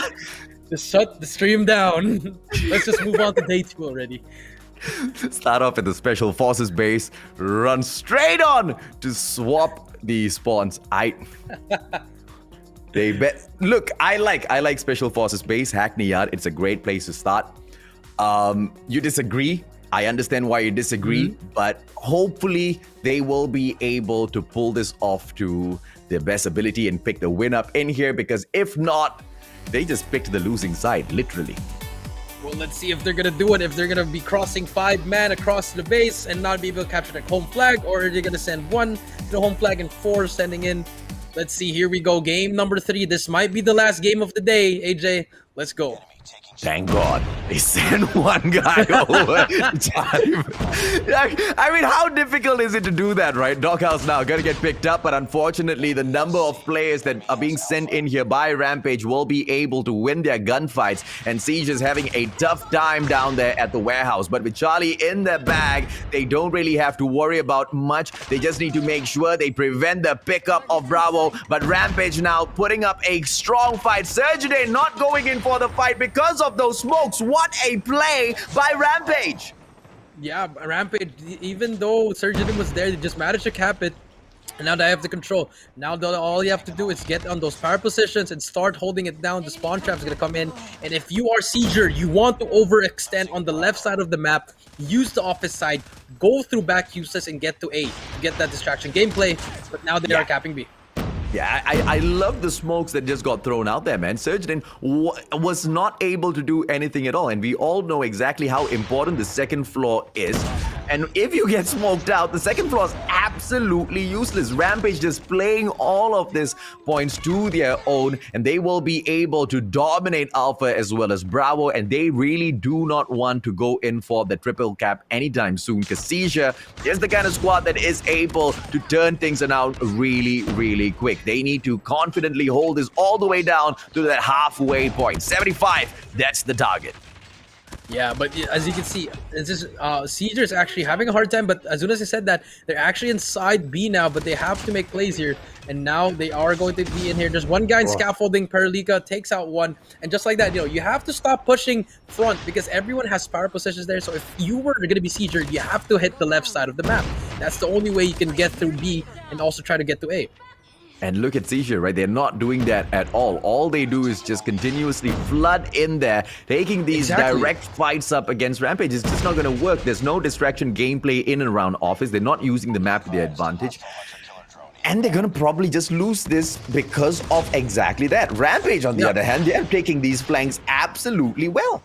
just shut the stream down. Let's just move on to day 2 already. Start off at the Special Forces base, run straight on to swap the spawns. Look, I like Special Forces base, Hackney Yard. It's a great place to start. You disagree? I understand why you disagree, but hopefully they will be able to pull this off to their best ability and pick the win up in here, because if not, they just picked the losing side, literally. Well, let's see if they're going to do it. If they're going to be crossing 5 man across the base and not be able to capture the home flag, or are they going to send 1 to the home flag and 4 sending in? Let's see. Here we go. Game number 3. This might be the last game of the day, AJ. Let's go. Thank God they sent one guy over. I mean, how difficult is it to do that, right? Doghouse now gonna get picked up, but unfortunately, the number of players that are being sent in here by Rampage will be able to win their gunfights, and Siege is having a tough time down there at the warehouse. But with Charlie in their bag, they don't really have to worry about much. They just need to make sure they prevent the pickup of Bravo. But Rampage now putting up a strong fight. Surgeon not going in for the fight because of those smokes. What a play by Rampage. Yeah, Rampage, even though Surgeon was there, they just managed to cap it. And now they have the control. Now all you have to do is get on those power positions and start holding it down. The spawn trap is going to come in. And if you are Seizure, you want to overextend on the left side of the map, use the office side, go through back useless and get to A to get that distraction gameplay. But now they are capping B. Yeah, I love the smokes that just got thrown out there, man. Surgeon was not able to do anything at all, and we all know exactly how important the second floor is. And if you get smoked out, the second floor is absolutely useless. Rampage just playing all of these points to their own, and they will be able to dominate Alpha as well as Bravo, and they really do not want to go in for the triple cap anytime soon, because Seizure is the kind of squad that is able to turn things around really, really quick. They need to confidently hold this all the way down to that halfway point. 75, that's the target. Yeah, but as you can see, Seizure is actually having a hard time, but as soon as I said that, they're actually inside B now, but they have to make plays here, and now they are going to be in here. There's one guy in scaffolding, Paralika takes out one, and just like that, you have to stop pushing front, because everyone has power positions there, so if you were going to be Seizure, you have to hit the left side of the map. That's the only way you can get through B and also try to get to A. And look at Seizure, right? They're not doing that at all. All they do is just continuously flood in there, taking these direct fights up against Rampage. It's just not going to work. There's no distraction gameplay in and around office. They're not using the map to their advantage. And they're going to probably just lose this because of exactly that. Rampage, on the other hand, they're taking these flanks absolutely well.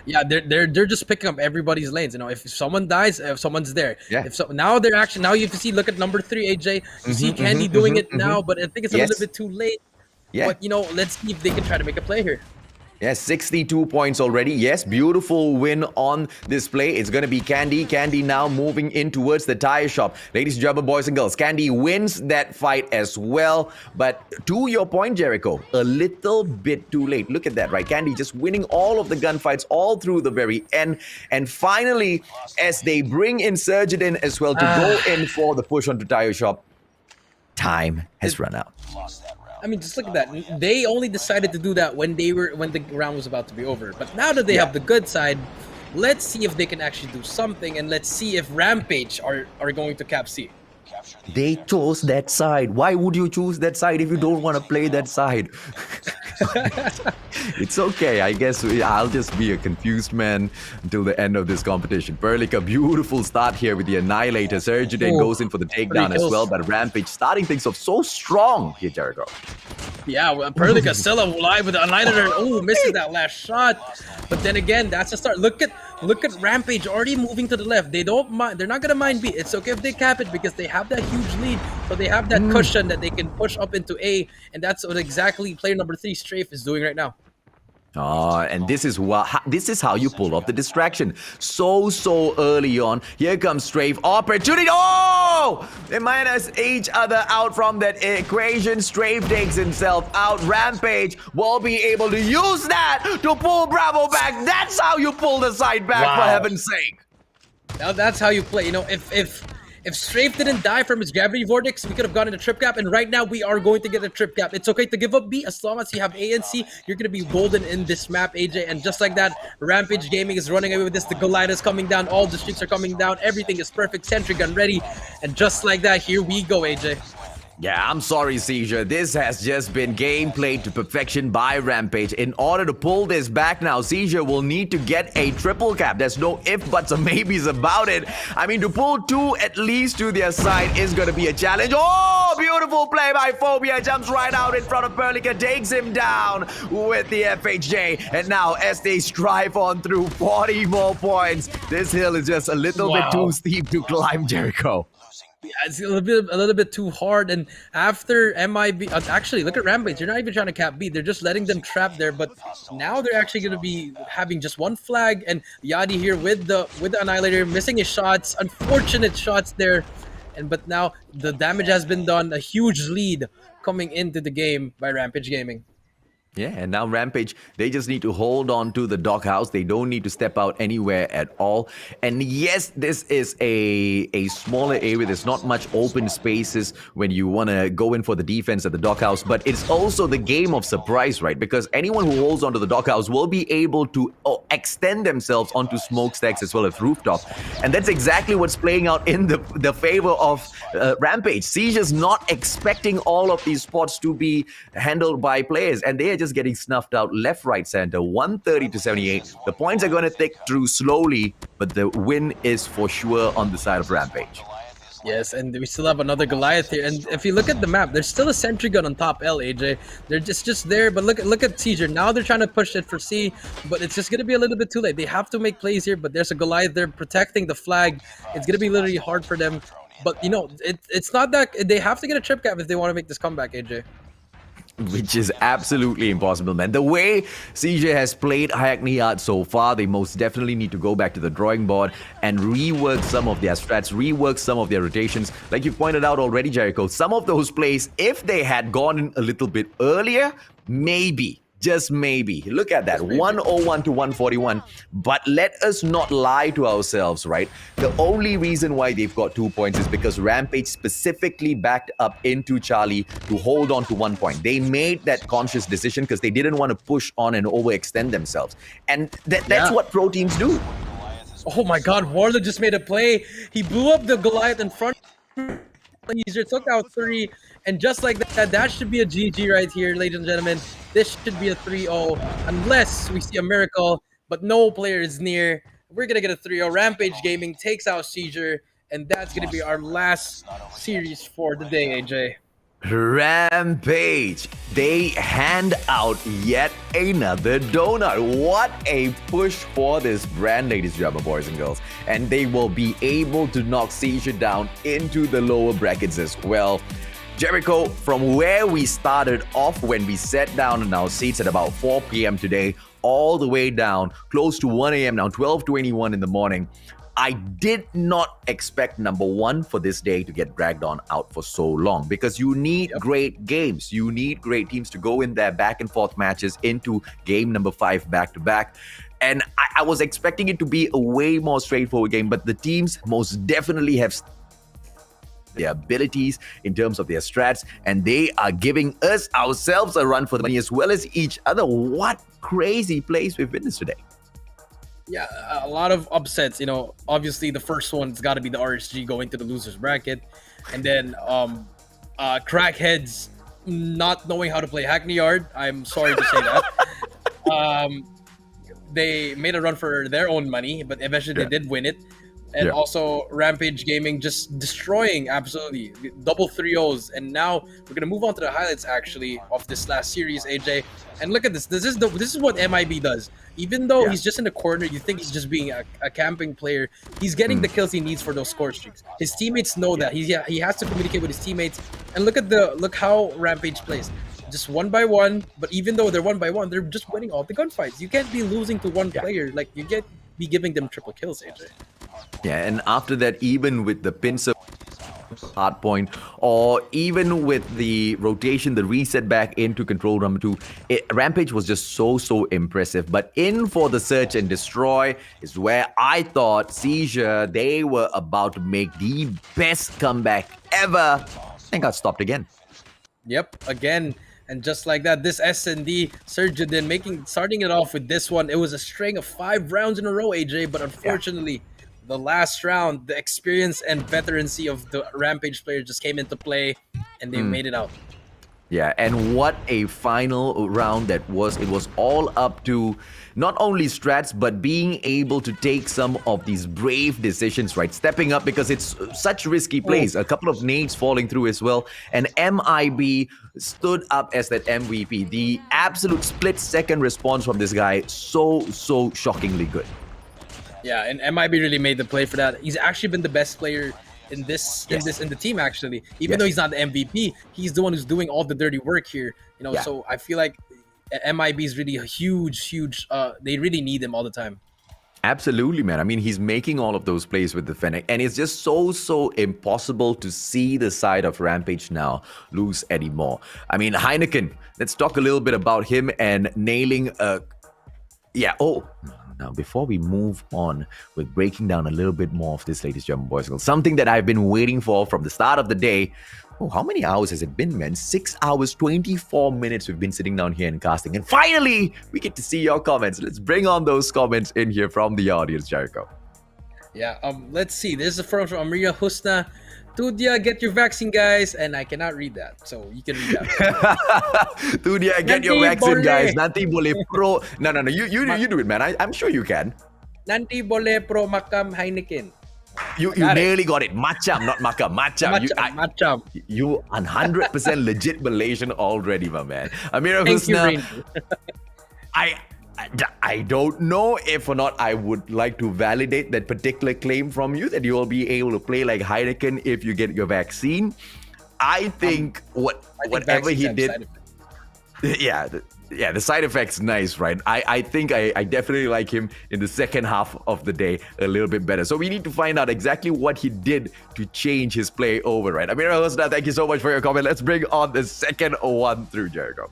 Yeah, they're just picking up everybody's lanes. You know, if someone dies, if someone's there. Yeah. If so, now they're actually now you can see. Look at number 3, AJ. You see Candy doing it now, but I think it's a Yes. little bit too late. Yeah. But you know, let's see if they can try to make a play here. Yes, 62 points already. Yes, beautiful win on display. It's going to be Candy. Candy now moving in towards the tire shop. Ladies and gentlemen, boys and girls, Candy wins that fight as well. But to your point, Jericho, a little bit too late. Look at that, right? Candy just winning all of the gunfights all through the very end. And finally, as they bring Insurgent in as well to go in for the push onto tire shop, time has run out. I mean, just look at that. They only decided to do that when the round was about to be over. But now that they have the good side, let's see if they can actually do something, and let's see if Rampage are going to cap C. They chose that side. Why would you choose that side if you don't want to play that side? It's okay. I guess I'll just be a confused man until the end of this competition. Perlica, beautiful start here with the Annihilator. Surgeon goes in for the takedown as well, but Rampage starting things off so strong here, Jericho. Yeah, well, Perlica still alive with the Annihilator. Oh, misses that last shot. But then again, that's a start. Look at Rampage already moving to the left. They don't mind. They're not gonna mind B. It's okay if they cap it because they have that huge lead. So they have that cushion that they can push up into A, and that's what exactly player number 3 Strafe is doing right now. And this is how you pull off the distraction. So early on. Here comes Strafe. Opportunity. Oh! They minus each other out from that equation. Strafe takes himself out. Rampage will be able to use that to pull Bravo back. That's how you pull the side back, for heaven's sake. Now that's how you play. You know, if Strafe didn't die from his gravity vortex, we could have gotten a trip cap, and right now we are going to get a trip cap. It's okay to give up B as long as you have A and C. You're going to be golden in this map, AJ. And just like that, Rampage Gaming is running away with this. The Goliath is coming down. All the streaks are coming down. Everything is perfect. Sentry gun ready. And just like that, here we go, AJ. Yeah, I'm sorry, Seizure. This has just been game played to perfection by Rampage. In order to pull this back now, Seizure will need to get a triple cap. There's no if, buts, or maybes about it. I mean, to pull 2 at least to their side is going to be a challenge. Oh, beautiful play by Phobia. Jumps right out in front of Perlica, takes him down with the FHJ. And now, as they strive on through 40 more points, this hill is just a little bit too steep to climb, Jericho. Yeah, it's a little bit too hard. And after MIB, actually, look at Rampage. They're not even trying to cap B. They're just letting them trap there. But now they're actually going to be having just one flag. And Yadi here with the Annihilator, missing his shots. Unfortunate shots there. But now the damage has been done. A huge lead coming into the game by Rampage Gaming. Yeah, and now Rampage, they just need to hold on to the doghouse. They don't need to step out anywhere at all. And yes, this is a smaller area. There's not much open spaces when you want to go in for the defense at the doghouse. But it's also the game of surprise, right? Because anyone who holds onto the doghouse will be able to extend themselves onto smokestacks as well as rooftop. And that's exactly what's playing out in the favor of Rampage. Siege's not expecting all of these spots to be handled by players. And they are just getting snuffed out left, right, center, 130 to 78. The points are going to tick through slowly, but the win is for sure on the side of Rampage. Yes, and we still have another Goliath here. And if you look at the map, there's still a sentry gun on top L, AJ. They're just there, but look at Seizure. Now they're trying to push it for C, but it's just going to be a little bit too late. They have to make plays here, but there's a Goliath there protecting the flag. It's going to be literally hard for them. But, you know, it's not that... They have to get a trip cap if they want to make this comeback, AJ. Which is absolutely impossible, man. The way CJ has played Hackney Art so far, they most definitely need to go back to the drawing board and rework some of their strats, rework some of their rotations. Like you pointed out already, Jericho, some of those plays, if they had gone in a little bit earlier, maybe, just maybe. Look at that, 101 to 141. But let us not lie to ourselves, right? The only reason why they've got 2 points is because Rampage specifically backed up into Charlie to hold on to 1 point. They made that conscious decision because they didn't want to push on and overextend themselves. And that's what pro teams do. Oh my god, Warlord just made a play. He blew up the Goliath in front. He took out 3. And just like that, that should be a GG right here, ladies and gentlemen. This should be a 3-0 unless we see a miracle, but no player is near. We're going to get a 3-0. Rampage Gaming takes out Seizure, and that's going to be our last series for the day, AJ. Rampage. They hand out yet another donut. What a push for this brand, ladies and gentlemen, boys and girls. And they will be able to knock Czure down into the lower brackets as well. Jericho, from where we started off when we sat down in our seats at about 4 p.m. today, all the way down, close to 1 a.m. now, 12:21 in the morning, I did not expect, number one, for this day to get dragged on out for so long, because you need great games. You need great teams to go in there, back and forth matches into game number 5 back-to-back. And I was expecting it to be a way more straightforward game, but the teams most definitely have their abilities in terms of their strats, and they are giving us ourselves a run for the money as well as each other. What crazy plays we've witnessed today. Yeah, a lot of upsets. You know, obviously the first one's got to be the RSG going to the losers bracket, and then Crackheads not knowing how to play Hackney Yard. I'm sorry to say that. They made a run for their own money, but eventually they did win it. And also Rampage Gaming just destroying absolutely double 3-0s. And now we're gonna move on to the highlights actually of this last series, AJ. And look at this. This is what MIB does. Even though he's just in the corner, you think he's just being a camping player. He's getting the kills he needs for those score streaks. His teammates know that. He has to communicate with his teammates. And look how Rampage plays. Just one by one. But even though they're one by one, they're just winning all the gunfights. You can't be losing to one player. Like you can't be giving them triple kills, AJ. Yeah, and after that, even with the pincer hardpoint, or even with the rotation, the reset back into control number 2, Rampage was just so impressive. But in for the search and destroy is where I thought Czure, they were about to make the best comeback ever, and got stopped again. Yep, again. And just like that, this S&D Surgeon starting it off with this one. It was a string of 5 rounds in a row, AJ, but unfortunately, the last round, the experience and veterancy of the Rampage players just came into play, and they made it out. Yeah, and what a final round that was. It was all up to not only strats, but being able to take some of these brave decisions, right? Stepping up, because it's such risky plays. A couple of nades falling through as well. And MIB stood up as that MVP. The absolute split-second response from this guy, so shockingly good. Yeah, and MIB really made the play for that. He's actually been the best player in the team actually. Even though he's not the MVP, he's the one who's doing all the dirty work here. You know, so I feel like MIB is really a huge. They really need him all the time. Absolutely, man. I mean, he's making all of those plays with the Fennec, and it's just so impossible to see the side of Rampage now lose anymore. I mean, Heineken, let's talk a little bit about him and nailing Now, before we move on with breaking down a little bit more of this latest German boys and girls, something that I've been waiting for from the start of the day. Oh, how many hours has it been, man? 6 hours, 24 minutes we've been sitting down here and casting. And finally, we get to see your comments. Let's bring on those comments in here from the audience, Jericho. Yeah, let's see. This is from Amria Husna. Tudia, get your vaccine, guys. And I cannot read that, so you can read that. Tudia, get your vaccine, guys. Nanti boleh pro. No. You do it, man. I'm sure you can. Nanti boleh pro makam Heineken. You nearly got it. Macam, not makam. Macam. Macam. You 100% legit Malaysian already, my man. Amira Thank you, Husna. Ranger. I don't know if or not I would like to validate that particular claim from you that you will be able to play like Heineken if you get your vaccine. I think whatever he did, the side effects nice, right? I think I definitely like him in the second half of the day a little bit better. So we need to find out exactly what he did to change his play over, right? Amira Husna, thank you so much for your comment. Let's bring on the second one through, Jericho.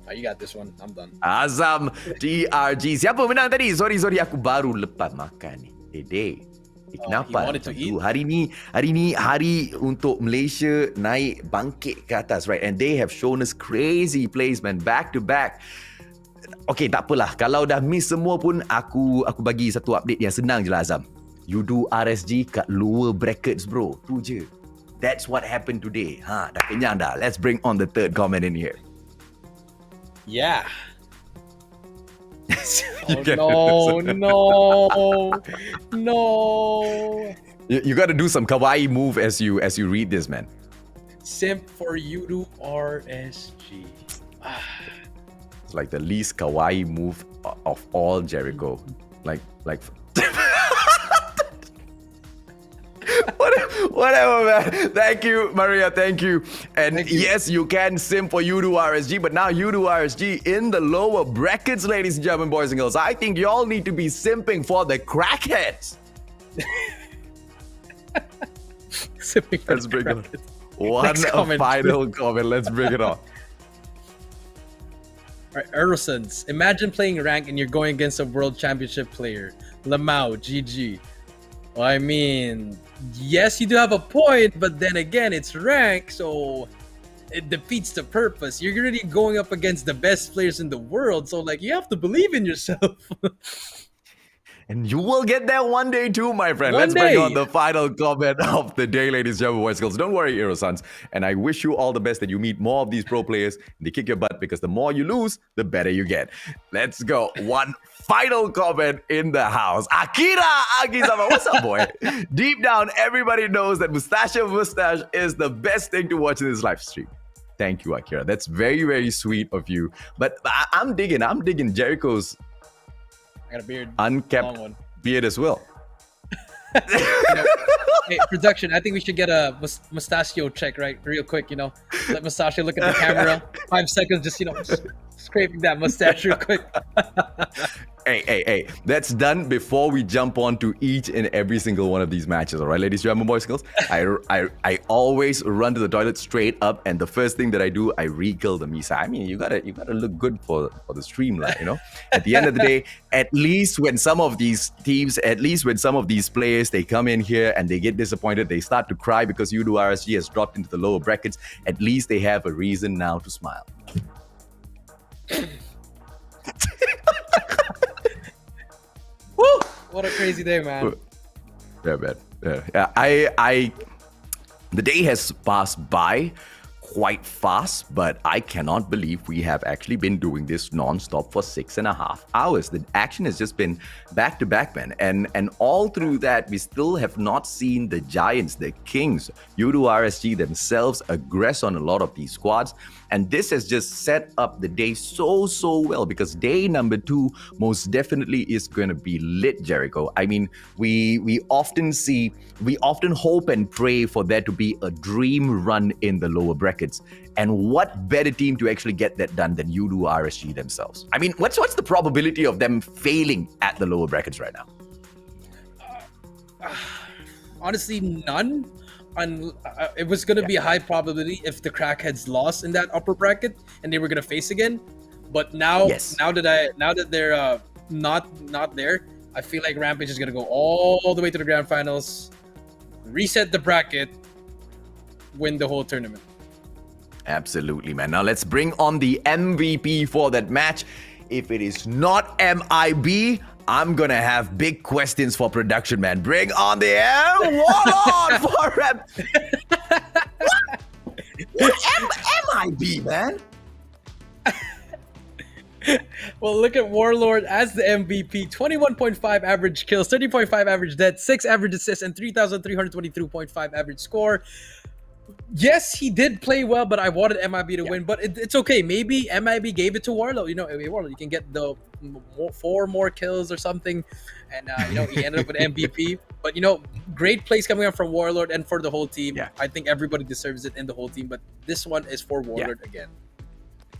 Oh, you got this one. I'm done. Azam TRG. Siapa menang tadi? Sorry, aku baru lepas makan ni. Dede. Kenapa? Hari ni hari untuk Malaysia naik bangkit ke atas, right? And they have shown us crazy plays, man, back to back. Okay, tak apalah. Kalau dah miss semua pun, aku bagi satu update yang senang je lah, Azam. Yoodo RSG kat lower brackets, bro. Tu je. That's what happened today. Dah kenyang dah. Let's bring on the third comment in here. Yeah. No. You got to do some kawaii move as you read this, man. Simp for Yoodo RSG. It's like the least kawaii move of all, Jericho. Like whatever, man. Thank you, Maria. Thank you. And yes, you can sim for Yoodo RSG, but now Yoodo RSG in the lower brackets, ladies and gentlemen, boys and girls. I think y'all need to be simping for the Crackheads. Simping for Let's the bring it on. Crackheads. One comment. final comment. Let's bring it on. Alright, Erosons. Imagine playing rank and you're going against a world championship player. Lamau, GG. Well, I mean, yes, you do have a point, but then again, it's rank, so it defeats the purpose. You're already going up against the best players in the world, so like you have to believe in yourself. And you will get there one day too, my friend. One Let's bring day. on the final comment of the day, ladies and gentlemen, boys and girls. Don't worry, Erosons. And I wish you all the best that you meet more of these pro players. They kick your butt because the more you lose, the better you get. Let's go. One final comment in the house. Akira Akizama, what's up, boy? Deep down, everybody knows that Mustachio Mustache is the best thing to watch in this live stream. Thank you, Akira. That's very, very sweet of you. But I'm digging Jericho's I got a beard. unkept Long one. beard as well. Hey, production, I think we should get a mustachio check, right? Real quick, Let Mustachio look at the camera. 5 seconds, just, scraping that mustache real quick. Hey, that's done before we jump on to each and every single one of these matches, all right, ladies and gentlemen, boys and girls? I always run to the toilet straight up, and the first thing that I do, I re-kill the Misa. I mean, you gotta look good for the streamline, At the end of the day, at least when some of these teams, at least when some of these players, they come in here and they get disappointed, they start to cry because Yoodo RSG has dropped into the lower brackets, at least they have a reason now to smile. Woo! What a crazy day, man. Yeah, man. Yeah. The day has passed by quite fast, but I cannot believe we have actually been doing this non-stop for 6.5 hours. The action has just been back to back, man. And all through that, we still have not seen the giants, the kings, Yoodo RSG themselves aggress on a lot of these squads. And this has just set up the day so well, because day number 2 most definitely is going to be lit, Jericho. I mean, we often hope and pray for there to be a dream run in the lower brackets. And what better team to actually get that done than Yoodo RSG themselves? I mean, what's the probability of them failing at the lower brackets right now? Honestly, none. It was going to be a high probability if the Crackheads lost in that upper bracket and they were going to face again. But now, now that they're not there, I feel like Rampage is going to go all the way to the grand finals, reset the bracket, win the whole tournament. Absolutely, man. Now let's bring on the MVP for that match. If it is not MIB, I'm gonna have big questions for production, man. Bring on the Warlord for rep. What MIB, man? Well, look at Warlord as the MVP. 21.5 average kills, 30.5 average deaths, 6 average assists, and 3,323.5 average score. Yes, he did play well, but I wanted MIB to win. But it's okay. Maybe MIB gave it to Warlord. Hey, Warlord, you can get the 4 more kills or something. And, he ended up with MVP. But, great plays coming out from Warlord and for the whole team. Yeah. I think everybody deserves it in the whole team. But this one is for Warlord again.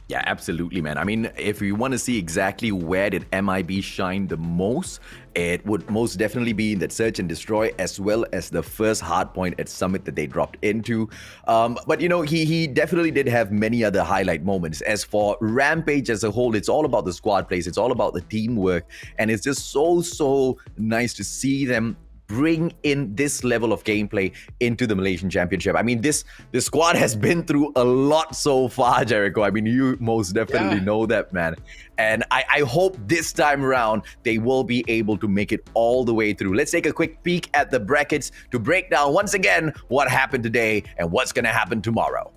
Yeah, absolutely, man. I mean, if you want to see exactly where did MIB shine the most, it would most definitely be in that search and destroy, as well as the first hardpoint at Summit that they dropped into. But he definitely did have many other highlight moments. As for Rampage as a whole, it's all about the squad plays. It's all about the teamwork, and it's just so nice to see them bring in this level of gameplay into the Malaysian Championship. I mean, this squad has been through a lot so far, Jericho. I mean, you most definitely know that, man. And I hope this time around, they will be able to make it all the way through. Let's take a quick peek at the brackets to break down once again what happened today and what's going to happen tomorrow.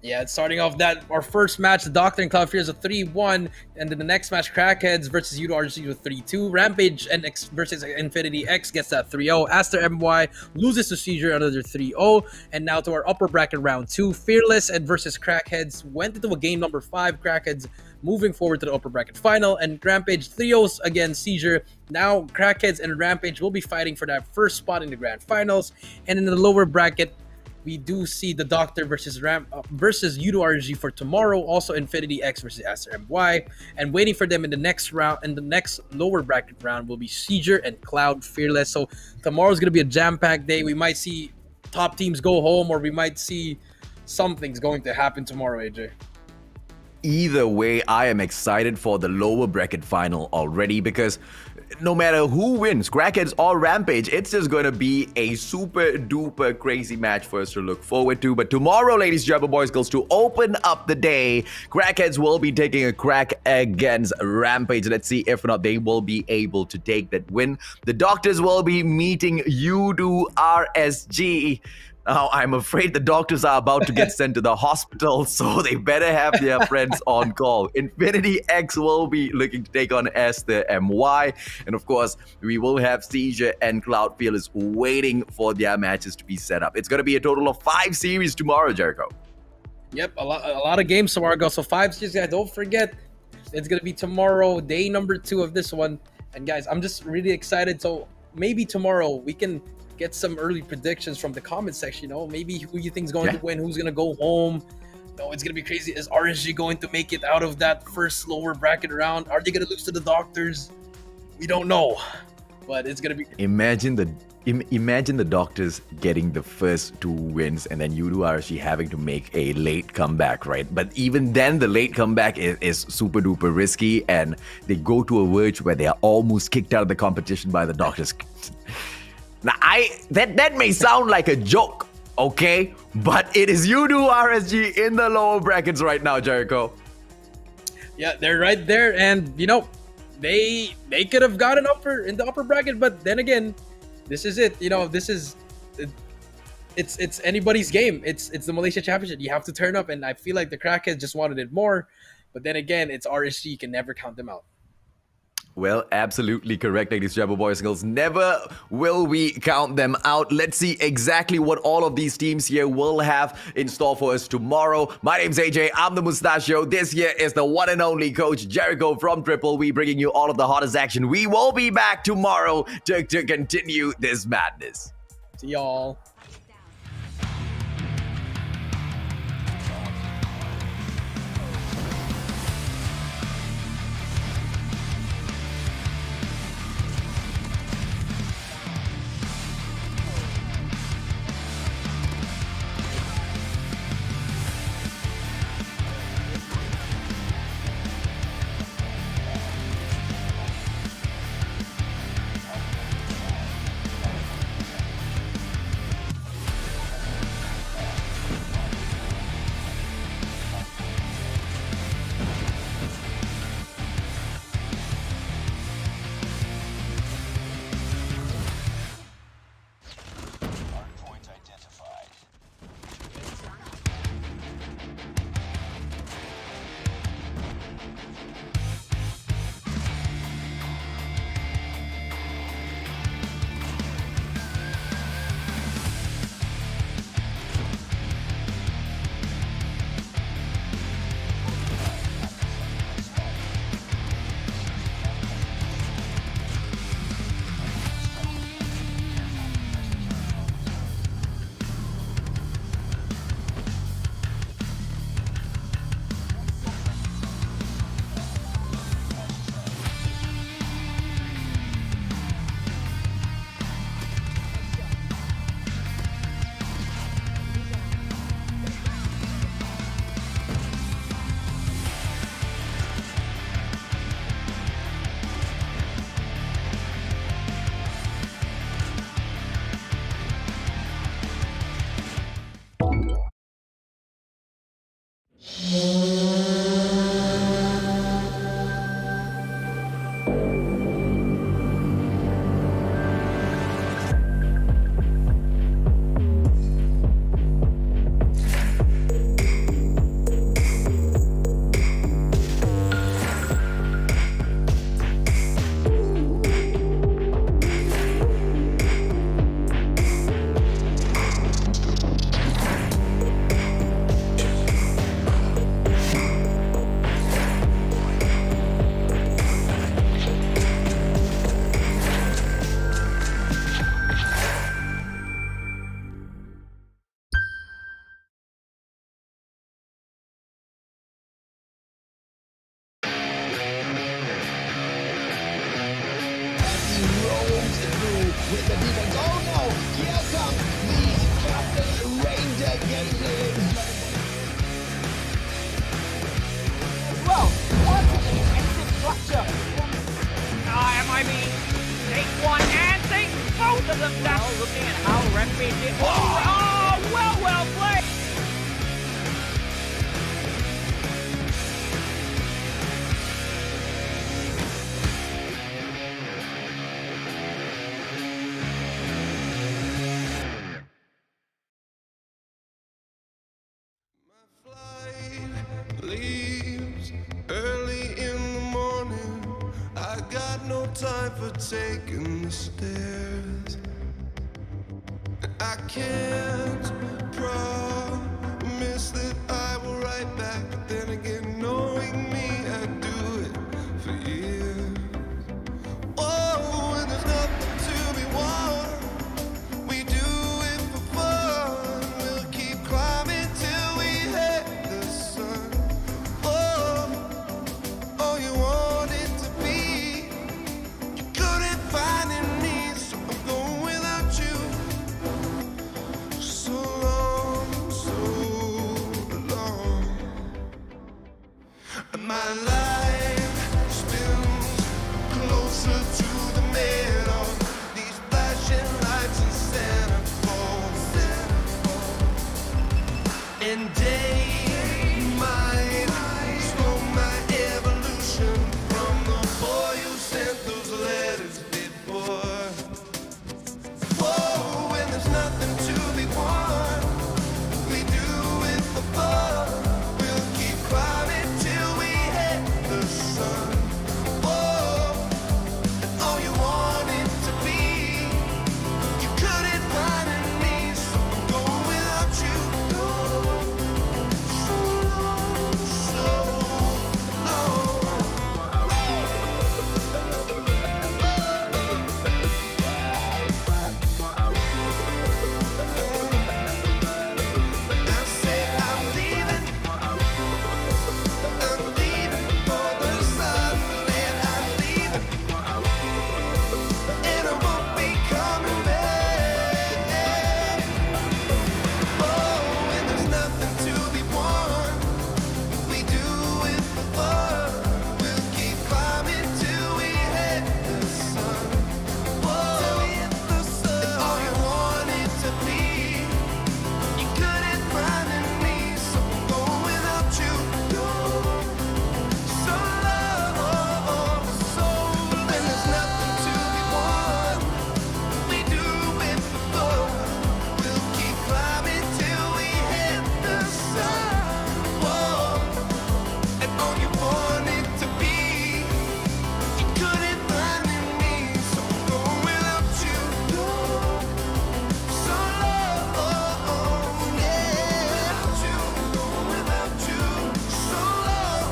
Yeah, it's starting off that our first match, the Doctor and Cloud Fear is a 3-1, and then the next match, Crackheads versus Yoodo RSG with 3-2. Rampage and X versus Infinity X gets that 3-0. ASTERMY loses to Czure another 3-0, and now to our upper bracket round 2, Fearless and versus Crackheads went into a game number 5. Crackheads moving forward to the upper bracket final, and Rampage 3-0 against Czure. Now Crackheads and Rampage will be fighting for that first spot in the grand finals, and in the lower bracket, we do see the Doctor versus versus Yoodo RSG for tomorrow. Also, Infinity X versus ASTERMY, and waiting for them in the next round. In the next lower bracket round will be Czure and Cloud Fearless. So tomorrow's gonna be a jam-packed day. We might see top teams go home, or we might see something's going to happen tomorrow. AJ. Either way, I am excited for the lower bracket final already, because no matter who wins, Crackheads or Rampage, it's just going to be a super duper crazy match for us to look forward to. But tomorrow, ladies, gentlemen, boys, girls, to open up the day, Crackheads will be taking a crack against Rampage. Let's see if or not they will be able to take that win. The Doctors will be meeting Yoodo RSG. Now, I'm afraid the Doctors are about to get sent to the hospital, so they better have their friends on call. Infinity X will be looking to take on ASTERMY, and of course, we will have Czure and Cloud Fearless waiting for their matches to be set up. It's going to be a total of 5 series tomorrow, Jericho. Yep, a lot of games tomorrow. So 5 series, guys. Don't forget, it's going to be tomorrow, day number 2 of this one. And guys, I'm just really excited. So maybe tomorrow we can get some early predictions from the comment section. You know, maybe who you think is going to win, who's going to go home. No, it's going to be crazy. Is RSG going to make it out of that first lower bracket round? Are they going to lose to the Doctors? We don't know, but it's going to be... Imagine the Doctors getting the first 2 wins, and then Yoodo RSG having to make a late comeback, right? But even then, the late comeback is super duper risky, and they go to a verge where they are almost kicked out of the competition by the Doctors. Now, that may sound like a joke, okay? But it is Yoodo RSG in the lower brackets right now, Jericho. Yeah, they're right there, and you know, they could have gotten in the upper bracket, but then again, this is it. You know, it's anybody's game. It's the Malaysia Championship. You have to turn up, and I feel like the Crackheads just wanted it more. But then again, it's RSG. You can never count them out. Well, absolutely correct, ladies and gentlemen, boys and girls. Never will we count them out. Let's see exactly what all of these teams here will have in store for us tomorrow. My name's AJ. I'm the Mustachio. This here is the one and only Coach Jericho from Triple. We bringing you all of the hottest action. We will be back tomorrow to continue this madness. See y'all. looking at how Rampage did. Oh, well played. Flight leaves early in the morning. I got no time for taking the stairs. I can't promise that I will write back, but then again, knowing me, I'd do it for years. Oh, and there's nothing to be won. We do it for fun. We'll keep climbing till we hit the sun. Oh, you want it to be. You couldn't find in me, so I'm going without you. So long, so long. My life spins closer to the middle. These flashing lights in Standoff. And day might slow my evolution from the boy who sent those letters before. Whoa, when there's nothing to be won, we do it for fun. We'll keep climbing till we hit the sun. Whoa, and all you wanted to be, you couldn't find in me, so I'm going without you. So long, so long. I say I'm leaving for the sunset. I'm leaving, and I won't be coming back. Oh, and there's nothing to be won. We do it for fun. We'll keep climbing till we hit the sun. Whoa, and all you wanted to be, you couldn't find in me, so I'm going without you. So long, so long. And there's nothing to be won. We do it for fun. We'll keep climbing till we hit the sun. Whoa, and all you wanted to be, you couldn't find in me, so I'm going without you. So long, yeah. Going without you. So long,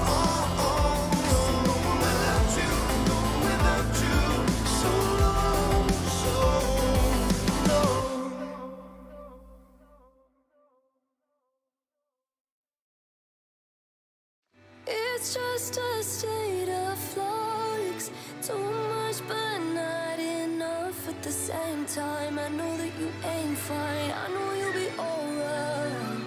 without you. Going without you. So long, so long. It's just a state of flux. Too much, but not enough at the same time. I know that you ain't fine. I know you'll be alright.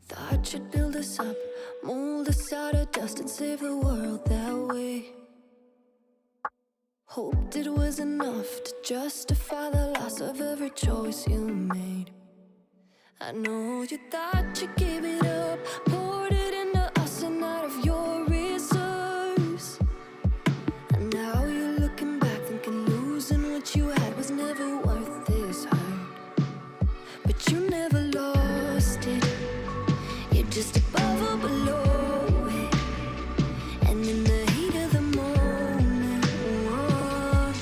Thought you'd build us up, mold us out of dust, and save the world that way. Hoped it was enough to justify the loss of every choice you made. I know you thought you gave it up, poured it into us and out of your reserves. And now you're looking back, thinking losing what you had was never worth this hurt. But you never lost it, you're just above or below it. And in the heat of the moment, whoa,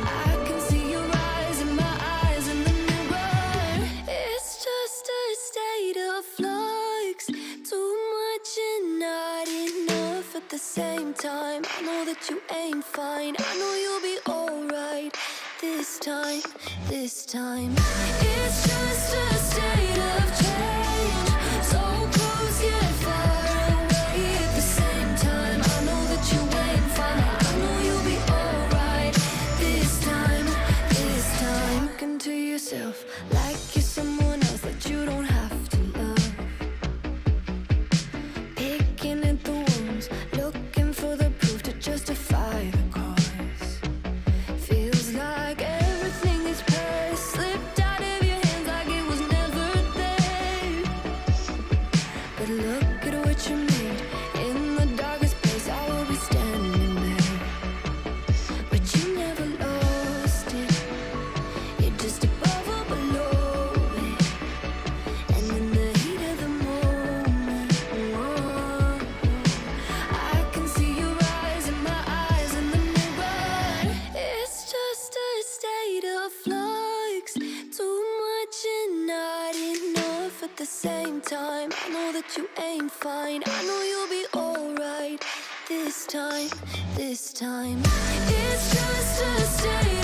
I can see your eyes in my eyes in the mirror. It's just a state of flux. Too much and not enough at the same time. I know that you ain't fine. I know you'll be alright this time, this time. It's just a state of change. So close yet far away at the same time. I know that you ain't fine. I know you'll be alright this time, this time. Looking to yourself like you're someone else that you don't have to love. Picking at the wounds, looking for the proof to justify the cause. Feels like everything at the same time. I know that you ain't fine. I know you'll be alright this time, this time. It's just a stage.